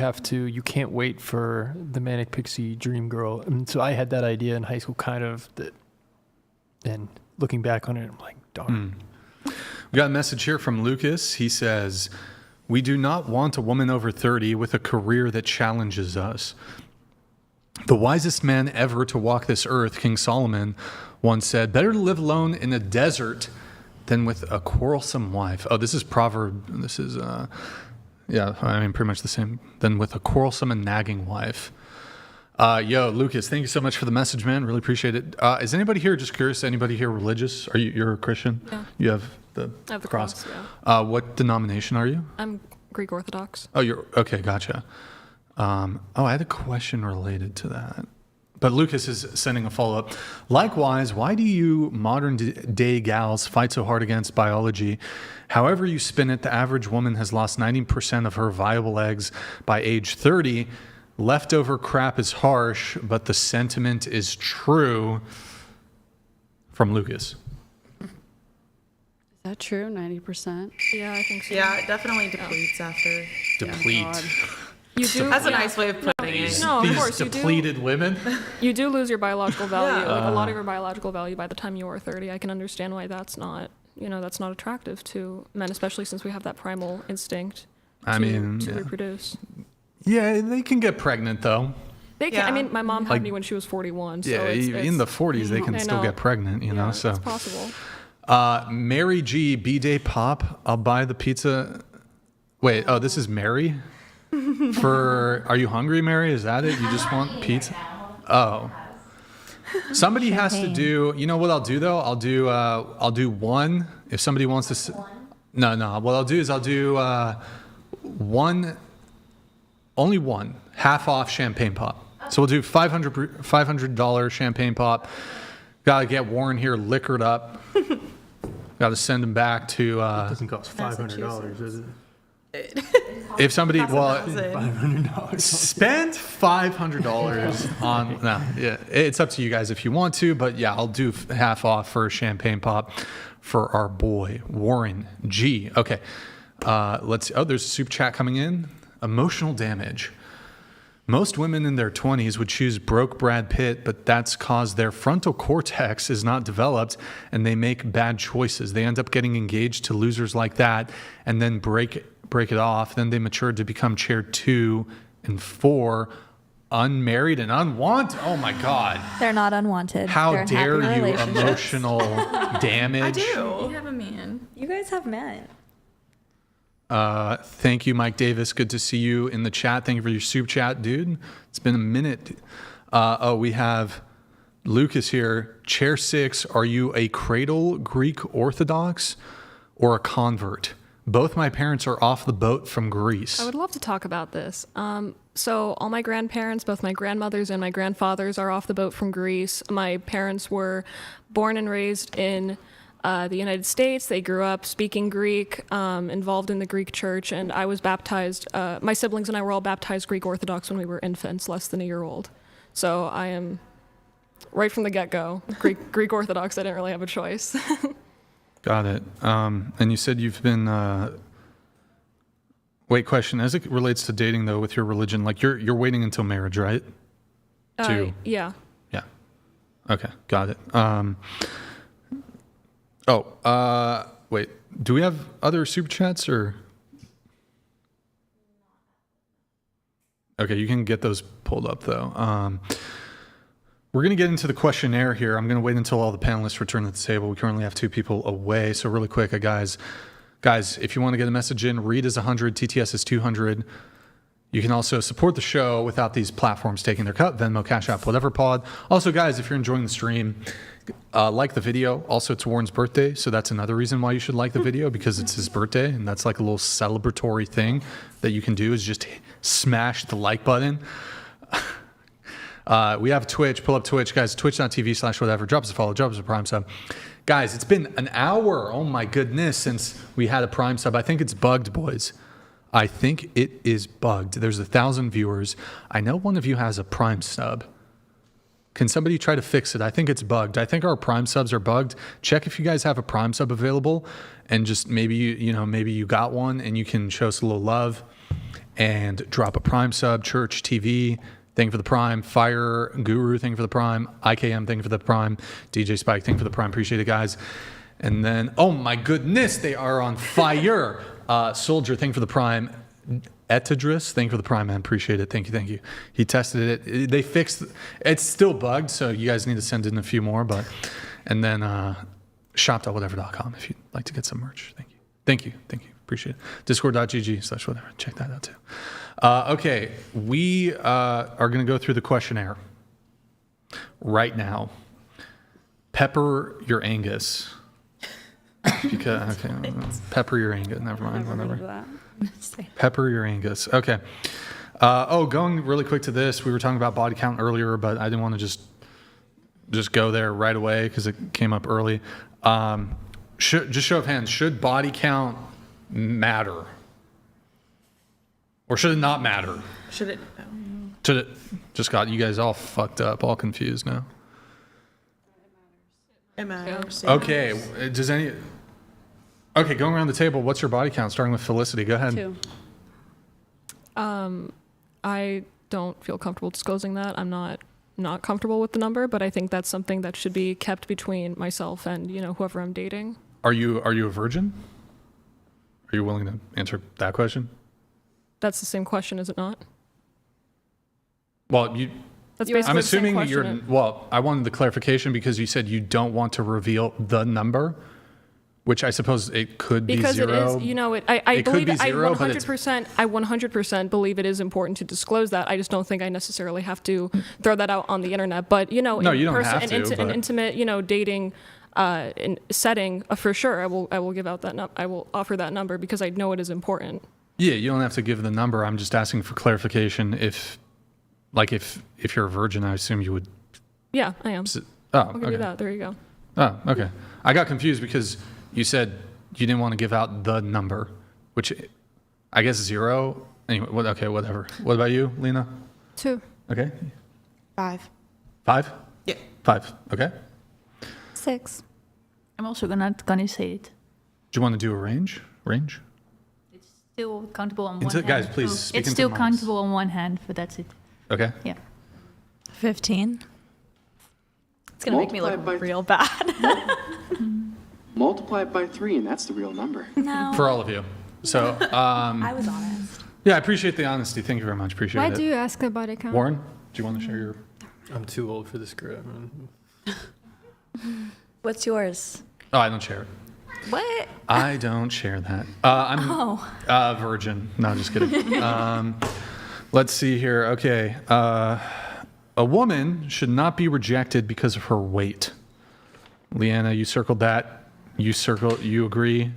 can't wait for the Manic Pixie Dream Girl. And so I had that idea in high school, kind of, that, and looking back on it, I'm like, darn. We got a message here from Lucas. He says, "We do not want a woman over 30 with a career that challenges us. The wisest man ever to walk this earth, King Solomon, once said, better to live alone in a desert than with a quarrelsome wife." Oh, this is proverb. This is, pretty much the same. Than with a quarrelsome and nagging wife. Lucas, thank you so much for the message, man. Really appreciate it. Is anybody here, just curious, anybody here religious? You're a Christian? Yeah. You have the cross? Yeah. What denomination are you? I'm Greek Orthodox. Oh, okay, gotcha. I had a question related to that. But Lucas is sending a follow-up. Likewise, why do you modern day gals fight so hard against biology? However you spin it, the average woman has lost 90% of her viable eggs by age 30. Leftover crap is harsh, but the sentiment is true. From Lucas. Is that true? 90%? Yeah, I think so. Yeah, it definitely depletes after. Deplete. You do. That's a nice way of putting it. No, of These course depleted women. You do lose your biological value, Yeah. like a lot of your biological value by the time you are 30. I can understand why that's not attractive to men, especially since we have that primal instinct to reproduce. Yeah, they can get pregnant though. They can. Yeah. I mean, my mom had me when she was 41. So Yeah, it's in the 40s they can still get pregnant, so so it's possible. Mary G, B-Day Pop. I'll buy the pizza. Wait, oh, this is Mary? Are you hungry, Mary? Is that it? You just want pizza? Oh. Somebody has to do, you know what I'll do though? I'll do one. If somebody wants to, no. What I'll do is I'll do only one, half off champagne pop. So we'll do $500 champagne pop. Gotta get Warren here liquored up. Gotta send him back to. It doesn't cost $500, does it? If somebody, $500. spend $500 on, no, yeah, it's up to you guys if you want to, but yeah, I'll do half off for champagne pop for our boy, Warren G. Okay, there's a super chat coming in. Emotional damage. Most women in their 20s would choose broke Brad Pitt, but that's cause their frontal cortex is not developed and they make bad choices. They end up getting engaged to losers like that and then break it off. Then they matured to become chair 2 and 4, unmarried and unwanted. Oh my God. They're not unwanted. How They're in dare happy you, relationships. emotional damage. I do. You have a man. You guys have met. Thank you, Mike Davis. Good to see you in the chat. Thank you for your super chat, dude. It's been a minute. We have Lucas here. Chair 6, are you a cradle Greek Orthodox or a convert? Both my parents are off the boat from Greece. I would love to talk about this. So all my grandparents, both my grandmothers and my grandfathers, are off the boat from Greece. My parents were born and raised in the United States. They grew up speaking Greek, involved in the Greek church, and I was baptized. My siblings and I were all baptized Greek Orthodox when we were infants, less than a year old. So I am, right from the get-go, Greek Orthodox. I didn't really have a choice. Got it. And you said you've been... Wait, question. As it relates to dating, though, with your religion, like you're waiting until marriage, right? Yeah. Yeah. Okay, got it. Wait. Do we have other super chats or? Okay, you can get those pulled up though. We're gonna get into the questionnaire here. I'm gonna wait until all the panelists return to the table. We currently have 2 people away, so really quick, guys, if you want to get a message in, Reed is 100, TTS is 200. You can also support the show without these platforms taking their cut, Venmo, Cash App, whatever pod. Also, guys, if you're enjoying the stream, like the video. Also, it's Warren's birthday, so that's another reason why you should like the video, because it's his birthday, and that's like a little celebratory thing that you can do is just smash the like button. We have Twitch. Pull up Twitch, guys. Twitch.tv/whatever. Drop us a follow. Drop us a Prime sub. Guys, it's been an hour, oh my goodness, since we had a Prime sub. I think it's bugged, boys. I think it is bugged. There's 1,000 viewers. I know one of you has a Prime sub. Can somebody try to fix it? I think it's bugged. I think our Prime subs are bugged. Check if you guys have a Prime sub available, and just maybe maybe you got one and you can show us a little love and drop a Prime sub. Church TV, thank you for the Prime. Fire Guru, thank you for the Prime. IKM, thank you for the Prime. DJ Spike, thank you for the Prime. Appreciate it, guys. And then, oh my goodness, they are on fire. Soldier, thank you for the Prime. Etidris, thank you for the Prime, man. Appreciate it. Thank you. He tested it. They fixed it's still bugged, so you guys need to send in a few more. And then shop.whatever.com if you'd like to get some merch. Thank you. Appreciate it. Discord.gg/whatever. Check that out too. Okay, we are going to go through the questionnaire right now. Pepper your Angus. Pepper your Angus. Never mind. Whatever. Pepper your Angus. Okay. Going really quick to this. We were talking about body count earlier, but I didn't want to just go there right away because it came up early. Just show of hands. Should body count matter, or should it not matter? Should it? Just got you guys all fucked up, all confused now. It matters. Okay. Okay, going around the table, what's your body count? Starting with Felicity. Go ahead. 2. I don't feel comfortable disclosing that. I'm not comfortable with the number, but I think that's something that should be kept between myself and, whoever I'm dating. Are you a virgin? Are you willing to answer that question? That's the same question, is it not? Well, That's basically I'm the same assuming question. I wanted the clarification because you said you don't want to reveal the number. Which I suppose it could be because zero. it is, I It could believe be it, zero, but it's- 100% believe it is important to disclose that. I just don't think I necessarily have to throw that out on the internet. But No, you don't have to, an but- intimate, dating in setting, for sure, I will give out that I will offer that number because I know it is important. Yeah, you don't have to give the number. I'm just asking for clarification. If you're a virgin, I assume you would. Yeah, I am. I'll give you that. There you go. Oh, okay. I got confused because you said you didn't want to give out the number, which I guess 0. Anyway, okay, whatever. What about you, Lena? 2. Okay. 5. 5? Yeah. 5. Okay. 6. I'm also gonna say it. Do you want to do a range? Range? It's still countable on one Into- hand. guys, please speak It's into still the mics. countable on one hand, but that's it. Okay. Yeah. 15. It's going to make me look real bad. Multiply it by 3, and that's the real number. No. For all of you. So, I was honest. yeah, I appreciate the honesty. Thank you very much. Appreciate Why it. do you ask about it, Count? Warren, do you want to share your? I'm too old for this crap. What's yours? Oh, I don't share it. What? I don't share that. I'm a virgin. No, just kidding. Let's see here. Okay. A woman should not be rejected because of her weight. Leanna, you circled that. You agree?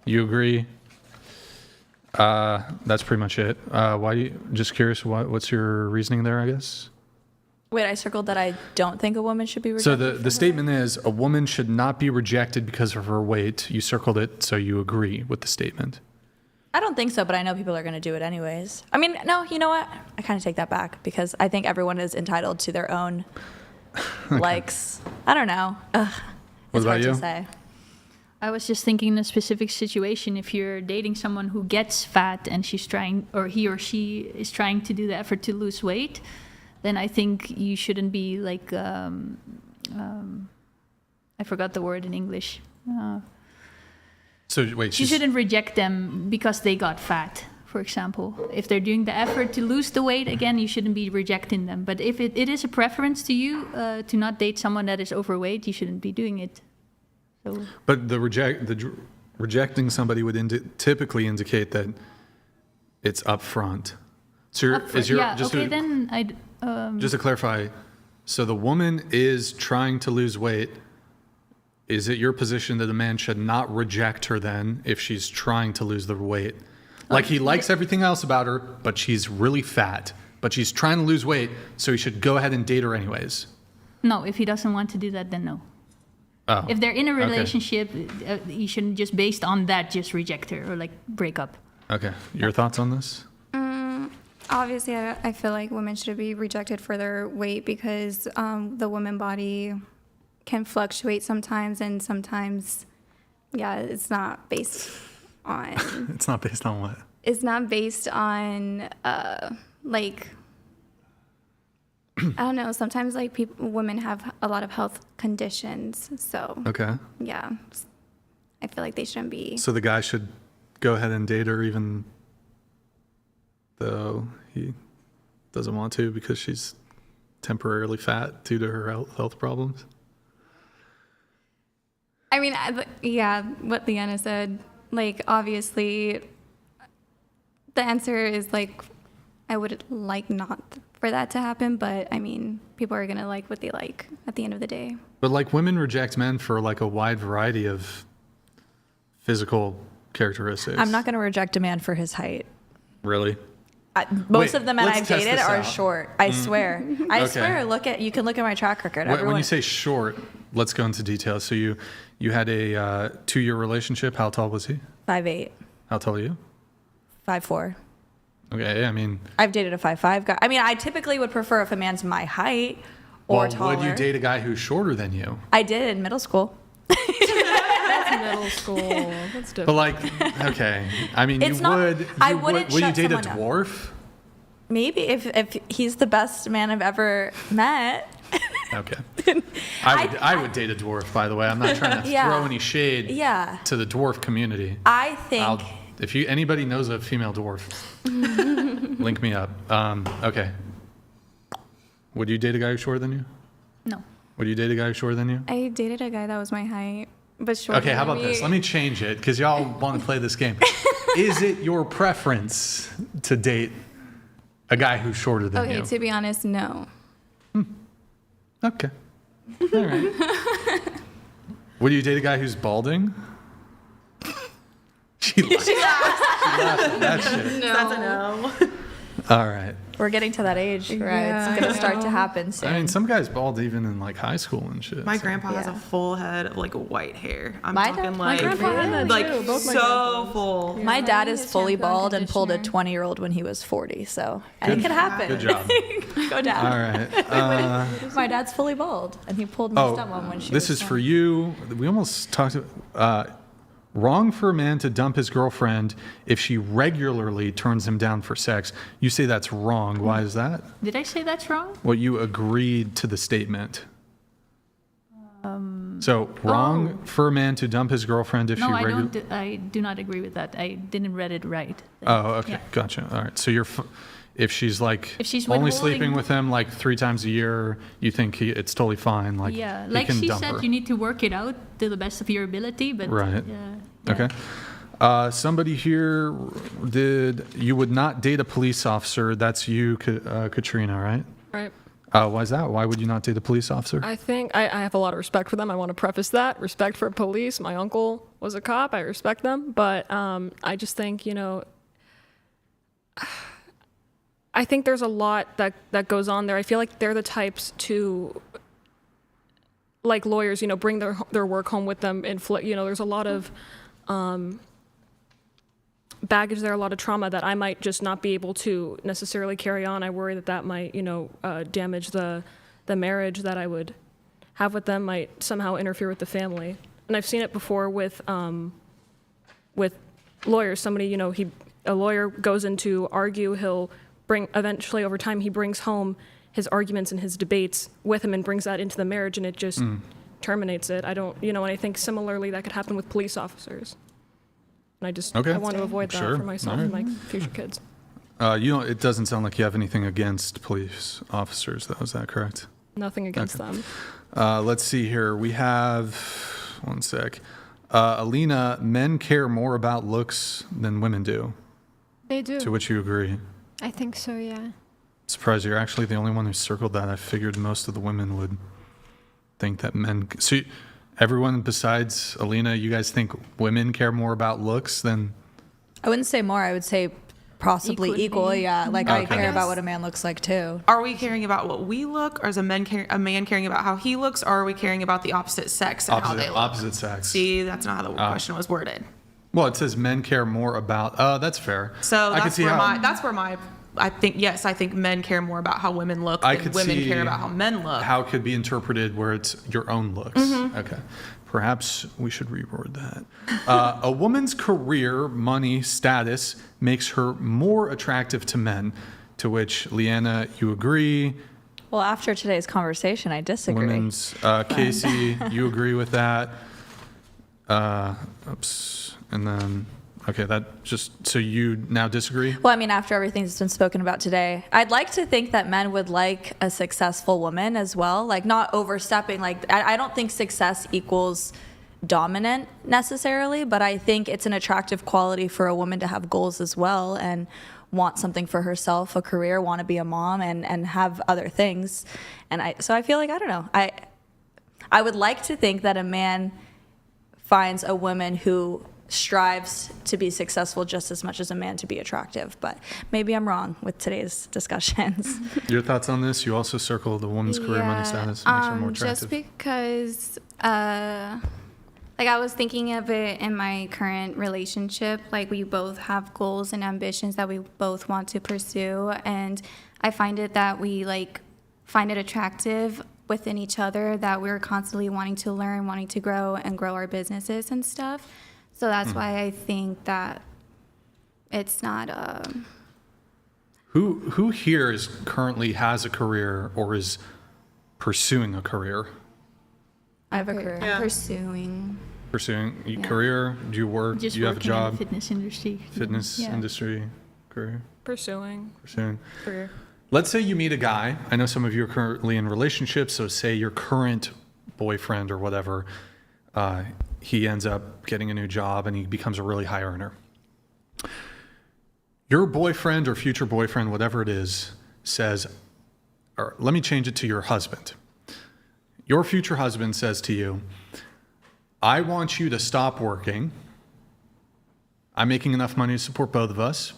You agree? That's pretty much it. Just curious, what's your reasoning there, I guess? Wait, I circled that I don't think a woman should be So rejected. the statement is, a woman should not be rejected because of her weight. You circled it, so you agree with the statement. I don't think so, but I know people are going to do it anyways. I mean, no, you know what? I kind of take that back because I think everyone is entitled to their own likes. I don't know. Ugh, What it's about hard you? to say. I was just thinking in a specific situation, if you're dating someone who gets fat and she's trying, or he or she is trying to do the effort to lose weight, then I think you shouldn't be like, I forgot the word in English. So wait, You shouldn't reject them because they got fat, for example. If they're doing the effort to lose the weight, again, you shouldn't be rejecting them. But if it is a preference to you to not date someone that is overweight, you shouldn't be doing it. So. But rejecting somebody would typically indicate that it's upfront. So just to clarify, so the woman is trying to lose weight. Is it your position that a man should not reject her then if she's trying to lose the weight? Like he likes everything else about her, but she's really fat, but she's trying to lose weight, so he should go ahead and date her anyways. No, if he doesn't want to do that, then no. Oh, if they're in a okay. relationship, you shouldn't just based on that just reject her or like break up. Okay, your thoughts on this? Obviously, I feel like women should be rejected for their weight because the woman body can fluctuate sometimes, and sometimes, yeah, it's not based on. It's not based on what? It's not based on like. I don't know. Sometimes, like women have a lot of health conditions, so Okay. yeah, I feel like they shouldn't be. So the guy should go ahead and date her even though he doesn't want to because she's temporarily fat due to her health problems? I mean, yeah, what Leanna said, like, obviously, the answer is, like, I would like not for that to happen, but, I mean, people are going to like what they like at the end of the day. But, like, women reject men for, like, a wide variety of physical characteristics. I'm not going to reject a man for his height. Really? Most Wait, of the men let's I've test dated this are out. short. I swear. I Okay. swear. You can look at my track record. When you say short, let's go into detail. So you had a 2-year relationship. How tall was he? 5'8", How tall are you? 5'4". Okay, I mean... I've dated a 5'5" guy. I mean, I typically would prefer if a man's my height or taller. Would you date a guy who's shorter than you? I did in middle school. That's middle school. That's different. But like, okay, I mean, It's you not- would. I you wouldn't would you shut date a someone up. dwarf? Maybe if he's the best man I've ever met. Okay. I would date a dwarf, by the way. I'm not trying to Yeah. throw any shade Yeah. to the dwarf community. I think If anybody knows a female dwarf, link me up. Okay. Would you date a guy who's shorter than you? No. Would you date a guy who's shorter than you? I dated a guy that was my height. but shorter. Okay, how than about me. this? Let me change it because y'all want to play this game. Is it your preference to date a guy who's shorter than Okay, you? to be honest, no. Okay. All right. Would you date a guy who's balding? She laughed. She laughed at that shit. No. That's a no. All right. We're getting to that age where Yeah, it's going I to start to know. happen soon. I mean, some guys bald even in like high school and shit. My so- grandpa has a Yeah. full head of like white hair. I'm My talking dad- my like grandpa had that like too. Both my so grandpas. full. My dad is his fully shampoo and bald and pulled a conditioner. 20-year-old when he was 40, so Good- it could happen. Good job. Go down. All right. My dad's fully bald, and he pulled my stepmom when she this was is for 20. you. We almost talked about wrong for a man to dump his girlfriend if she regularly turns him down for sex. You say that's wrong. Why is that? Did I say that's wrong? Well, you agreed to the statement. So wrong for a man to dump his girlfriend if No, she I regularly. don't. I do not agree with that. I didn't read it right. Oh, okay, Yeah. gotcha. All right. So if she's like If she's only withholding- sleeping with him like 3 times a year, you think it's totally fine. Like Yeah, he like can she dump said, her. you need to work it out to the best of your ability. But Right. yeah. Okay. Somebody here you would not date a police officer. That's you, Katrina, right? Right. Why is that? Why would you not date a police officer? I think I have a lot of respect for them. I want to preface that. Respect for police. My uncle was a cop. I respect them. But I just think, I think there's a lot that goes on there. I feel like they're the types to, like lawyers, bring their work home with them. There's a lot of baggage there, a lot of trauma that I might just not be able to necessarily carry on. I worry that might, damage the marriage that I would have with them, might somehow interfere with the family. And I've seen it before with lawyers. Somebody, a lawyer goes in to argue, eventually over time, he brings home his arguments and his debates with him and brings that into the marriage, and it just terminates it. I don't, and I think similarly that could happen with police officers. And I want to avoid that for myself and my future kids. It doesn't sound like you have anything against police officers, though. Is that correct? Nothing against them. Let's see here. We have, one sec. Alina, men care more about looks than women do. They do. To which you agree. I think so, yeah. Surprised you're actually the only one who circled that. I figured most of the women would think that men. So everyone besides Alina, you guys think women care more about looks than? I wouldn't say more. I would say possibly equal. Yeah, like I care about what a man looks like too. Are we caring about what we look, or is a man caring about how he looks, or are we caring about the opposite sex and how they look? Opposite sex. See, that's not how the question was worded. Well, it says men care more about. That's fair. So I could see that's where my. I think men care more about how women look than women care about how men look. How it could be interpreted where it's your own looks. Mm-hmm. Okay. Perhaps we should reword that. A woman's career, money, status makes her more attractive to men, to which, Leanna, you agree. Well, after today's conversation, I disagree. Women's, Casey, you agree with that. And then, okay, that just, so you now disagree? Well, I mean, after everything that's been spoken about today, I'd like to think that men would like a successful woman as well, like not overstepping. Like, I don't think success equals dominant necessarily, but I think it's an attractive quality for a woman to have goals as well and want something for herself, a career, want to be a mom and have other things. And so I feel like, I don't know, I would like to think that a man finds a woman who strives to be successful just as much as a man to be attractive, but maybe I'm wrong with today's discussions. Your thoughts on this? You also circled the woman's career, money, status makes her more attractive. Just because, like I was thinking of it in my current relationship, like we both have goals and ambitions that we both want to pursue, and I find it that we find it attractive within each other that we're constantly wanting to learn, wanting to grow and grow our businesses and stuff. So that's why I think that it's not Who here currently has a career or is pursuing a career? I have a career. Yeah. pursuing. Pursuing career? Do you work? Just Do you have a working in job? the fitness industry. Fitness Yeah. industry career? Pursuing Pursuing. career. Let's say you meet a guy. I know some of you are currently in relationships, so say your current boyfriend or whatever, he ends up getting a new job and he becomes a really high earner. Your boyfriend or future boyfriend, whatever it is, says, or let me change it to your husband. Your future husband says to you, I want you to stop working. I'm making enough money to support both of us.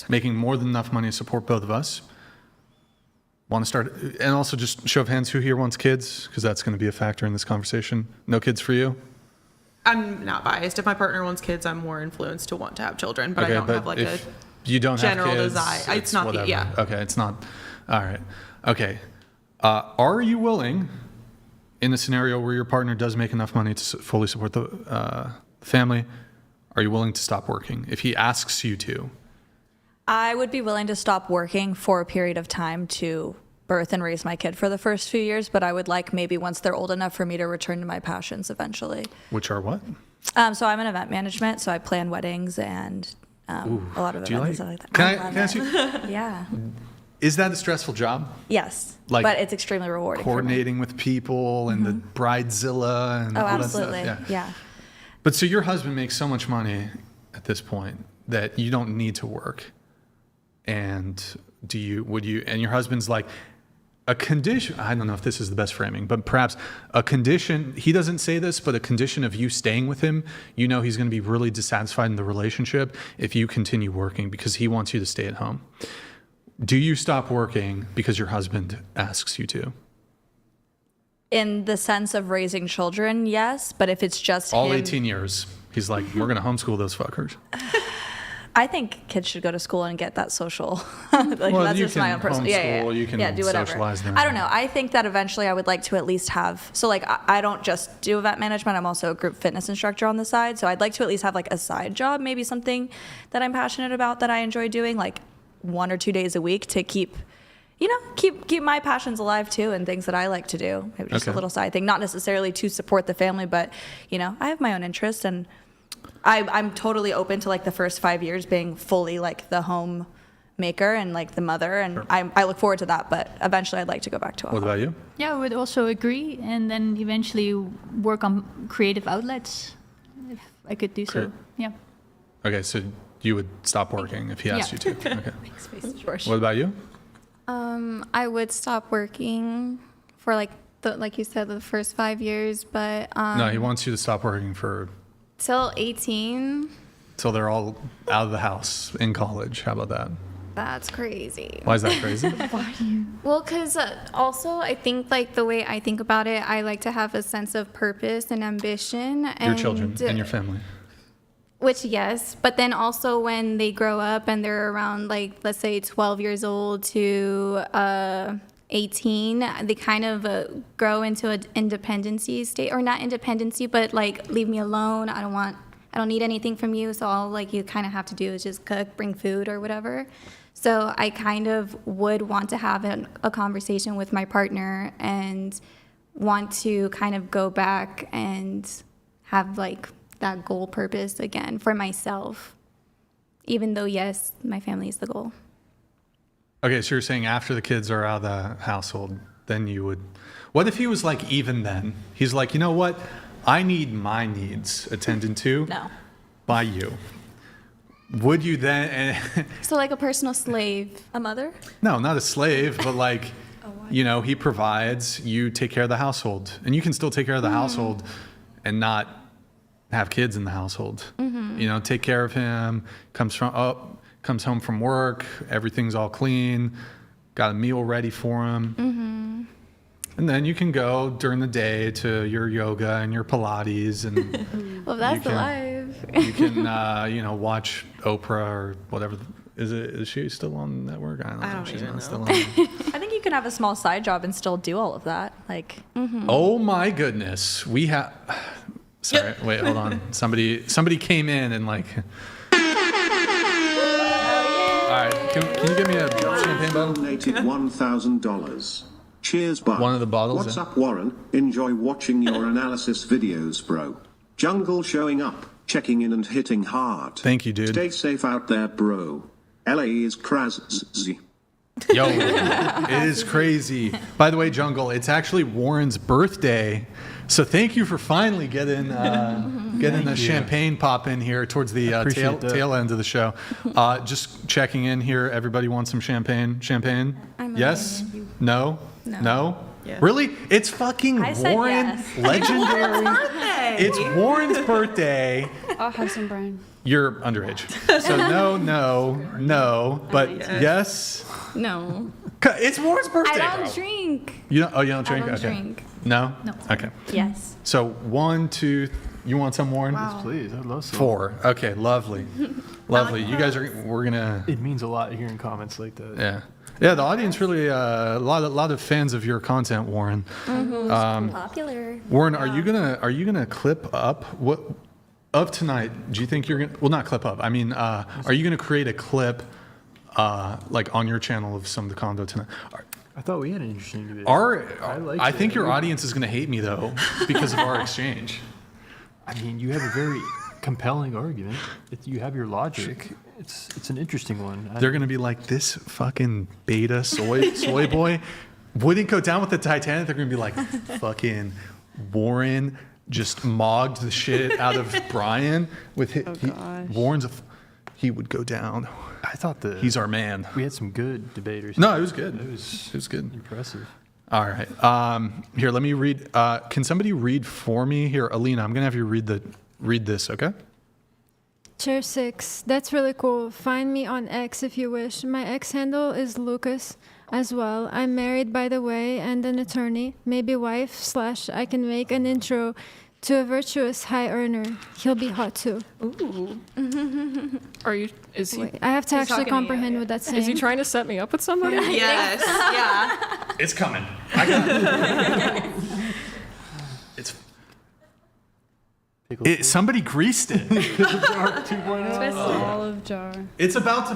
Making more than enough money to support both of us. Want to start, and also just show of hands, who here wants kids? Because that's going to be a factor in this conversation. No kids for you? I'm not biased. If my partner wants kids, I'm more influenced to want to have children, but Okay, I don't but have like a if you don't general have kids, desire. It's not whatever. yeah. Okay, it's not. All right. Okay. Are you willing, in a scenario where your partner does make enough money to fully support the family, are you willing to stop working if he asks you to? I would be willing to stop working for a period of time to birth and raise my kid for the first few years, but I would like maybe once they're old enough for me to return to my passions eventually. Which are what? So I'm in event management, so I plan weddings and a lot of events and stuff like that. Can I ask you? Yeah. Is that a stressful job? Yes. Like but it's extremely rewarding. Coordinating with people and the bridezilla and Oh, all absolutely. that stuff. Yeah. But so your husband makes so much money at this point that you don't need to work. And would you, and your husband's like, a condition, I don't know if this is the best framing, but perhaps a condition, he doesn't say this, but a condition of you staying with him, you know he's going to be really dissatisfied in the relationship if you continue working because he wants you to stay at home. Do you stop working because your husband asks you to? In the sense of raising children, yes, but if it's just All him, 18 years, he's like, we're going to homeschool those fuckers. I think kids should go to school and get that social. Like, Well, that's you just my can own personal. homeschool, you can do whatever. socialize them. I don't know. I think that eventually I would like to at least have. So like I don't just do event management. I'm also a group fitness instructor on the side. So I'd like to at least have like a side job, maybe something that I'm passionate about that I enjoy doing, like 1 or 2 days a week to keep my passions alive too, and things that I like to do. Maybe just a little side thing, not necessarily to support the family, but I have my own interests and. I'm totally open to like the first 5 years being fully like the homemaker and like the mother, and I look forward to that. But eventually, I'd like to go back to a What home. about you? Yeah, I would also agree, and then eventually work on creative outlets if I could do so. Great. Yeah. Okay, so you would stop working if he asked you to. Okay. What about you? I would stop working for like you said, the first 5 years, but No, he wants you to stop working for till 18. till they're all out of the house in college. How about that? That's crazy. Why is that crazy? Well, because also I think like the way I think about it, I like to have a sense of purpose and ambition. Your children and your family. Which, yes, but then also when they grow up and they're around like, let's say 12 years old to 18, they kind of grow into an independency state, or not independency, but like, leave me alone. I don't need anything from you. So all like you kind of have to do is just cook, bring food or whatever. So I kind of would want to have a conversation with my partner and want to kind of go back and have like that goal purpose again for myself, even though, yes, my family is the goal. Okay, so you're saying after the kids are out of the household, then you would. What if he was like, even then? He's like, you know what? I need my needs attended to by you. Would you then? So like a personal slave, a mother? No, not a slave, but like, he provides, you take care of the household. And you can still take care of the household and not have kids in the household. Take care of him, comes home from work, everything's all clean, got a meal ready for him. And then you can go during the day to your yoga and your Pilates, and well, that's alive. You can, watch Oprah or whatever. Is she still on the network? I don't know. She's not still on. I think you can have a small side job and still do all of that. Like, oh my goodness, we have. Sorry, wait, hold on. Somebody came in and like. All right, can you give me a champagne bottle? Donated $1,000. Cheers, bud. One of the bottles. What's up, Warren? Enjoy watching your analysis videos, bro. Jungle showing up, checking in and hitting hard. Thank you, dude. Stay safe out there, bro. LA is crazy. Yo, it is crazy. By the way, Jungle, it's actually Warren's birthday. So thank you for finally getting the champagne pop in here towards the tail end of the show. Just checking in here. Everybody wants some champagne? Champagne? Yes? No? No? Yes. Really? It's fucking I said Warren. yes. Legendary. It's Warren's birthday. I'll have some, Brian. You're underage. So no. But yes? No. It's Warren's birthday. I don't bro. drink. You don't? Oh, you don't drink? I don't Okay. drink. No? No. Okay. Yes. So 1, 2, you want some, Warren? Wow. Please, I'd love some. 4. Okay, lovely. Lovely. You guys we're gonna, It means a lot hearing comments like that. yeah. Yeah, the audience really, a lot of fans of your content, Warren. Popular. Warren, are you gonna clip up what of tonight? Do you think you're gonna? Well, not clip up. I mean, are you gonna create a clip, like on your channel of some of the condo tonight? I thought we had an interesting debate. I think your audience is gonna hate me though because of our exchange. I mean, you have a very compelling argument. You have your logic. It's an interesting one. They're gonna be like, this fucking beta soy boy wouldn't go down with the Titanic. They're gonna be like, fucking Warren just mogged the shit out of Brian with his, Warren's he would go down. I thought He's our man. we had some good debaters. No, it was good. It was good. impressive. All right. Here, let me read. Can somebody read for me? Here, Alina, I'm gonna have you read this, okay? Chair 6. That's really cool. Find me on X if you wish. My X handle is Lucas as well. I'm married, by the way, and an attorney. Maybe wife / I can make an intro to a virtuous high earner. He'll be hot too. Ooh. Are you? Is he? Wait, I have to He's actually talking to you, comprehend yeah. what that's saying. Is he trying to set me up with somebody? Yes. Yeah. It's coming. I got it. It's. Somebody greased it. Olive jar. It's about to.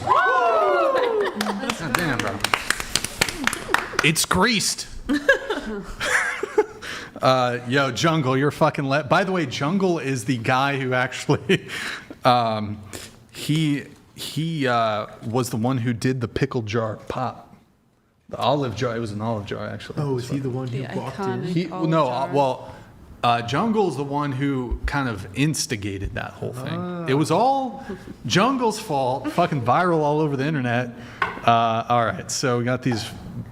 God damn, bro. It's greased. Yo, Jungle, you're fucking By the way, Jungle is the guy who actually, he was the one who did the pickle jar pop. The olive jar. It was an olive jar, actually. Oh, is he the one who The walked in? iconic olive jar. Jungle's the one who kind of instigated that whole thing. It was all Jungle's fault. Fucking viral all over the internet. All right, so we got these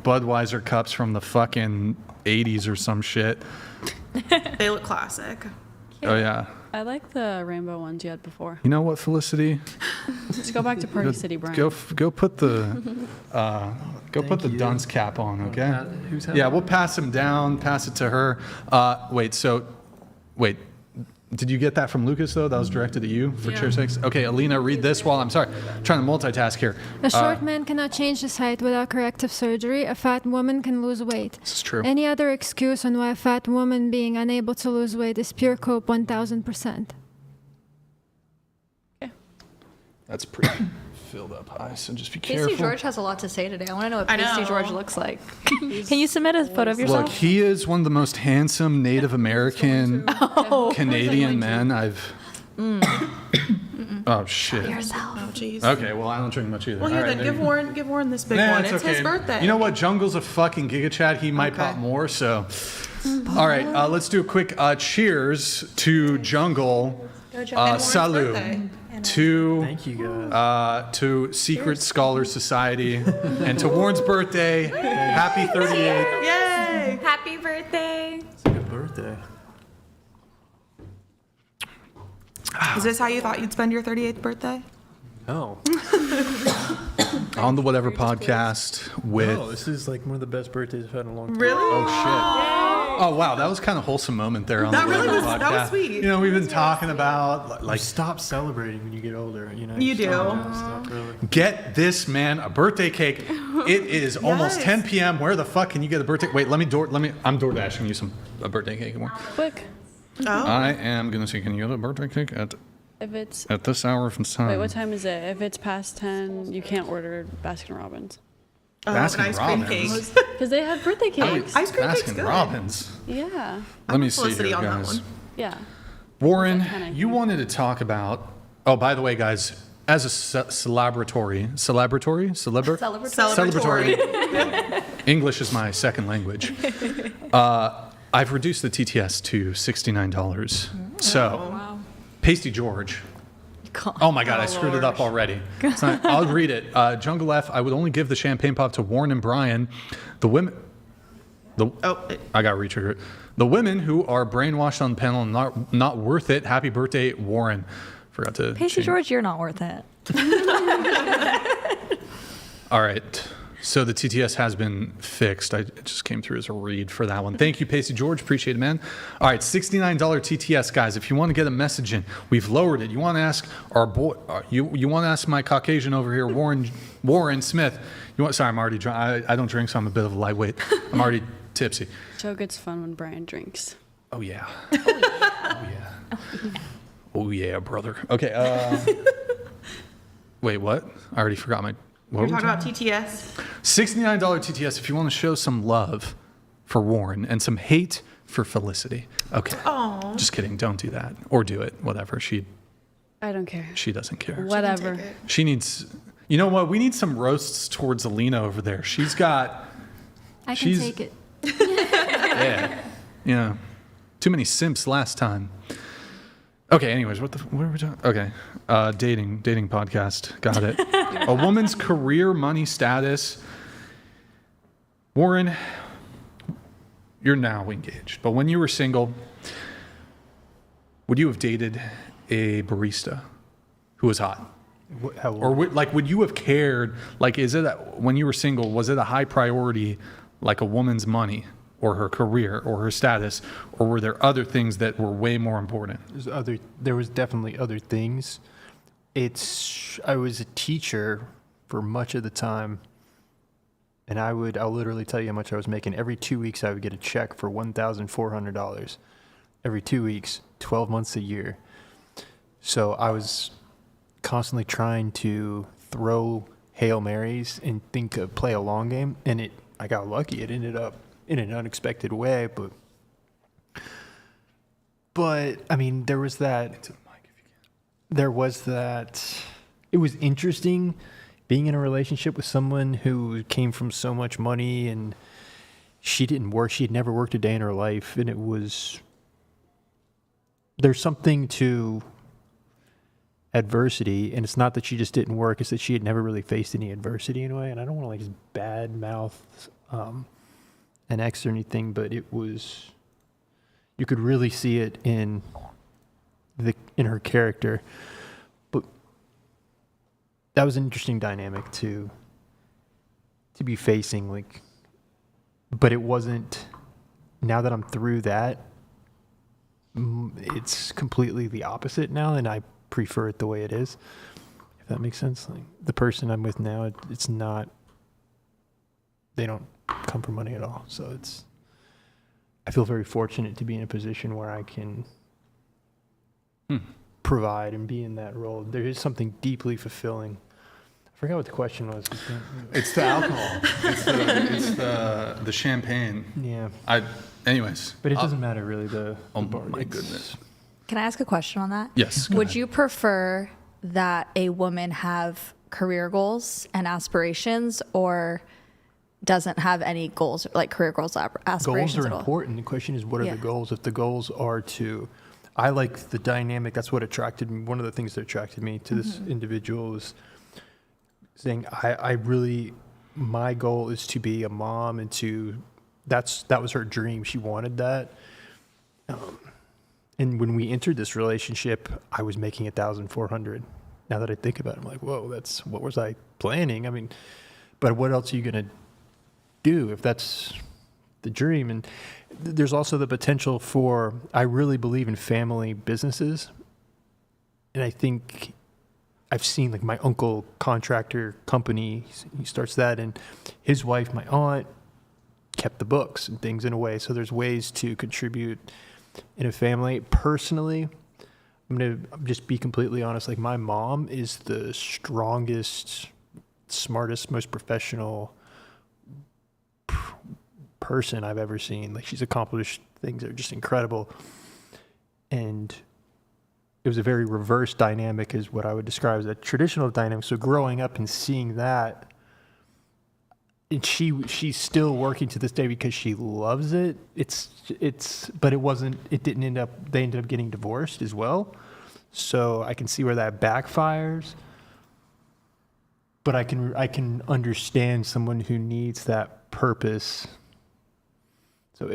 Budweiser cups from the fucking 80s or some shit. They look classic. Oh yeah. I like the rainbow ones you had before. You know what, Felicity? Just go back to Party City, Brian. Go put the dunce cap on, okay? Who's Yeah, we'll pass him down. Pass it to her. Wait. Did you get that from Lucas though? That was directed at you for chair 6. Okay, Alina, read this while I'm trying to multitask here. A short man cannot change his height without corrective surgery. A fat woman can lose weight. This is true. Any other excuse on why a fat woman being unable to lose weight is pure cope 1000%. That's pretty filled up high, so just be careful. Casey George has a lot to say today. I want to know what I Casey know. George looks like. Can you submit a photo of yourself? Look, he is one of the most handsome Native American Canadian men I've. Oh shit. Oh, jeez. Okay, well I don't drink much either. Well, here All right, then, there you give Warren this big Nah, one. It's his okay. birthday. You know what? Jungle's a fucking giga chat. He might Okay. pop more. So, all right, let's do a quick cheers to Jungle. Salut to Thank you, guys. to Secret Scholar Society and to Warren's birthday. Happy 38th. Yay! Happy birthday. It's a good birthday. Is this how you thought you'd spend your 38th birthday? No. On the Whatever podcast with. No, this is like one of the best birthdays I've had in a long time. Really? Oh shit! Oh wow, that was kind of wholesome moment there on That the really Whatever was- podcast. that was sweet. You know, we've been talking about Like, stop celebrating when you get older. You know. You do. Stop, really. get this man a birthday cake. It is almost Yes. 10 p.m. Where the fuck can you get a birthday? Wait, I'm door dashing you a birthday cake. Quick. Oh. I am gonna say, can you get a birthday cake If it's at this hour of time? wait, what time is it? If it's past 10, you can't order Baskin Robbins Oh, Baskin an ice cream Robbins. cake. because they have birthday cakes. Ice cream cake's Baskin good. Robbins. Yeah, Let me with see Felicity here, on that guys. one. yeah. Warren, Like 10, I you think. wanted to talk about. Oh, by the way, guys, as a celebratory, English is my second language. I've reduced the TTS to $69. So, Pasty George. Oh my God, I screwed it up already. I'll read it. Jungle F, I would only give the champagne pop to Warren and Brian. The women... I got re-triggered. The women who are brainwashed on the panel and not worth it. Happy birthday, Warren. Forgot to Pasty George, you're not worth it. All right. So the TTS has been fixed. It just came through as a read for that one. Thank you, Pasty George. Appreciate it, man. All right, $69 TTS, guys. If you want to get a message in, we've lowered it. You want to ask our boy, you want to ask my Caucasian over here, Warren Smith. Sorry, I'm already drunk. I don't drink, so I'm a bit of a lightweight. I'm already tipsy. Show gets fun when Brian drinks. Oh, yeah. Oh, yeah, brother. Okay. Wait, what? I already forgot my... You're talking about TTS? $69 TTS if you want to show some love for Warren and some hate for Felicity. Okay. Oh. Just kidding. Don't do that. Or do it. Whatever. I don't care. She doesn't care. Whatever. She needs... You know what? We need some roasts towards Alina over there. She's got... I can take it. Yeah. Yeah. Too many simps last time. Okay, anyways, what are we talking? Okay. Dating podcast. Got it. A woman's career, money, status. Warren, you're now engaged. But when you were single, would you have dated a barista who was hot? Or would you have cared, when you were single, was it a high priority, like a woman's money or her career or her status, or were there other things that were way more important? There was definitely other things. I was a teacher for much of the time, and I'll literally tell you how much I was making. Every 2 weeks, I would get a check for $1,400. Every 2 weeks, 12 months a year. So I was constantly trying to throw Hail Marys and play a long game, and I got lucky. It ended up in an unexpected way, but I mean, there was that. It was interesting being in a relationship with someone who came from so much money, and she didn't work. She had never worked a day in her life, and there's something to adversity, and it's not that she just didn't work, it's that she had never really faced any adversity in a way. And I don't want to just bad mouth an ex or anything, but you could really see it in her character. But that was an interesting dynamic to be facing, but it wasn't. Now that I'm through that, it's completely the opposite now, and I prefer it the way it is, if that makes sense. The person I'm with now, it's not, they don't come from money at all. So I feel very fortunate to be in a position where I can provide and be in that role. There is something deeply fulfilling. I forgot what the question was. It's the alcohol. It's the champagne. Yeah. Anyways. But it doesn't matter really. Oh my goodness. Can I ask a question on that? Yes. Would you prefer that a woman have career goals and aspirations, or doesn't have any goals, like career goals, aspirations Goals are at all? important. The question is, what are the goals? If the goals are I like the dynamic. That's what attracted me. One of the things that attracted me to this individual is saying, my goal is to be a mom, and that was her dream. She wanted that. And when we entered this relationship, I was making $1,400. Now that I think about it, I'm like, whoa, what was I planning? I mean, but what else are you going to do if that's the dream? And there's also the potential I really believe in family businesses. And I think I've seen my uncle, contractor company, he starts that, and his wife, my aunt, kept the books and things in a way. So there's ways to contribute in a family. Personally, I'm going to just be completely honest. My mom is the strongest, smartest, most professional person I've ever seen. She's accomplished things that are just incredible. And it was a very reverse dynamic, is what I would describe as a traditional dynamic. So growing up and seeing that, and she's still working to this day because she loves it. But it didn't end up. They ended up getting divorced as well. So I can see where that backfires. But I can understand someone who needs that purpose. So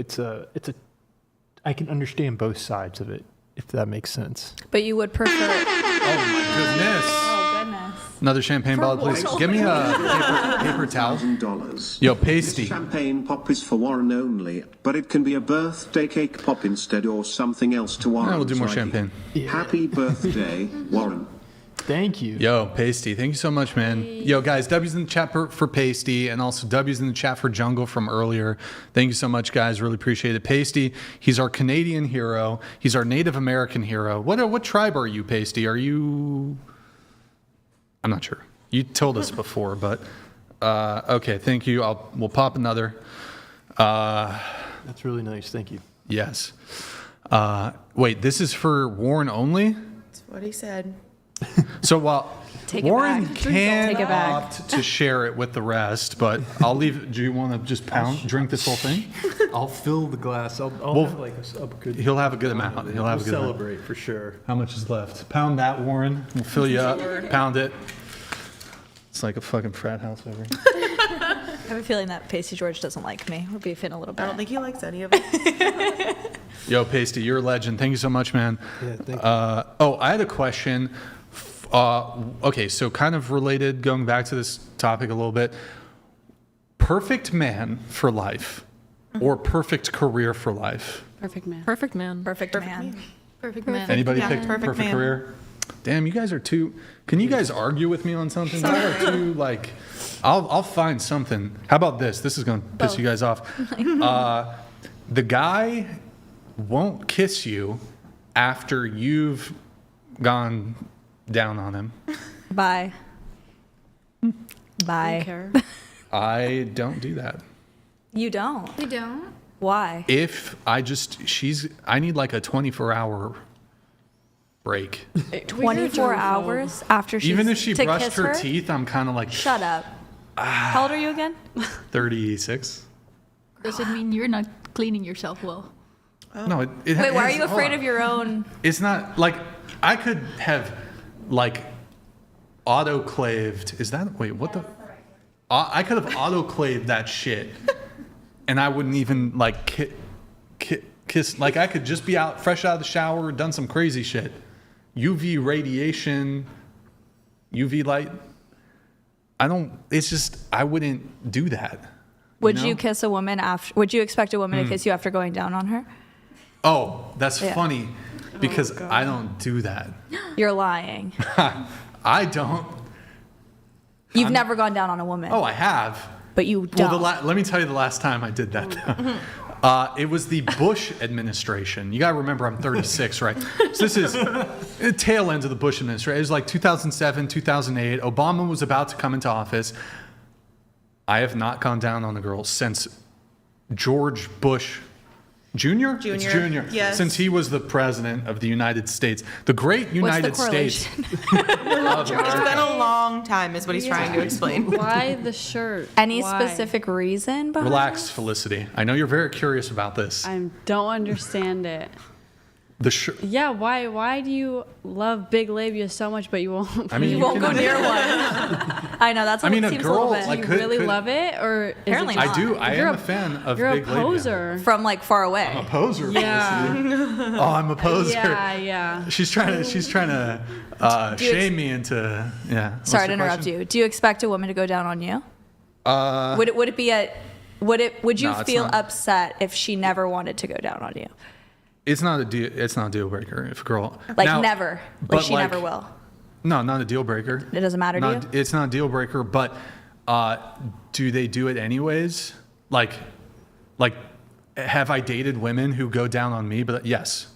I can understand both sides of it, if that makes sense. But you would prefer. Oh my goodness. Oh goodness. Another champagne bottle, please. Give me a paper towel. $1,000. Yo, pasty. This champagne pop is for Warren only, but it can be a birthday cake pop instead or something else to Warren. We'll do more champagne. Happy birthday, Warren. Thank you. Yo, Pasty, thank you so much, man. Yo, guys, W's in the chat for Pasty, and also W's in the chat for Jungle from earlier. Thank you so much, guys. Really appreciate it. Pasty, he's our Canadian hero. He's our Native American hero. What tribe are you, Pasty? Are you... I'm not sure. You told us before, but... okay, thank you. We'll pop another. That's really nice. Thank you. Yes. Wait, this is for Warren only? That's what he said. So while Take it Warren back. can Take it back. opt to share it with the rest, but I'll leave. Do you want to just drink this whole thing? I'll fill the glass. I'll have like a good. He'll have a good amount. He'll have a good celebrate amount. for sure. How much is left? Pound that, Warren. We'll fill you up. Pound it. It's like a fucking frat house over here. I have a feeling that Pasty George doesn't like me. We're beefing a little bit. I don't think he likes any of it. Yo, Pasty, you're a legend. Thank you so much, man. Yeah, thank you. I had a question. Okay, so kind of related, going back to this topic a little bit. Perfect man for life or perfect career for life? Perfect man. Perfect man. Perfect man. Perfect man. Anybody Yeah, pick perfect perfect man. career? Damn, you guys are too... Can you guys argue with me on something? You guys are too, like... I'll find something. How about this? This is going to piss you guys off. The guy won't kiss you after you've gone down on him. Bye. Bye. Care. I don't do that. You don't. You don't? Why? If I I need like a 24-hour break. 24 hours after she Even if she to brushed kiss her teeth, I'm kind of like, Shut up. How old are you again? 36. Does it mean you're not cleaning yourself well? No, it Wait, why are it's- you hold afraid on. of your own? It's not like I could have like autoclaved. Is that wait? What the? I could have autoclaved that shit, and I wouldn't even like kiss. Like I could just be out, fresh out of the shower, done some crazy shit. UV radiation, UV light. I don't. It's just I wouldn't do that. Would know? you kiss a woman after? Would you expect a woman to kiss you after going down on her? Oh, that's Yeah. funny because I don't do that. You're lying. I don't. You've never gone down on a woman. Oh, I have. But you don't. Well, let me tell you the last time I did that. It was the Bush administration. You got to remember I'm 36, right? So this is the tail end of the Bush administration. It was like 2007, 2008. Obama was about to come into office. I have not gone down on a girl since George Bush Jr.? It's Jr. Yes. Since he was the president of the United States. The great United States. It's been a long time, is what he's trying to explain. Why the shirt? Any Why? specific reason behind Relax, Felicity. I know you're very curious about this. I don't understand it. The shirt. Yeah, why do you love big labia so much, but you won't? I mean, You you won't go can- near one. I know, that's I mean, it a seems girl, a little bit. like, you could- really love it, or is Apparently it not. just, I do. I You're am a fan of You're big a poser. From like far away. labia. I'm a poser. Yeah. Felicity. Oh, I'm a poser. Yeah. She's trying to Do you shame me into What's Sorry the to interrupt question? you. Do you expect a woman to go down on you? Would you No, it's feel not. upset if she never wanted to go down on you? It's not a deal. It's not a deal breaker if a girl Like Now, never. but Like she never will. No, not a deal breaker. It doesn't matter to you? It's not a deal breaker. But do they do it anyways? Like, have I dated women who go down on me? But yes.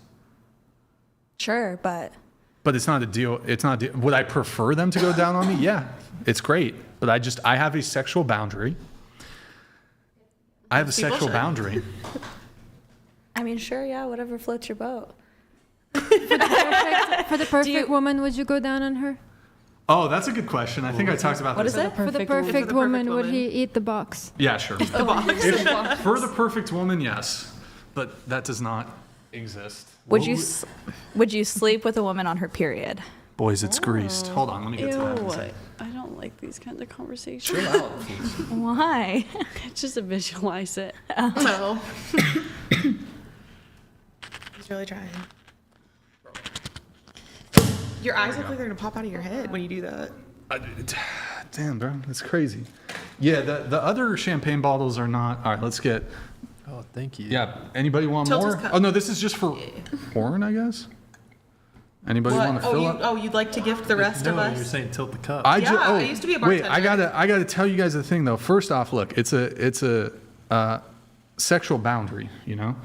Sure, but But it's not a deal. It's not. A deal. Would I prefer them to go down on me? Yeah, it's great. But I have a sexual boundary. I have a sexual boundary. I mean, sure, yeah, whatever floats your boat. But For the perfect woman, would you go down on her? Oh, that's a good question. I think I talked about this. For the perfect woman, would he eat the box? Yeah, sure. For the perfect woman, yes. But that does not exist. Would you sleep with a woman on her period? Boys, it's greased. Hold on, let me get to that. I don't like these kinds of conversations. Chill out. Why? Just to visualize it. No. He's really trying. Your eyes look like they're gonna pop out of your head when you do that. Damn, bro, that's crazy. Yeah, the other champagne bottles are not. All right, let's get. Oh, thank you. Yeah, anybody want Tilt his more? cup. Oh no, this is just for Warren, I guess. Anybody want to fill up? You'd like to gift the rest of us? You're saying tilt the cup. I used to be a Wait, bartender. I gotta tell you guys the thing though. First off, look, it's a sexual boundary. You know,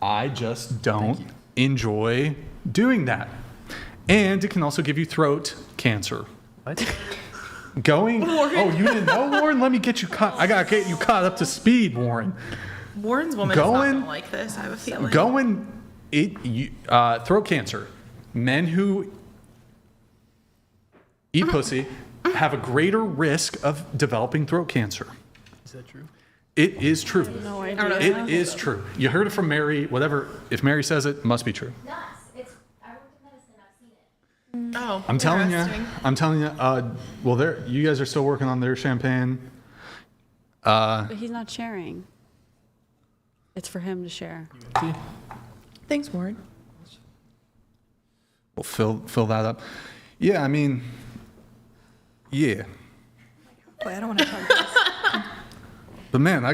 I just don't enjoy doing that, and it can also give you throat cancer. What? Going? Oh, you didn't know, Warren? Let me get you caught. I gotta get you caught up to speed, Warren. Warren's woman is not gonna like this. I have a feeling. Throat cancer. Men who eat pussy have a greater risk of developing throat cancer. Is that true? It is true. No idea. It is true. You heard it from Mary. Whatever. If Mary says it, must be true. I worked in medicine. I've seen it. Oh, I'm telling you. interesting. I'm telling you. Well, you guys are still working on their champagne. But he's not sharing. It's for him to share. Thanks, Warren. We'll fill that up. Yeah, I mean, yeah. Boy, I don't want to talk this. But man, a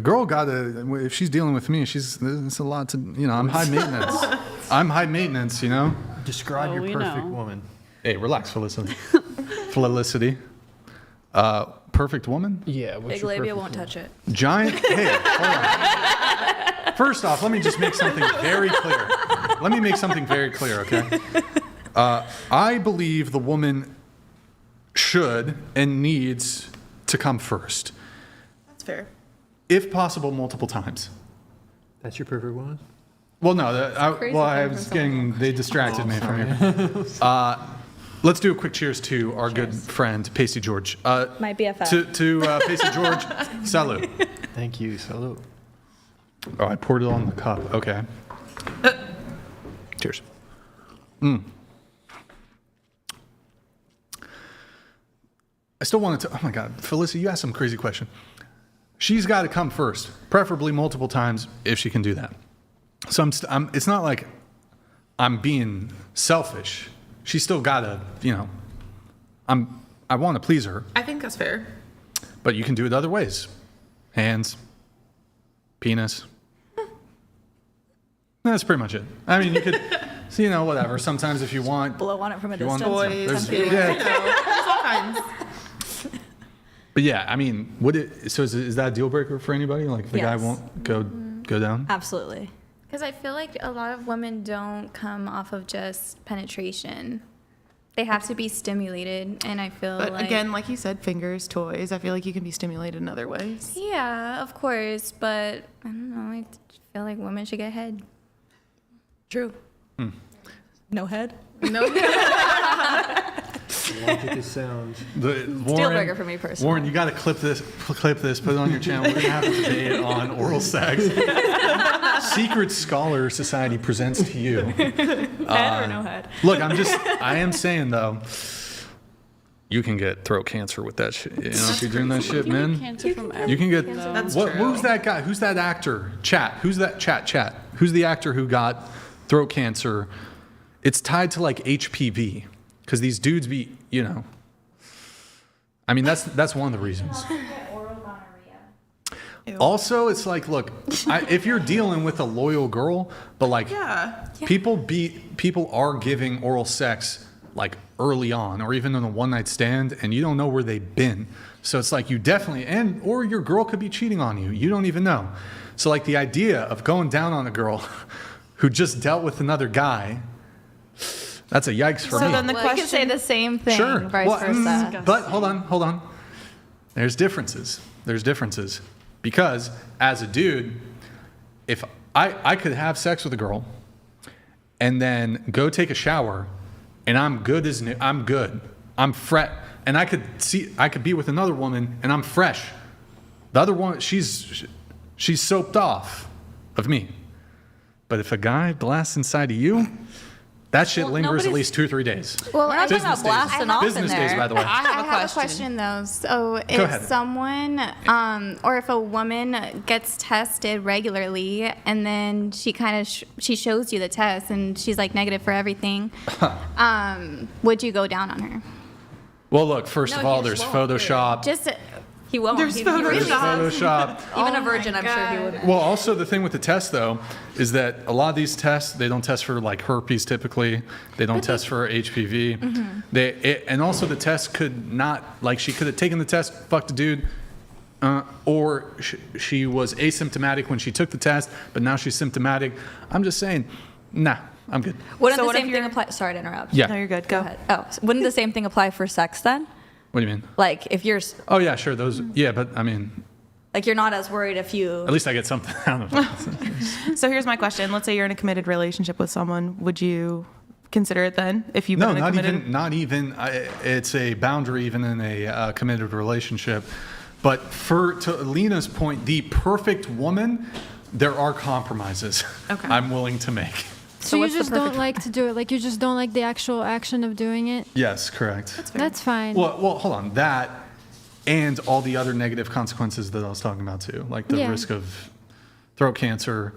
girl if she's dealing with me, it's a lot to, I'm high maintenance. I'm high maintenance, Describe your perfect woman. Hey, relax, Felicity. Felicity. Perfect woman? Yeah. Big labia won't touch it. Giant. Hey, hold on. First off, let me just make something very clear. Okay? I believe the woman should and needs to come first. That's fair. If possible, multiple times. That's your perfect woman? Well, no. They distracted me from here. Let's do a quick cheers to our good friend, Pacey George. My BFF. To Pacey George, salute. Thank you, salute. Oh, I poured it on the cup. Okay. Cheers. I still wanted to. Oh my God, Felicity, you asked some crazy question. She's got to come first, preferably multiple times if she can do that. So it's not like I'm being selfish. She's still got to, I want to please her. I think that's fair. But you can do it other ways. Hands, penis. That's pretty much it. I mean, you could, whatever. Sometimes if you want. Blow on it from a you want- distance. Toys, there's there's all kinds. But yeah, I mean, is that a deal breaker for anybody? Like if the guy Yes. won't go down? Absolutely. Because I feel like a lot of women don't come off of just penetration. They have to be stimulated, and I feel But like... again, like you said, fingers, toys. I feel like you can be stimulated in other ways. Yeah, of course, but I don't know. I feel like women should get head. True. No head? No. Look at the sound. Deal breaker for me personally. Warren, you got to clip this, put it on your channel. We're going to have a debate on oral sex. Secret Scholar Society presents to you. Head or no head? Look, I am saying though, you can get throat cancer with that shit. If you're doing that shit, man. Cancer from You can get. That's true. Who's that guy? Who's that actor? Chat. Who's that? Chat. Who's the actor who got throat cancer? It's tied to like HPV, because these dudes be, I mean, that's one of the reasons. Also, it's like, look, if you're dealing with a loyal girl, but like, people are giving oral sex like early on, or even on a one-night stand, and you don't know where they've been. So it's like you definitely, or your girl could be cheating on you. You don't even know. So like the idea of going down on a girl who just dealt with another guy, that's a yikes for me. So then the You question... could say the same thing, Sure. vice versa. But hold on. There's differences. Because as a dude, if I could have sex with a girl and then go take a shower, and I'm good as new. I'm good. I'm fresh, and I could be with another woman, and I'm fresh. The other one, she's soaped off of me. But if a guy blasts inside of you, that shit lingers at least 2 or 3 days. Well, we're not talking Business about days. blasting off in Business there. days, by the way. I have a question though. So Go ahead. if someone, or if a woman gets tested regularly, and then she kind of she shows you the test, and she's like negative for everything, would you go down on her? Well, look, first of all, there's Photoshop. Just He won't. There's He really Photoshop. Even a virgin, I'm sure he would. Well, also the thing with the test though is that a lot of these tests, they don't test for like herpes typically. They don't test for HPV. And also the test could not, like she could have taken the test, fucked a dude, or she was asymptomatic when she took the test, but now she's symptomatic. I'm just saying, nah, I'm good. Wouldn't So the what if same thing apply? Sorry to interrupt. Yeah. No, you're good. Go ahead. Oh, so wouldn't the same thing apply for sex then? What do you mean? Like if you're Oh yeah, sure. Those. Yeah, but I mean, like you're not as worried if you. at least I get something out of it. So here's my question. Let's say you're in a committed relationship with someone. Would you consider it then if you've No, been in a not committed? even. Not even. It's a boundary even in a committed relationship. But to Lena's point, the perfect woman, there are compromises Okay. I'm willing to make. So you what's the just don't perfect- like to do it. Like you just don't like the actual action of doing it. Yes, correct. That's fine. Well, hold on. That and all the other negative consequences that I was talking about too, like the Yeah. risk of throat cancer,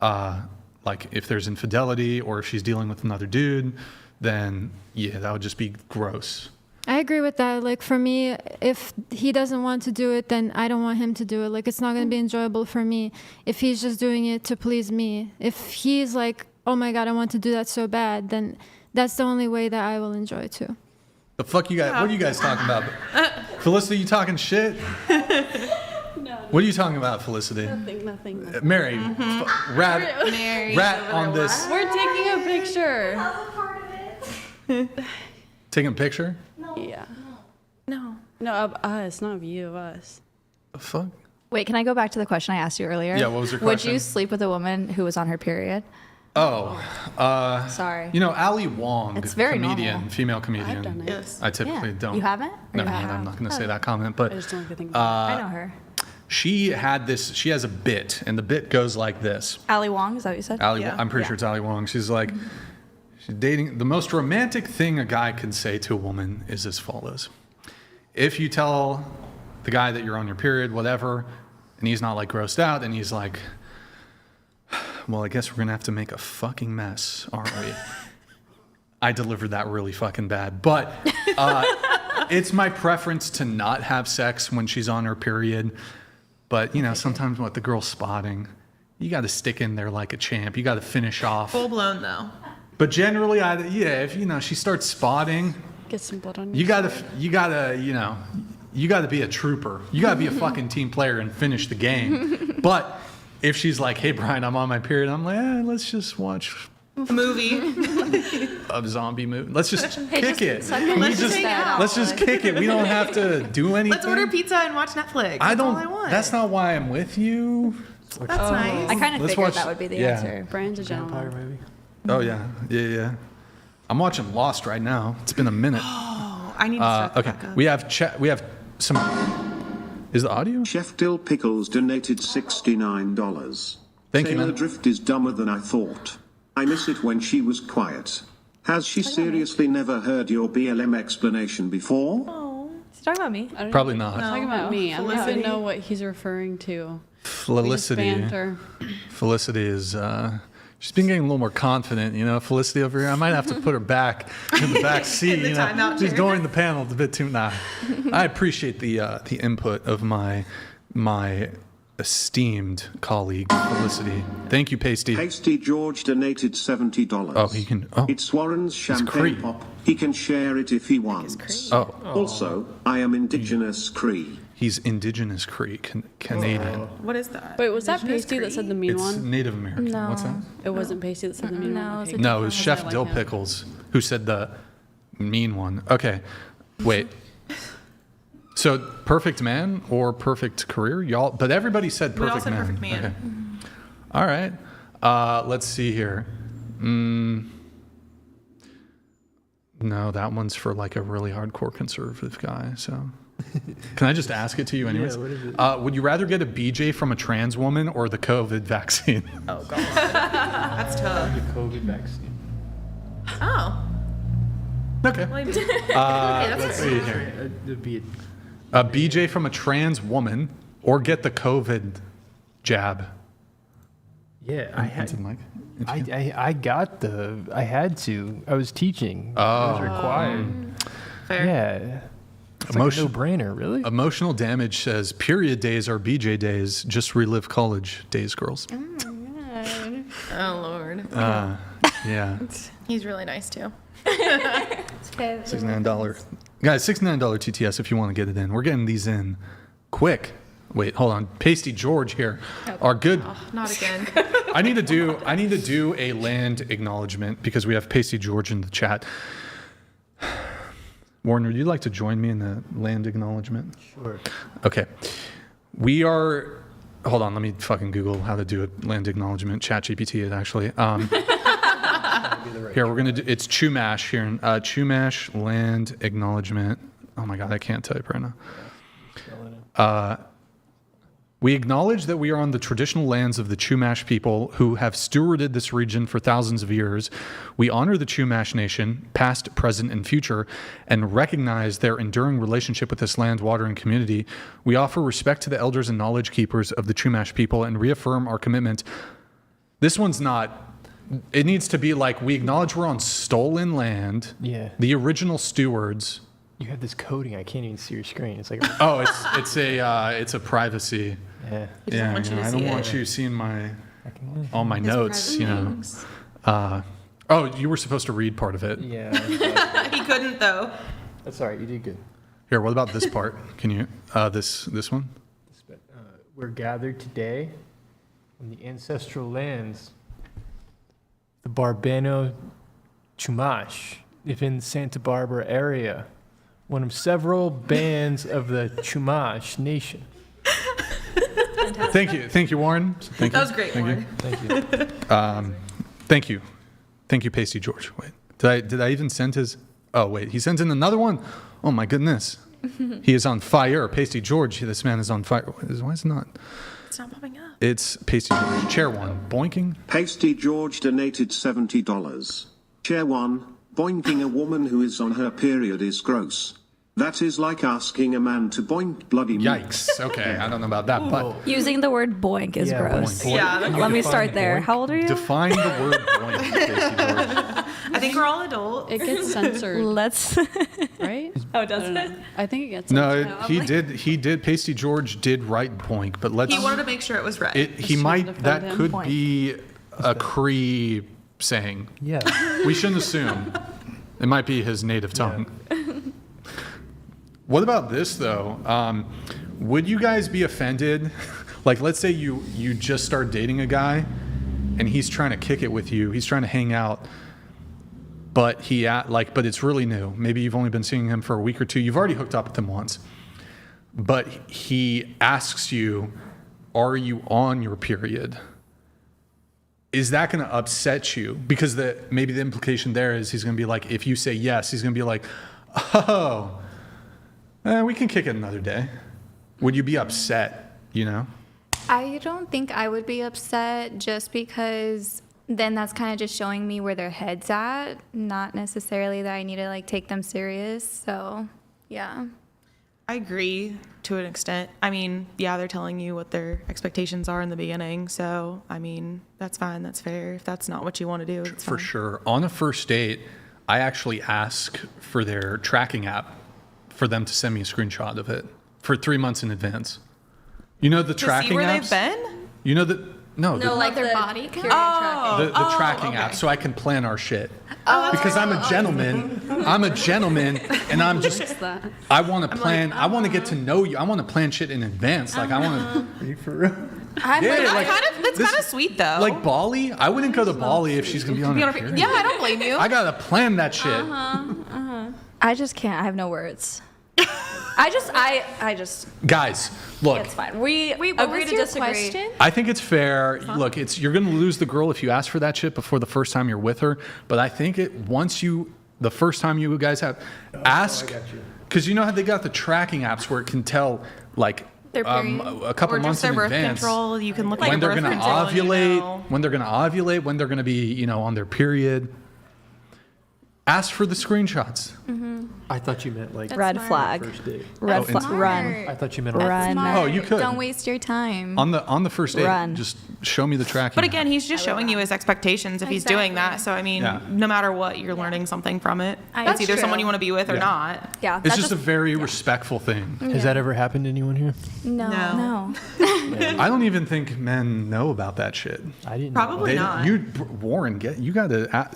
like if there's infidelity or if she's dealing with another dude, then yeah, that would just be gross. I agree with that. Like for me, if he doesn't want to do it, then I don't want him to do it. Like it's not going to be enjoyable for me if he's just doing it to please me. If he's like, oh my God, I want to do that so bad, then that's the only way that I will enjoy too. The fuck you guys? What are you guys talking about? Felicity, you talking shit? What are you talking about, Felicity? Nothing. Mary, rat on this. We're taking a picture. Taking a picture? Yeah. No. No, of us, not of you, of us. The fuck? Wait, can I go back to the question I asked you earlier? Yeah, what was your Would question? you sleep with a woman who was on her period? Oh, Sorry. you know, Ali Wong, It's very comedian, normal. female comedian. I've done it. Yes. I typically don't. You haven't? Or No, you have? I'm not going to say that comment, but I just don't like to think about I know her. she has a bit, and the bit goes like this. Ali Wong, is that what you said? Ali, Yeah. I'm pretty sure it's Ali Wong. She's like, she's dating. The most romantic thing a guy can say to a woman is as follows: if you tell the guy that you're on your period, whatever, and he's not like grossed out, and he's like, well, I guess we're gonna have to make a fucking mess, aren't we? I delivered that really fucking bad, but it's my preference to not have sex when she's on her period. But you know, sometimes what the girl's spotting, you got to stick in there like a champ. You got to finish off. Full blown though. But generally, if you know she starts spotting, Get some blood on you gotta be a trooper. You gotta be a fucking team player and finish the game. But if she's like, "Hey Brian, I'm on my period," I'm like, let's just watch A movie. a zombie movie. Let's just kick it. Let's just hang out. Let's just kick it. We don't have to do anything. Let's order pizza and watch Netflix. I That's don't. all I want. That's not why I'm with you. That's nice. I kind of Let's figured watch- that would be the yeah. answer. Brian's a Vampire gentleman. movie. Oh yeah. I'm watching Lost right now. It's been a minute. Oh, I need to start that Okay, back up. we have some. Is the audio? Chef Dill Pickles donated $69. Thank you, Taylor man. Drift is dumber than I thought. I miss it when she was quiet. Has she seriously never heard your BLM explanation before? Is he talking about me? Probably not. Talking about me. I don't Felicity. even know what he's referring to. Felicity. We just banter. Felicity is. She's been getting a little more confident, you know. Felicity over here. I might have to put her back in the back seat. In the you know, timeout she's chair. going the panel a bit too. Nah, I appreciate the input of my esteemed colleague Felicity. Thank you, Pasty. Pasty George donated $70. Oh, he can. Oh, It's Warren's champagne Cree. pop. He can share it if he wants. oh, Also, I am indigenous Cree. he's Indigenous Cree, Canadian. What is that? Wait, was that Indigenous Pasty that said the mean It's one? Native American. No. What's that? It wasn't Pasty that said the mean No, one. it was Okay. a No, it was I Chef like Dill him. Pickles who said the mean one. Okay, wait. So perfect man or perfect career, y'all? But everybody said We all perfect said man. perfect man. Okay. All right. Let's see here. No, that one's for like a really hardcore conservative guy. So, can I just ask it to you anyways? Yeah, what is it? Would you rather get a BJ from a trans woman or the COVID vaccine? Oh god, that's tough. The COVID vaccine. Oh. Okay. Well, Let's see here. It'd be A BJ from a trans woman or get the COVID jab. yeah, I had. Into the mic. I got the. I had to. I was teaching. Oh. It was required. Fair. Yeah. It's like a no-brainer, really. Emotional damage says period days are BJ days. Just relive college days, girls. Oh Lord. Yeah. He's really nice too. $69. Guys, $69 TTS if you want to get it in. We're getting these in quick. Wait, hold on. Pasty George here. Our good. Oh, not again. I need to do a land acknowledgement because we have Pasty George in the chat. Warren, would you like to join me in the land acknowledgement? Sure. Okay. We are. Hold on. Let me fucking Google how to do a land acknowledgement. ChatGPT it actually. Here we're gonna do. It's Chumash here. Chumash land acknowledgement. Oh my god, I can't type right now. We acknowledge that we are on the traditional lands of the Chumash people who have stewarded this region for thousands of years. We honor the Chumash nation, past, present, and future, and recognize their enduring relationship with this land, water, and community. We offer respect to the elders and knowledge keepers of the Chumash people and reaffirm our commitment. This one's not. It needs to be like, we acknowledge we're on stolen land. Yeah. The original stewards. You have this coding. I can't even see your screen. It's like. Oh, it's a privacy. Yeah. Yeah, want you to I see don't it. want you seeing all my notes, you know. Oh, you were supposed to read part of it. Yeah. He couldn't though. That's all right. You did good. Here, what about this part? Can you this one? We're gathered today on the ancestral lands, the Barbano Chumash, within Santa Barbara area, one of several bands of the Chumash nation. Thank you, Warren. Thank you. That was great, Warren. Thank you. Thank you, Pasty George. Wait, did I even send his? Oh wait, he sent in another one. Oh my goodness, he is on fire. Pasty George, this man is on fire. Why is it not? It's not popping up. It's Pasty George. Chair one, boinking. Pasty George donated $70. Chair 1, boinking a woman who is on her period is gross. That is like asking a man to boink bloody meat. Yikes. Okay, I don't know about that, but Using the word boink is gross. boink. Yeah. Let me start there. Boink. How old are you? Define the word boink, Pasty George. I think we're all adults. It gets censored, Let's. right? Oh, does I don't it? know. I think it gets No, censored. he did. Pasty George did write boink, but let's. He wanted to make sure it was right. He might. That could be a Cree saying. Yeah. We shouldn't assume. It might be his native tongue. What about this though? Would you guys be offended? Like, let's say you just start dating a guy, and he's trying to kick it with you. He's trying to hang out, but but it's really new. Maybe you've only been seeing him for a week or two. You've already hooked up with him once, but he asks you, "Are you on your period?" Is that going to upset you? Because maybe the implication there is he's going to be like, if you say yes, he's going to be like, oh, we can kick it another day. Would you be upset, you know? I don't think I would be upset just because then that's kind of just showing me where their head's at, not necessarily that I need to like take them serious. So, yeah. I agree to an extent. I mean, yeah, they're telling you what their expectations are in the beginning. So, I mean, that's fine. That's fair. If that's not what you want to do, it's For fine. sure. On a first date, I actually ask for their tracking app for them to send me a screenshot of it for 3 months in advance. You know the tracking see where apps? they've been? You know the no, like their body count. the tracking app, so I can plan our shit. Oh, Because I'm a gentleman. I'm a gentleman, and I'm just. I want to plan. I want to get to know you. I want to plan shit in advance. Like I want to. Are you for real? That's kind of sweet though. Like Bali, I wouldn't go to Bali if she's gonna be on her period. Yeah, I don't blame you. I gotta plan that shit. I just can't. I have no words. I just Guys, look. it's fine. We Wait, what agree was to your disagree. question? I think it's fair. Look, you're going to lose the girl if you ask for that shit before the first time you're with her. But I think the first time you guys ask, because you know how they got the tracking apps where it can tell like Their period. a couple Or just months their in birth advance control. You can look when at they're birth going to control and you ovulate, know. when they're going to ovulate, when they're going to be on their period. Ask for the screenshots. I thought you meant like Red smart. flag. first date. Red Oh, flag. it's- Run. I thought you meant Run. on Smart. Oh, you could. Don't waste your time. On the first date, Run. just show me the tracking. But again, he's just showing you his expectations if he's doing that. So, I mean, Yeah. no matter what, you're learning something from it. That's It's either true. someone you want to be with or Yeah. not. Yeah, it's that's just a very respectful thing. Has that ever happened to anyone here? No. I don't even think men know about that shit. I didn't. Probably not. Warren, you got to.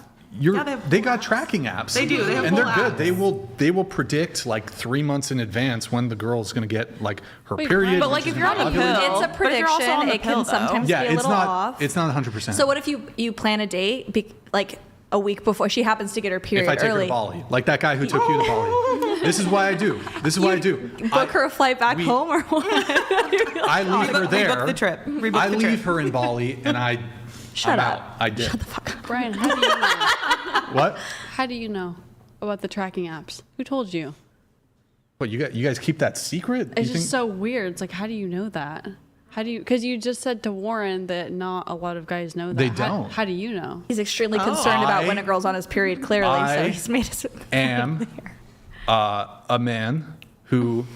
They got tracking apps. They do. They have and they're full good. apps. They will predict like 3 months in advance when the girl's going to get like her period. But like which if is you're on the not pill, ovulating. It's a but if you're also prediction. on the It pill, can sometimes Yeah, be a it's little not. off. It's not 100%. So what if you plan a date like a week before she happens to get her period if I take early? her to Bali, like that guy who took you to Bali, this is why I do. This is what I do. Book her a flight back home or what? I leave her there. Rebook the trip. Rebook I the leave trip. her in Bali, and Shut I'm up. out. I did. Brian, how do you know? What? How do you know about the tracking apps? Who told you? What you guys keep that secret? It's You just so weird. It's like, how do you know that? Because you just said to Warren that not a lot of guys know that. They don't. How do you know? He's extremely concerned about when a girl's on his period. Clearly, so I he's made us. am a man who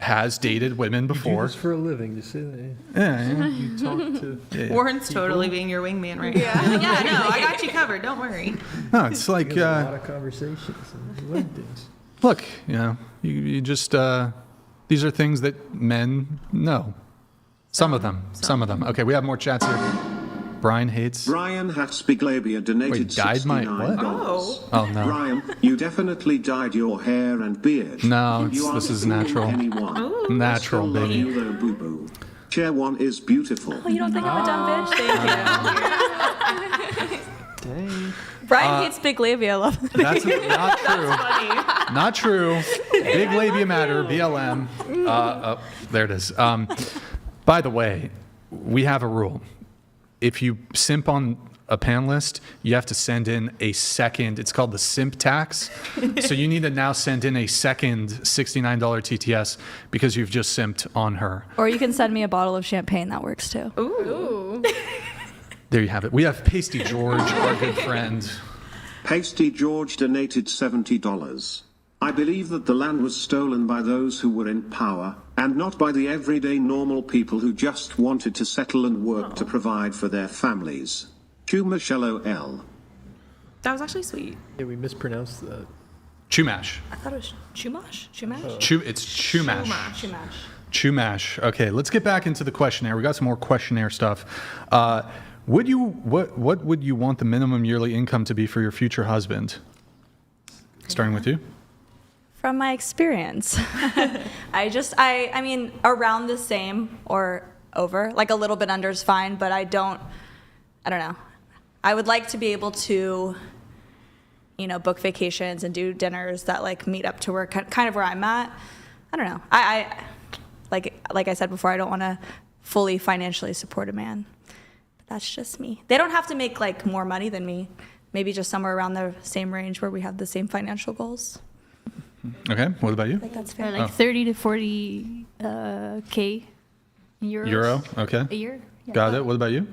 has dated women Do before. this for a living. Just say that. Yeah. You talk to. Yeah. Warren's totally being your wingman right now. Yeah, no, I got you covered. Don't worry. No, it's like We had a lot of conversations and learn things. look, you just these are things that men know. Some of them. Okay, we have more chats here. Brian hates. Brian Hatsbiglabia donated Wait, dyed my what? $69. Oh no. Brian, you definitely dyed your hair and beard. No, You this aren't is fooling natural. anyone. Natural, Still love baby. you though, boo-boo. Chair 1 is beautiful. Oh, you don't think I'm a dumb bitch? Thank you. Dang. Brian hates big labia. I love that. That's not true. Not true. Big labia matter. BLM. There it is. By the way, we have a rule. If you simp on a panelist, you have to send in a second. It's called the simp tax. So you need to now send in a second $69 TTS because you've just simped on her. Or you can send me a bottle of champagne. That works too. Ooh. There you have it. We have Pasty George, our good friend. Pasty George donated $70. I believe that the land was stolen by those who were in power, and not by the everyday normal people who just wanted to settle and work to provide for their families. Chumashello L. That was actually sweet. Yeah, we mispronounced that. Chumash. I thought it was chumash. Chumash. It's chumash. Chumash. Chumash. Okay, let's get back into the questionnaire. We got some more questionnaire stuff. What would you want the minimum yearly income to be for your future husband? Starting with you. From my experience, I mean, around the same or over, like a little bit under is fine, but I don't know. I would like to be able to, book vacations and do dinners that like meet up to where kind of where I'm at. I don't know. I like I said before, I don't want to fully financially support a man. But that's just me. They don't have to make like more money than me. Maybe just somewhere around the same range where we have the same financial goals. Okay, what about you? I think that's fair. Like 30 to 40 K euros. Euro, okay. A year. Yeah. Got it. What about you?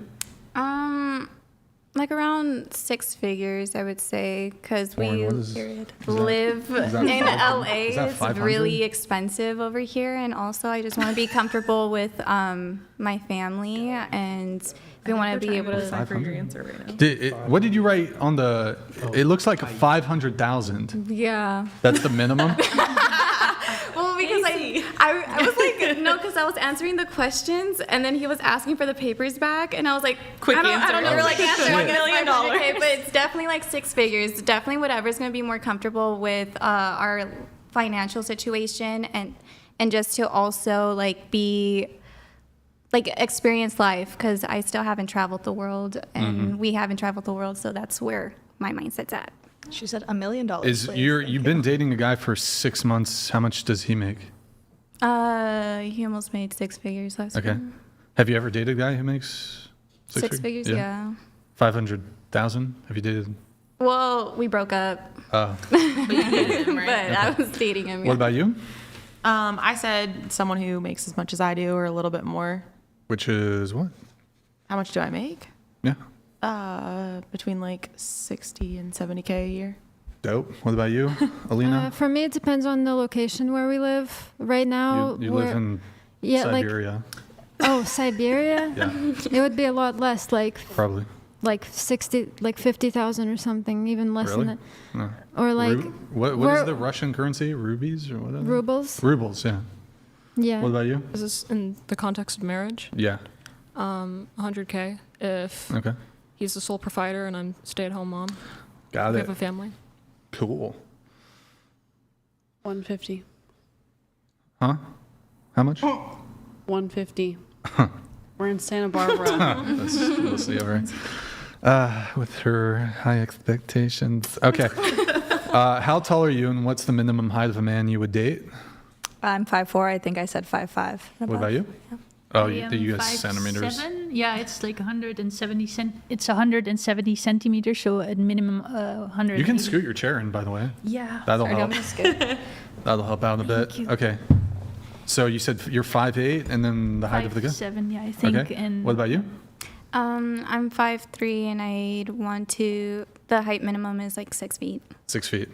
Like around 6 figures, I would say, because we Warren, what is- live is that in five- LA. is that It's 500? really expensive over here, and also I just want to be comfortable with my family, and we want to be able to. For your answer right now. What did you write on the? It looks like 500,000. Yeah. That's the minimum. Well, because I was like, no, because I was answering the questions, and then he was asking for the papers back, and I was like, Quick I don't answer. know, You were like answer $1 million. Okay, but it's definitely like 6 figures. Definitely whatever's going to be more comfortable with our financial situation, and just to also like be like experience life, because I still haven't traveled the world, and we haven't traveled the world, so that's where my mindset's at. She said $1 million. You've been dating a guy for 6 months. How much does he make? He almost made 6 figures last Okay. year. Have you ever dated a guy who makes Six figures, yeah. 500,000? Have you dated? Well, we broke up. Oh. But I was dating him. What about you? I said someone who makes as much as I do or a little bit more. Which is what? How much do I make? Yeah. Between like 60 and 70K a year. Dope. What about you, Alina? For me, it depends on the location where we live. Right now, you live in Siberia. Siberia? Yeah. It would be a lot less, Probably. like 50,000 or something, even less Really? than that. No. Or like what is the Russian currency? Rubies or whatever? rubles. Rubles, yeah. Yeah. What about you? Is this in the context of marriage? Yeah. 100K if he's the sole provider and I'm stay-at-home mom. Got We it. have a family. Cool. 150. Huh? How much? 150. We're in Santa Barbara. Let's see over here. With her high expectations. Okay. How tall are you, and what's the minimum height of a man you would date? I'm 5'4". I think I said 5'5". What about you? Yeah. Oh, I you am guys centimeters. 5'7". Yeah, it's like 170 It's 170 centimeters, so at minimum 100. You can scoot your chair in, by the way. Yeah. That'll Sorry, help. I'm just kidding. That'll help out a bit. Okay. So you said you're 5'8", and then the height of the guy? 5'7", yeah, I think. Okay. And What about you? I'm 5'3", and I'd want to. The height minimum is like 6 feet. 6 feet.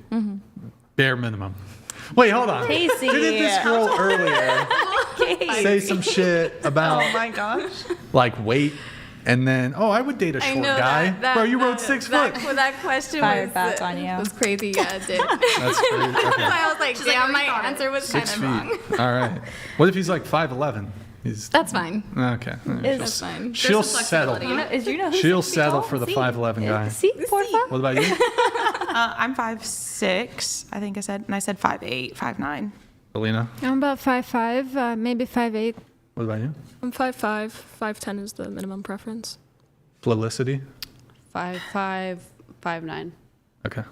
Bare minimum. Wait, hold on. Casey. Didn't this girl earlier say some shit about Oh my gosh. like weight, and then I would date a short guy. Bro, you wrote 6 foot. Well, that question Fired back on you. was crazy. Yeah, it did. That's crazy. Okay. So I was like, damn, my answer was kind 6 of feet. wrong. All right. What if he's like 5'11"? That's fine. Okay. That's fine. She'll There's some settle. flexibility. She'll settle for the 5'11" guy. See, porfa. What about you, I'm 5'6", I think I said, and I said 5'8", 5'9". Alina? I'm about 5'5", maybe 5'8". What about you? I'm 5'5". 5'10" is the minimum preference. Felicity? 5'5", 5'9". Okay.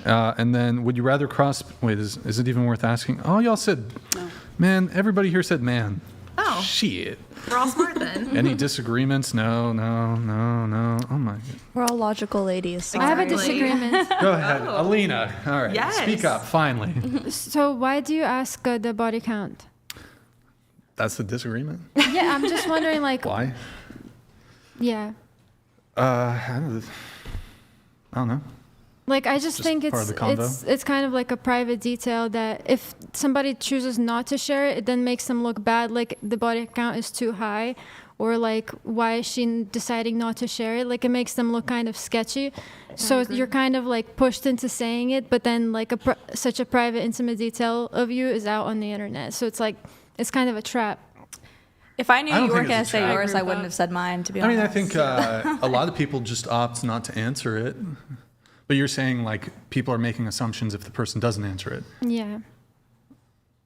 And then would you rather cross... Wait, is it even worth asking? Oh, y'all said... No. Man, everybody here said man. Oh. Shit. We're all smart then. Any disagreements? No. Oh, my God. We're all logical ladies. So I have a Exactly. disagreement. Go ahead. Alina. All right. Yes. Speak up, finally. So why do you ask the body count? That's the disagreement? Yeah, I'm just wondering, like, Why? yeah. I don't know. Like, I just think part of the convo? it's kind of like a private detail that if somebody chooses not to share it, it then makes them look bad, like the body count is too high, or like, why is she deciding not to share it? Like, it makes them look kind of sketchy. So you're kind of like pushed into saying it, but then like such a private, intimate detail of you is out on the internet. So it's like, it's kind of a trap. If I knew I don't you were think going it's to a say trap. yours, I wouldn't have said mine, to be I honest. mean, I think a lot of people just opt not to answer it. But you're saying, like, people are making assumptions if the person doesn't answer it. Yeah.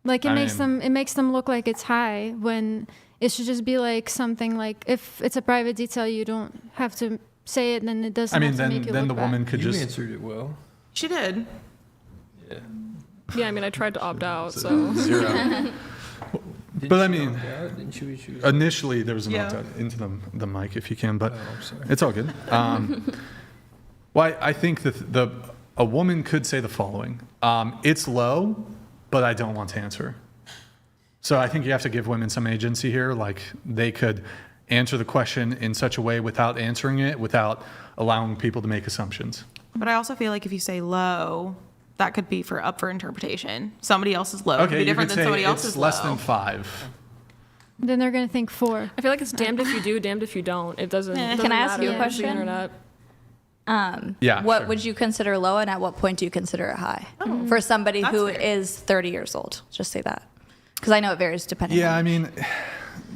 Like, it I makes mean- them look like it's high when it should just be like something like, if it's a private detail, you don't have to say it, then it doesn't I mean, have to make you then look the bad. woman could You just... answered it well. She did. Yeah, I mean, I tried to opt out, so. Zero. Didn't But I she mean, opt out? Didn't she was- initially there was an Yeah. opt-out into the mic, if you can, but Oh, I'm sorry. it's all good. Well, I think that a woman could say the following. It's low, but I don't want to answer. So I think you have to give women some agency here. Like, they could answer the question in such a way without answering it, without allowing people to make assumptions. But I also feel like if you say low, that could be up for interpretation. Somebody else's low could Okay, be you different could than say somebody it's else's less low. than 5. Then they're going to think 4. I feel like it's damned if you do, damned if you don't. It doesn't. Can I ask you a matter. It's the question? internet. Yeah, What sure. would you consider low, and at what point do you consider it high? For somebody That's who fair. is 30 years old. Just say that. Because I know it varies depending Yeah, on I mean,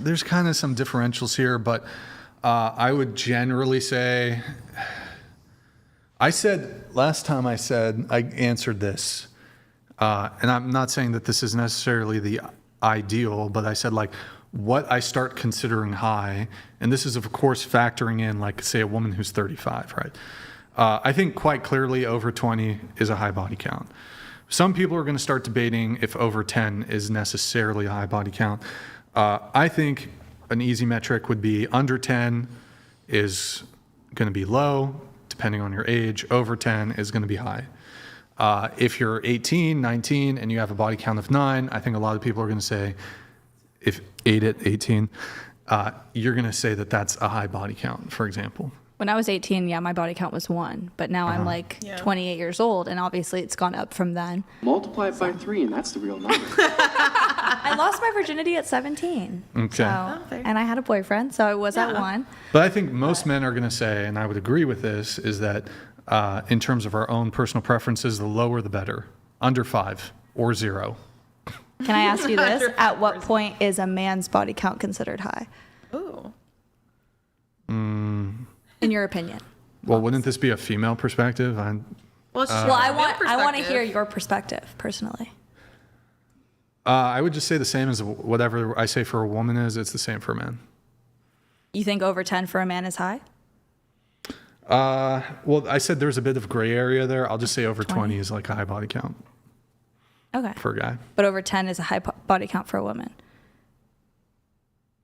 there's kind of some differentials here, but I would generally say, last time I answered this, and I'm not saying that this is necessarily the ideal, but I said, like, what I start considering high, and this is, of course, factoring in, like, say, a woman who's 35, right? I think quite clearly over 20 is a high body count. Some people are going to start debating if over 10 is necessarily a high body count. I think an easy metric would be under 10 is going to be low, depending on your age. Over 10 is going to be high. If you're 18, 19, and you have a body count of 9, I think a lot of people are going to say, if 8 at 18, you're going to say that that's a high body count, for example. When I was 18, yeah, my body count was 1, but now I'm like 28 years old, and obviously it's gone up from then. Multiply it by 3, and that's the real number. I lost my virginity at 17. Okay. So, and I had a boyfriend, so I was at 1. But I think most men are going to say, and I would agree with this, is that in terms of our own personal preferences, the lower the better. Under 5 or 0. Can I ask you this? At what point is a man's body count considered high? Ooh. In your opinion? Well, wouldn't this be a female perspective? I want to hear your perspective personally. I would just say the same as whatever I say for a woman is, it's the same for a man. You think over 10 for a man is high? Well, I said there's a bit of gray area there. I'll just say over 20 is like a high body count. Okay. For a guy. But over 10 is a high body count for a woman.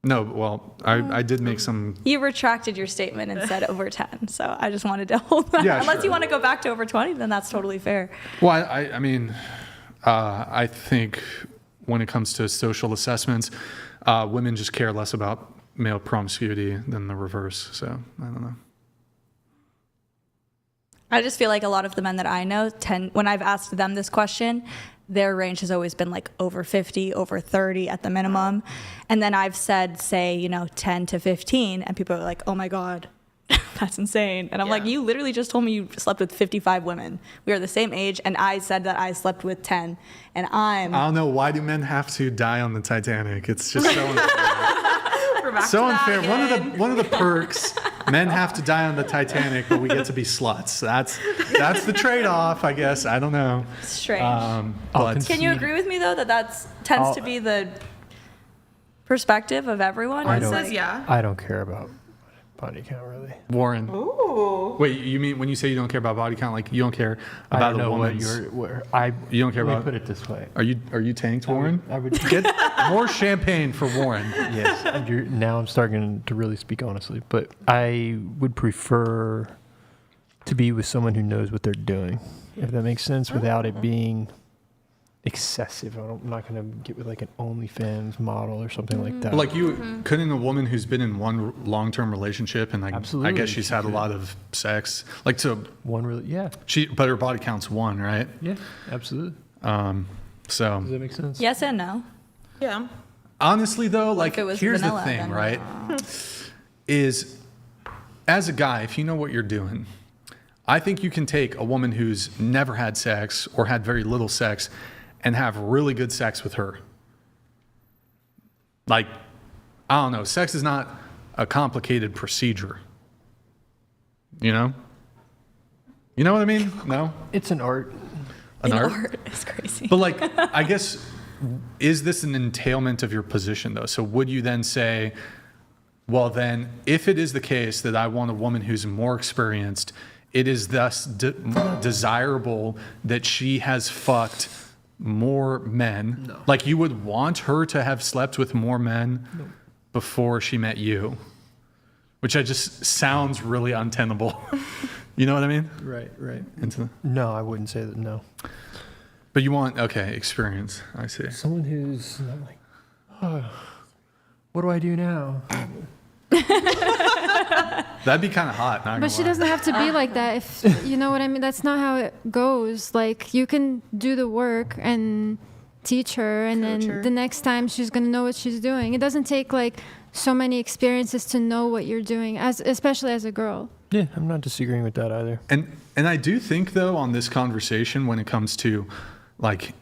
No, well, I did make some... You retracted your statement and said over 10, so I just wanted to hold that. Yeah, Unless sure. you want to go back to over 20, then that's totally fair. Well, I mean, I think when it comes to social assessments, women just care less about male promiscuity than the reverse, so I don't know. I just feel like a lot of the men that I know when I've asked them this question, their range has always been like over 50, over 30 at the minimum. And then I've said, say, 10 to 15, and people are like, oh my God, that's insane. And I'm like, you literally just told me you slept with 55 women. We are the same age, and I said that I slept with 10. And I don't know, why do men have to die on the Titanic? It's just so unfair. So unfair. One of the perks, men have to die on the Titanic, but we get to be sluts. That's the trade-off, I guess. I don't know. Strange. But can you agree with me though that tends to be the perspective of everyone? I don't care about body count really. Warren. Ooh. Wait, you mean when you say you don't care about body count, like you don't care about a woman's? You don't care about. Put it this way. Are you tanked, Warren? I would get more champagne for Warren. Yes. Now I'm starting to really speak honestly, but I would prefer to be with someone who knows what they're doing, if that makes sense, without it being excessive. I'm not going to get with like an OnlyFans model or something like that. Like couldn't a woman who's been in one long-term relationship and Absolutely, I guess she's had a lot of sex, like to one really, but her body count's 1, right? Yeah, absolutely. So does that make sense? Yes and no. Yeah. Honestly, though, like it was here's vanilla, the thing, then right? Is as a guy, if you know what you're doing, I think you can take a woman who's never had sex or had very little sex and have really good sex with her. Like, I don't know, sex is not a complicated procedure. You know? You know what I mean? No? It's an art. An art? Art is crazy. But like, I guess, is this an entailment of your position though? So would you then say, well then, if it is the case that I want a woman who's more experienced, it is thus desirable that she has fucked more men? No. Like you would want her to have slept with more men before she met you, which just sounds really untenable. You know what I mean? Right. Into No, I wouldn't say that, no. But you want, experience. I see. Someone who's not like, oh, what do I do now? That'd be kind of hot. But she doesn't have to be like that. If you know what I mean. That's not how it goes. Like you can do the work and teach her, and then the next time she's gonna know what she's doing. It doesn't take like so many experiences to know what you're doing, especially as a girl. Yeah, I'm not disagreeing with that either. And I do think though on this conversation when it comes to like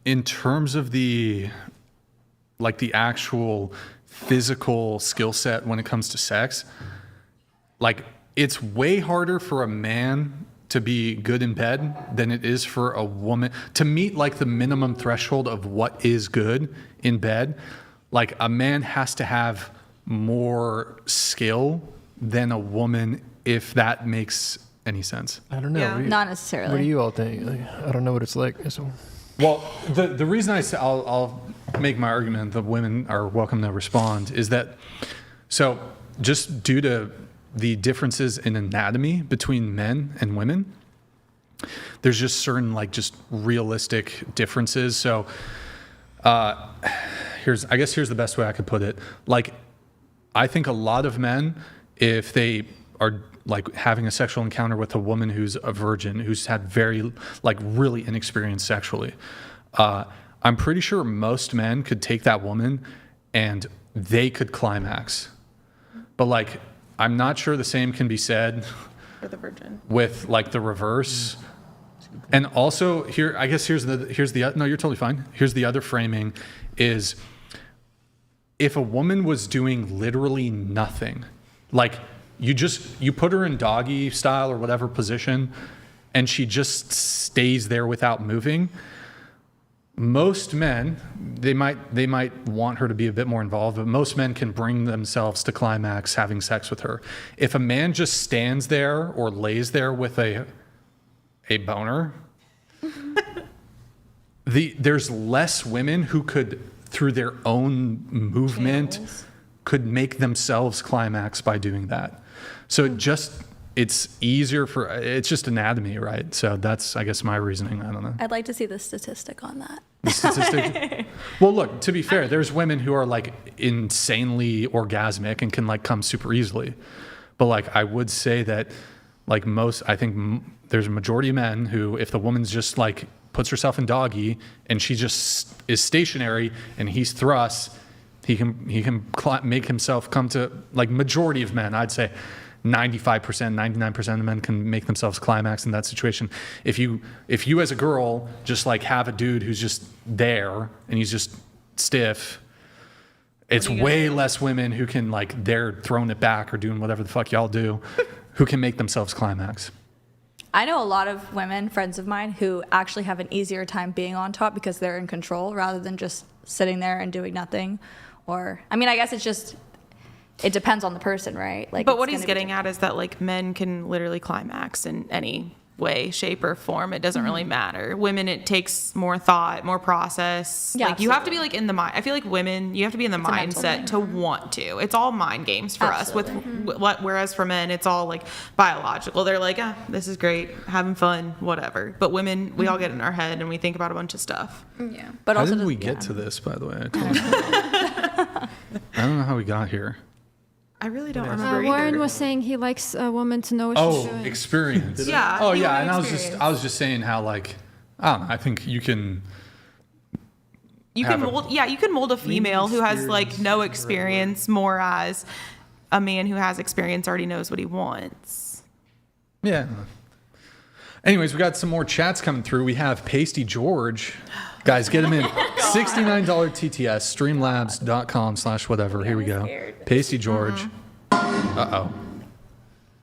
in terms of the actual physical skill set when it comes to sex, like it's way harder for a man to be good in bed than it is for a woman to meet like the minimum threshold of what is good in bed. Like a man has to have more skill than a woman, if that makes any sense. I don't know. Yeah. What do you, Not necessarily. what do you all think? Like, I don't know what it's like. So. Well, the reason I say I'll make my argument that women are welcome to respond is that so just due to the differences in anatomy between men and women, there's just certain like just realistic differences. So here's the best way I could put it. Like I think a lot of men, if they are like having a sexual encounter with a woman who's a virgin, who's had very like really inexperienced sexually, I'm pretty sure most men could take that woman and they could climax. But like, I'm not sure the same can be said For the virgin. with like the reverse. And also here, I guess here's the no, you're totally fine. Here's the other framing is if a woman was doing literally nothing, like you put her in doggy style or whatever position and she just stays there without moving, most men, they might want her to be a bit more involved, but most men can bring themselves to climax having sex with her. If a man just stands there or lays there with a boner, there's less women who could, through their own movement, could make themselves climax by doing that. So it's easier it's just anatomy, right? So that's, I guess, my reasoning. I don't know. I'd like to see the statistic on that. The statistic? Well, look, to be fair, there's women who are like insanely orgasmic and can like come super easily. But like, I would say that like I think there's a majority of men who, if the woman's just like puts herself in doggy and she just is stationary and he's thrust, he can make himself come to, like, majority of men, I'd say 95%, 99% of men can make themselves climax in that situation. If you as a girl just like have a dude who's just there and he's just stiff, it's way less women who can, like, they're throwing it back or doing whatever the fuck y'all do, who can make themselves climax. I know a lot of women, friends of mine, who actually have an easier time being on top because they're in control rather than just sitting there and doing nothing. Or, I mean, I guess it depends on the person, right? Like, but what he's getting at is that like men can literally climax in any way, shape, or form. It doesn't really matter. Women, it takes more thought, more process. Yeah, like you have to be like in the mind. I feel like women, you have to be in the mindset to want to. It's all mind games for us. Whereas for men, it's all like biological. They're like, this is great, having fun, whatever. But women, we all get in our head and we think about a bunch of stuff. Yeah. But how also did we get to this, by the way? I don't know how we got here. I really don't remember either. Warren was saying he likes a woman to know what she's doing. Experience. Yeah. Oh, yeah. And I was just saying how, like, I don't know, I think you can mold a female who has like no experience more as a man who has experience already knows what he wants. Yeah. Anyways, we got some more chats coming through. We have Pasty George. Guys, get him in. $69 TTS, streamlabs.com/whatever. Here we go. Pasty George. Uh-oh.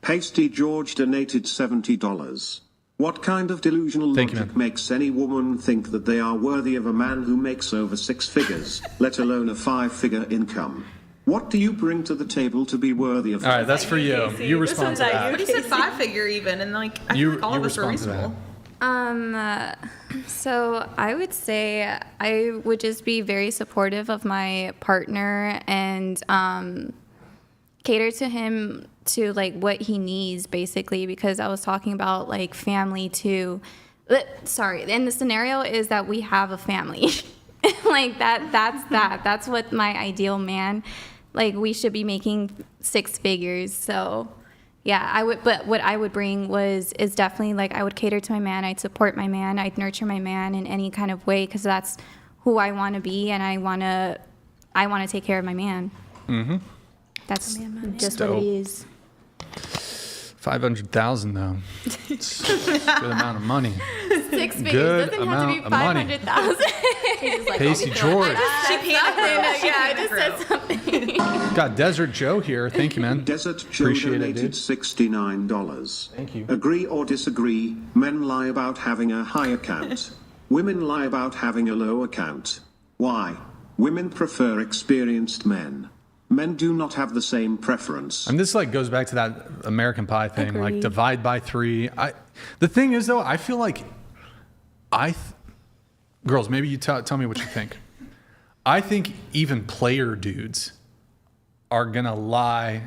Pasty George donated $70. What kind of delusional logic makes any woman think that they are worthy of a man who makes over 6 figures, let alone a 5-figure income? What do you bring to the table to be worthy of? All right, that's for you. You respond to that. But he said 5-figure even, and like I feel like all of us are reasonable. So I would say I would just be very supportive of my partner and cater to him to like what he needs, basically, because I was talking about like family too. Sorry, and the scenario is that we have a family. Like that's what my ideal man, like, we should be making 6 figures. So yeah, I would, but what I would bring is definitely like I would cater to my man. I'd support my man. I'd nurture my man in any kind of way, because that's who I want to be, and I want to take care of my man. Mm-hmm. That's just what it is. 500,000 though. It's a good amount of money. 6 figures. Good Doesn't have to be amount of 500,000. Pasty George. I just said something. Got Desert Joe here. Thank you, man. Desert Joe Appreciate donated it, $69. Thank you. Agree or disagree, men lie about having a high account. Women lie about having a low account. Why? Women prefer experienced men. Men do not have the same preference. And this like goes back to that American Pie thing, like Agreed. divide by 3. The thing is though, I feel like girls, maybe you tell me what you think. I think even player dudes are gonna lie.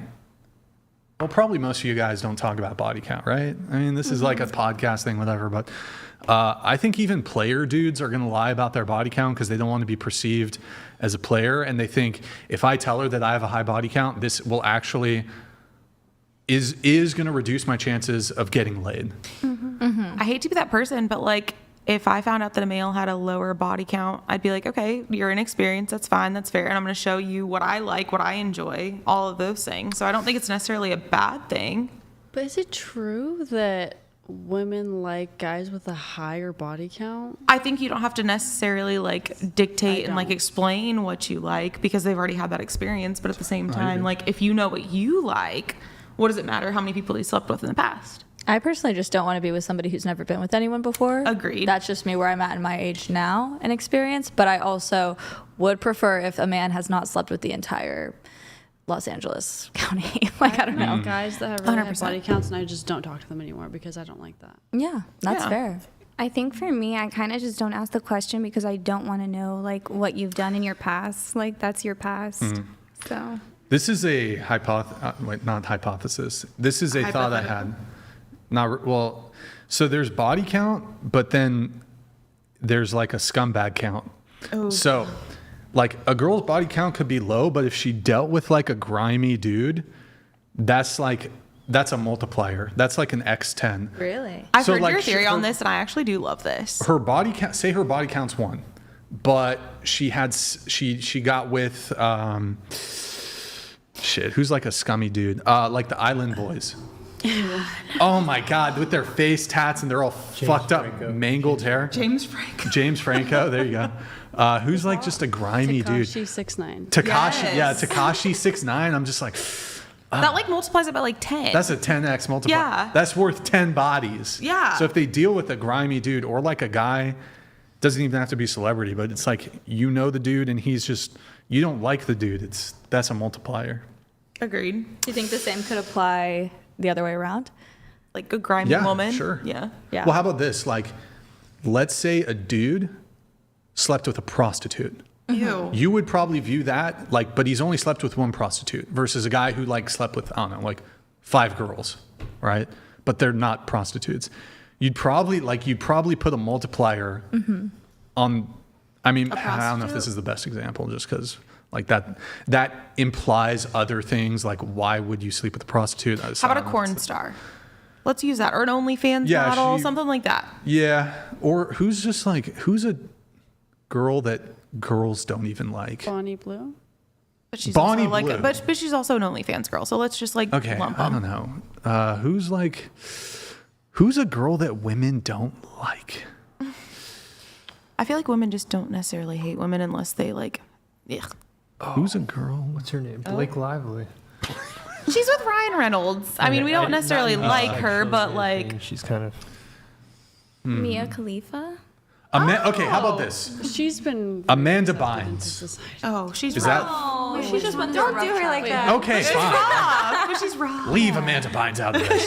Well, probably most of you guys don't talk about body count, right? I mean, this is like a podcast thing, whatever. But I think even player dudes are gonna lie about their body count because they don't want to be perceived as a player, and they think if I tell her that I have a high body count, this will actually is going to reduce my chances of getting laid. I hate to be that person, but like if I found out that a male had a lower body count, I'd be like, okay, you're inexperienced. That's fine. That's fair. And I'm going to show you what I like, what I enjoy, all of those things. So I don't think it's necessarily a bad thing. But is it true that women like guys with a higher body count? I think you don't have to necessarily like dictate and like explain what you like because they've already had that experience. But at the same time, like if you know what you like, what does it matter how many people you slept with in the past? I personally just don't want to be with somebody who's never been with anyone before. Agreed. That's just me where I'm at in my age now and experience. But I also would prefer if a man has not slept with the entire Los Angeles County. Like, I don't know. Guys that have really high 100%. body counts, and I just don't talk to them anymore because I don't like that. Yeah, that's fair. I think for me, I kind of just don't ask the question because I don't want to know like what you've done in your past. Like that's your past. So This is a not hypothesis. This is a thought I had. So there's body count, but then there's like a scumbag count. Oh. So like a girl's body count could be low, but if she dealt with like a grimy dude, that's a multiplier. That's like an X10. Really? I've So, heard like, your theory on her- this, and I actually do love this. Her body count, say her body count's 1, but she got with who's like a scummy dude, like the Island Boys. Oh my God, with their face tats and they're all fucked up, mangled hair. James Franco. James Franco, there you go. Who's like just a grimy dude. Tekashi 6ix9ine. Tekashi, Yes. Tekashi 6ix9ine. I'm just like, That like multiplies it by like 10. that's a 10x multiplier. Yeah. That's worth 10 bodies. Yeah. So if they deal with a grimy dude or like a guy, doesn't even have to be a celebrity, but it's like, you know the dude and he's just, you don't like the dude. That's a multiplier. Agreed. Do you think the same could apply the other way around? Like a grimy Yeah, woman. sure. Yeah. Yeah. Well, how about this? Like, let's say a dude slept with a prostitute. Ew. You would probably view that like, but he's only slept with 1 prostitute versus a guy who like slept with, I don't know, like 5 girls, right? But they're not prostitutes. You'd probably put a multiplier on, I mean, I don't know if this is the best example just because like that implies other things. Like, why would you sleep with a prostitute? How about a corn star? Let's use that. Or an OnlyFans Yeah, model, something like that. Yeah. Or who's a girl that girls don't even like? Bonnie Blue. But she's Bonnie also like, Blue. but she's also an OnlyFans girl. So let's just like Okay, lump I them. don't know. Who's a girl that women don't like? I feel like women just don't necessarily hate women unless they like. Ugh. Who's a girl? What's her name? Blake Lively. She's with Ryan Reynolds. I mean, we don't necessarily like her, but like. She's kind of. Mia Khalifa. Okay, how about this? She's been Amanda Bynes. Oh, she's Is rough. that She just went through a rough patch. that. okay? Fine. Rough, but she's rough. Leave Amanda Bynes out of this.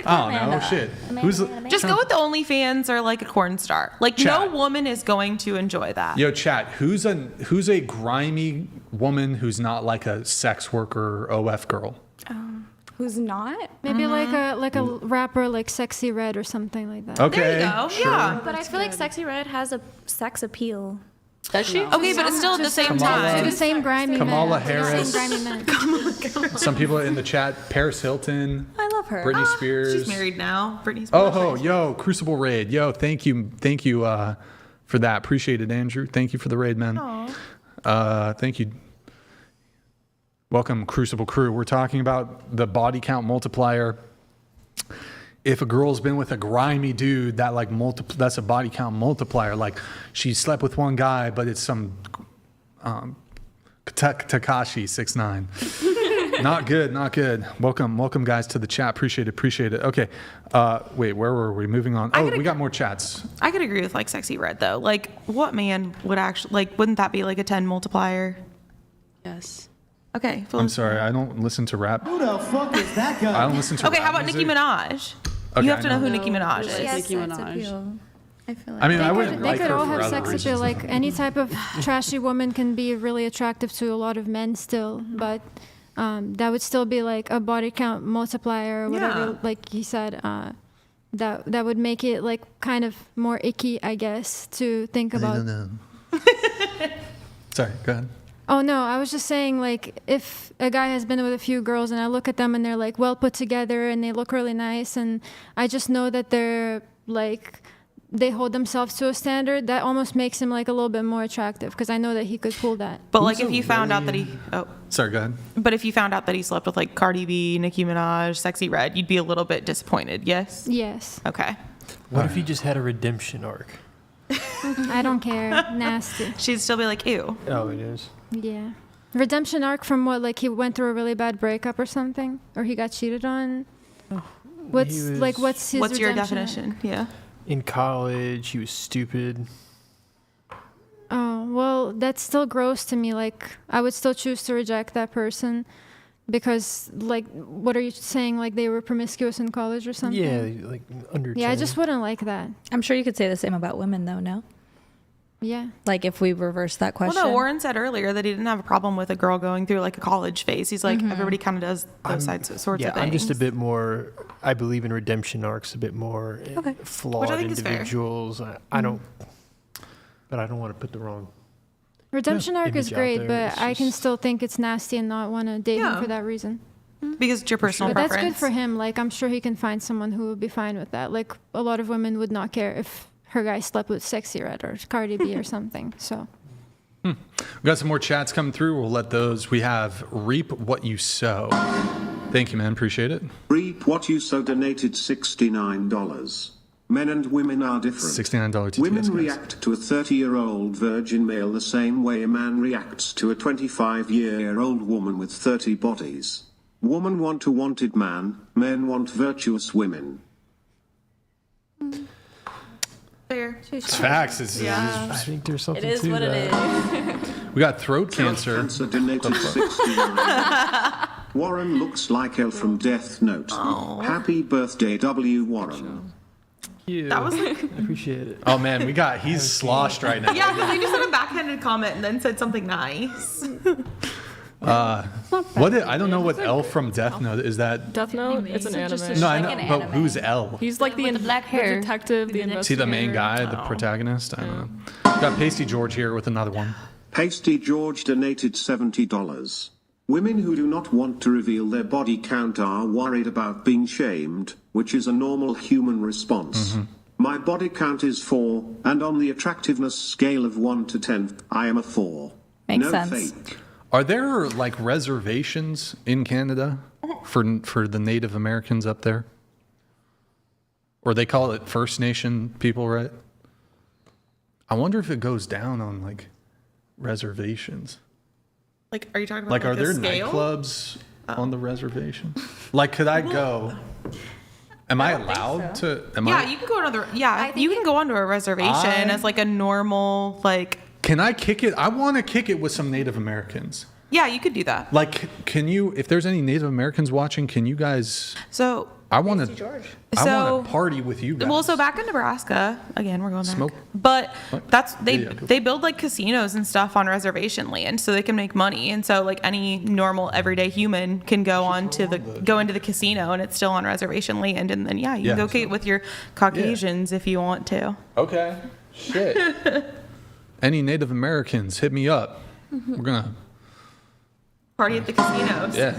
Oh no, shit. Who's Just go with the OnlyFans or like a corn star. Like Chat. no woman is going to enjoy that. Yo, chat? Who's a grimy woman who's not like a sex worker OF girl? Who's not? Maybe like a rapper like Sexy Red or something like that. Okay. There you go. Sure. Yeah. But I feel like Sexy Red has a sex appeal. Does she? Okay, but it's still at the same Kamala- To the time. same grimy Kamala men. To the Harris. same grimy men. Some people in the chat. Paris Hilton. I love her. Britney Spears. She's married now. Britney Spears. Oh, yo, Crucible Raid. Yo, thank you for that. Appreciate it, Andrew. Thank you for the raid, man. Thank you. Welcome, Crucible Crew. We're talking about the body count multiplier. If a girl's been with a grimy dude, that like that's a body count multiplier. Like she slept with one guy, but it's some Tekashi 6ix9ine. Not good. Welcome guys to the chat. Appreciate it. Okay. Wait, where were we? Moving on. Oh, we got more chats. I could agree with like Sexy Red though. Like what man would actually like? Wouldn't that be like a 10 multiplier? Yes. Okay. I'm sorry, I don't listen to rap. Who the fuck is that guy? I don't listen to Okay, rap how about Nicki music. Minaj? Okay, You have to I know who know. Nicki Minaj is. Yes, Nicki that's Minaj. appeal. I feel like I mean, They I could, wouldn't they like could her all for have other sex reasons. appeal. Like any type of trashy woman can be really attractive to a lot of men still, but that would still be like a body count multiplier or whatever. Yeah. Like he said, that would make it like kind of more icky, I guess, to think I about. don't know. Sorry, go ahead. Oh no, I was just saying like if a guy has been with a few girls and I look at them and they're like well put together and they look really nice and I just know that they're like they hold themselves to a standard, that almost makes him like a little bit more attractive because I know that he could pull that. But like if you found out that he Sorry, go ahead. But if you found out that he slept with like Cardi B, Nicki Minaj, Sexy Red, you'd be a little bit disappointed, yes? Yes. Okay. What if he just had a redemption arc? I don't care. Nasty. She'd still be like, ew. Oh, it is. Yeah. Redemption arc from what? Like he went through a really bad breakup or something? Or he got cheated on? What's his What's your redemption definition? arc? Yeah. In college, he was stupid. Oh, well, that's still gross to me. Like, I would still choose to reject that person because, like, what are you saying? Like, they were promiscuous in college or something? Yeah, like under. Yeah, I 10. just wouldn't like that. I'm sure you could say the same about women, though, no? Yeah. Like, if we reverse that question. Well, no, Warren said earlier that he didn't have a problem with a girl going through like a college phase. He's like, everybody kind of does those sorts of things. I'm just a bit more. I believe in redemption arcs a bit more. Okay. Flawed Which I think is fair. individuals. I don't. But I don't want to put the wrong. Redemption arc is image out great, there. but It's I can just- still think it's nasty and not want to date him Yeah. for that reason. Because it's your personal But preference. that's good for him. Like, I'm sure he can find someone who would be fine with that. Like, a lot of women would not care if her guy slept with Sexy Red or Cardi B or something. So. We got some more chats coming through. We'll let those. We have reap what you sow. Thank you, man. Appreciate it. Reap what you sow donated $69. Men and women are different. $69 TTS, Women guys. react to a 30-year-old virgin male the same way a man reacts to a 25-year-old woman with 30 bodies. Women want a wanted man, men want virtuous women. Fair. It's facts. It's, I think there's something It is to what that. it is. we got throat cancer. Cancer donated $69. Warren looks like Elle from Death Note. Happy birthday, W. Warren. That was like, I appreciate it. Oh man, he's sloshed right now. yeah, because he just had a backhanded comment and then said something nice. I don't know what L from Death Note is. That Death Note? It's an anime. no, I know, like an but anime. who's L? He's like With the black hair. the detective, the Is he investigator. the main guy, the protagonist? I don't know. Got Pasty George here with another one. Pasty George donated $70. Women who do not want to reveal their body count are worried about being shamed, which is a normal human response. My body count is 4, and on the attractiveness scale of 1 to 10, I am a 4. Makes no sense. fake. Are there like reservations in Canada for the Native Americans up there? Or they call it First Nation people, right? I wonder if it goes down on like reservations. Like, are you talking about Like, are the there scale? nightclubs on the reservation? Like, could I go? Am I allowed to? Yeah, you can go onto you can go onto a reservation as like a normal like. Can I kick it? I want to kick it with some Native Americans. Yeah, you could do that. Like, can you? If there's any Native Americans watching, can you guys? So I want to. I want to party with you guys. Well, so back in Nebraska, again, we're going back. Smoke. But that's Yeah, go. they build like casinos and stuff on reservation land so they can make money. And so like any normal everyday human can go into the casino and it's still on reservation land. And then you can go kick it with your Caucasians if you want to. Okay. Shit. Any Native Americans, hit me up. We're gonna Party at the casinos. Yeah.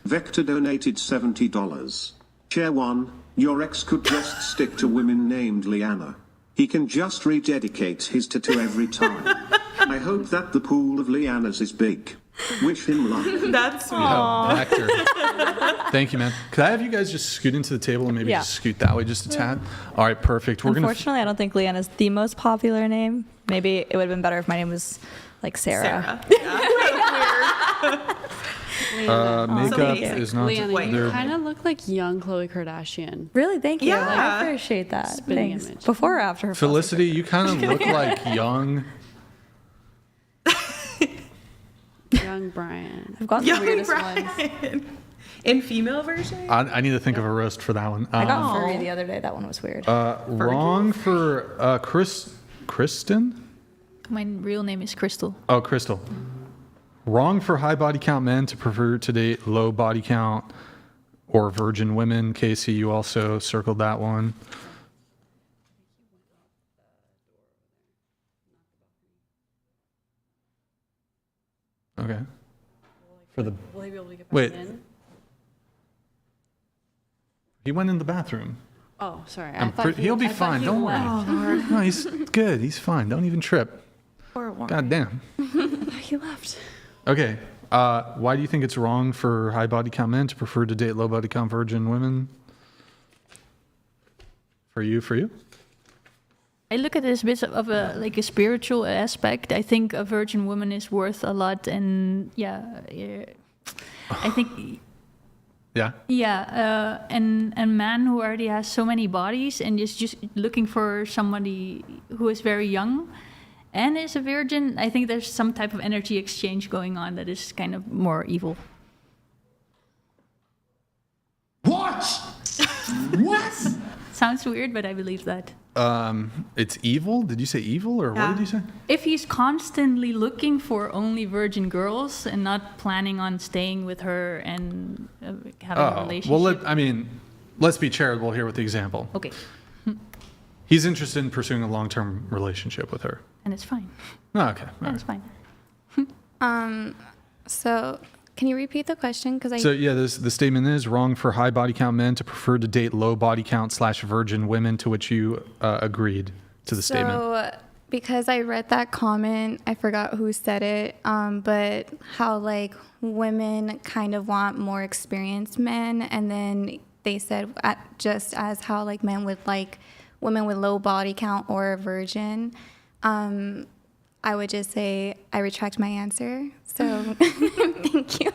Vector donated $70. Chair 1, your ex could just stick to women named Liana. He can just rededicate his tattoo every time. I hope that the pool of Lianas is big. Wish him luck. That's Vector. Thank you, man. Could I have you guys just scoot into the table and maybe Yeah. just scoot that way just a tad? All right, perfect. We're gonna. Unfortunately, I don't think Leanna's the most popular name. Maybe it would have been better if my name was like Sarah. Makeup cute. is not. Leanna, you they're- kind of look like young Khloe Kardashian. Really? Thank you. Yeah. I appreciate that. Spitting Thanks. image. Before or after her Felicity, you kind of look like young. Young Young Brian. I've gotten Young the weirdest Brian. ones. In female version? I need to think of a roast for that one. I got furry the other day. That one was weird. Wrong for Kristen? My real name is Crystal. Oh, Crystal. Wrong for high body count men to prefer to date low body count or virgin women. Casey, you also circled that one. Okay. For the Will he be able to get back wait, in? he went in the bathroom. Oh, sorry. He'll be fine. Don't worry. No, he's good. He's fine. Don't even trip. God damn. He left. Okay. Why do you think it's wrong for high body count men to prefer to date low body count virgin women? For you? I look at this bit of a spiritual aspect. I think a virgin woman is worth a lot, and I think and a man who already has so many bodies and is just looking for somebody who is very young and is a virgin. I think there's some type of energy exchange going on that is kind of more evil. What? What? Sounds weird, but I believe that. It's evil? Did you say evil, or what did you say? If he's constantly looking for only virgin girls and not planning on staying with her and having a relationship. Well, let's be charitable here with the example. Okay. He's interested in pursuing a long-term relationship with her. And it's fine. Oh, okay. And it's fine. So can you repeat the question? The statement is wrong for high body count men to prefer to date low body count / virgin women, to which you agreed to the statement. So because I read that comment, I forgot who said it, but how like women kind of want more experienced men, and then they said just as how like men would like women with low body count or a virgin. I would just say I retract my answer. So thank you.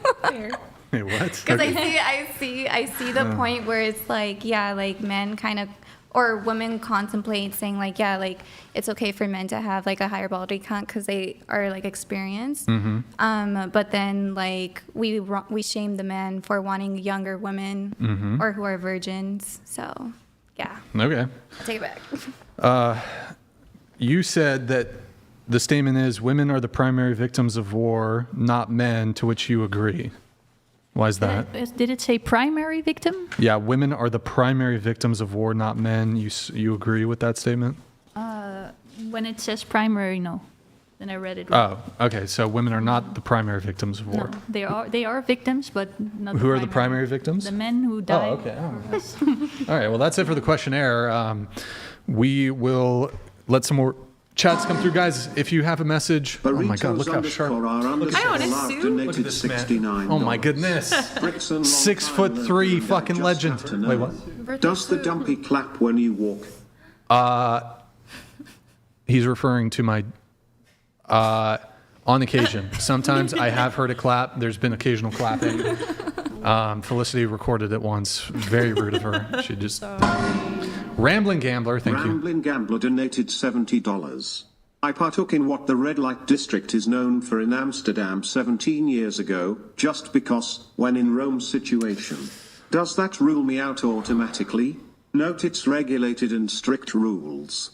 Wait, what? Because I see the point where it's like, like men kind of, or women contemplate saying like, like it's okay for men to have like a higher body count because they are like experienced. Mm-hmm. But then like we shame the men for wanting younger women or who are virgins. So yeah. Okay. I'll take it back. You said that the statement is women are the primary victims of war, not men, to which you agree. Why is that? Did it say primary victim? Yeah, women are the primary victims of war, not men. You agree with that statement? When it says primary, no. Then I read it wrong. Oh, okay. So women are not the primary victims of war. No, they are victims, but not. Who are the primary victims? The men who die. Oh, okay. All right. Well, that's it for the questionnaire. We will let some more chats come through, guys. If you have a message, oh my God, look how sharp! Look at this man. Oh my goodness! 6'3" fucking legend. Wait, what? Does the dumpy clap when you walk? He's referring to my. On occasion, sometimes I have heard it clap. There's been occasional clapping. Felicity recorded it once. Very rude of her. She just. Rambling Gambler, thank you. Rambling Gambler donated $70. I partook in what the red light district is known for in Amsterdam 17 years ago, just because, when in Rome's situation. Does that rule me out automatically? Note it's regulated and strict rules.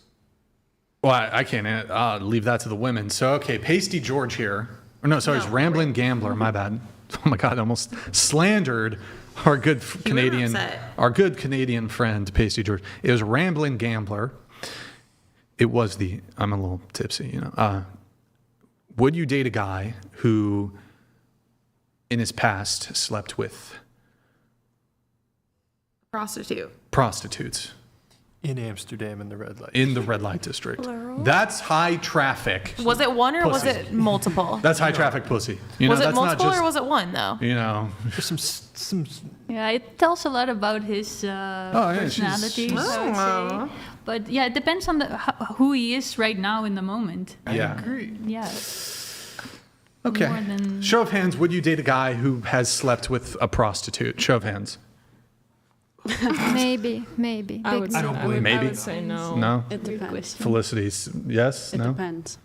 Well, I can't leave that to the women. So, okay, Pasty George here. Or no, sorry, it's Rambling Gambler, my bad. Oh my God, I almost slandered our good Canadian friend, Pasty George. It was Rambling Gambler. I'm a little tipsy, you know. Would you date a guy who, in his past, slept with prostitutes? In Amsterdam in the red light. In the red light district. That's high traffic. Was it one or pussy. was it multiple? That's high traffic pussy. Was it multiple or was it one though? You know, there's some. Yeah, it tells a lot about his personality. I would say. But yeah, it depends on who he is right now in the moment. I agree. Yeah. Okay. Show of hands. Would you date a guy who has slept with a prostitute? Show of hands. Maybe. I would say no. No? It depends. Felicity's yes? It no? depends.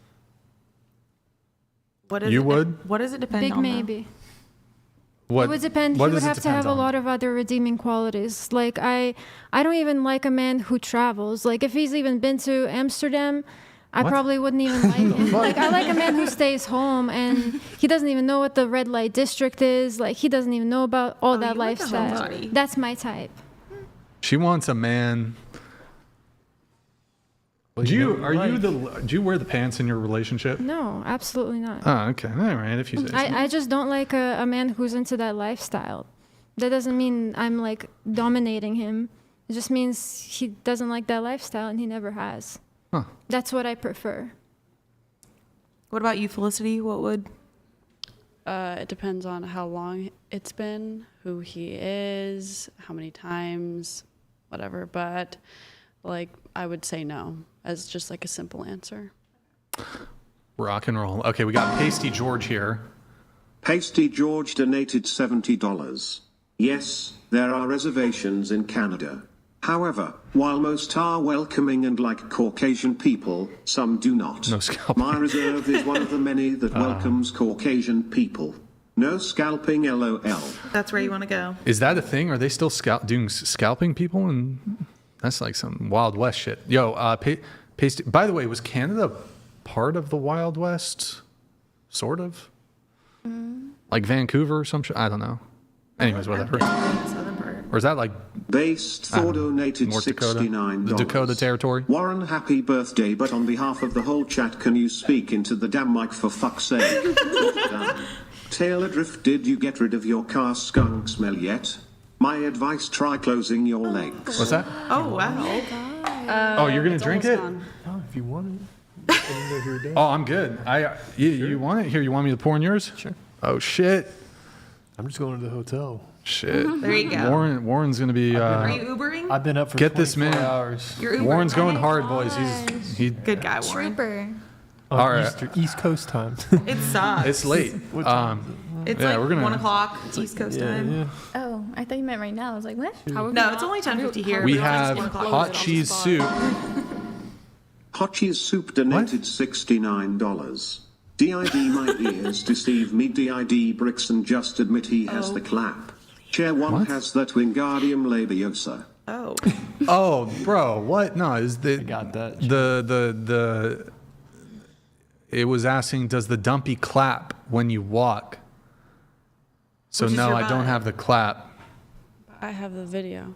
What is You it, would? What does it depend Big on? though? maybe. What It would depend. what He would does it have to depend have a on? lot of other redeeming qualities. Like I don't even like a man who travels. Like if he's even been to Amsterdam, I What? probably wouldn't even like him. Like I like a man who stays home and he doesn't even know what the red light district is. Like he doesn't even know about all that you like a lifestyle. homebody. That's my type. She wants a man. Well, Do you you know are what you you the do you wear the pants in your relationship? No, absolutely not. Oh, okay. All right. If you say so. I just don't like a man who's into that lifestyle. That doesn't mean I'm like dominating him. It just means he doesn't like that lifestyle and he never has. Huh. That's what I prefer. What about you, Felicity? What would? It depends on how long it's been, who he is, how many times, whatever. But like, I would say no as just like a simple answer. Rock and roll. Okay, we got Pasty George here. Pasty George donated $70. Yes, there are reservations in Canada. However, while most are welcoming and like Caucasian people, some do not. No scalping. My reserve is one of the many that welcomes Caucasian people. No scalping, LOL. That's where you want to go. Is that a thing? Are they still doing scalping people? And that's like some Wild West shit. Yo, Pasty. By the way, was Canada part of the Wild West? Sort of. Like Vancouver or some shit? I don't know. Anyways, whatever. Southern part. Or is that like Based Thor donated North Dakota? $69. The Dakota Territory? Warren, happy birthday, but on behalf of the whole chat, can you speak into the damn mic for fuck's sake? Damn. Taylor Drift, did you get rid of your car skunk smell yet? My advice, try closing your legs. What's that? Oh wow. Oh, you're gonna drink it? Oh, if you want it. I didn't know if you were doing Oh, I'm good. You want it? Here, you want me to pour in yours? Sure. Oh shit. I'm just going to the hotel. Shit. There you go. Warren's gonna be. Are you Ubering? I've been up for Get this 24 man. hours. You're Ubering. Warren's going Oh my hard, boys. He Good guy, Warren. Trooper. On All right. East Coast time. It sucks. It's late. It's yeah, like we're gonna- 1 o'clock East Coast time. Yeah. Oh, I thought you meant right now. I was like, what? No, it's only 10:50 here. We but it's have 1 o'clock. hot cheese soup. Hot cheese soup donated $69. DID my ears deceive me. DID Brixan just admit he has the clap. Chair 1 What? has that Wingardium Leviosa. Oh. Oh, bro, what? No, is the I got that. the it was asking, does the dumpy clap when you walk? So Which is no, your I don't vibe? have the clap. I have the video.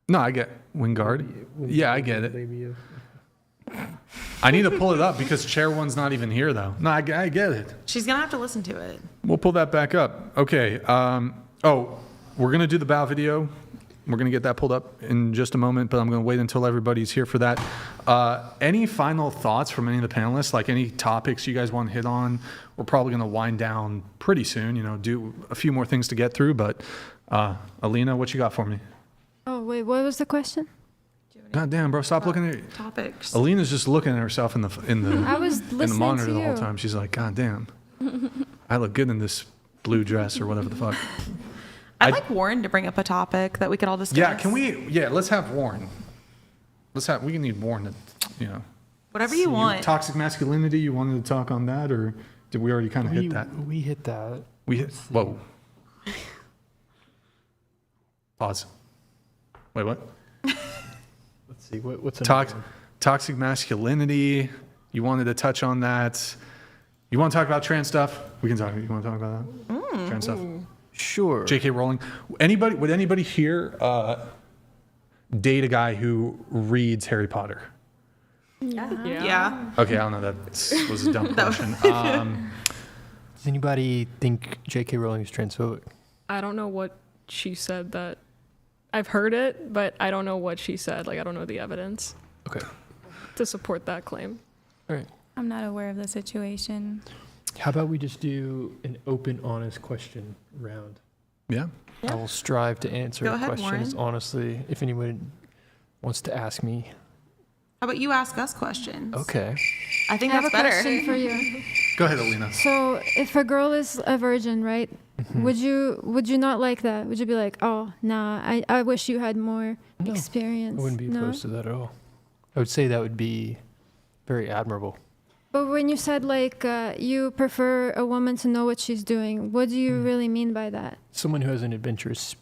No, I get Wingard. Yeah, I get it. I need to pull it up because chair 1's not even here though. No, I get it. She's gonna have to listen to it. We'll pull that back up. Okay. We're going to do the bow video. We're going to get that pulled up in just a moment, but I'm going to wait until everybody's here for that. Any final thoughts from any of the panelists? Like any topics you guys want to hit on? We're probably going to wind down pretty soon, do a few more things to get through. But Alina, what you got for me? Oh, wait, what was the question? God damn, bro, stop looking at Topics. Alina's just looking at herself in the I was in the listening monitor to the whole you. time. She's like, God damn, I look good in this blue dress or whatever the fuck. I'd like Warren to bring up a topic that we could all discuss. Yeah, can we? Yeah, let's have Warren. We can need Warren to, Whatever you want. Toxic masculinity. You wanted to talk on that, or did we already kind of hit that? We hit that. Whoa. Pause. Wait, what? Let's see. What's Toxic masculinity. You wanted to touch on that. You want to talk about trans stuff? We can talk. You want to talk about that? Trans stuff. Sure. J.K. Rowling. Would anybody here date a guy who reads Harry Potter? Yeah. Okay, I don't know. That was a dumb question. Does anybody think J.K. Rowling is transphobic? I don't know what she said that. I've heard it, but I don't know what she said. Like, I don't know the evidence Okay. to support that claim. All right. I'm not aware of the situation. How about we just do an open, honest question round? Yeah. I will strive to answer Go ahead, questions Warren. honestly. If anyone wants to ask me. How about you ask us questions? Okay. I think I have that's a better. question for you. Go ahead, Alina. So, if a girl is a virgin, right? Would you not like that? Would you be like, oh, nah, I wish you had more experience? I wouldn't be No? opposed to that at all. I would say that would be very admirable. But when you said like you prefer a woman to know what she's doing, what do you really mean by that? Someone who has an adventurous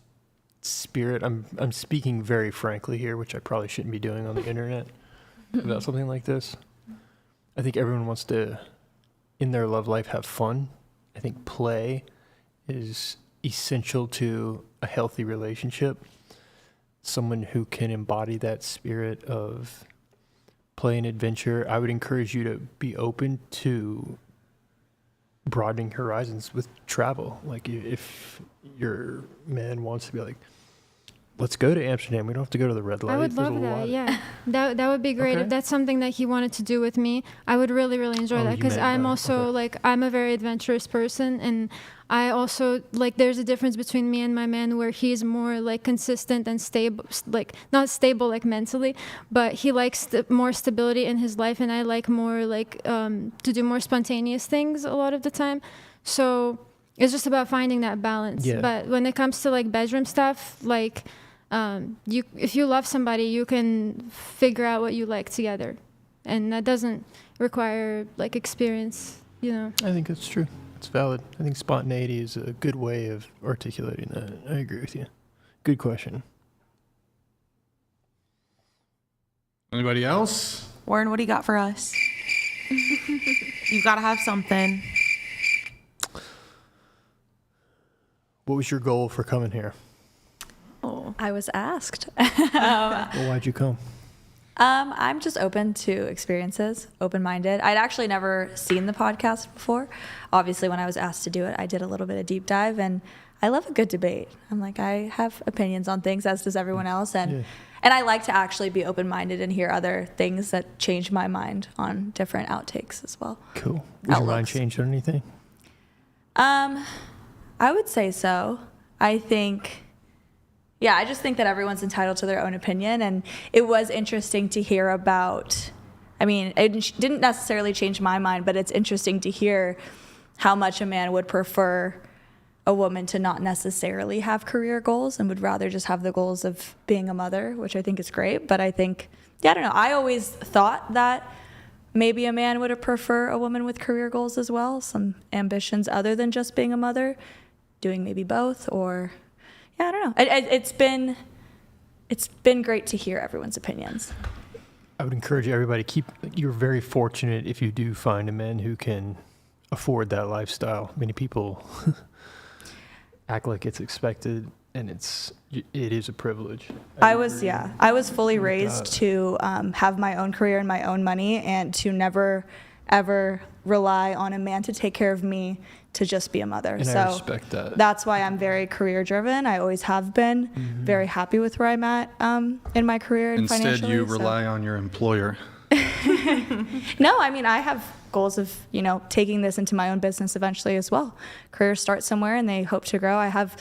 spirit. I'm speaking very frankly here, which I probably shouldn't be doing on the internet about something like this. I think everyone wants to, in their love life, have fun. I think play is essential to a healthy relationship. Someone who can embody that spirit of play and adventure. I would encourage you to be open to broadening horizons with travel. Like if your man wants to be like, let's go to Amsterdam. We don't have to go to the red light. I would love that. Yeah, that would be great. Okay. If that's something that he wanted to do with me, I would really, really enjoy that, because I'm also like, I'm a very adventurous person, and I also like, there's a difference between me and my man where he's more like consistent and stable, like not stable like mentally, but he likes more stability in his life, and I like more like to do more spontaneous things a lot of the time. So it's just about finding that balance. Yeah. But when it comes to like bedroom stuff, like if you love somebody, you can figure out what you like together, and that doesn't require like experience, you know. I think that's true. It's valid. I think spontaneity is a good way of articulating that. I agree with you. Good question. Anybody else? Warren, what do you got for us? You've got to have something. What was your goal for coming here? I was asked. Well, why'd you come? I'm just open to experiences, open-minded. I'd actually never seen the podcast before. Obviously, when I was asked to do it, I did a little bit of deep dive, and I love a good debate. I'm like, I have opinions on things, as does everyone else, and I like to actually be open-minded and hear other things that change my mind on different outtakes as well. Cool. Was your mind changed on anything? I would say so. I just think that everyone's entitled to their own opinion, and it was interesting to hear about, I mean, it didn't necessarily change my mind, but it's interesting to hear how much a man would prefer a woman to not necessarily have career goals and would rather just have the goals of being a mother, which I think is great. But I think, I don't know, I always thought that maybe a man would prefer a woman with career goals as well, some ambitions other than just being a mother, doing maybe both, or I don't know. It's been great to hear everyone's opinions. I would encourage everybody you're very fortunate if you do find a man who can afford that lifestyle. Many people act like it's expected, and it is a privilege. I was fully raised to have my own career and my own money, and to never ever rely on a man to take care of me to just be a mother. And so I respect that. That's why I'm very career driven. I always have been. Very happy with where I'm at in my career and Instead, financially. you rely on your employer. No, I mean, I have goals of, taking this into my own business eventually as well. Careers start somewhere and they hope to grow. I have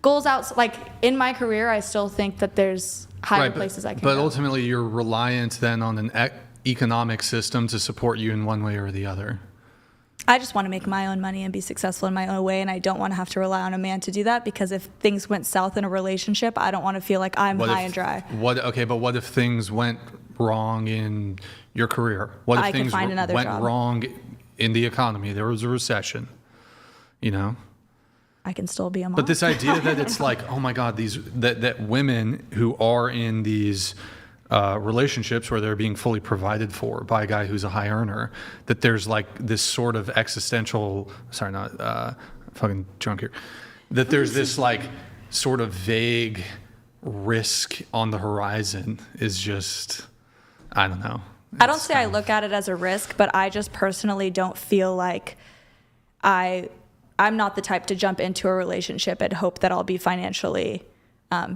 goals out, like in my career, I still think that there's higher places I can But go. ultimately, you're reliant then on an economic system to support you in one way or the other. I just want to make my own money and be successful in my own way, and I don't want to have to rely on a man to do that, because if things went south in a relationship, I don't want to feel like I'm high and dry. But what if things went wrong in your career? What if I things could find another went job. wrong in the economy? There was a recession, I can still be a mom. But this idea that it's like, oh my God, that women who are in these relationships where they're being fully provided for by a guy who's a high earner, that there's like this sort of existential, fucking drunk here, that there's this like sort of vague risk on the horizon is just, I don't know. I don't say I look at it as a risk, but I just personally don't feel like I'm not the type to jump into a relationship and hope that I'll be financially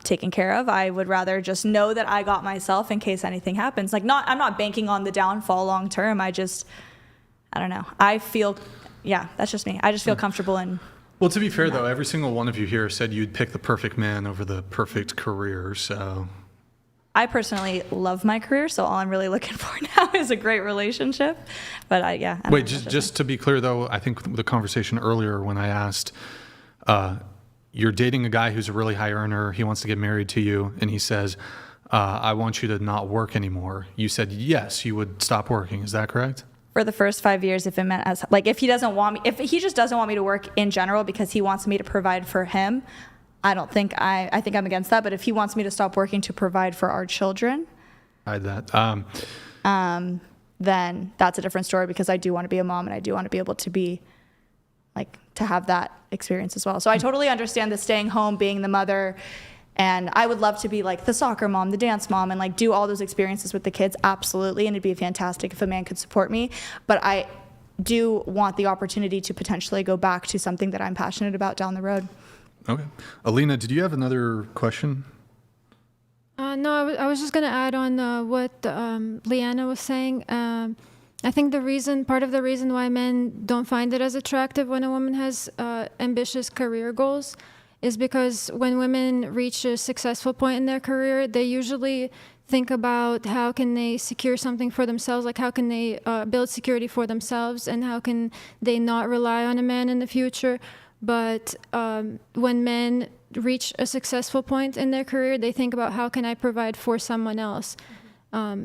taken care of. I would rather just know that I got myself in case anything happens. I'm not banking on the downfall long term. I don't know. I feel, that's just me. I just feel comfortable in. Well, to be fair though, every single one of you here said you'd pick the perfect man over the perfect career, so. I personally love my career, so all I'm really looking for now is a great relationship. But Wait, just to be clear though, I think the conversation earlier when I asked, you're dating a guy who's a really high earner, he wants to get married to you, and he says, I want you to not work anymore. You said yes, you would stop working. Is that correct? for the first 5 years, if it meant as like if he doesn't want me, if he just doesn't want me to work in general because he wants me to provide for him, I think I'm against that. But if he wants me to stop working to provide for our children, then that's a different story, because I do want to be a mom and I do want to be able to be like to have that experience as well. So I totally understand the staying home, being the mother, and I would love to be like the soccer mom, the dance mom, and like do all those experiences with the kids, absolutely. And it'd be fantastic if a man could support me, but I do want the opportunity to potentially go back to something that I'm passionate about down the road. Okay. Alina, did you have another question? No, I was just going to add on what Leanna was saying. I think part of the reason why men don't find it as attractive when a woman has ambitious career goals is because when women reach a successful point in their career, they usually think about how can they secure something for themselves, like how can they build security for themselves, and how can they not rely on a man in the future. But when men reach a successful point in their career, they think about how can I provide for someone else,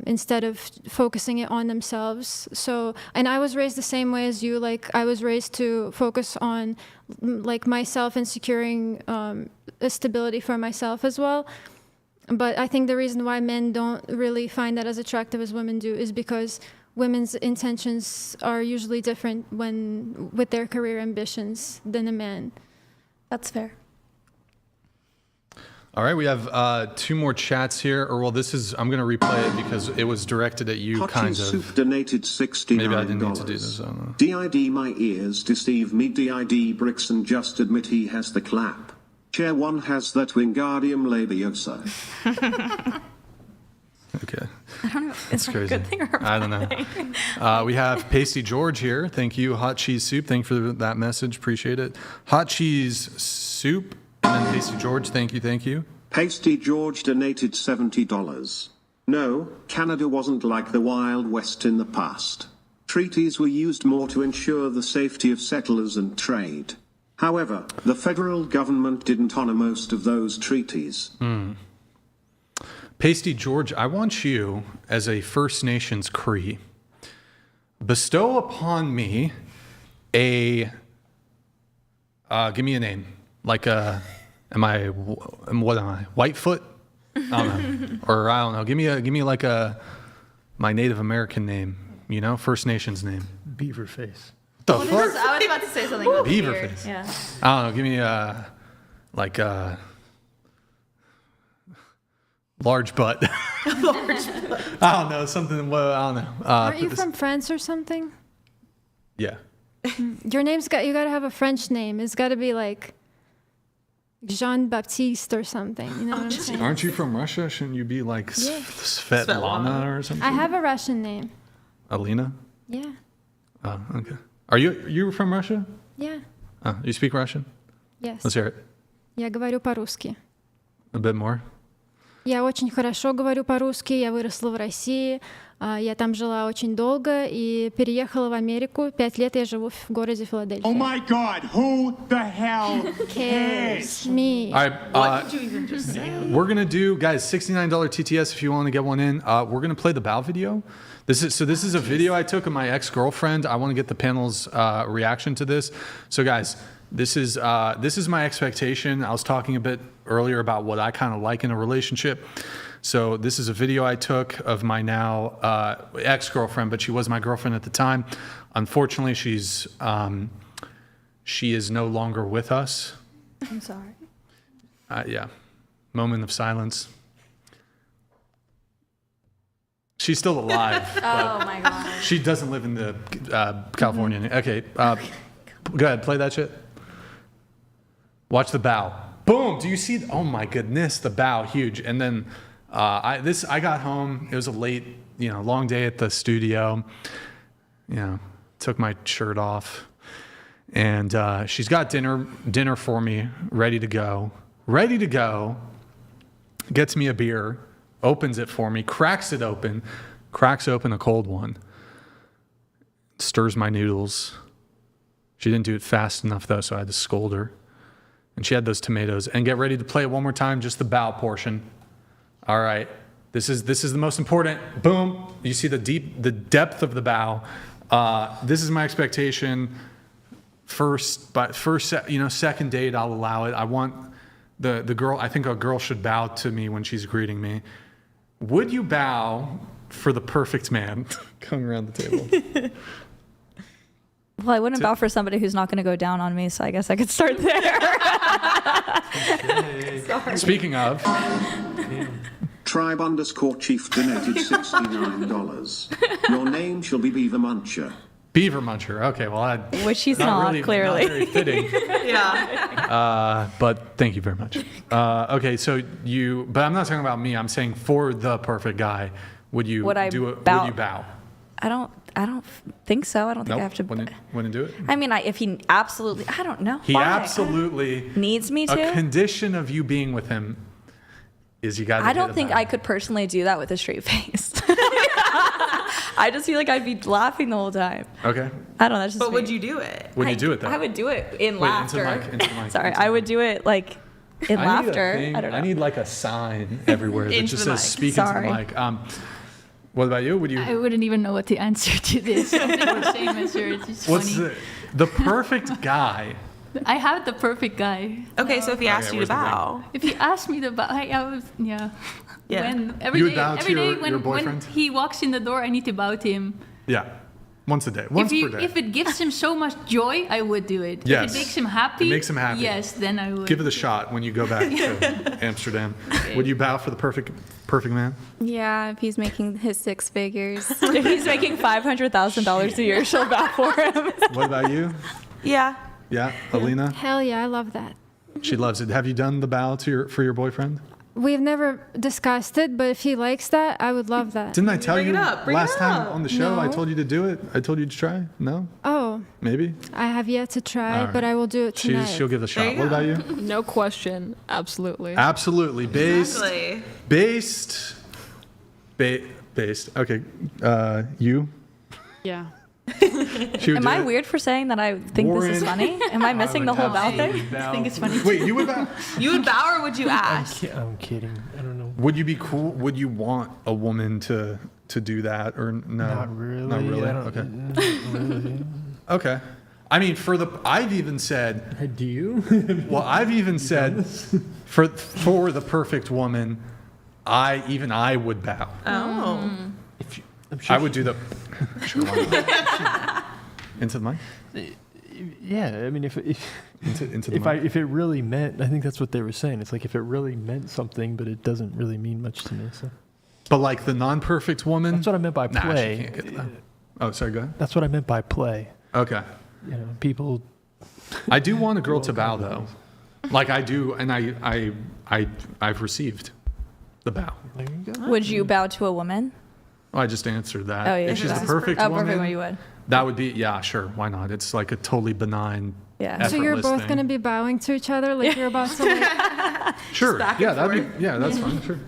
instead of focusing it on themselves. So, and I was raised the same way as you. Like I was raised to focus on like myself and securing a stability for myself as well. But I think the reason why men don't really find that as attractive as women do is because women's intentions are usually different with their career ambitions than a man. That's fair. All right, we have 2 more chats here. Or well, I'm going to replay it because it was directed at you, kind of. Soup donated $69. Maybe I didn't need to do this. I don't know. DID my ears deceive me. DID Brixan just admit he has the clap. Chair 1 has that Wingardium Leviosa. Okay. I don't know. Is that a good thing or a I don't know. We have Pasty George here. Thank you. Hot Cheese Soup. Thank you for that message. Appreciate it. Hot Cheese Soup. And then Pasty George. Thank you. Pasty George donated $70. No, Canada wasn't like the Wild West in the past. Treaties were used more to ensure the safety of settlers and trade. However, the federal government didn't honor most of those treaties. Pasty George, I want you, as a First Nations Cree, bestow upon me give me a name. Like what am I? Whitefoot? I don't know. Or I don't know. Give me like my Native American name, First Nations name. Beaverface. The fuck? I was about to say something about Beaverface. Yeah. I don't know. Give me large butt. Large butt. I don't know. Something. Well, I don't know. Aren't you from France or something? Yeah. Your name's you got to have a French name. It's got to be like Jean Baptiste or something. You know what I'm saying? Aren't you from Russia? Shouldn't you be like Svetlana or something? I have a Russian name. Alina? Yeah. Oh, okay. Are you from Russia? Yeah. Oh, you speak Russian? Yes. Let's hear it. Я говорю по-русски. A bit more. Я очень хорошо говорю по-русски. Я выросла в России. Я там жила очень долго и переехала в Америку. 5 лет я живу в городе Филадельфия. Oh my God! Who the hell cares? Me. All right. What did you even just say? We're gonna do, guys, $69 TTS if you want to get one in. We're gonna play the bow video. This is a video I took of my ex-girlfriend. I want to get the panel's reaction to this. So, guys, this is my expectation. I was talking a bit earlier about what I kind of like in a relationship. So this is a video I took of my now ex-girlfriend, but she was my girlfriend at the time. Unfortunately, she is no longer with us. I'm sorry. Yeah. Moment of silence. She's still alive. Oh my God. She doesn't live in the California. Okay. Go ahead. Play that shit. Watch the bow. Boom. Do you see? Oh my goodness. The bow. Huge. And then I got home. It was a late, long day at the studio. Took my shirt off. And she's got dinner for me, ready to go. Gets me a beer. Opens it for me, cracks open a cold one, stirs my noodles. She didn't do it fast enough though, so I had to scold her. And she had those tomatoes. And get ready to play it one more time, just the bow portion. All right, this is the most important. Boom! You see the depth of the bow. This is my expectation. Second date, I'll allow it. I want the girl. I think a girl should bow to me when she's greeting me. Would you bow for the perfect man? Going around the table. Well, I wouldn't bow for somebody who's not going to go down on me, so I guess I could start there. Speaking of, Tribe_Chief donated $69. Your name shall be Beaver Muncher. Beaver Muncher. Okay, well, which he's not really, clearly. Not very fitting. But thank you very much. Okay, so but I'm not talking about me. I'm saying for the perfect guy, would you Would I do it? bow? Would you bow? I don't think so. I don't think Nope. I have to. Wouldn't do it. I mean, if he absolutely, I don't know. He Why? absolutely needs me to. A condition of you being with him is you got to. I don't think I could personally do that with a straight face. I just feel like I'd be laughing the whole time. Okay. I don't know. That's just But me. would you do it? Would you do it though? I would do it in Wait, laughter. into the mic, Sorry, I would do it like in laughter. I don't know. need like a sign everywhere that Into just the says mic. "speak into the mic." What about you? Would you? I wouldn't even know what the answer to this. I think the same answer. It's just What's funny. the perfect guy? I have the perfect guy. Okay, so if he asked you to where's the ring? bow, If you asked me to bow, I was Yeah. When You would bow to every day your when boyfriend? he walks in the door, I need to bow to him. Yeah, once a day, once per day. If it gives him so much joy, I would do it. Yes. If it makes him happy, It makes him happy. Yes, then I would. Give it a shot when you go back to Amsterdam. Would you bow for the perfect man? Yeah, if he's making his six figures. If he's making $500,000 a year, she'll bow for him. What about you? yeah. Yeah, Alina. Hell yeah, I love that. She loves it. Have you done the bow for your boyfriend? We've never discussed it, but if he likes that, I would love that. Didn't I tell Bring you it up, bring last it time up. on the show? No. I told you to do it. I told you to try. No, Oh, maybe. I have yet to try, All right. but I will do it tonight. She'll give it a shot. you What about you? No question. Absolutely. Absolutely. Exactly. Based. Okay. You? Yeah. She would Am do I it? weird for saying that I think this is Warren. funny? Am I missing the whole bow thing? I think it's funny. Wait, you would bow? You would bow or would you ask? I'm kidding. I don't know. Would you be cool? Would you want a woman to do that or no? Not really. Not really. I don't- Okay. not really. Okay. I mean, I've even said. Do you? Well, I've even said for the perfect woman, I would bow. Oh. I'm sure I would do the. Sure, why not? Into the mic. Yeah, I mean, if Into the mic. if it really meant, I think that's what they were saying. It's like if it really meant something, but it doesn't really mean much to me. So But like the non-perfect woman. that's what I meant by Nah, play. she can't get that. Oh, sorry. Go ahead. That's what I meant by play. Okay. You know, people. I do want a girl to bow though. Like I do, and I've received the bow. There you go. Would you bow to a woman? Oh, I just answered that. Oh, yeah. If she's the That's perfect Oh, woman, perfect one, you would. that would be, yeah, sure. Why not? It's like a totally benign, Yeah. So you're effortless both thing. going to be bowing to each other, like you're about to like. Sure. back Yeah, and that'd be, yeah, that's fine. Sure.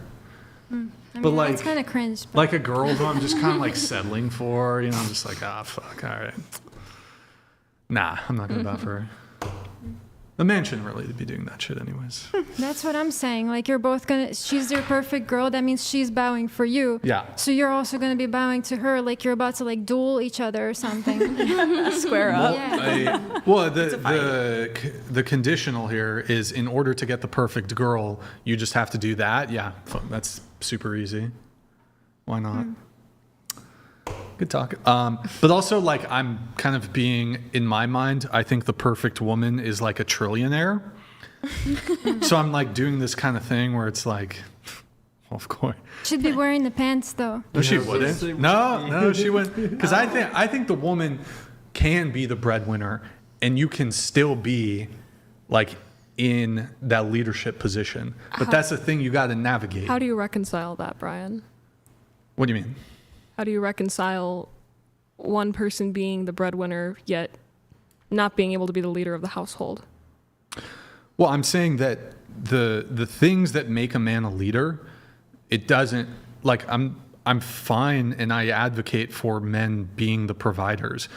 I mean, But like- that's kind of cringe. But Like a girl who I'm just kind of like settling for, you know, I'm just like, fuck, all right. Nah, I'm not going to bow for her. The man shouldn't really be doing that shit anyways. that's what I'm saying. Like you're both gonna. She's your perfect girl. That means she's bowing for you. Yeah. So you're also gonna be bowing to her, like you're about to like duel each other or something. Square up. Yeah. The conditional here is in order to get the perfect girl, you just have to do that. Yeah, that's super easy. Why not? Good talk. But also, like, I'm kind of being, in my mind, I think the perfect woman is like a trillionaire. So I'm like doing this kind of thing where it's like, well, of course. She'd be wearing the pants though. No, she wouldn't. No, she wouldn't. Because I think the woman can be the breadwinner, and you can still be like in that leadership position. But that's the thing you got to navigate. How do you reconcile that, Brian? What do you mean? How do you reconcile one person being the breadwinner yet not being able to be the leader of the household? Well, I'm saying that the things that make a man a leader, it doesn't, like, I'm fine and I advocate for men being the providers.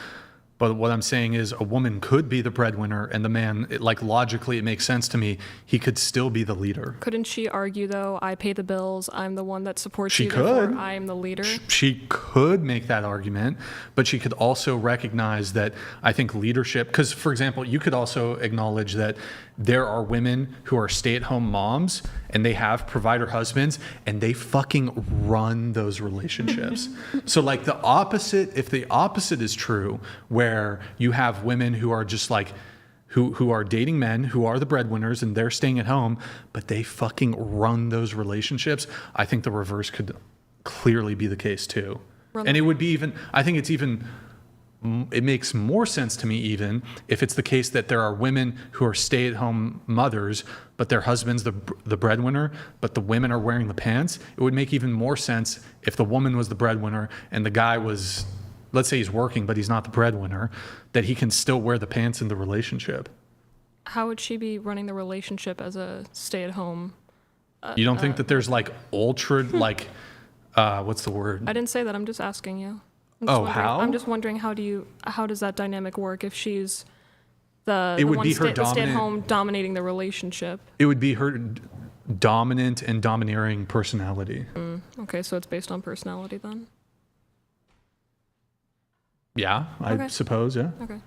But what I'm saying is a woman could be the breadwinner and the man, like logically, it makes sense to me, he could still be the leader. Couldn't she argue, though, I pay the bills, I'm the one that supports She you, could. therefore I am the leader? She could make that argument, but she could also recognize that I think leadership, because for example, you could also acknowledge that there are women who are stay-at-home moms and they have provider husbands and they fucking run those relationships. So like the opposite, if the opposite is true, where you have women who are just like, who are dating men who are the breadwinners and they're staying at home, but they fucking run those relationships, I think the reverse could clearly be the case too. And it would be even, I think it's even, it makes more sense to me even if it's the case that there are women who are stay-at-home mothers, but their husband's the breadwinner, but the women are wearing the pants. It would make even more sense if the woman was the breadwinner and the guy was, let's say he's working, but he's not the breadwinner, that he can still wear the pants in the relationship. How would she be running the relationship as a stay-at-home? You don't think that there's like ultra, like, what's the word? I didn't say that. I'm just asking you. How? I'm just wondering how does that dynamic work if she's the stay-at-home dominating the relationship? It would be her dominant and domineering personality. Okay, so it's based on personality then? Yeah, I suppose, yeah. Okay.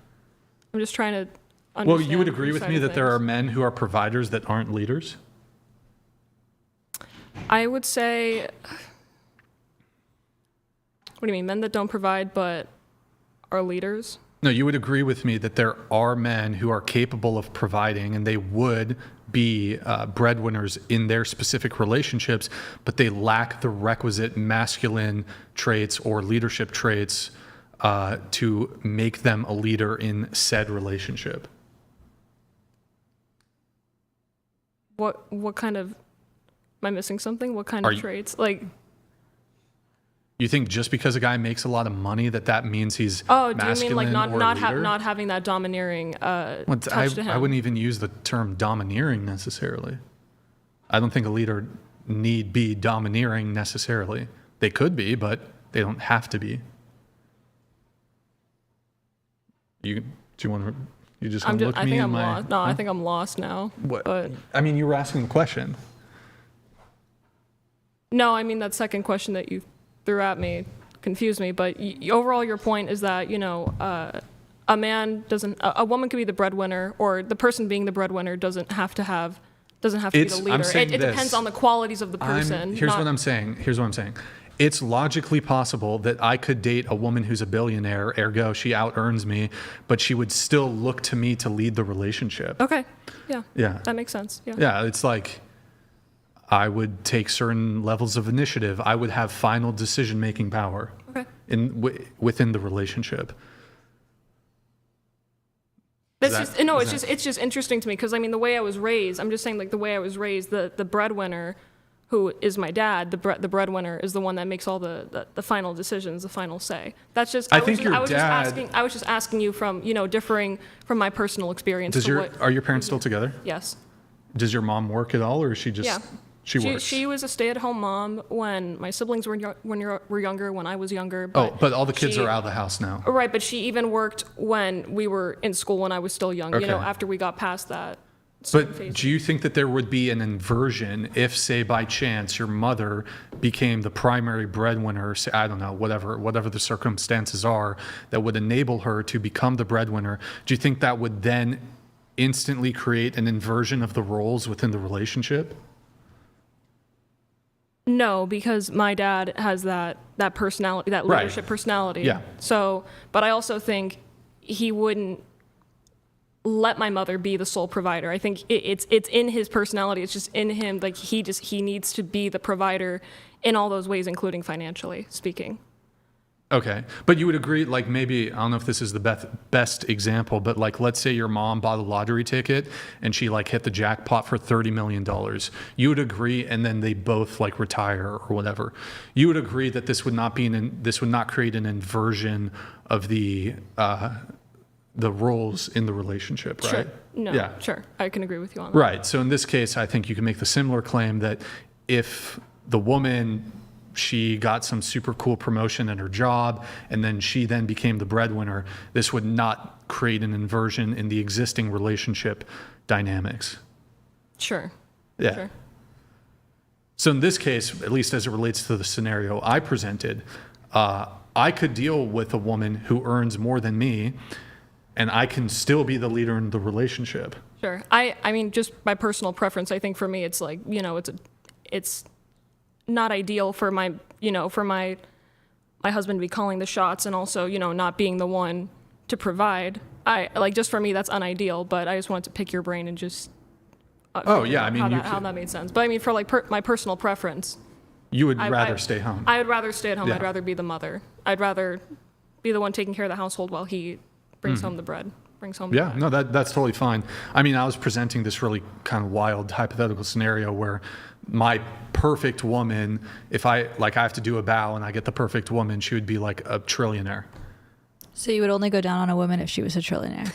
I'm just trying to understand. Well, you would agree with me that there are men who are providers that aren't leaders? I would say... What do you mean, men that don't provide but are leaders? No, you would agree with me that there are men who are capable of providing and they would be breadwinners in their specific relationships, but they lack the requisite masculine traits or leadership traits to make them a leader in said relationship. What kind of... Am I missing something? What kind of traits? Like... You think just because a guy makes a lot of money that means he's masculine do you mean like not having that domineering touch to him? I wouldn't even use the term domineering necessarily. I don't think a leader need be domineering necessarily. They could be, but they don't have to be. You just want to look me in my... Lost. No, I think I'm lost now. What? But I mean, you were asking the question. No, I mean that second question that you threw at me confused me, but overall your point is that, a man doesn't, a woman could be the breadwinner, or the person being the breadwinner doesn't have to be the leader. It depends on the qualities of the person. Here's what I'm saying. It's logically possible that I could date a woman who's a billionaire, ergo she out-earns me, but she would still look to me to lead the relationship. Okay. Yeah. Yeah. That makes sense. Yeah. Yeah, it's like I would take certain levels of initiative. I would have final decision-making power within the relationship. It's just interesting to me because I mean the way I was raised. I'm just saying like the way I was raised. The breadwinner, who is my dad, the breadwinner is the one that makes all the final decisions, the final say. That's just. I was just asking you from differing from my personal experience. Are your parents still together? Yes. Does your mom work at all, or is she just? Yeah. She works. She was a stay-at-home mom when my siblings were younger, when I was younger. But all the kids are out of the house now. Right, but she even worked when we were in school when I was still young. Okay. After we got past that. But do you think that there would be an inversion if, say, by chance, your mother became the primary breadwinner? Say, I don't know, whatever the circumstances are, that would enable her to become the breadwinner? Do you think that would then instantly create an inversion of the roles within the relationship? No, because my dad has that personality, that leadership personality. Yeah. So, but I also think he wouldn't let my mother be the sole provider. I think it's in his personality. It's just in him. Like he needs to be the provider in all those ways, including financially speaking. Okay. But you would agree, like maybe, I don't know if this is the best example, but like let's say your mom bought a lottery ticket and she like hit the jackpot for $30 million. You would agree, and then they both like retire or whatever. You would agree that this would not create an inversion of the roles in the relationship, right? Sure. No, yeah. Sure. I can agree with you on that. Right. So in this case, I think you can make the similar claim that if the woman she got some super cool promotion at her job, and then she then became the breadwinner, this would not create an inversion in the existing relationship dynamics. Sure. Yeah. Sure. So in this case, at least as it relates to the scenario I presented, I could deal with a woman who earns more than me, and I can still be the leader in the relationship. Sure. I mean, just my personal preference, I think for me, it's like, you know, it's not ideal for my, you know, for my husband to be calling the shots and also, you know, not being the one to provide. Just for me, that's unideal, but I just wanted to pick your brain and just Oh yeah, I mean, how that made sense. But I mean, for like my personal preference, you would rather stay home. I would rather stay at home. Yeah. I'd rather be the mother. I'd rather be the one taking care of the household while he brings home the bread. Brings home. Yeah, no, that's totally fine. I mean, I was presenting this really kind of wild hypothetical scenario where my perfect woman, if I have to do a bow and I get the perfect woman, she would be like a trillionaire. So you would only go down on a woman if she was a trillionaire?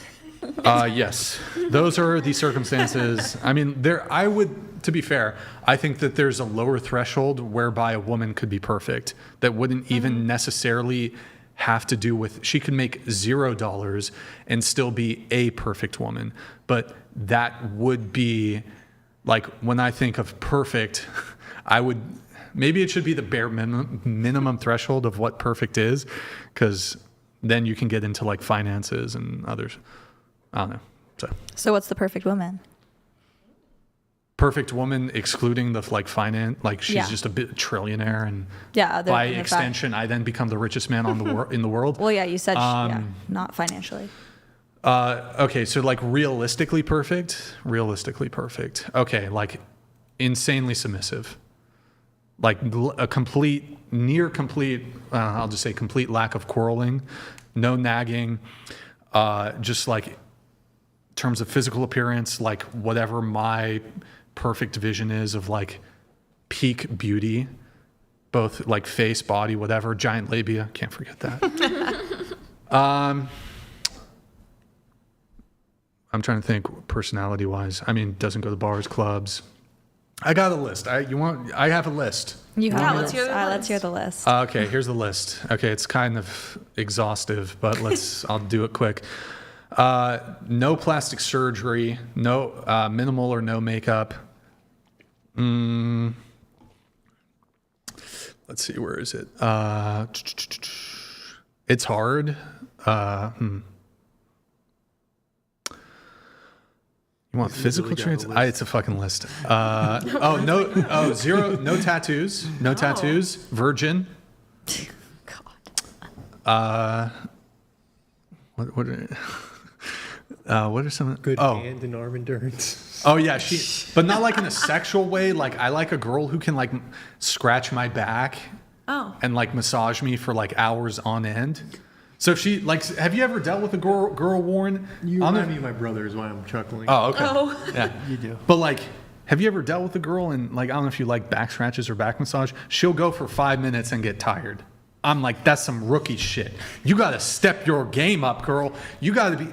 Yes, those are the circumstances. I mean, to be fair, I think that there's a lower threshold whereby a woman could be perfect that wouldn't even necessarily have to do with, she could make $0 and still be a perfect woman. But that would be like, when I think of perfect, maybe it should be the bare minimum threshold of what perfect is, because then you can get into like finances and others. I don't know. So what's the perfect woman? Perfect woman, excluding the like finance, like she's just a bit trillionaire, and by extension, I then become the richest man in the world. Well, yeah, you said not financially. Okay, so like realistically perfect. Okay, like insanely submissive, like a near complete. I'll just say complete lack of quarreling, no nagging, just like. Terms of physical appearance, like whatever my perfect vision is of like peak beauty, both like face, body, whatever, giant labia, can't forget that. I'm trying to think personality wise. I mean, doesn't go to bars, clubs. I got a list. I have a list. You have let's hear the list. Okay, here's the list. Okay, it's kind of exhaustive, but I'll do it quick. No plastic surgery, no minimal or no makeup. Let's see, where is it? It's hard. You want physical traits? It's a fucking list. Zero, no tattoos, virgin. God. What are some good hand and arm endurance? Oh yeah, but not like in a sexual way. Like I like a girl who can like scratch my back and like massage me for like hours on end. So if she like, have you ever dealt with a girl, Warren? You remind me of my brother is why I'm chuckling. Oh, okay. Yeah, you do. But like, have you ever dealt with a girl and like, I don't know if you like back scratches or back massage? She'll go for 5 minutes and get tired. I'm like, that's some rookie shit. You got to step your game up, girl. You got to be.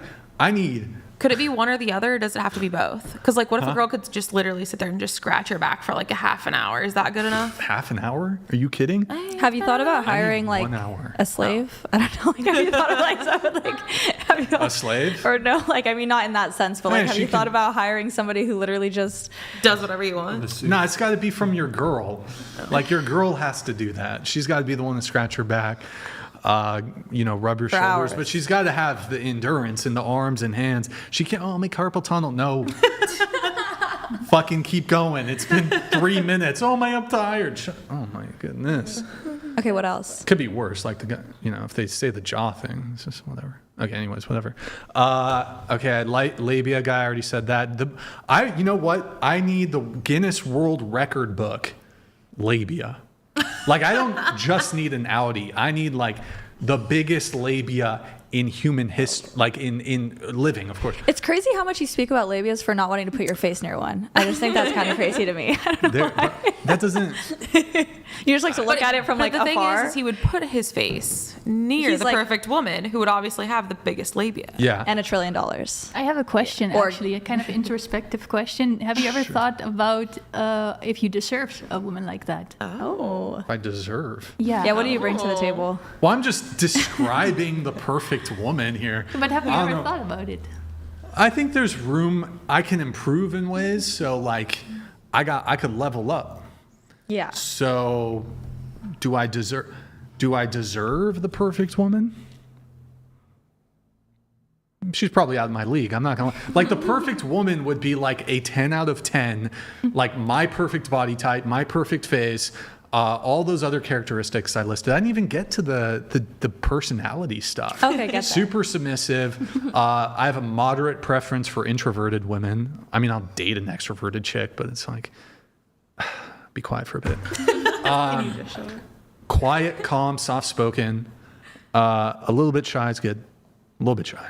Could it be one or the other, or does it have to be both? Because like, what if a girl could just literally sit there and just scratch her back for like a half an hour? Is that good enough? Half an hour? Are you kidding? Have you thought about hiring like 1 hour. a slave? I don't know. Like, have you thought of like someone like a slave? Or no, like I mean, not in that sense, but like, have you thought about hiring somebody who literally just does whatever you want? No, it's got to be from your girl. Like your girl has to do that. She's got to be the one to scratch her back. Rub your shoulders, hours. But she's got to have the endurance in the arms and hands. She can't, I'll make carpal tunnel. No. Fucking keep going. It's been 3 minutes. Oh my, I'm tired. Oh my goodness. Okay, what else? Could be worse. Like the guy, if they say the jaw thing, it's just whatever. Okay, anyways, whatever. Okay, labia guy, I already said that. You know what? I need the Guinness World Record book, labia. Like, I don't just need an Audi. I need, like, the biggest labia in human history, like in living, of course. It's crazy how much you speak about labias for not wanting to put your face near one. I just think that's kind of crazy to me. I don't know why. That doesn't. You just like to look at it from like the afar. thing is he would put his face near the perfect woman who would obviously have the biggest labia. Yeah. And $1 trillion. I have a question, Or- actually, a kind of introspective question. Have you ever thought about if you deserve a woman like that? Oh. I deserve. Yeah. Yeah, what do you bring to the table? Well, I'm just describing the perfect woman here. But have you I don't ever know. thought about it? I think there's room. I can improve in ways. So like, I could level up. Yeah. So, do I deserve the perfect woman? She's probably out of my league. I'm not gonna like the perfect woman would be like a 10 out of 10, like my perfect body type, my perfect face, all those other characteristics I listed. I didn't even get to the personality stuff. Okay, get that. Super submissive. I have a moderate preference for introverted women. I mean, I'll date an extroverted chick, but it's like, be quiet for a bit. Quiet, calm, soft-spoken. A little bit shy is good. A little bit shy.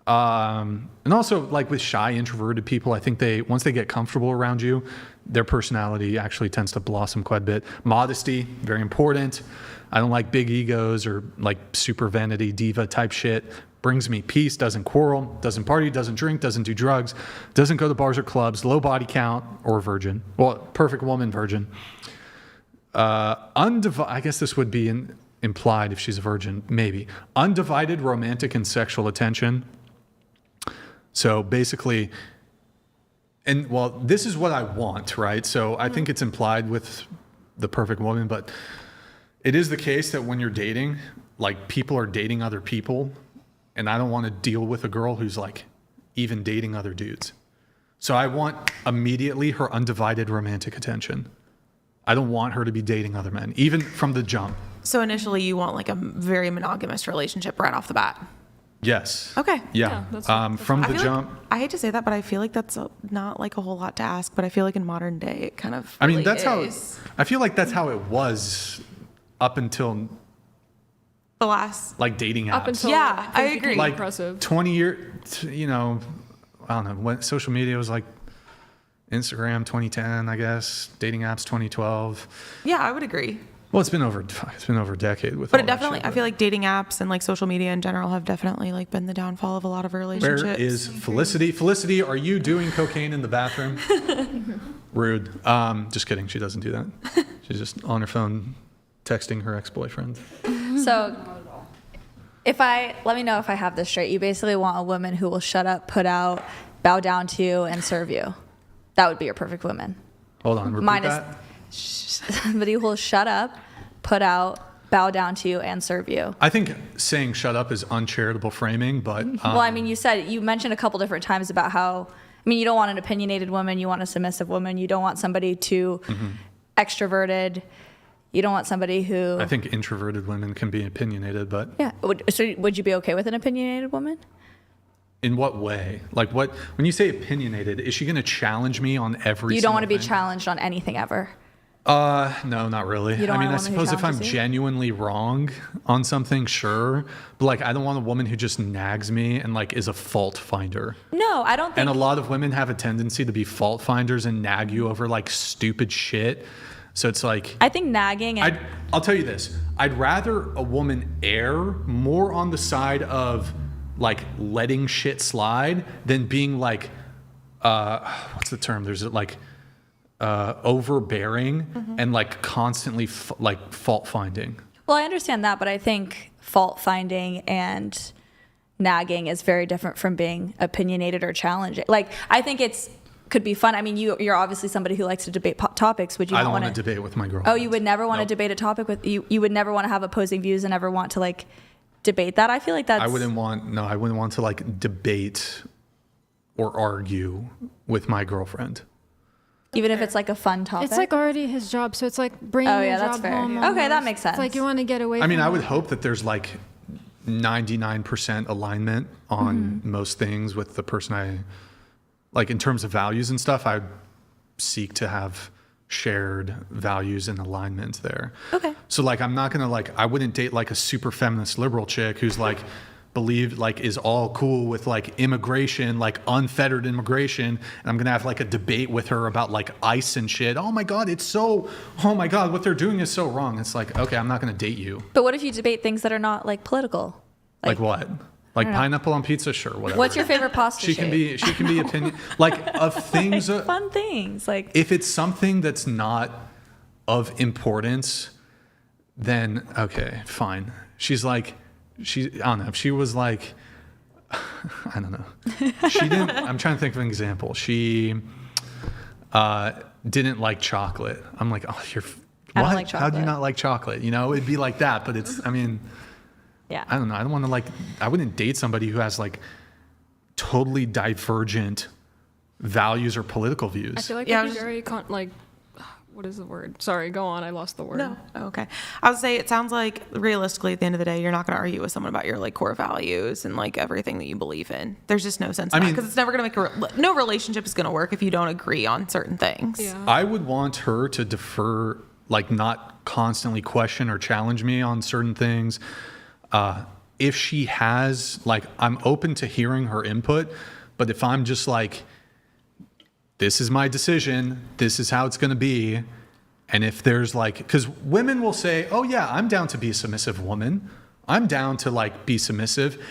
And also, like with shy, introverted people, I think once they get comfortable around you, their personality actually tends to blossom quite a bit. Modesty, very important. I don't like big egos or like super vanity diva type shit. Brings me peace, doesn't quarrel, doesn't party, doesn't drink, doesn't do drugs, doesn't go to bars or clubs, low body count, or virgin. Well, perfect woman, virgin. I guess this would be implied if she's a virgin, maybe. Undivided romantic and sexual attention. So basically, this is what I want, right? So I think it's implied with the perfect woman, but it is the case that when you're dating, like people are dating other people, and I don't want to deal with a girl who's like even dating other dudes. So I want immediately her undivided romantic attention. I don't want her to be dating other men, even from the jump. So initially you want like a very monogamous relationship right off the bat. Yes. Okay. Yeah. From the jump. I hate to say that, but I feel like that's not like a whole lot to ask, but I feel like in modern day it kind of I mean, really that's is. I feel like that's how it was up until The last like dating apps. Up until Yeah, I agree. like impressive. 20 years, I don't know, when social media was like Instagram 2010, I guess, dating apps 2012. Yeah, I would agree. Well, it's been over a decade with. But all it that definitely, shit, I feel like dating apps and like social media in general have definitely like been the downfall of a lot of relationships. Where is Felicity? Felicity, are you doing cocaine in the bathroom? Rude. Just kidding. She doesn't do that. She's just on her phone texting her ex-boyfriend. So let me know if I have this straight. You basically want a woman who will shut up, put out, bow down to you, and serve you. That would be your perfect woman. Hold on, repeat Mine that. Somebody who will shut up, put out, bow down to you, and serve you. I think saying shut up is uncharitable framing, but... Well, I mean, you mentioned a couple different times about how, you don't want an opinionated woman, you want a submissive woman, you don't want somebody too extroverted, you don't want somebody who... I think introverted women can be opinionated, but... Yeah. So would you be okay with an opinionated woman? In what way? Like what, when you say opinionated, is she going to challenge me on every You don't want to be thing? challenged on anything ever. No, not really. You don't want a I woman who suppose if I'm challenges you? genuinely wrong on something, sure. But like, I don't want a woman who just nags me and like is a fault finder. No, I don't think... And a lot of women have a tendency to be fault finders and nag you over like stupid shit. So it's like... I think nagging and... I'll tell you this. I'd rather a woman err more on the side of like letting shit slide than being like, what's the term? There's like overbearing and like constantly like fault finding. Well, I understand that, but I think fault finding and nagging is very different from being opinionated or challenging. Like, I think could be fun. I mean, you're obviously somebody who likes to debate topics. Would you I not don't want to debate with my girl. Oh, you would never want to debate a topic with you. You would never want to have opposing views and ever want to like debate that. I feel like that's... I wouldn't want to like debate or argue with my girlfriend. Even if it's like a fun topic? It's like already his job, so it's like bringing your that's job fair. home. Okay, that almost. makes sense. It's like you want to get away from I mean, I would it. hope that there's like 99% alignment on most things with the person I like in terms of values and stuff. I would seek to have shared values and alignment there. Okay. So like, I'm not going to like, I wouldn't date like a super feminist liberal chick who's like believe like is all cool with like immigration, like unfettered immigration, and I'm gonna have like a debate with her about like ICE and shit. Oh my God, what they're doing is so wrong. It's like, okay, I'm not gonna date you. But what if you debate things that are not like political? Like what? Like pineapple on pizza? Sure, whatever. What's your favorite pasta She shape? can be opinion like of things. Like, fun things like if it's something that's not of importance, then okay, fine. I don't know. If she was like, I don't know. She didn't. I'm trying to think of an example. She didn't like chocolate. I'm like, oh, you're. I don't What? like How do you chocolate. not like chocolate? You know, it'd be like that. But it's. I mean. Yeah. I don't know. I don't want to like. I wouldn't date somebody who has like totally divergent values or political views. I feel like Yeah, it'd be very what is the word? Sorry, go on. I lost the word. No. Oh, okay. I would say it sounds like realistically at the end of the day, you're not going to argue with someone about your like core values and like everything that you believe in. There's just no sense in that because it's never going to make no relationship is going to work if you don't agree on certain things. Yeah. I would want her to defer, like not constantly question or challenge me on certain things. If she has, like, I'm open to hearing her input, but if I'm just like, this is my decision, this is how it's going to be, and if there's like, because women will say, oh yeah, I'm down to be a submissive woman, I'm down to like be submissive,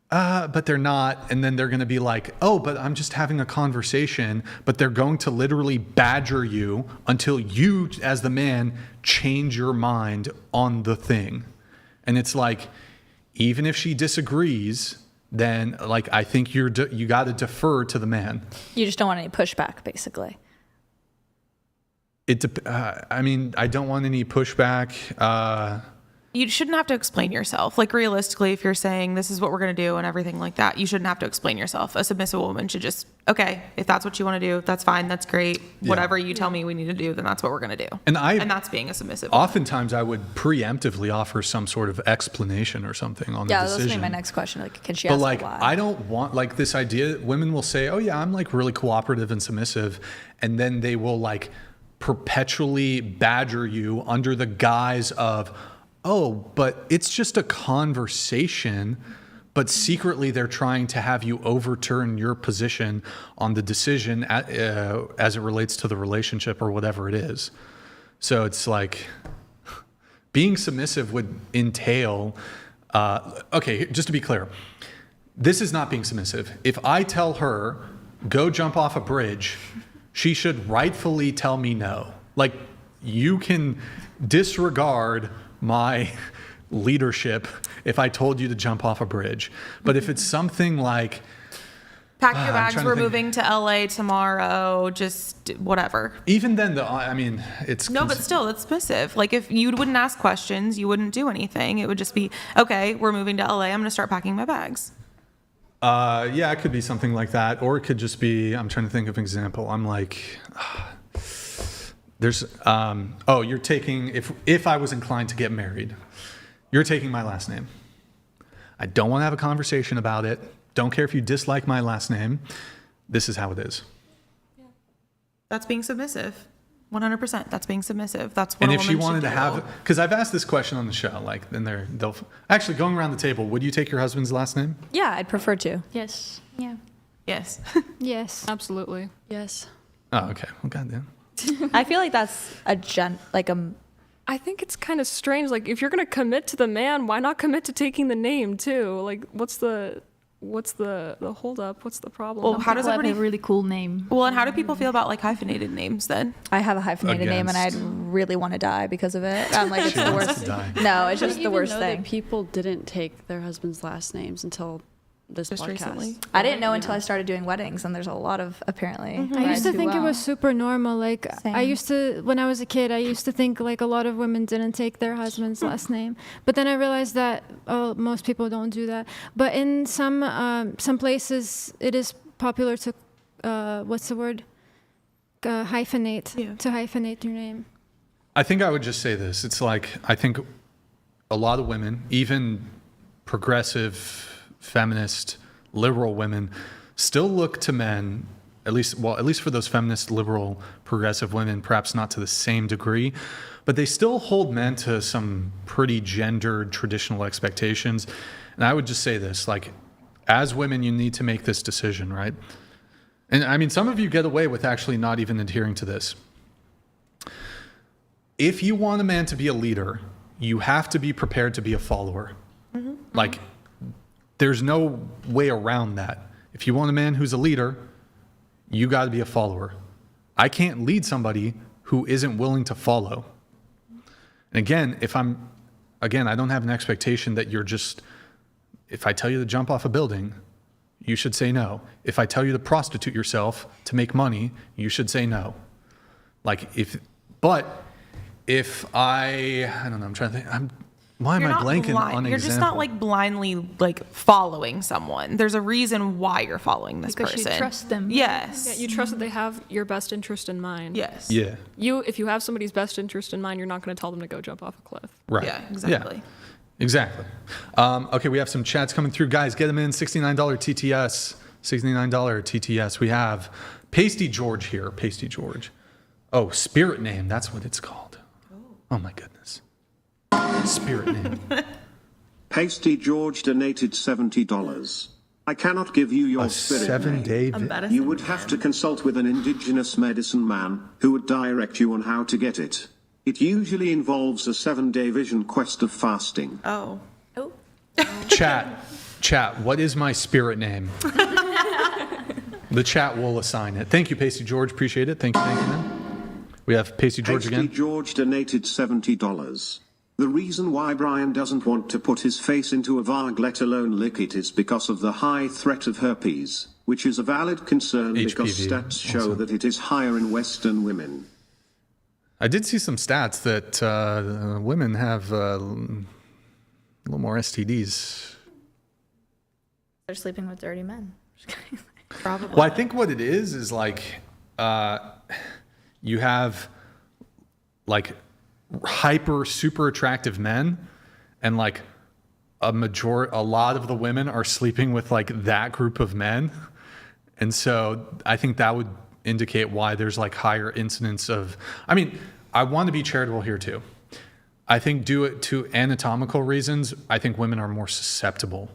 but they're not, and then they're going to be like, oh, but I'm just having a conversation, but they're going to literally badger you until you, as the man, change your mind on the thing. And it's like, even if she disagrees, then like I think you got to defer to the man. you just don't want any pushback, basically. I mean, I don't want any pushback. You shouldn't have to explain yourself. Like realistically, if you're saying this is what we're going to do and everything like that, you shouldn't have to explain yourself. A submissive woman should just, okay, if that's what you want to do, that's fine. That's great. Yeah. Whatever you tell me we need to do, then that's what we're going to do. And that's being a submissive woman. Oftentimes I would preemptively offer some sort of explanation or something on the Yeah, decision. that's gonna be my next question. Like, can she But ask like, why? I don't want like this idea. Women will say, "Oh yeah, I'm like really cooperative and submissive," and then they will like perpetually badger you under the guise of, "Oh, but it's just a conversation." But secretly, they're trying to have you overturn your position on the decision as it relates to the relationship or whatever it is. So it's like being submissive would entail. Okay, just to be clear, this is not being submissive. If I tell her, go jump off a bridge, she should rightfully tell me no. Like, you can disregard my leadership if I told you to jump off a bridge. But if it's something like, pack your bags, we're moving to LA tomorrow, just whatever. Even then, though, I mean, it's... No, but still, it's submissive. Like, if you wouldn't ask questions, you wouldn't do anything. It would just be, okay, we're moving to LA, I'm going to start packing my bags. Yeah, it could be something like that. Or it could just be, I'm trying to think of an example. I'm like, there's, you're taking, if I was inclined to get married, you're taking my last name. I don't want to have a conversation about it. Don't care if you dislike my last name. This is how it is. That's being submissive. 100%. That's being submissive. That's what And a if she woman wanted should to do. have, because I've asked this question on the show, like, then they'll actually going around the table. Would you take your husband's last name? Yeah, I'd prefer to. Yes. Yeah. Yes. Yes. Absolutely. Yes. Oh, okay. Well, goddamn. I feel like that's I think it's kind of strange. Like, if you're going to commit to the man, why not commit to taking the name too? Like, what's the hold up? What's the problem? Well, how does Have everybody a really cool name? Well, and how do people feel about like hyphenated names then? I have a hyphenated name and I'd Against. really want to die because of it. I'm like, it's She the wants worst. to die. No, it's I just didn't the even worst know thing. that people didn't take their husband's last names until this Just podcast. recently. I didn't know until I started doing weddings, and there's a lot of apparently. I used to think it was super. super normal. Like I Same. used to, when I was a kid, I used to think like a lot of women didn't take their husband's last name. But then I realized that most people don't do that. But in some places, it is popular to what's the word? Hyphenate. Yeah. To hyphenate your name. I think I would just say this. It's like, I think a lot of women, even progressive, feminist, liberal women, still look to men, at least for those feminist, liberal, progressive women, perhaps not to the same degree, but they still hold men to some pretty gendered traditional expectations. And I would just say this, like, as women, you need to make this decision, right? And I mean, some of you get away with actually not even adhering to this. If you want a man to be a leader, you have to be prepared to be a follower. Like, there's no way around that. If you want a man who's a leader, you got to be a follower. I can't lead somebody who isn't willing to follow. And again, I don't have an expectation that you're just, if I tell you to jump off a building, you should say no. If I tell you to prostitute yourself to make money, you should say no. Like, if I don't know, I'm trying to think, why am I blanking on an You're just not like blindly like following someone. There's a reason why you're following this Because person. you trust them. Yes. Yeah, you trust that they have your best interest in mind. Yes. Yeah. If you have somebody's best interest in mind, you're not going to tell them to go jump off a cliff. Right. Yeah, exactly. Yeah, exactly. Okay, we have some chats coming through. Guys, get them in. $69 TTS. $69 TTS. We have Pasty George here. Pasty George. Oh, spirit name. That's what it's called. Oh my goodness. Spirit name. Pasty George donated $70. I cannot give you your A spirit 7-day name. You would have to consult with an indigenous medicine man who would direct you on how to get it. It usually involves a 7-day vision quest of fasting. Oh. Chat, what is my spirit name? The chat will assign it. Thank you, Pasty George. Appreciate it. Thank you, man. We have Pasty George again. Pasty George donated $70. The reason why Brian doesn't want to put his face into a vag, let alone lick it, is because of the high threat of herpes, which is a valid concern because HPV stats show also. that it is higher in Western women. I did see some stats that women have a little more STDs. They're sleeping with dirty men. Probably. Well, I think what it is like you have like super attractive men, and like a lot of the women are sleeping with like that group of men, and so I think that would indicate why there's like higher incidence of. I mean, I want to be charitable here too. I think due to anatomical reasons, I think women are more susceptible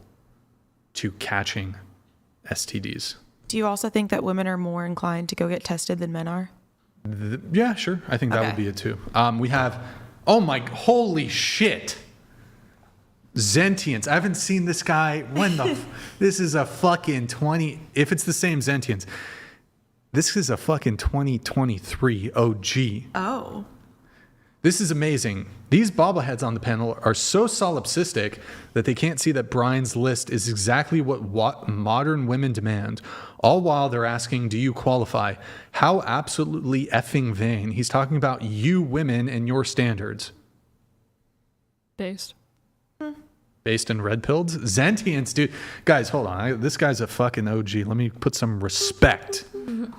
to catching STDs. Do you also think that women are more inclined to go get tested than men are? Yeah, sure. I think that would be it too. We have, holy shit. Zentians. I haven't seen this guy. This is a fucking 20, if it's the same Zentians. This is a fucking 2023 OG. Oh. This is amazing. These bobbleheads on the panel are so solipsistic that they can't see that Brian's list is exactly what modern women demand. All while they're asking, do you qualify? How absolutely effing vain. He's talking about you women and your standards. Based in red pills? Zentians, dude. Guys, hold on. This guy's a fucking OG. Let me put some respect.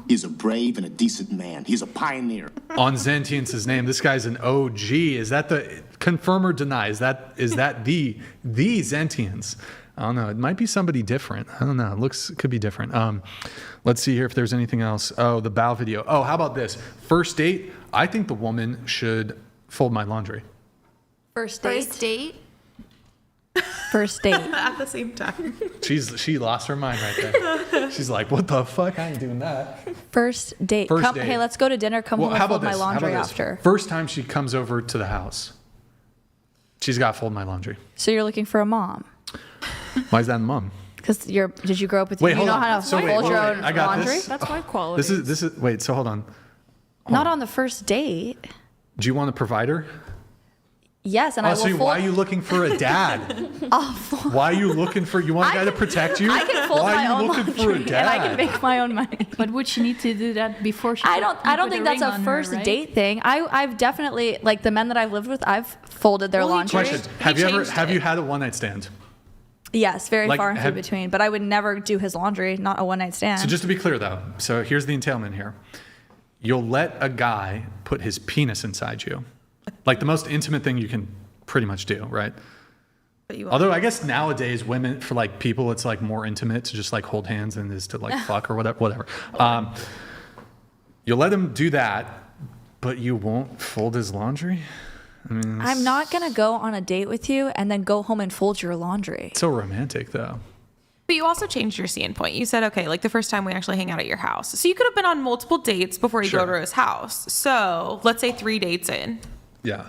He's a brave and a decent man. He's a pioneer. On Zentians' name, this guy's an OG. Is that the confirm or deny? Is that the Zentians? I don't know. It might be somebody different. I don't know. It could be different. Let's see here if there's anything else. Oh, the bow video. Oh, how about this? First date. I think the woman should fold my laundry. First date. At the same time. She lost her mind right there. She's like, what the fuck? I ain't doing that. First date. First date. Hey, let's go to dinner. Come home and fold my laundry after. First time she comes over to the house, she's got to fold my laundry. So you're looking for a mom? Why is that mom? Because did you grow up with? Wait, you hold know on. how to So fold your own I got laundry? this. That's my quality. This is. Wait. So hold on. Not on the first date. Do you want a provider? Yes, and I will so fold. why are you looking for a dad? Why are you looking for? You want a guy to protect you? I can fold why my are own you looking laundry for a dad? and I can make my own money. But would she need to do that before she? I don't think that's a first date thing. I've definitely, like the men that I've lived with, I've folded their laundry. Question: Have you had a one night stand? Yes, very Like, far and few between. But I would never do his laundry. Not a one night stand. So just to be clear, though, so here's the entailment here: you'll let a guy put his penis inside you, like the most intimate thing you can pretty much do, right? Although I guess nowadays women, for like people, it's like more intimate to just like hold hands than it is to like fuck or whatever. You'll let him do that, but you won't fold his laundry. I mean, I'm not going to go on a date with you and then go home and fold your laundry. It's so romantic, though. But you also changed your standpoint. You said, okay, like the first time we actually hang out at your house. So you could have been on multiple dates before you go to his house. So let's say 3 dates in. Yeah.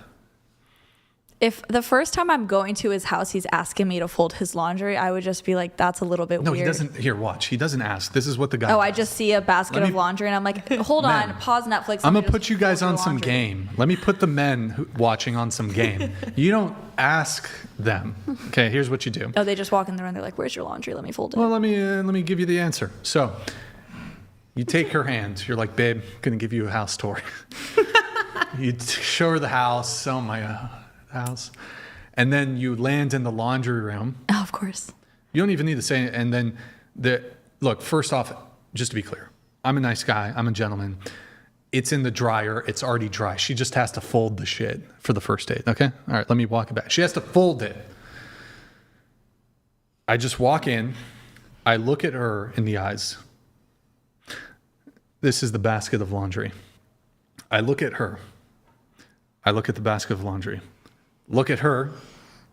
If the first time I'm going to his house, he's asking me to fold his laundry, I would just be like, that's a little bit No, weird. he doesn't. Here, watch. He doesn't ask. This is what the guy Oh, does. I just see a basket of laundry and I'm like, hold Men. on, pause Netflix. I'm let going to me put just you guys fold your on some laundry. game. Let me put the men watching on some game. You don't ask them. Okay, here's what you do. Oh, they just walk in the room. They're like, where's your laundry? Let me fold it. Well, let me give you the answer. So, you take her hand. You're like, babe, going to give you a house tour. You show her the house. Oh, my house. And then you land in the laundry room. Oh, of course. You don't even need to say it. And then, look, first off, just to be clear, I'm a nice guy. I'm a gentleman. It's in the dryer. It's already dry. She just has to fold the shit for the first date. Okay? All right, let me walk it back. She has to fold it. I just walk in. I look at her in the eyes. This is the basket of laundry. I look at her. I look at the basket of laundry. Look at her.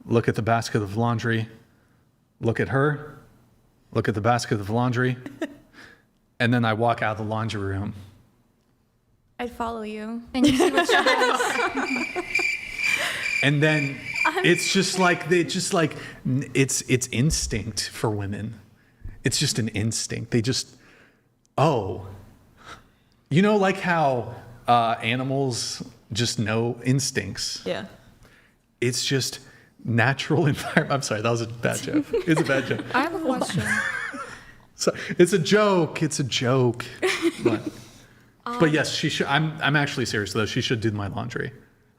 Look at the basket of laundry. Look at her. Look at the basket of laundry. And then I walk out of the laundry room. I'd follow you. And you see what she does. And then it's just like it's instinct for women. It's just an instinct. They just like how animals just know instincts. Yeah. It's just natural environment. I'm sorry, that was a bad joke. It's a bad joke. I have a question. So, it's a joke. It's a joke. But yes, she should. I'm actually serious though. She should do my laundry.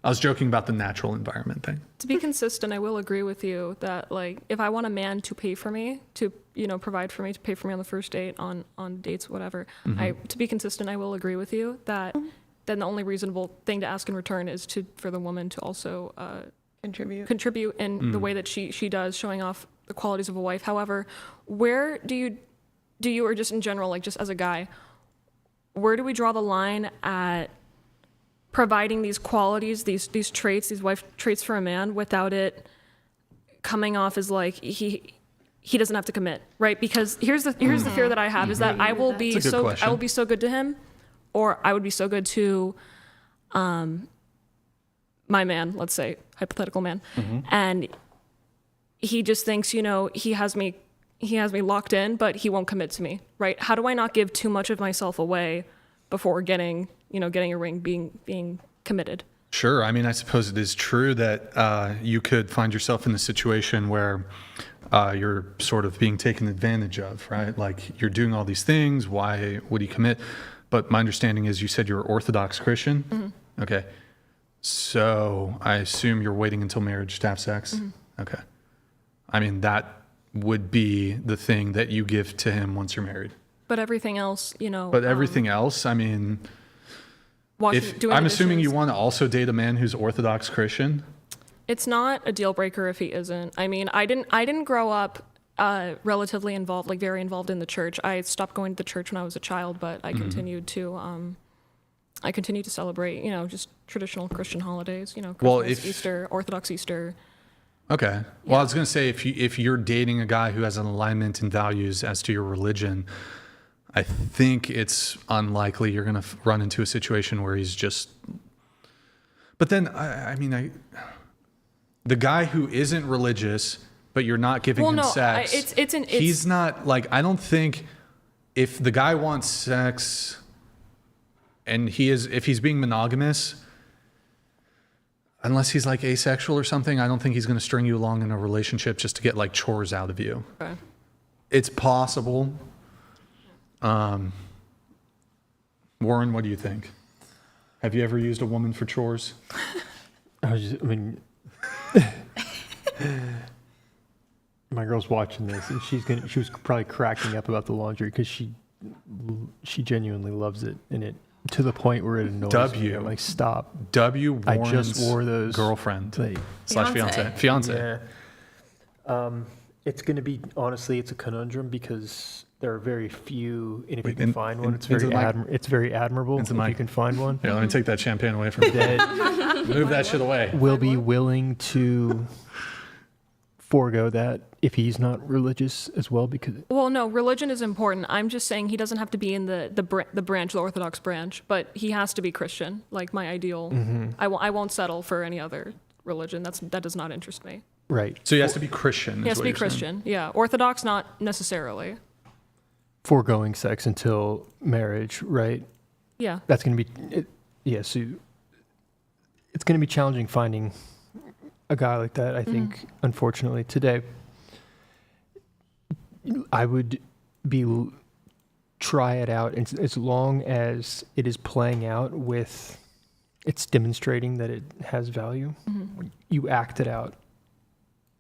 I was joking about the natural environment thing. To be consistent, I will agree with you that like if I want a man to pay for me, to provide for me, to pay for me on the first date, on dates, whatever. To be consistent, I will agree with you that then the only reasonable thing to ask in return is for the woman to also contribute in the way that she does, showing off the qualities of a wife. However, where do you or just in general, like just as a guy, where do we draw the line at providing these qualities, these traits, these wife traits for a man without it coming off as like he doesn't have to commit, right? Because here's the fear that I have is that I will be so good to him, or I would be so good to my man, let's say, hypothetical man, and he just thinks, he has me locked in, but he won't commit to me, right? How do I not give too much of myself away before getting a ring, being committed? Sure. I mean, I suppose it is true that you could find yourself in a situation where you're sort of being taken advantage of, right? Like you're doing all these things. Why would he commit? But my understanding is you said you're Orthodox Christian. Okay. So I assume you're waiting until marriage to have sex. Okay. I mean, that would be the thing that you give to him once you're married. But everything else, But everything else, I mean, I'm assuming you want to also date a man who's Orthodox Christian. It's not a deal breaker if he isn't. I mean, I didn't grow up relatively involved, like very involved in the church. I stopped going to the church when I was a child, but I continued to celebrate, just traditional Christian holidays, Christmas, Easter, Orthodox Easter. Okay. Well, I was going to say, if you're dating a guy who has an alignment in values as to your religion, I think it's unlikely you're going to run into a situation where he's just. But then, the guy who isn't religious, but you're not giving him sex. He's not like. I don't think if the guy wants sex, and if he's being monogamous. Unless he's like asexual or something, I don't think he's going to string you along in a relationship just to get like chores out of you. Okay. It's possible. Warren, what do you think? Have you ever used a woman for chores? My girl's watching this, and she was probably cracking up about the laundry because she genuinely loves it, and it to the point where it annoys me. I'm like, stop. Warren's I just wore those. Girlfriend / fiance. Yeah. It's going to be, honestly, it's a conundrum because There are very few, and if you Wait, can find one, it's into very the mic. it's very admirable if you can find one. Yeah, let me take that champagne away from you. Move that shit away. Will be willing to forego that if he's not religious as well, because Well, no, religion is important. I'm just saying he doesn't have to be in the branch, the Orthodox branch, but he has to be Christian. Like my ideal. I won't settle for any other religion. That does not interest me. right. So he has to be Christian. He has to be Christian. Yeah, Orthodox not necessarily. Foregoing sex until marriage, right? Yeah. That's going to be, so it's going to be challenging finding a guy like that, I think, unfortunately, today. I would try it out as long as it is playing out with, it's demonstrating that it has value. You act it out.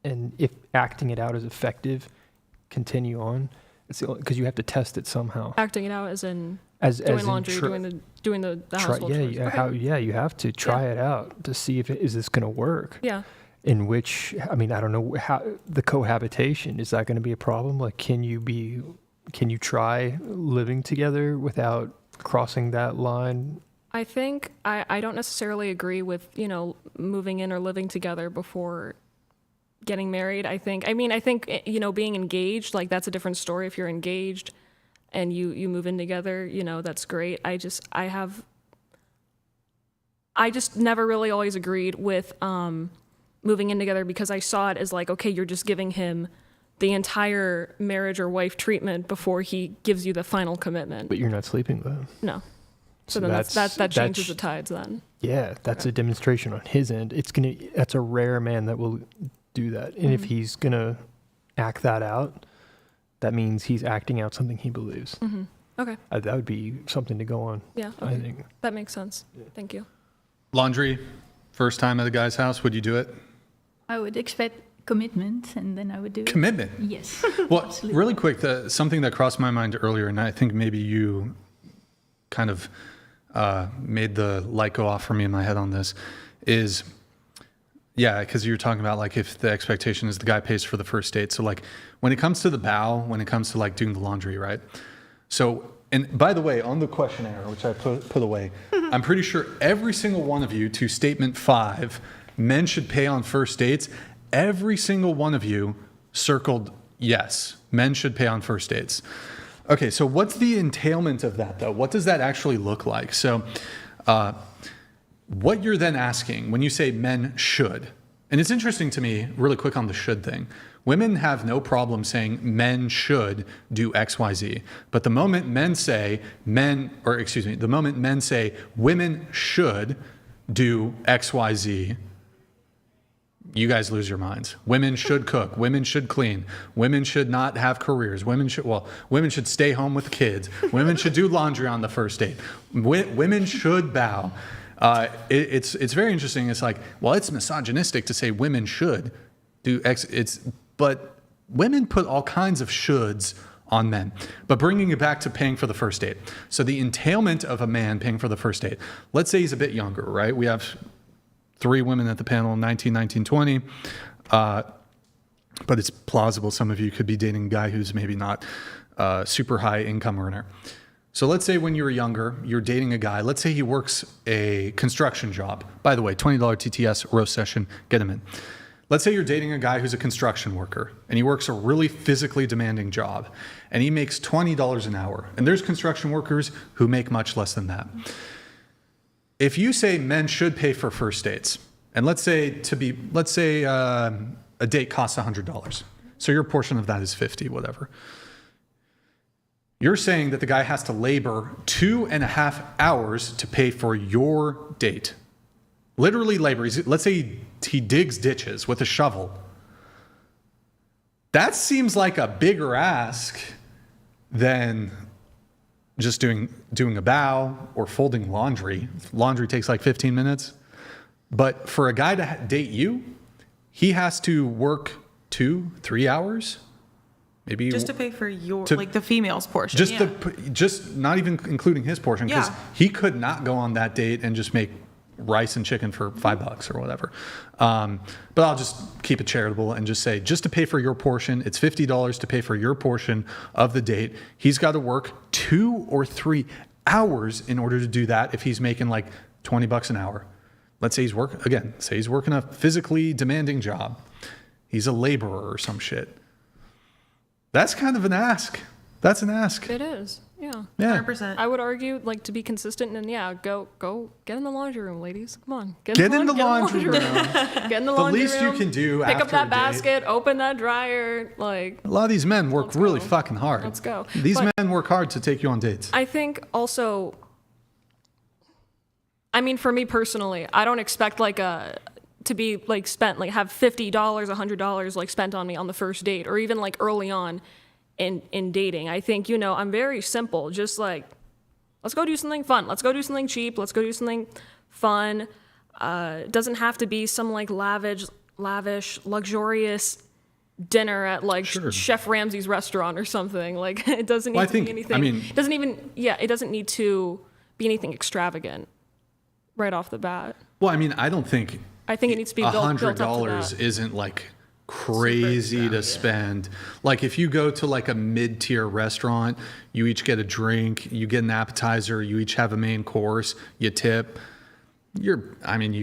And if acting it out is effective, continue on. Because you have to test it somehow. Acting it out as in as doing in laundry, doing the household chores. You have to try it out to see if is this going to work. Yeah. In which, I mean, I don't know how the cohabitation, is that going to be a problem? Like, can you try living together without crossing that line? I think I don't necessarily agree with, moving in or living together before getting married. I think, being engaged, like that's a different story. If you're engaged and you move in together, that's great. I just never really always agreed with, moving in together because I saw it as like, okay, you're just giving him the entire marriage or wife treatment before he gives you the final commitment. But you're not sleeping with him. No. So then that changes the tides then. Yeah, that's a demonstration on his end. That's a rare man that will do that. And if he's going to act that out, that means he's acting out something he believes. Okay. That would be something to go on. Yeah. Okay. I think. That makes sense. Thank you. Laundry, first time at a guy's house, would you do it? I would expect commitment, and then I would do Commitment? it. Yes. Well, Absolutely. really quick, something that crossed my mind earlier, and I think maybe you kind of made the light go off for me in my head on this, is, because you're talking about like if the expectation is the guy pays for the first date. So like when it comes to the bow, when it comes to like doing the laundry, right? So, and by the way, on the questionnaire, which I put away, I'm pretty sure every single one of you to statement 5, men should pay on first dates, every single one of you circled yes, men should pay on first dates. Okay, so what's the entailment of that though? What does that actually look like? So what you're then asking when you say men should, and it's interesting to me, really quick on the should thing, women have no problem saying men should do X, Y, Z. But the moment men say women should do X, Y, Z, you guys lose your minds. Women should cook. Women should clean. Women should not have careers. Women should stay home with kids. Women should do laundry on the first date. Women should bow. It's very interesting. It's like, well, it's misogynistic to say women should do X. But women put all kinds of shoulds on men. But bringing it back to paying for the first date. So the entailment of a man paying for the first date. Let's say he's a bit younger, right? We have 3 women at the panel, 19, 19, 20. But it's plausible some of you could be dating a guy who's maybe not a super high income earner. So let's say when you were younger, you're dating a guy. Let's say he works a construction job. By the way, $20 TTS roast session, get him in. Let's say you're dating a guy who's a construction worker and he works a really physically demanding job and he makes $20 an hour. And there's construction workers who make much less than that. If you say men should pay for first dates, and let's say a date costs $100, so your portion of that is $50, whatever. You're saying that the guy has to labor 2.5 hours to pay for your date. Literally labor. Let's say he digs ditches with a shovel. That seems like a bigger ask than just doing a bow or folding laundry. Laundry takes like 15 minutes. But for a guy to date you, he has to work 2-3 hours, maybe just to pay for the female's portion. Just not even including his portion, because he could not go on that date and just make rice and chicken for $5 or whatever. But I'll just keep it charitable and just say, just to pay for your portion, it's $50 to pay for your portion of the date. He's got to work 2 or 3 hours in order to do that if he's making like $20 an hour. Let's say he's working a physically demanding job. He's a laborer or some shit. That's kind of an ask. That's an ask. It is. Yeah. 100%. I would argue, like, to be consistent, and go get in the laundry room, ladies. Come on. Get in the laundry room. Get in the laundry room. The least you can do Pick after up that a date. basket, open that dryer, like. A lot of these men work really fucking hard. Let's go. These men work hard to take you on dates. I think also, I mean, for me personally, I don't expect to be like spent, like have $50, $100 like spent on me on the first date, or even like early on in dating. I think, I'm very simple. Just like, let's go do something fun. Let's go do something cheap. Let's go do something fun. It doesn't have to be some like lavish, luxurious dinner at like Chef Ramsay's restaurant or something. Like, it doesn't need to be anything. It doesn't need to be anything extravagant right off the bat. Well, I mean, I don't think it needs to be built up to that. $100 isn't like crazy to spend. Like if you go to like a mid-tier restaurant, you each get a drink, you get an appetizer, you each have a main course, you tip. You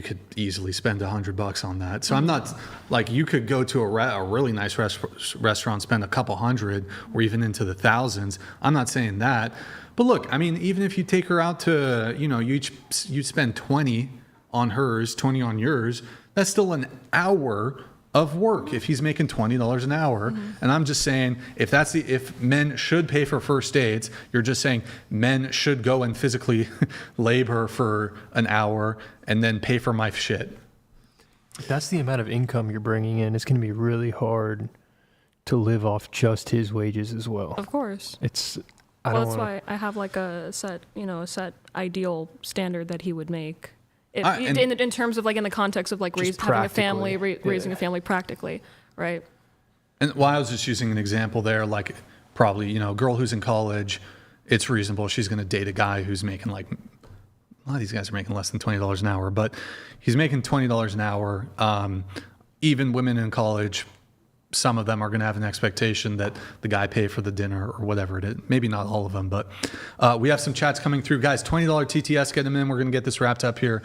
could easily spend $100 on that. So I'm not like, you could go to a really nice restaurant, spend a couple hundred or even into the thousands. I'm not saying that. But look, I mean, even if you take her out to, you spend 20 on hers, 20 on yours, that's still an hour of work if he's making $20 an hour. And I'm just saying, if men should pay for first dates, you're just saying men should go and physically labor for an hour and then pay for my shit. If that's the amount of income you're bringing in, it's going to be really hard to live off just his wages as well. Of course. That's why I have like a set ideal standard that he would make. In terms of like in the context of like having a family, raising a family practically, right? And I was just using an example there, like probably, a girl who's in college, it's reasonable. She's going to date a guy who's making like, a lot of these guys are making less than $20 an hour, but he's making $20 an hour. Even women in college, some of them are going to have an expectation that the guy pay for the dinner or whatever it is. Maybe not all of them, but we have some chats coming through. Guys, $20 TTS, get them in. We're going to get this wrapped up here.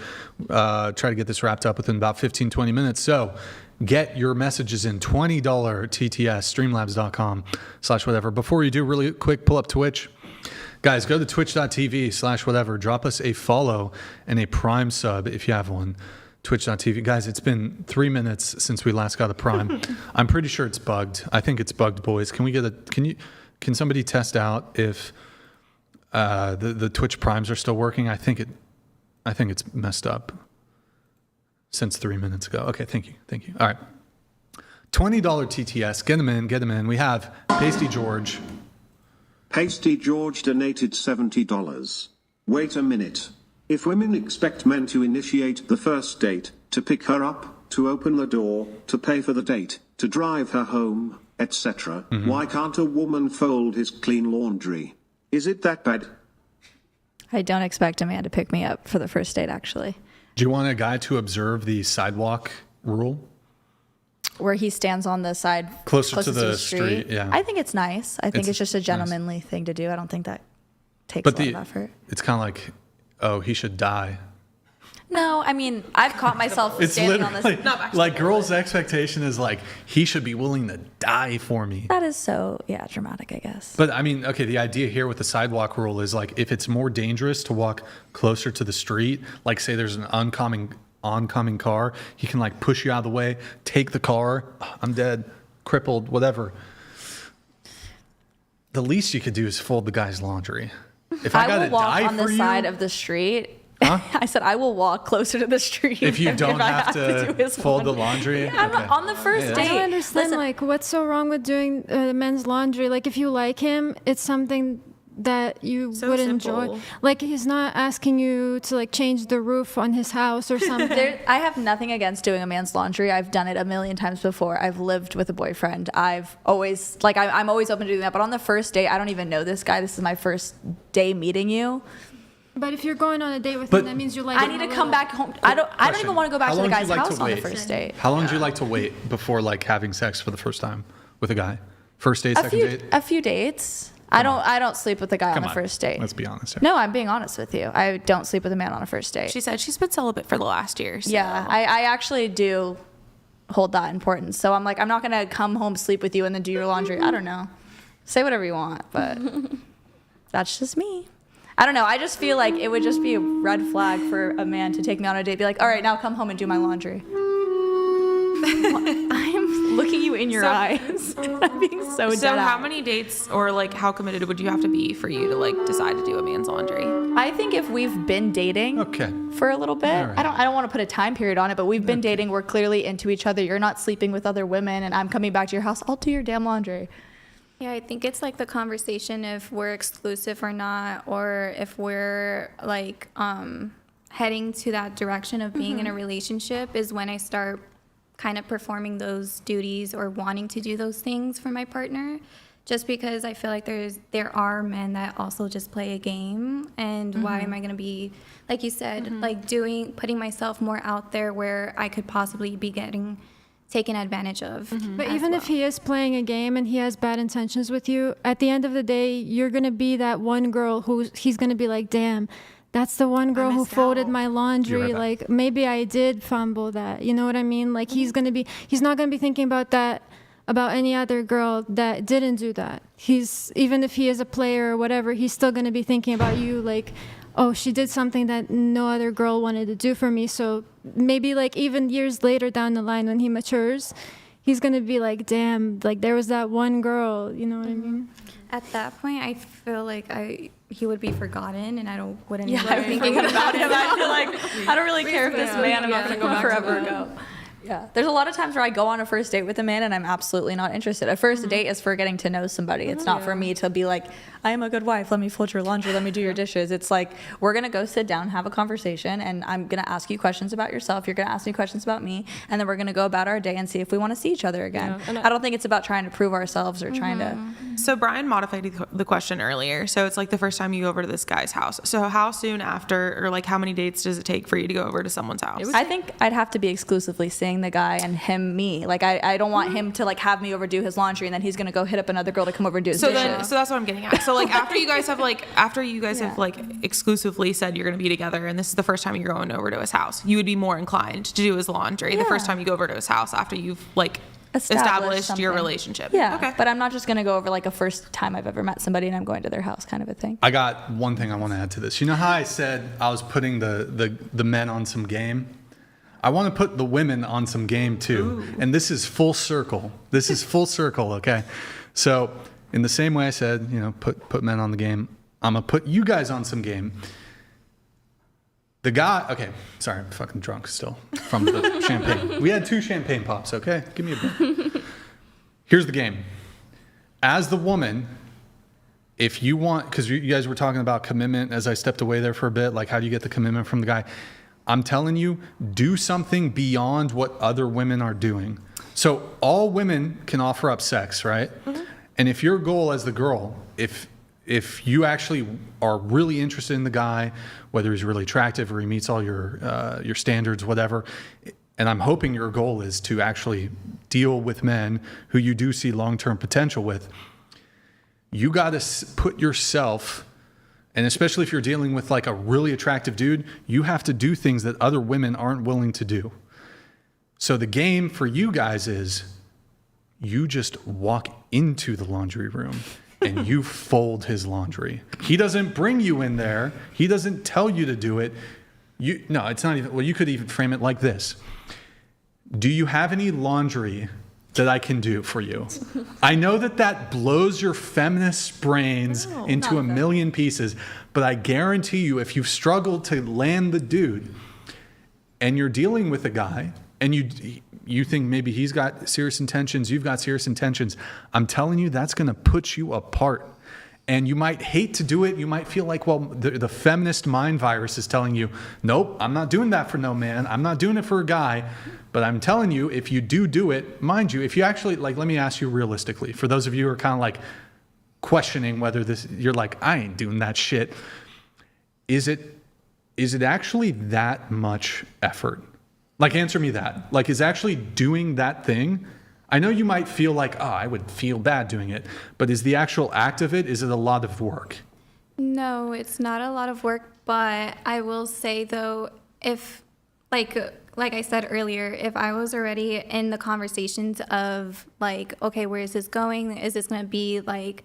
Try to get this wrapped up within about 15, 20 minutes. So get your messages in. $20 TTS, streamlabs.com/whatever. Before you do, really quick, pull up Twitch. Guys, go to twitch.tv/whatever. Drop us a follow and a Prime sub if you have one. Twitch.tv. Guys, it's been 3 minutes since we last got a Prime. I'm pretty sure it's bugged. I think it's bugged, boys. Can somebody test out if the Twitch Primes are still working? I think it's messed up since 3 minutes ago. Okay, thank you. All right. $20 TTS. Get them in. We have Pasty George. Pasty George donated $70. Wait a minute. If women expect men to initiate the first date, to pick her up, to open the door, to pay for the date, to drive her home, etc., why can't a woman fold his clean laundry? Is it that bad? I don't expect a man to pick me up for the first date, actually. Do you want a guy to observe the sidewalk rule? Where he stands on the side closer to the street. Yeah. I think it's nice. I think it's just a gentlemanly thing to do. I don't think that takes a lot of effort. It's kind of like, oh, he should die. No, I mean, I've caught myself standing on this. Like girls' expectation is like, he should be willing to die for me. That is so, dramatic, I guess. But I mean, okay, the idea here with the sidewalk rule is like, if it's more dangerous to walk closer to the street, like say there's an oncoming car, he can like push you out of the way, take the car, I'm dead, crippled, whatever. The least you could do is fold the guy's laundry. If I gotta die for you, I will walk on the side of the street. Huh? I said I will walk closer to the street. If you don't have to fold the laundry? Yeah, okay. On the first date. I don't understand, what's so wrong with doing the men's laundry? Like, if you like him, it's something that you would enjoy. Like, he's not asking you to, change the roof on his house or something. I have nothing against doing a man's laundry. I've done it a million times before. I've lived with a boyfriend. I've always, I'm always open to doing that. But on the first date, I don't even know this guy. This is my first day meeting you. But if you're going on a date with But- him, that means you like I him need a to come little. back home. I don't even Question. want to go back How to the long do you guy's like to house on the wait? first date. How long do you like to wait before like having sex for the first time with a guy? First date, second date? A few dates. I don't sleep with a guy on the first date. Let's be honest here. No, I'm being honest with you. I don't sleep with a man on a first date. She said she's been celibate for the last year. So. Yeah, I actually do hold that importance. So I'm like, I'm not going to come home, sleep with you, and then do your laundry. I don't know. Say whatever you want, but that's just me. I don't know. I just feel like it would just be a red flag for a man to take me on a date, be like, all right, now come home and do my laundry. I'm looking you in your eyes. I'm being so dead So how out. many dates or like how committed would you have to be for you to like decide to do a man's laundry? I think if we've been dating for a little bit, right. I don't want to put a time period on it, but we've been dating, we're clearly into each other. You're not sleeping with other women and I'm coming back to your house, I'll do your damn laundry. Yeah, I think it's like the conversation if we're exclusive or not, or if we're like heading to that direction of being in a relationship is when I start kind of performing those duties or wanting to do those things for my partner. Just because I feel like there are men that also just play a game, and why am I going to be, like you said, like putting myself more out there where I could possibly be getting taken advantage of. But even if he is playing a game and he has bad intentions with you, at the end of the day, you're going to be that one girl who he's going to be like, damn, that's the one girl who folded my laundry. Like, maybe I did fumble that. You know what I mean? Like, he's not going to be thinking about that, about any other girl that didn't do that. Even if he is a player or whatever, he's still going to be thinking about you, like, oh, she did something that no other girl wanted to do for me. So maybe like even years later down the line when he matures, he's going to be like, damn, like there was that one girl, you know what I mean? At that point, I feel like he would be forgotten, and I wouldn't Yeah, even I'm think thinking about him. I feel like I don't really care if this man, I'm not going to go forever ago. Yeah, there's a lot of times where I go on a first date with a man and I'm absolutely not interested. A first date is for getting to know somebody. It's not for me to be like, I am a good wife. Let me fold your laundry. Let me do your dishes. It's like, we're going to go sit down, have a conversation, and I'm going to ask you questions about yourself. You're going to ask me questions about me. And then we're going to go about our day and see if we want to see each other again. Yeah, I don't think it's about trying to prove ourselves or trying to. So Brian modified the question earlier. So it's like the first time you go over to this guy's house. So how soon after, or like how many dates does it take for you to go over to someone's house? I think I'd have to be exclusively seeing the guy and him, me. Like, I don't want him to like have me over do his laundry and then he's going to go hit up another girl to come over and do his dishes. So that's what I'm getting at. So like after you guys have exclusively said you're going to be together and this is the first time you're going over to his house, you would be more inclined to do his laundry the first time you go over to his house after you've like established your relationship. Yeah. Okay. But I'm not just going to go over like a first time I've ever met somebody and I'm going to their house kind of a thing. I got one thing I want to add to this. You know how I said I was putting the men on some game? I want to put the women on some game too. Ooh. And this is full circle. This is full circle, okay? So in the same way I said, put men on the game, I'm going to put you guys on some game. The guy, okay, sorry, I'm fucking drunk still from the champagne. We had 2 champagne pops, okay? Give me a break. Here's the game. As the woman, if you want, because you guys were talking about commitment as I stepped away there for a bit, like how do you get the commitment from the guy? I'm telling you, do something beyond what other women are doing. So all women can offer up sex, right? Mm-hmm. And if your goal as the girl, if you actually are really interested in the guy, whether he's really attractive or he meets all your standards, whatever, and I'm hoping your goal is to actually deal with men who you do see long-term potential with, you got to put yourself, and especially if you're dealing with like a really attractive dude, you have to do things that other women aren't willing to do. So the game for you guys is you just walk into the laundry room and you fold his laundry. He doesn't bring you in there. He doesn't tell you to do it. No, it's not even, well, you could even frame it like this. Do you have any laundry that I can do for you? I know that blows your feminist brains into a million pieces, but I guarantee you, if you've struggled to land the dude and you're dealing with a guy and you think maybe he's got serious intentions, you've got serious intentions, I'm telling you, that's going to put you apart. And you might hate to do it. You might feel like, well, the feminist mind virus is telling you, nope, I'm not doing that for no man. I'm not doing it for a guy. But I'm telling you, if you do it, mind you, if you actually, like, let me ask you realistically, for those of you who are kind of like questioning whether you're like, I ain't doing that shit. is it actually that much effort? Like, answer me that. Like, is actually doing that thing, I know you might feel like, oh, I would feel bad doing it, but is the actual act of it, is it a lot of work? No, it's not a lot of work, but I will say though, if like I said earlier, if I was already in the conversations of like, okay, where is this going? Is this going to be like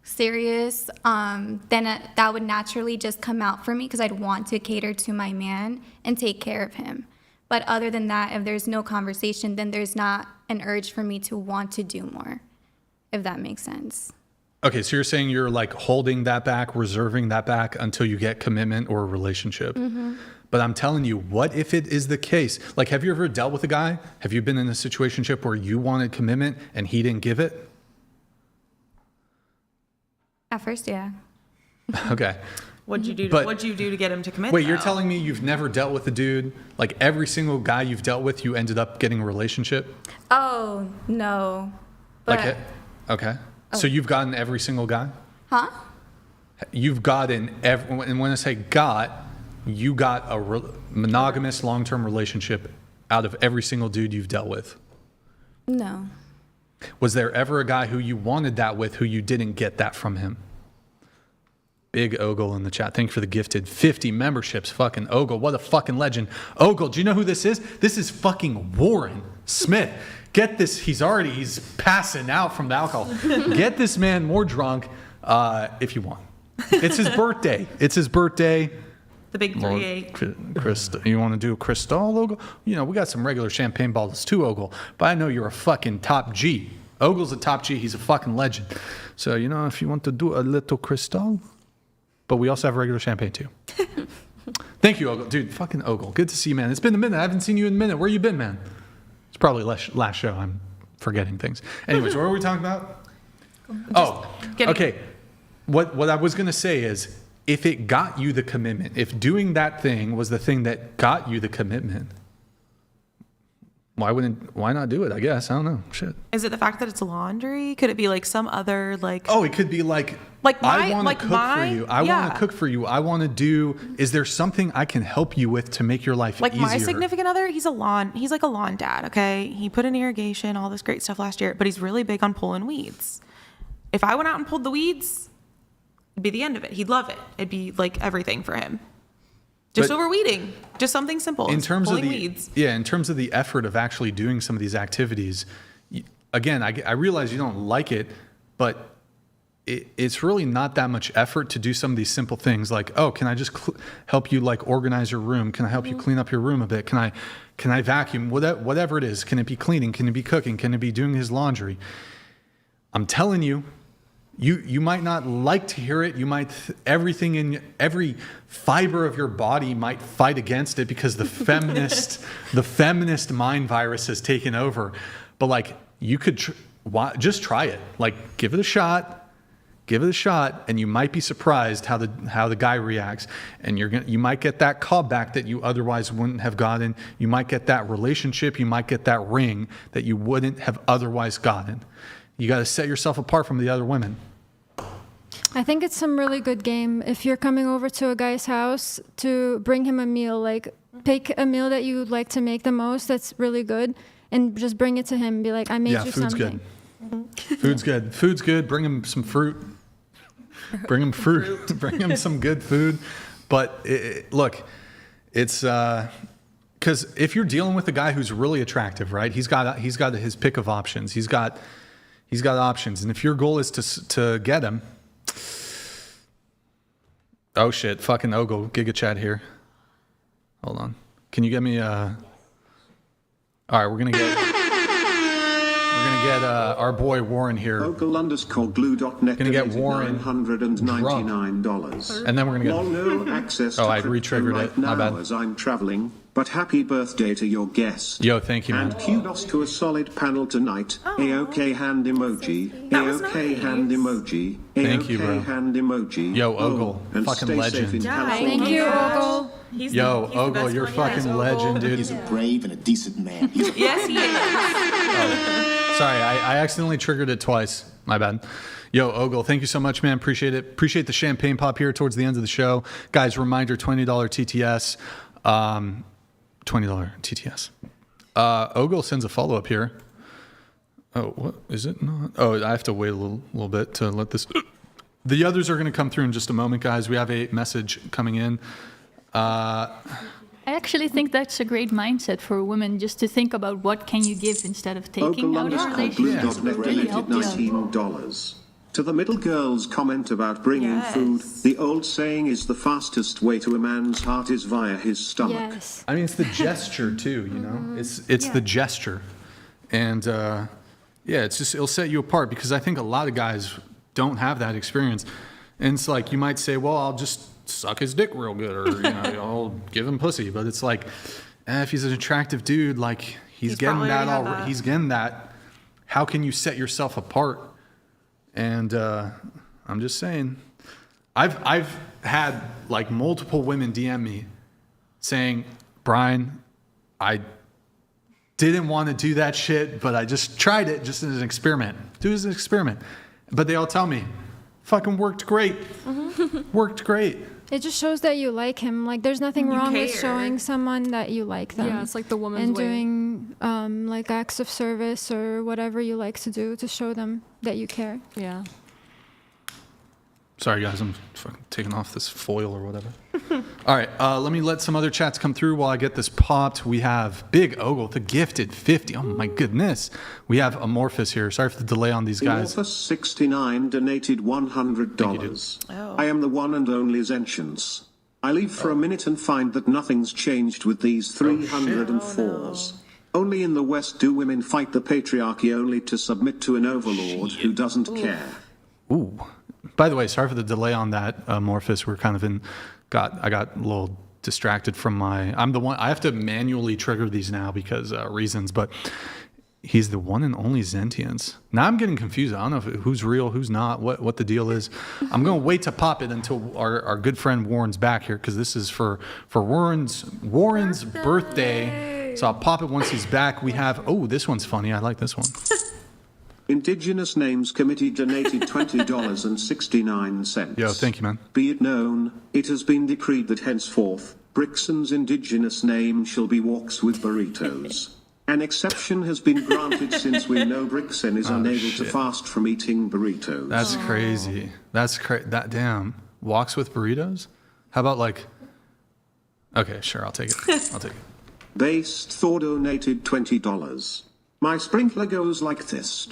serious? Then that would naturally just come out for me because I'd want to cater to my man and take care of him. But other than that, if there's no conversation, then there's not an urge for me to want to do more, if that makes sense. Okay, so you're saying you're like holding that back, reserving that back until you get commitment or a relationship. Mm-hmm. But I'm telling you, what if it is the case? Like, have you ever dealt with a guy? Have you been in a situationship where you wanted commitment and he didn't give it? At first, yeah. Okay. What'd you do to get him to commit? Wait, you're telling me you've never dealt with a dude, like every single guy you've dealt with, you ended up getting a relationship? Oh, no. But, Like, okay. Oh. So you've gotten every single guy? Huh? You've gotten every, and when I say got, you got a monogamous long-term relationship out of every single dude you've dealt with? No. Was there ever a guy who you wanted that with who you didn't get that from him? Big Ogle in the chat. Thank you for the gifted 50 memberships. Fucking Ogle. What a fucking legend. Ogle, do you know who this is? This is fucking Warren Smith. Get this. He's passing out from the alcohol. Get this man more drunk if you want. It's his birthday. It's his birthday. The big 3-8. You want to do a Cristal, Ogle? You know, we got some regular champagne bottles too, Ogle. But I know you're a fucking top G. Ogle's a top G. He's a fucking legend. So, you know, if you want to do a little Cristal. But we also have regular champagne too. Thank you, Ogle. Dude, fucking Ogle. Good to see you, man. It's been a minute. I haven't seen you in a minute. Where you been, man? It's probably last show. I'm forgetting things. Anyways, what were we talking about? Okay. What I was going to say is, if it got you the commitment, if doing that thing was the thing that got you the commitment, why not do it? I guess. I don't know. Shit. Is it the fact that it's laundry? Could it be like some other like? Oh, it could be like I want to cook for you. I want to cook for you. I want to do. Is there something I can help you with to make your life like easier? My significant other, he's like a lawn dad. Okay, he put in irrigation, all this great stuff last year, but he's really big on pulling weeds. If I went out and pulled the weeds, it'd be the end of it. He'd love it. It'd be like everything for him. Just over weeding, just something simple. In terms of the weeds. in terms of the effort of actually doing some of these activities, again, I realize you don't like it, but it's really not that much effort to do some of these simple things. Like, oh, can I just help you like organize your room? Can I help you clean up your room a bit? Can I vacuum? Whatever it is. Can it be cleaning? Can it be cooking? Can it be doing his laundry? I'm telling you. You might not like to hear it. You might everything in every fiber of your body might fight against it because the feminist mind virus has taken over. But like you could just try it. Like give it a shot, and you might be surprised how the guy reacts. And you might get that call back that you otherwise wouldn't have gotten. You might get that relationship. You might get that ring that you wouldn't have otherwise gotten. You got to set yourself apart from the other women. I think it's some really good game. If you're coming over to a guy's house, to bring him a meal, like pick a meal that you like to make the most that's really good and just bring it to him and be like, I made you something. Food's good. Food's good. Bring him some fruit. Bring him fruit. Bring him some good food. But look, it's because if you're dealing with a guy who's really attractive, right? He's got his pick of options. He's got options, and if your goal is to get him, oh shit, fucking Ogle, Giga Chat here. Hold on, can you get me all right, we're gonna get our boy Warren here. Ogle_glue.net. Gonna get Warren $999. And then we're gonna get no access to I re-triggered right it. My now bad. as I'm traveling. But happy birthday to your guest. Yo, thank you, man. And kudos to a solid panel tonight. AOK hand emoji. AOK hand emoji. Thank you, bro. Hand emoji. Yo, Ogle, and fucking stay legend. safe in California. Thank you, Ogle. Yo, Ogle, you're fucking legend, dude. He's a brave and a decent man. Yes, he is. Sorry, I accidentally triggered it twice. My bad. Yo, Ogle, thank you so much, man. Appreciate it. Appreciate the champagne pop here towards the end of the show. Guys, reminder, $20 TTS. $20 TTS. Ogle sends a follow-up here. Oh, what is it not? Oh, I have to wait a little bit to let this... The others are going to come through in just a moment, guys. We have a message coming in. I actually think that's a great mindset for a woman, just to think about what can you give instead of taking out a relationship. Really $19. To the middle girl's comment about bringing food, the old saying is the fastest way to a man's heart is via his stomach. Yes. I mean, it's the gesture too, you know? It's the gesture. And it's just, it'll set you apart, because I think a lot of guys don't have that experience. And it's like, you might say, well, I'll just suck his dick real good, or, I'll give him pussy. But it's like, if he's an attractive dude, like, he's getting that already. He's getting that. How can you set yourself apart? And I'm just saying, I've had like multiple women DM me saying, Brian, I didn't want to do that shit, but I just tried it just as an experiment. Do it as an experiment. But they all tell me, fucking worked great. Worked great. It just shows that you like him. Like, there's nothing wrong with care. showing someone that you like them. Yeah, it's like the woman's and way. doing like acts of service or whatever you like to do to show them that you care. Yeah. Sorry, guys, I'm fucking taking off this foil or whatever. All right, let me let some other chats come through while I get this popped. We have Big Ogle, the gifted 50. Oh my goodness. We have Amorphous here. Sorry for the delay on these guys. Amorphous 69 donated $100. I am the one and only Zentience. I leave for a minute and find that nothing's changed with these 304s. Only in the West do women fight the patriarchy only to submit to an overlord who doesn't care. Ooh. By the way, sorry for the delay on that, Amorphous. We're kind of I got a little distracted from I'm the one, I have to manually trigger these now because reasons, but he's the one and only Zentience. Now I'm getting confused. I don't know who's real, who's not, what the deal is. I'm going to wait to pop it until our good friend Warren's back here, because this is for Warren's birthday. So I'll pop it once he's back. We have, this one's funny. I like this one. Indigenous Names Committee donated $20.69. Yo, thank you, man. Be it known, it has been decreed that henceforth, Brixan's indigenous name shall be Walks with Burritos. An exception has been granted since we know Brixan is unable to fast from eating burritos. That's crazy. That's that damn. Walks with Burritos? How about okay, sure, I'll take it. Based Thor donated $20. My sprinkler goes like this.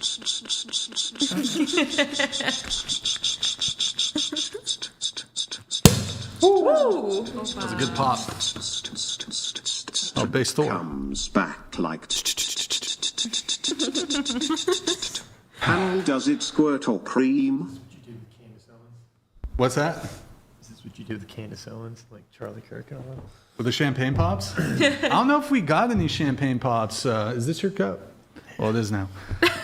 Ooh. That was a good pop. Oh, bass Thor. Comes back like. Panel does it squirt or cream? What's that? Is this what you do with the Candace Owens, like Charlie Kirk and all that? With the champagne pops? I don't know if we got any champagne pops. Is this your cup? Well, it is now.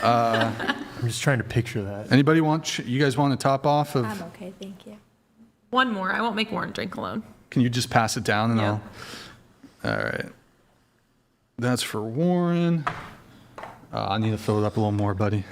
I'm just trying to picture that. Anybody you guys want to top off of? I'm okay, thank you. One more. I won't make Warren drink alone. Can you just pass it down and All right. That's for Warren. I need to fill it up a little more, buddy.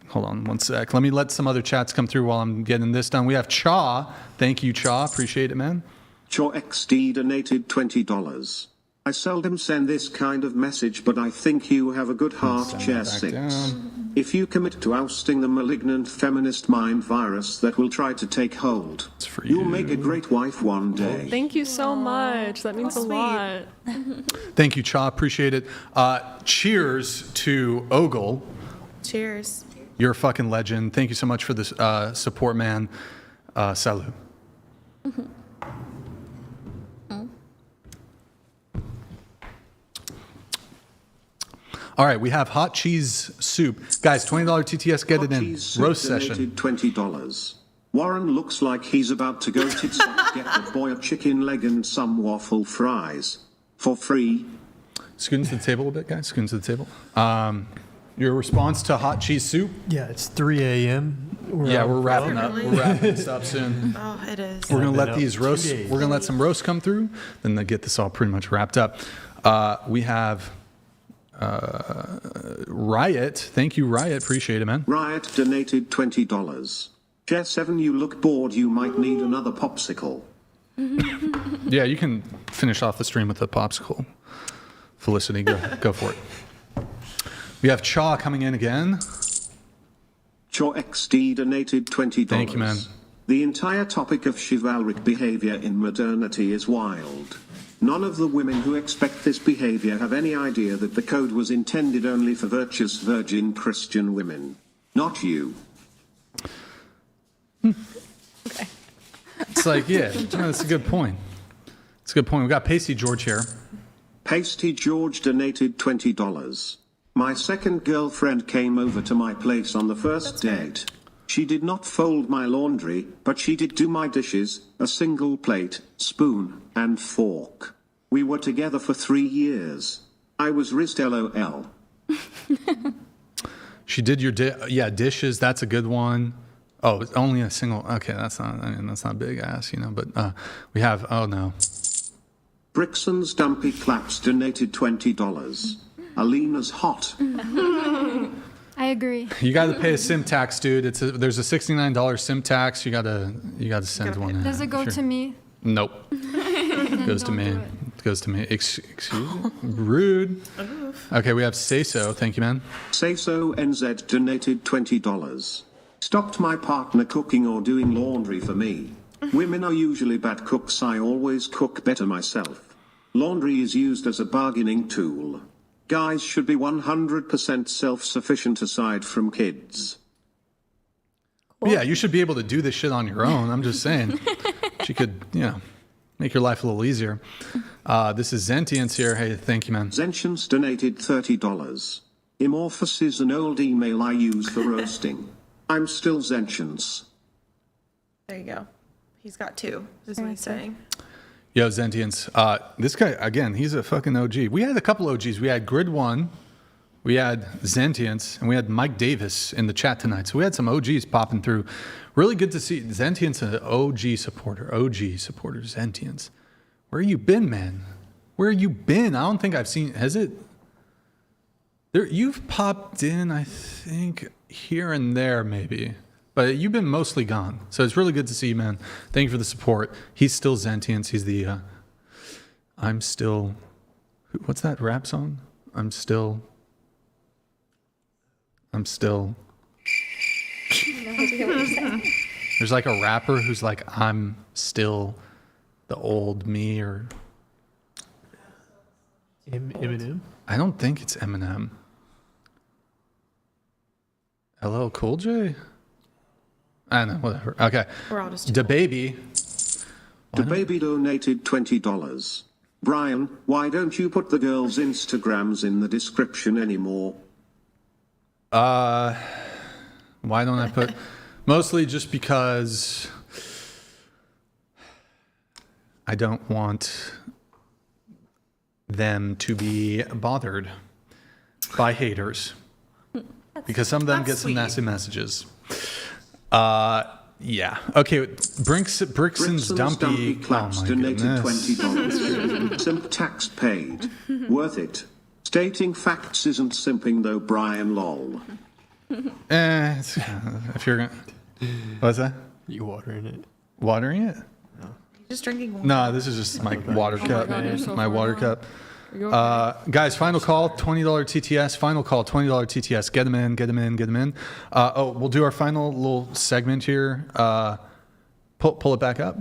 Hold on one sec. Let me let some other chats come through while I'm getting this done. We have Chaw. Thank you, Chaw. Appreciate it, man. Chaw XD donated $20. I seldom send this kind of message, but I think you have a good heart, Chair 6. If you commit to ousting the malignant feminist mind virus that will try to take hold, you'll make a great wife one day. Thank you so much. That means a lot. Thank you, Cha. Appreciate it. Cheers to Ogle. Cheers. You're a fucking legend. Thank you so much for this support, man. Salut. All right, we have hot cheese soup. Guys, $20 TTS, get it in. Roast session. $20. Warren looks like he's about to go tits up, get the boy a chicken leg and some waffle fries. For free. Scoot into the table a bit, guys. Scoot into the table. Your response to hot cheese soup? Yeah, it's 3 a.m. We're wrapping up. We're wrapping this up soon. Oh, it is. We're gonna let these roasts. We're gonna let some roasts come through, then get this all pretty much wrapped up. We have Riot. Thank you, Riot. Appreciate it, man. Riot donated $20. Jess7, you look bored. You might need another popsicle. Yeah, you can finish off the stream with a popsicle. Felicity, go for it. We have Chaw coming in again. Chaw XD donated $20. Thank you, man. The entire topic of chivalric behavior in modernity is wild. None of the women who expect this behavior have any idea that the code was intended only for virtuous virgin Christian women. Not you. Okay. It's like, yeah, that's a good point. It's a good point. We got Pasty George here. Pasty George donated $20. My second girlfriend came over to my place on the first date. She did not fold my laundry, but she did do my dishes, a single plate, spoon, and fork. We were together for 3 years. I was rizzed LOL. She did your dishes. That's a good one. Oh, it's only a single. Okay, that's not big ass, But we have. Oh no. Brixan's Dumpy Claps donated $20. Alina's hot. I agree. You got to pay a sim tax, dude. There's a $69 sim tax. You got to send one in. Does it go to me? Nope. It goes to me. It goes to me. Excuse me? Rude. Okay, we have Sayso. Thank you, man. Sayso NZ donated $20. Stopped my partner cooking or doing laundry for me. Women are usually bad cooks. I always cook better myself. Laundry is used as a bargaining tool. Guys should be 100% self-sufficient aside from kids. Yeah, you should be able to do this shit on your own. I'm just saying. She could, make your life a little easier. This is Zentience here. Hey, thank you, man. Zentience donated $30. Amorphous is an old email I use for roasting. I'm still Zentience. There you go. He's got 2, is what he's saying. Yo, Zentience. This guy, again, he's a fucking OG. We had a couple OGs. We had Grid1, we had Zentience, and we had Mike Davis in the chat tonight. So we had some OGs popping through. Really good to see Zentience, an OG supporter, Zentience. Where you been, man? Where you been? I don't think I've seen, has it? You've popped in, I think, here and there maybe. But you've been mostly gone. So it's really good to see you, man. Thank you for the support. He's still Zentience. He's the, I'm still, what's that rap song? I'm still. There's like a rapper who's like, I'm still the old me, or. Eminem? I don't think it's Eminem. LL Cool J? I don't know, whatever. Okay. We're all just DaBaby. DaBaby donated $20. Brian, why don't you put the girls' Instagrams in the description anymore? Why don't I put... Mostly just because I don't want them to be bothered by haters. Because some of them get some nasty messages. Yeah. Okay. Brixan's Dumpy Claps donated $20. Simp tax paid. Worth it. Stating facts isn't simping though, Brian lol. If you're gonna... What's that? You watering it? Watering it? You're just drinking water. No, this is just my water cup. My water cup. Guys, final call, $20 TTS. Final call, $20 TTS. Get them in. We'll do our final little segment here. Pull it back up.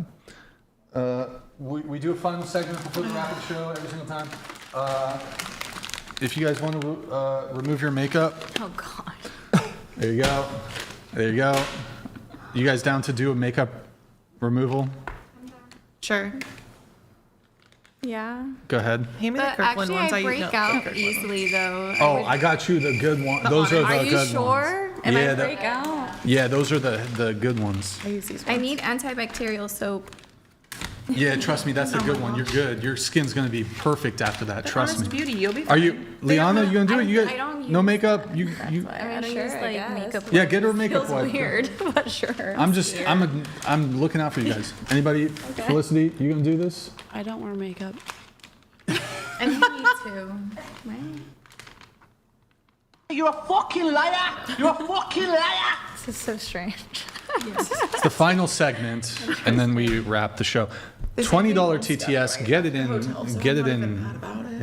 We do a final segment before the wrap of the show every single time. If you guys want to remove your makeup. Oh, God. There you go. You guys down to do a makeup removal? Sure. Yeah. Go ahead. Hand me the But Kirkland actually, ones. I break out easily, though. Oh, I got you the good one. Those are the Are good you ones. sure? If Yeah, I break out? Yeah, those are the good ones. I use these I ones. need antibacterial soap. Yeah, trust me, that's a good one. You're good. Your skin's gonna be perfect after that. Trust Honest me. Beauty, you'll be fine. Are you, Liana? You gonna do it? You I don't no makeup? You. I mean, I don't use like makeup. Yeah, get her a makeup Feels wipe. weird, but sure. I'm looking out for you guys. Anybody? Felicity, you gonna do this? I don't wear makeup. And you need to. Right? You're a fucking liar! You're a fucking liar! This is so strange. It's the final segment, and then we wrap the show. $20 TTS, get it in,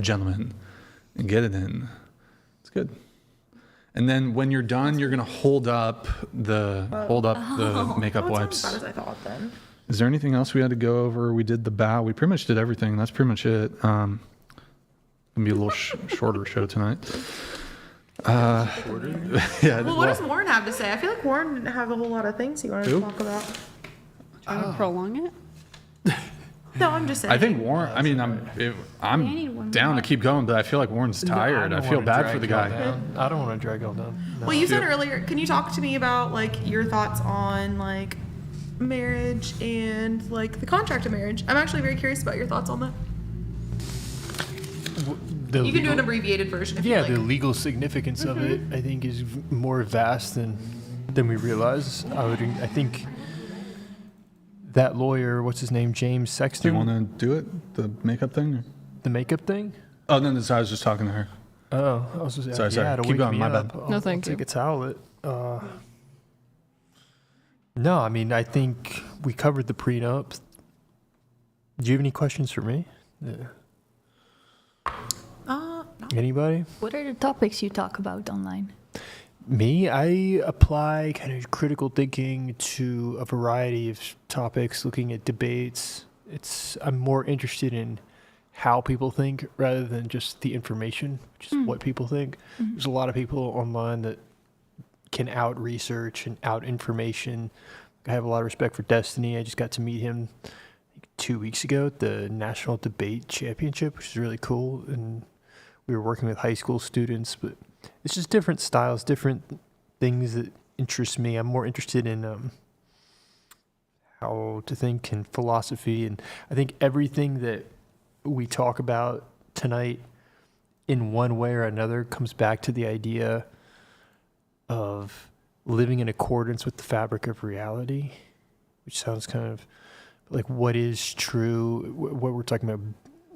gentlemen. Get it in. It's good. And then when you're done, you're gonna hold up the makeup wipes. Not as bad as I thought then. Is there anything else we had to go over? We did the bow. We pretty much did everything. That's pretty much it. Gonna be a little shorter show tonight. Yeah. Well, what does Warren have to say? I feel like Warren didn't have a whole lot of things he wanted to talk about. Trying to prolong it? No, I'm just saying. I think Warren. I mean, I'm down to keep going, but I feel like Warren's tired. I feel bad for the guy. I don't want to drag y'all down. No. Well, you said earlier. Can you talk to me about like your thoughts on like marriage and like the contract of marriage? I'm actually very curious about your thoughts on that. You can do an abbreviated version. If you like. The legal significance of it, I think, is more vast than we realize. I think that lawyer, what's his name, James Sexton. Do you want to do it? The makeup thing? The makeup thing? Oh, no, I was just talking to her. Oh, I was just sorry. Keep going. My bad. No, thank you. Take a towel. No, I mean, I think we covered the prenup. Do you have any questions for me? Yeah. Anybody? What are the topics you talk about online? Me, I apply kind of critical thinking to a variety of topics, looking at debates. I'm more interested in how people think rather than just the information, which is what people think. Mm-hmm. There's a lot of people online that can out research and out information. I have a lot of respect for Destiny. I just got to meet him 2 weeks ago at the National Debate Championship, which is really cool. And we were working with high school students, but it's just different styles, different things that interest me. I'm more interested in how to think and philosophy. And I think everything that we talk about tonight in one way or another comes back to the idea of living in accordance with the fabric of reality, which sounds kind of like what is true, what we're talking about,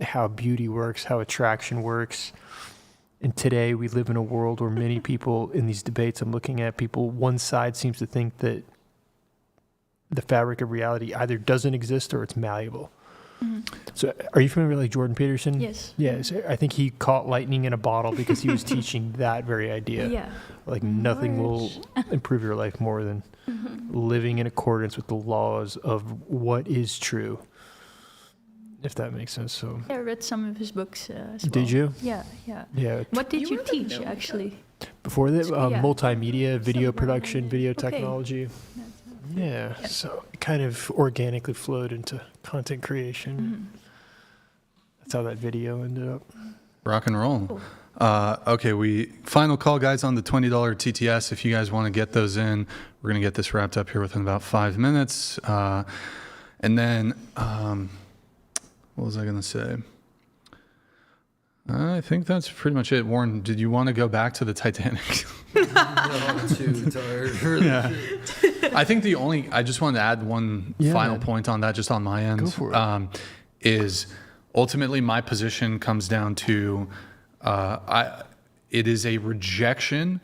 how beauty works, how attraction works. And today we live in a world where many people in these debates, I'm looking at people, one side seems to think that the fabric of reality either doesn't exist or it's malleable. Mm-hmm. So are you familiar with like Jordan Peterson? Yes. Yes. I think he caught lightning in a bottle because he was teaching that very idea. Yeah. Like nothing will improve your life more than living in accordance with the laws of what is true. If that makes sense. So I read some of his books as well. Did you? Yeah. What did you teach actually? Before that, multimedia, video production, video technology. Yeah, so it kind of organically flowed into content creation. Mm-hmm. That's how that video ended up. Rock and roll. Cool. Okay, final call, guys, on the $20 TTS. If you guys want to get those in, we're going to get this wrapped up here within about 5 minutes. And then, what was I going to say? I think that's pretty much it. Warren, did you want to go back to the Titanic? No, I'm too tired. Yeah. I think I just wanted to add one final point on that, just on my end. Go for it. Is ultimately my position comes down to, it is a rejection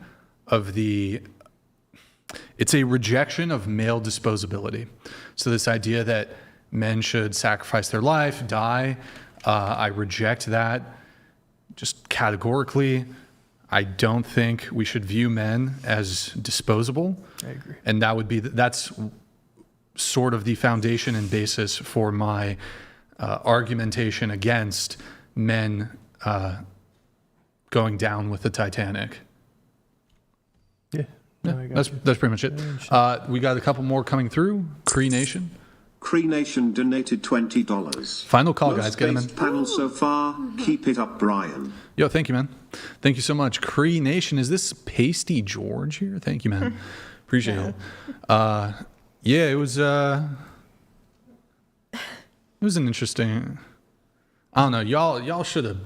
of male disposability. So this idea that men should sacrifice their life, die, I reject that. Just categorically, I don't think we should view men as disposable. I agree. And that's sort of the foundation and basis for my argumentation against men going down with the Titanic. Yeah, that's pretty much it. We got a couple more coming through. Cree Nation. Cree Nation donated $20. Final call, guys. Get them in. Panel so far. Keep it up, Brian. Yo, thank you, man. Thank you so much. Cree Nation. Is this Pasty George here? Thank you, man. Appreciate it. It was an interesting. I don't know. Y'all should have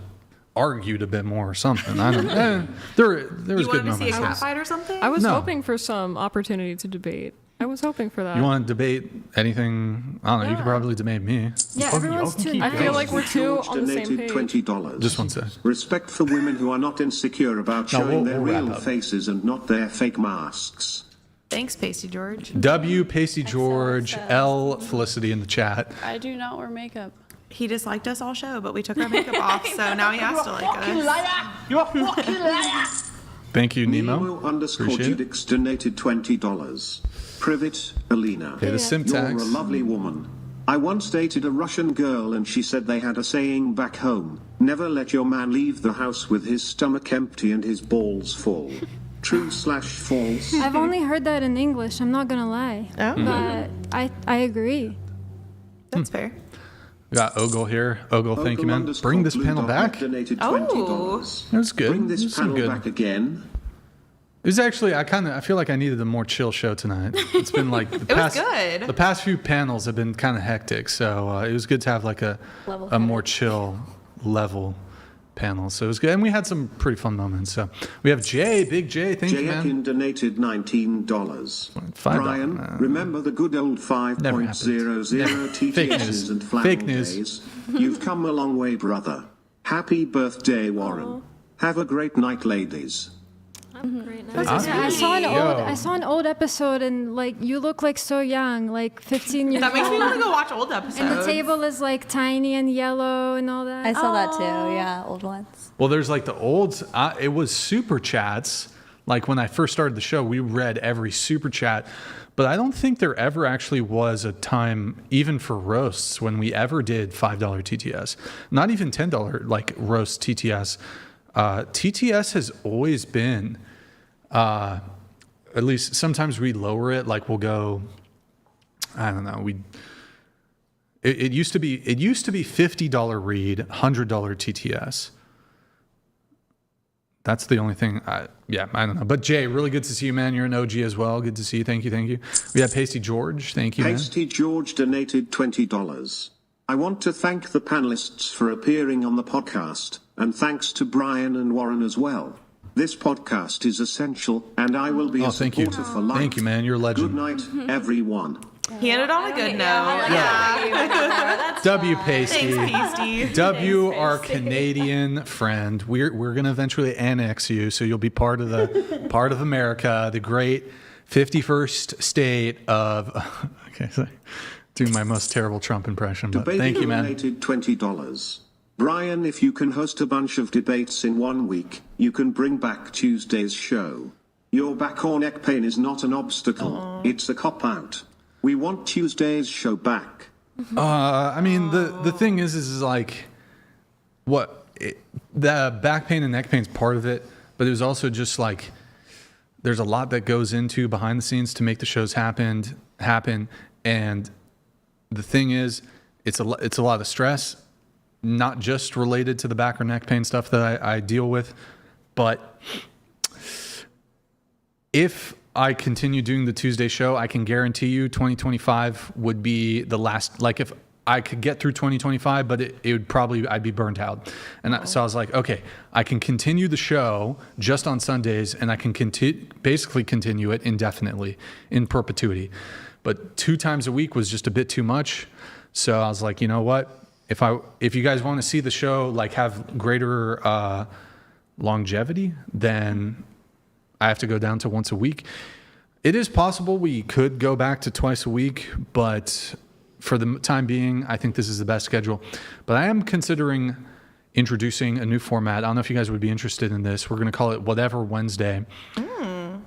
argued a bit more or something. I don't know. There was you good wanted to see a moments. cat fight or something? I was hoping for some opportunity to debate. I was hoping for that. You want to debate anything? I don't know. You could probably debate me. Yeah, everyone's tuned. I feel like we're two George on the same donated page. $20. Just one sec. Respect for women who are not insecure about No, showing their we'll wrap real up. faces and not their fake masks. Thanks, Pasty George. W Pasty George, L Felicity in the chat. I do not wear makeup. He disliked us all show, but we took our makeup off, so now he has to like Fucking us. liar! You're a fucking liar! Thank you, Nemo. Nemo_Judix Appreciate it. donated $20. Privet, Alina. Okay, the sim You're tags. a lovely woman. I once dated a Russian girl and she said they had a saying back home, never let your man leave the house with his stomach empty and his balls full. True/false? I've only heard that in English. I'm not gonna lie, but I agree. That's fair. We got Ogle here. Ogle, thank you, man. Bring this panel back. Donated Oh. $20. That was good. Bring this This was panel good. back again. It was actually, I feel like I needed a more chill show tonight. It's been like the was good. The past few panels have been kind of hectic, so it was good to have like a more chill level panel. So it was good, and we had some pretty fun moments. So we have Jay, Big Jay, thank you, man. Jayakin donated $19. $5. Brian, remember the good old Never happened. 5.00 Fake news. TTSs and flannel Fake news. days? You've come a long way, brother. Happy birthday, Warren. Have a great night, ladies. I saw an old episode, and like you look like so young, like 15 years That makes me old. want to go watch old episodes. And the table is like tiny and yellow and all that. I saw that too. Yeah, old ones. Well, there's like the olds. It was super chats. Like when I first started the show, we read every super chat. But I don't think there ever actually was a time, even for roasts, when we ever did $5 TTS. Not even $10 like roast TTS. TTS has always been, at least sometimes we lower it. Like we'll go, I don't know. It used to be $50 read, $100 TTS. That's the only thing. I don't know. But Jay, really good to see you, man. You're an OG as well. Good to see you. Thank you. We have Pasty George. Thank you, man. Pasty George donated $20. I want to thank the panelists for appearing on the podcast, and thanks to Brian and Warren as well. This podcast is essential, and I will be a thank you. supporter for life. Thank you, man. You're a legend. Good night, everyone. He ended on a good note. W Pasty. Thanks, Pasty. W, our Canadian friend. We're gonna eventually annex you, so you'll be part of America, the great 51st state of. Okay, so doing my most terrible Trump impression, but thank you, man. Donated $20. Brian, if you can host a bunch of debates in 1 week, you can bring back Tuesday's show. Your back or neck pain is not an obstacle; it's a cop-out. We want Tuesday's show back. I mean, the thing is like, the back pain and neck pain is part of it, but it was also just like, there's a lot that goes into behind the scenes to make the shows happen, and the thing is, it's a lot of stress, not just related to the back or neck pain stuff that I deal with, but if I continue doing the Tuesday show, I can guarantee you 2025 would be the last, like if I could get through 2025, but it would probably, I'd be burnt out. And so I was like, okay, I can continue the show just on Sundays, and I can basically continue it indefinitely, in perpetuity. But 2 times a week was just a bit too much. So I was like, you know what? If you guys want to see the show like have greater longevity, then I have to go down to once a week. It is possible we could go back to twice a week, but for the time being, I think this is the best schedule. But I am considering introducing a new format. I don't know if you guys would be interested in this. We're going to call it Whatever Wednesday,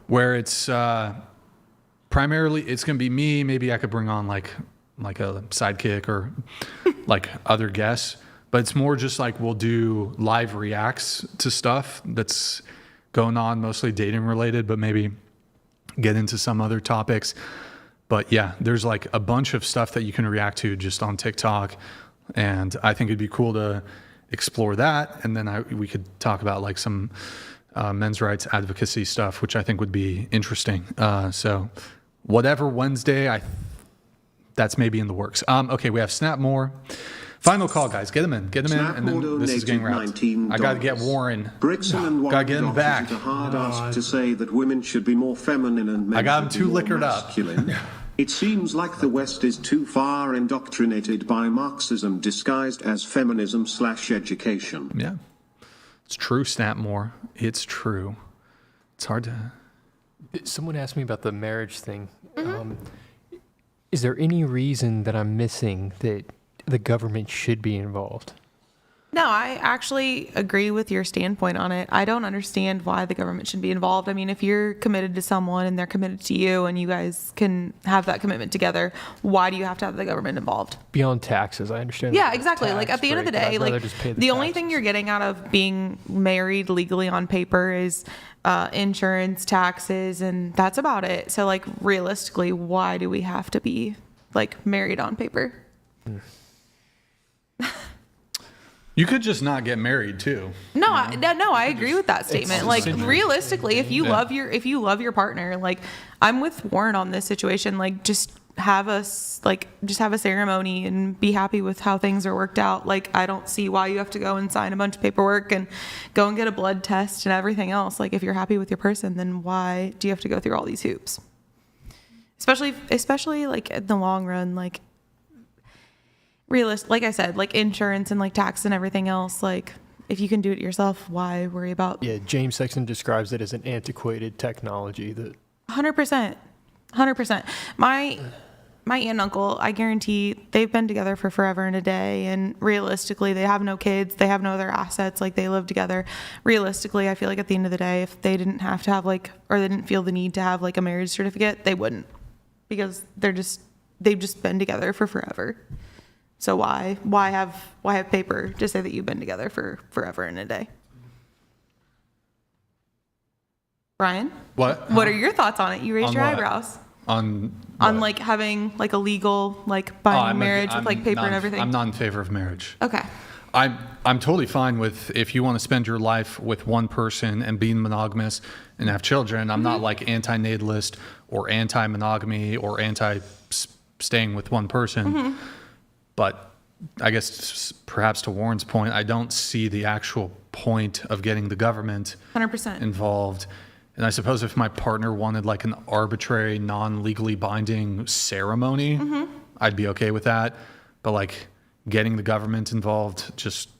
where it's primarily, it's going to be me. Maybe I could bring on like a sidekick or like other guests, but it's more just like we'll do live reacts to stuff that's going on, mostly dating related, but maybe get into some other topics. But yeah, there's like a bunch of stuff that you can react to just on TikTok, and I think it'd be cool to explore that. And then we could talk about like some men's rights advocacy stuff, which I think would be interesting. So Whatever Wednesday, that's maybe in the works. Okay, we have Snapmore. Final call, guys. Get him in. Get him in. And then this is getting wrapped. I got to get Warren. Brixan and Got to get him Warren back. a hard ask to say that women should be more feminine and men I got him should be too more liquored up. masculine. It seems like the West is too far indoctrinated by Marxism disguised as feminism/education. Yeah. It's true, Snapmore. It's true. It's hard to... Someone asked me about the marriage thing. Is there any reason that I'm missing that the government should be involved? No, I actually agree with your standpoint on it. I don't understand why the government should be involved. I mean, if you're committed to someone and they're committed to you and you guys can have that commitment together, why do you have to have the government involved? Beyond taxes, I understand. Yeah, exactly. Like at the end of the day, like the only thing you're getting out of being married legally on paper is insurance, taxes, and that's about it. So like realistically, why do we have to be like married on paper? You could just not get married too. No, I agree with that statement. Like realistically, if you love your partner, like I'm with Warren on this situation, like just have a ceremony and be happy with how things are worked out. Like I don't see why you have to go and sign a bunch of paperwork and go and get a blood test and everything else. Like if you're happy with your person, then why do you have to go through all these hoops? Especially like in the long run, like like I said, like insurance and like tax and everything else, like if you can do it yourself, why worry about? Yeah, James Sexton describes it as an antiquated technology that 100%. My aunt and uncle, I guarantee they've been together for forever and a day, and realistically they have no kids, they have no other assets, like they live together. Realistically, I feel like at the end of the day, if they didn't have to have like, or they didn't feel the need to have like a marriage certificate, they wouldn't, because they've just been together for forever. So why have paper to say that you've been together for forever and a day? Brian? What? What are your thoughts on it? You raised your eyebrows. On like having like a legal like binding marriage with like paper and everything. I'm not in favor of marriage. Okay. I'm totally fine with if you want to spend your life with one person and being monogamous and have children. I'm not like anti-natalist or anti-monogamy or anti-staying with one person. But I guess perhaps to Warren's point, I don't see the actual point of getting the government 100% involved. And I suppose if my partner wanted like an arbitrary, non-legally binding ceremony, I'd be okay with that. But like getting the government involved, just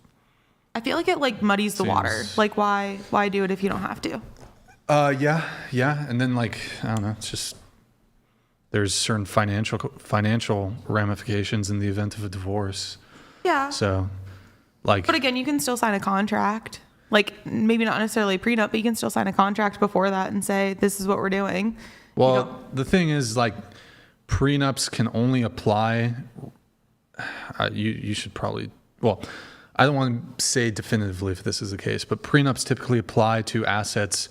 I feel like it like muddies the water. Like why do it if you don't have to? Yeah. And then like I don't know, it's just there's certain financial ramifications in the event of a divorce. Yeah. So, like. But again, you can still sign a contract. Like maybe not necessarily a prenup, but you can still sign a contract before that and say this is what we're doing. Well, the thing is, like, prenups can only apply. You should probably. Well, I don't want to say definitively if this is the case, but prenups typically apply to assets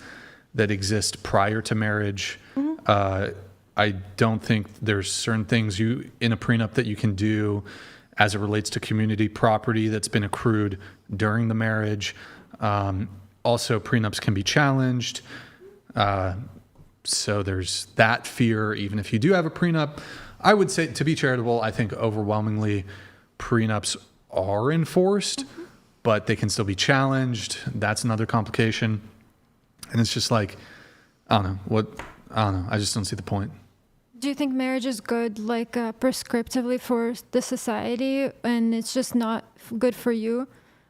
that exist prior to marriage. I don't think there's certain things in a prenup that you can do as it relates to community property that's been accrued during the marriage. Also, prenups can be challenged. So there's that fear, even if you do have a prenup. I would say, to be charitable, I think overwhelmingly prenups are enforced, but they can still be challenged. That's another complication. And it's just like, I don't know. I just don't see the point. Do you think marriage is good, like prescriptively for the society, and it's just not good for you?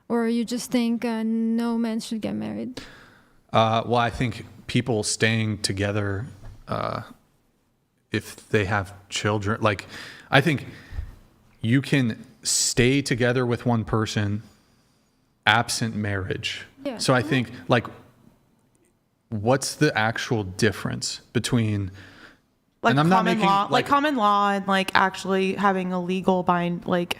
Or you just think no man should get married? Well, I think people staying together, if they have children, like I think you can stay together with one person absent marriage. Yeah. So I think like, what's the actual difference between like and I'm common not making, law, like common law and like actually having a legal bind, like.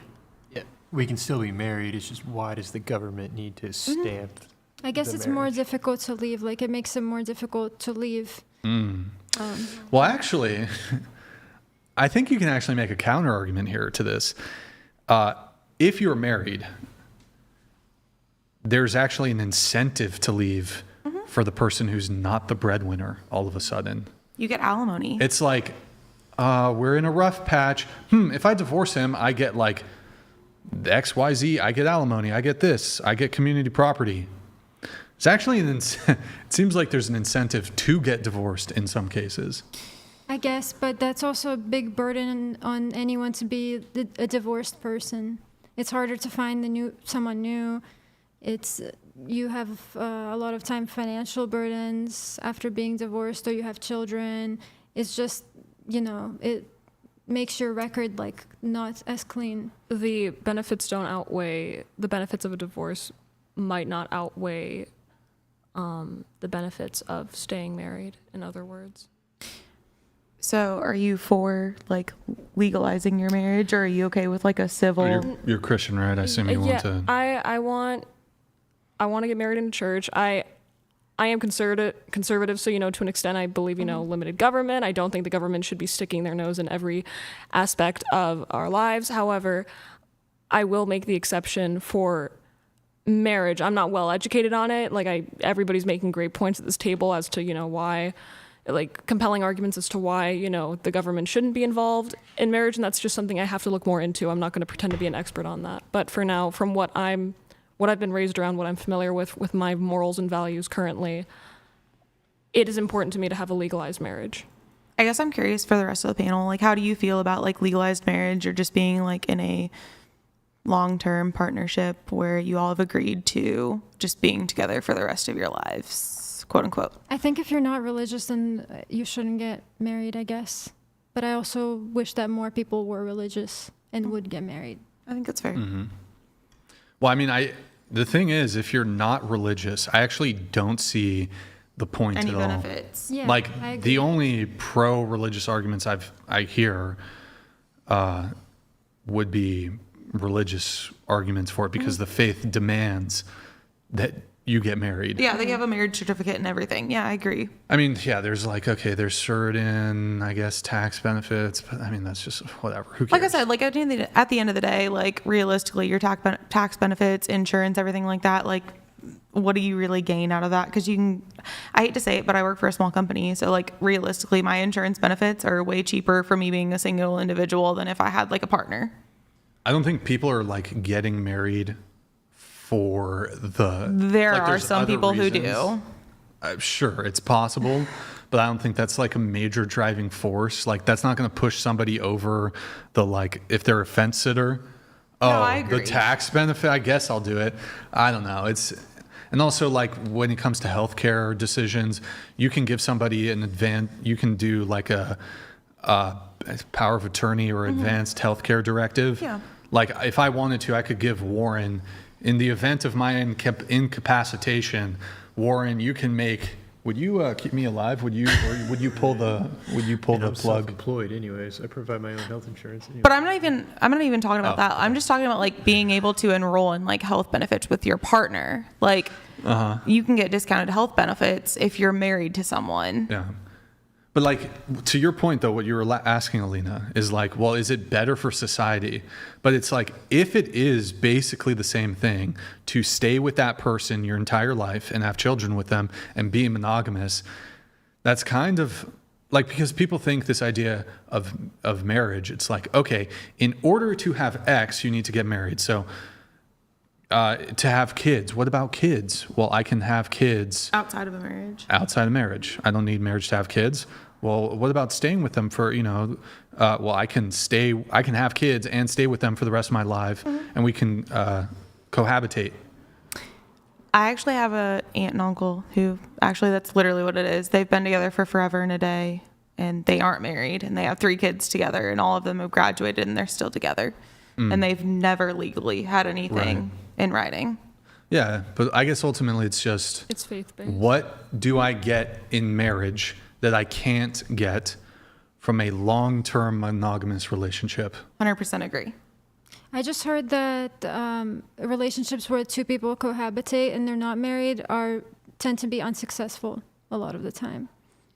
Yeah, we can still be married. It's just why does the government need to stamp? I guess it's more difficult to leave. Like it makes it more difficult to leave. Well, actually, I think you can actually make a counter argument here to this. If you're married, there's actually an incentive to leave for the person who's not the breadwinner all of a sudden. You get alimony. It's like, we're in a rough patch. If I divorce him, I get like XYZ, I get alimony, I get this, I get community property. It's actually it seems like there's an incentive to get divorced in some cases. I guess, but that's also a big burden on anyone to be a divorced person. It's harder to find someone new. It's you have a lot of time financial burdens after being divorced, or you have children. It's just, it makes your record like not as clean. The benefits don't outweigh the benefits of a divorce. Might not outweigh the benefits of staying married. In other words. So are you for like legalizing your marriage, or are you okay with like a civil? You're Christian, right? I assume you want to. I want to get married in a church. I am conservative, so to an extent I believe limited government. I don't think the government should be sticking their nose in every aspect of our lives. However, I will make the exception for marriage. I'm not well educated on it. Everybody's making great points at this table as to why, compelling arguments as to why the government shouldn't be involved in marriage, and that's just something I have to look more into. I'm not going to pretend to be an expert on that. But for now, from what I've been raised around, what I'm familiar with my morals and values currently, it is important to me to have a legalized marriage. I guess I'm curious for the rest of the panel, how do you feel about legalized marriage, or just being in a long-term partnership where you all have agreed to just being together for the rest of your lives, quote unquote? I think if you're not religious, then you shouldn't get married, I guess. But I also wish that more people were religious and would get married. I think that's fair. Mm-hmm. Well, I mean, the thing is, if you're not religious, I actually don't see the point Any at benefits. all. Yeah, I agree. The only pro-religious arguments I hear would be religious arguments for it, because the faith demands that you get married. Yeah, they have a marriage certificate and everything. Yeah, I agree. I mean, yeah, there's there's certain, I guess, tax benefits, but I mean, that's just whatever. Who cares? Like I said, at the end of the day, realistically, your tax benefits, insurance, everything like that, what do you really gain out of that? Because I hate to say it, but I work for a small company. So realistically, my insurance benefits are way cheaper for me being a single individual than if I had a partner. I don't think people are getting married for There are some people who do. Sure, it's possible, but I don't think that's a major driving force. That's not going to push somebody over if they're a fence sitter. Oh, no, I agree. The tax benefit, I guess I'll do it. I don't know. And also when it comes to healthcare decisions, you can give somebody you can do a power of attorney or advanced healthcare directive. Yeah. If I wanted to, I could give Warren, in the event of my incapacitation, Warren, you can make. Would you keep me alive? Would you pull the plug? I'm self-employed, anyways. I provide my own health insurance. Anyway. But I'm not even talking about that. I'm just talking about being able to enroll in health benefits with your partner. You can get discounted health benefits if you're married to someone. Yeah. But to your point though, what you were asking, Alina, is well, is it better for society? But it's if it is basically the same thing to stay with that person your entire life and have children with them and be monogamous, that's kind of because people think this idea of marriage, it's okay, in order to have X, you need to get married. So to have kids, what about kids? Well, I can have kids outside of a marriage. Outside of marriage. I don't need marriage to have kids. Well, what about staying with them for, well, I can have kids and stay with them for the rest of my life, and we can cohabitate. I actually have an aunt and uncle who, actually that's literally what it is. They've been together for forever and a day, and they aren't married, and they have 3 kids together, and all of them have graduated, and they're still together. And they've never legally had anything in writing. Yeah, but I guess ultimately it's faith-based. What do I get in marriage that I can't get from a long-term monogamous relationship? 100% agree. I just heard that relationships where 2 people cohabitate and they're not married tend to be unsuccessful a lot of the time.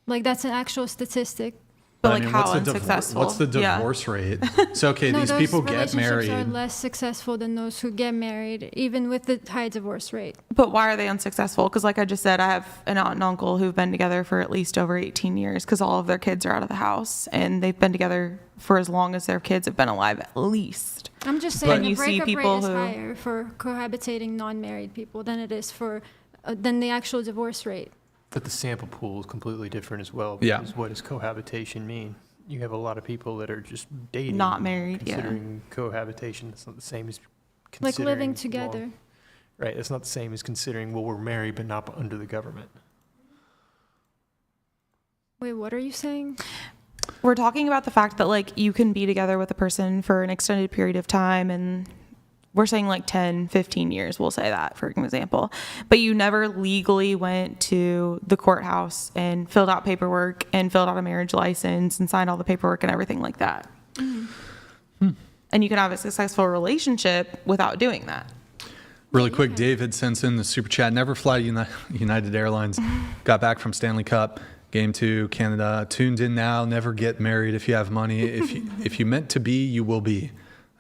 That's an actual statistic. But I like mean, how what's the unsuccessful? what's the Yeah. divorce rate? So okay, No, these those people get relationships married. are less successful than those who get married, even with the high divorce rate. But why are they unsuccessful? Because like I just said, I have an aunt and uncle who've been together for at least over 18 years because all of their kids are out of the house, and they've been together for as long as their kids have been alive, at least. I'm just saying the you see breakup people rate is who higher for cohabitating non-married people than it is for than the actual divorce rate. But the sample pool is completely different as well. Yeah. Because what does cohabitation mean? You have a lot of people that are just dating, Not married, yeah. considering cohabitation. That's not the same as Like considering, living well, together. right. It's not the same as considering, well, we're married but not under the government. Wait, what are you saying? We're talking about the fact that like you can be together with a person for an extended period of time, and we're saying like 10, 15 years, we'll say that for example, but you never legally went to the courthouse and filled out paperwork and filled out a marriage license and signed all the paperwork and everything like that. Mm-hmm. And you can have a successful relationship without doing that. Really quick, David sends in the super chat. Never fly United Airlines. Got back from Stanley Cup. Game 2, Canada. Tuned in now. Never get married if you have money. If you meant to be, you will be.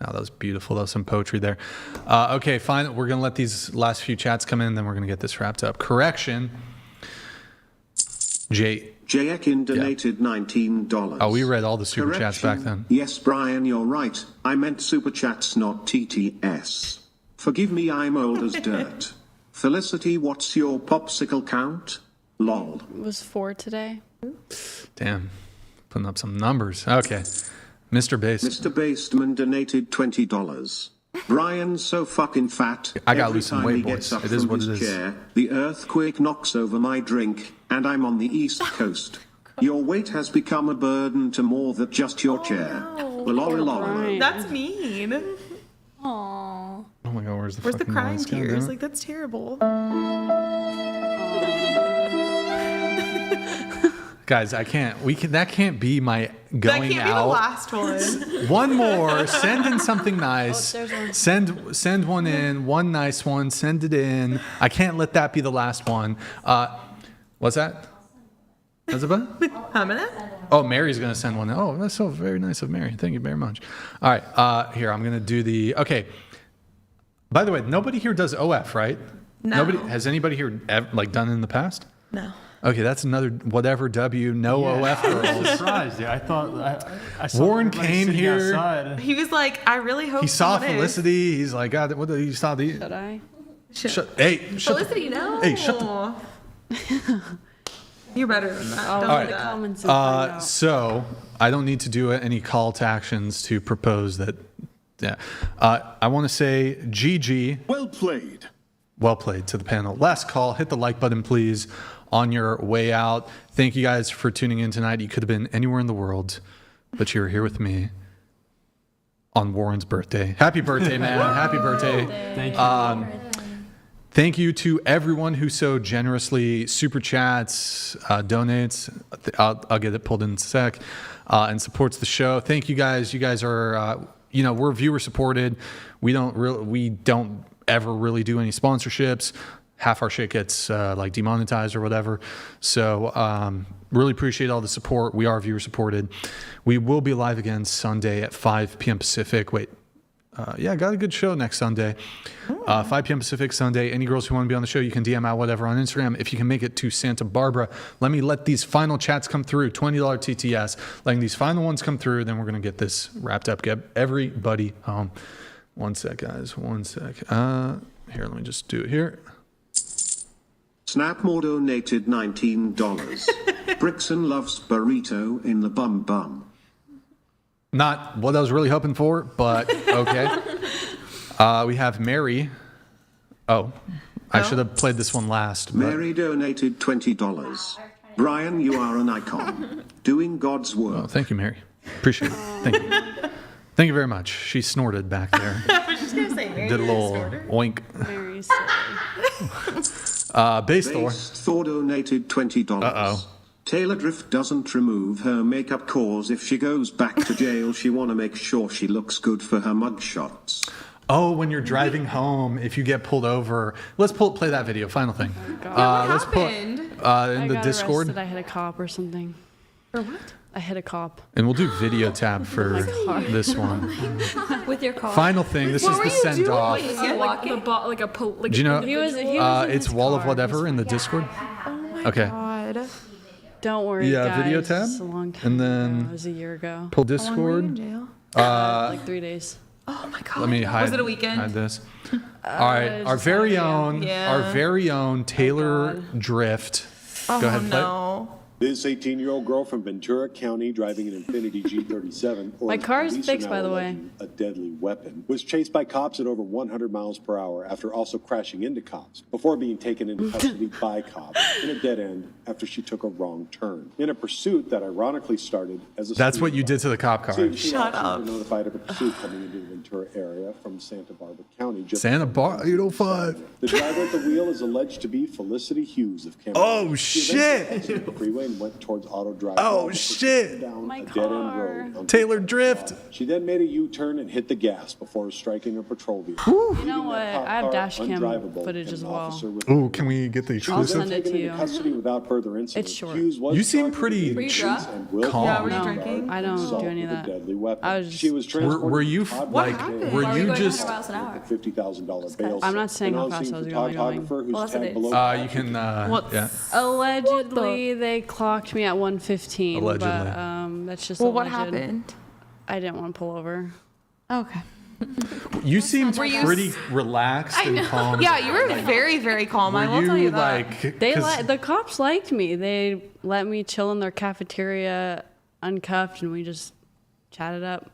Oh, that was beautiful. That was some poetry there. Okay, fine. We're going to let these last few chats come in, then we're going to get this wrapped up. Correction. Jayekin donated $19. Oh, we read all the super chats back then. Yes, Brian, you're right. I meant super chats, not TTS. Forgive me, I'm old as dirt. Felicity, what's your popsicle count? Lol. It was 4 today. Damn. Putting up some numbers. Okay. Mr. Based. Mr. Baseman donated $20. Brian's so fucking fat. I gotta Every lose some time weight, he boys. gets up It is from what his it is. chair, the earthquake knocks over my drink, and I'm on the East Coast. Your weight has become a burden to more than just your chair. Lol. That's mean. Aww. Oh my god, where's the Where's the fucking crying noise? God damn tears? it. Like, that's terrible. Guys, I can't. That can't be my going That can't be the out. last one. One more. Send in something nice. Oh, there's one. Send one in. One nice one. Send it in. I can't let that be the last one. What's that? What's it about? Oh, Mary's gonna send one. Oh, that's so very nice of Mary. Thank you very much. All right. Here, I'm gonna do the. Okay. By the way, nobody here does OF, right? No. Nobody has anybody here ever, like done it in the past? No. Okay, that's another whatever W, no OF I was girls. surprised. Yeah, I thought I saw Warren everybody came sitting here. outside. He was like, I really hope He saw someone is. Felicity. He's like, God, what did you saw the? Should I? Hey, Felicity, no. Hey, shut the. You're better than that. I'll Don't All do right. the that. comments and find out. So I don't need to do any call to actions to propose that. Yeah, I want to say GG. Well played. Well played to the panel. Last call. Hit the like button, please, on your way out. Thank you guys for tuning in tonight. You could have been anywhere in the world, but you're here with me on Warren's birthday. Happy birthday, man. Happy birthday. Thank you. Thank you to everyone who so generously super chats, donates. I'll get it pulled in a sec, and supports the show. Thank you guys. You guys are, we're viewer supported. We don't ever really do any sponsorships. Half our shit gets like demonetized or whatever. So really appreciate all the support. We are viewer supported. We will be live again Sunday at 5 p.m. Pacific. Wait. Got a good show next Sunday. 5 p.m. Pacific Sunday. Any girls who want to be on the show, you can DM out whatever on Instagram. If you can make it to Santa Barbara, let these final chats come through. $20 TTS. Letting these final ones come through, then we're going to get this wrapped up. Get everybody home. One sec, guys. One sec. Here, let me just do it here. Snapmore donated $19. Brixan loves burrito in the bum bum. Not what I was really hoping for, but okay. We have Mary. Oh, I should have played this one last. But Mary donated $20. Brian, you are an icon. Doing God's work. oh, thank you, Mary. Appreciate it. Thank you. Thank you very much. She snorted back there. I was just going to say, Mary Did a little oink. Very silly. Base Thor. Thor donated $20. Uh-oh. Taylor Drift doesn't remove her makeup cause if she goes back to jail. She want to make sure she looks good for her mugshots. Oh, when you're driving home, if you get pulled over, let's play that video. Final thing. Oh, let's put happened? in I the got Discord. arrested. I hit a cop or something. For what? I hit a cop. And we'll do video tab for this one. With your car. Final thing. This is the send off. Do Do you know? He was in It's his Wall of car. Whatever in the Discord. Okay. God. Don't worry, Yeah, guys. video tab. It's a long time And ago. then It was a year ago. pull How long were you in Discord. jail? Like 3 days. Oh my God. Let me hide. Was it a weekend? Hide this. All right, our just very had a own, Yeah. our very own Taylor Drift. Oh Go ahead, play. no. This 18-year-old girl from Ventura County driving an Infiniti G37, or My as car is police are fixed, now by the way. alleging, a deadly weapon, was chased by cops at over 100 miles per hour after also crashing into cops before being taken into custody by cops in a dead end after she took a wrong turn in a pursuit that ironically started as a That's what speed you bump. did to the cop car. CHP Shut officers up. were notified of a pursuit coming into the Ventura area from Santa Barbara County. Santa Barbara 805. The driver at the wheel is alleged to be Felicity Hughes of Cameron. Oh, She eventually shit. exited the freeway and went towards Auto Drive. Oh, shit. Down My a dead-end car. road on Taylor Drift. She then made a U-turn and hit the gas before striking a patrol vehicle. You know what? I have dash cam footage as well. Ooh, can we get the I'll exclusive? send it to you. Custody without further incident. It's short. Hughes was You seem charged pretty with drunk? and willful calm. Yeah, were you disregard drinking? I don't assault do any of with a that. deadly weapon. I was She was transported. Were you to Todd like? Brixan Were Why were you going just? 100 miles an hour? with a $50,000 bail. I'm not saying An how fast on-scene I was going. photographer who's Well, that's what tagged it below You can. What? Yeah. Allegedly, they clocked me at 115. Allegedly. But that's just Well, what alleged. happened? I didn't want to pull over. Okay. You seemed Were you pretty relaxed and calm. Yeah, you were very, very calm. I will Were tell you you that. like? They 'cause- the cops liked me. They let me chill in their cafeteria, uncuffed, and we just chatted up.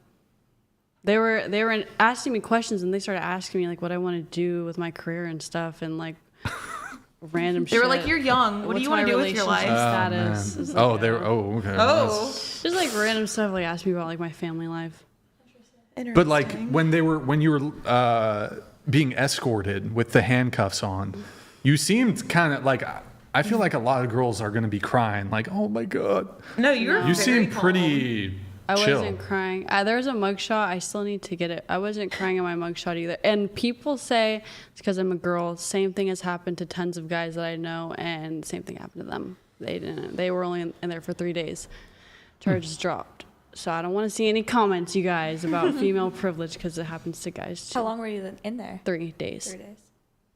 They were asking me questions, and they started asking me like what I want to do with my career and stuff, and like random. They were like, "You're young. What do What's you want my to do with your life?" relationship Oh, status? man. It's Oh, like, they were. Oh, okay. Oh. just like random stuff. Like ask me about like my family life. But like when you were being escorted with the handcuffs on, you seemed kind of like. I feel like a lot of girls are going to be crying, like, "Oh my god." No, you're. You very seem calm. pretty I chill. wasn't crying. There was a mugshot. I still need to get it. I wasn't crying in my mugshot either. And people say it's because I'm a girl. Same thing has happened to tons of guys that I know, and same thing happened to them. They didn't. They were only in there for 3 days. Charges dropped. So I don't want to see any comments, you guys, about female privilege because it happens to guys too. How long were you in there? 3 days. 3 days.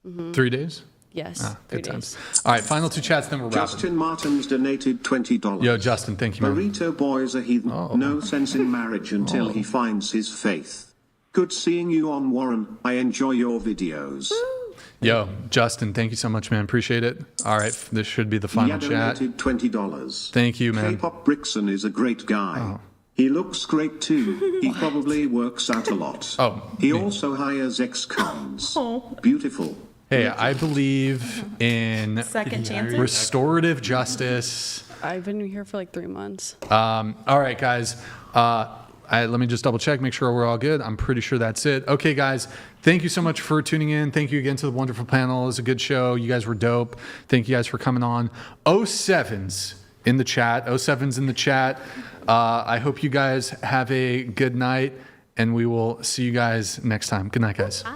Mm-hmm. 3 days? Yes. Ah, 3 good days. times. All right, final two chats, then we're wrapping. Justin Martin's donated $20. Yo, Justin, thank you, man. Burrito boy's a heathen. No sense in marriage until he finds his faith. Good seeing you on, Warren. I enjoy your videos. Yo, Justin, thank you so much, man. Appreciate it. All right, this should be the final He chat. donated $20. Thank you, man. K-pop Brixan is a great guy. He looks great too. He probably works out a lot. He also hires ex-cons. Beautiful. Hey, I believe in Second chances? restorative justice. I've been here for like 3 months. All right, guys. Let me just double check, make sure we're all good. I'm pretty sure that's it. Okay, guys. Thank you so much for tuning in. Thank you again to the wonderful panel. It was a good show. You guys were dope. Thank you guys for coming on. 07s in the chat. 07s in the chat. I hope you guys have a good night, and we will see you guys next time. Good night, guys. Bye.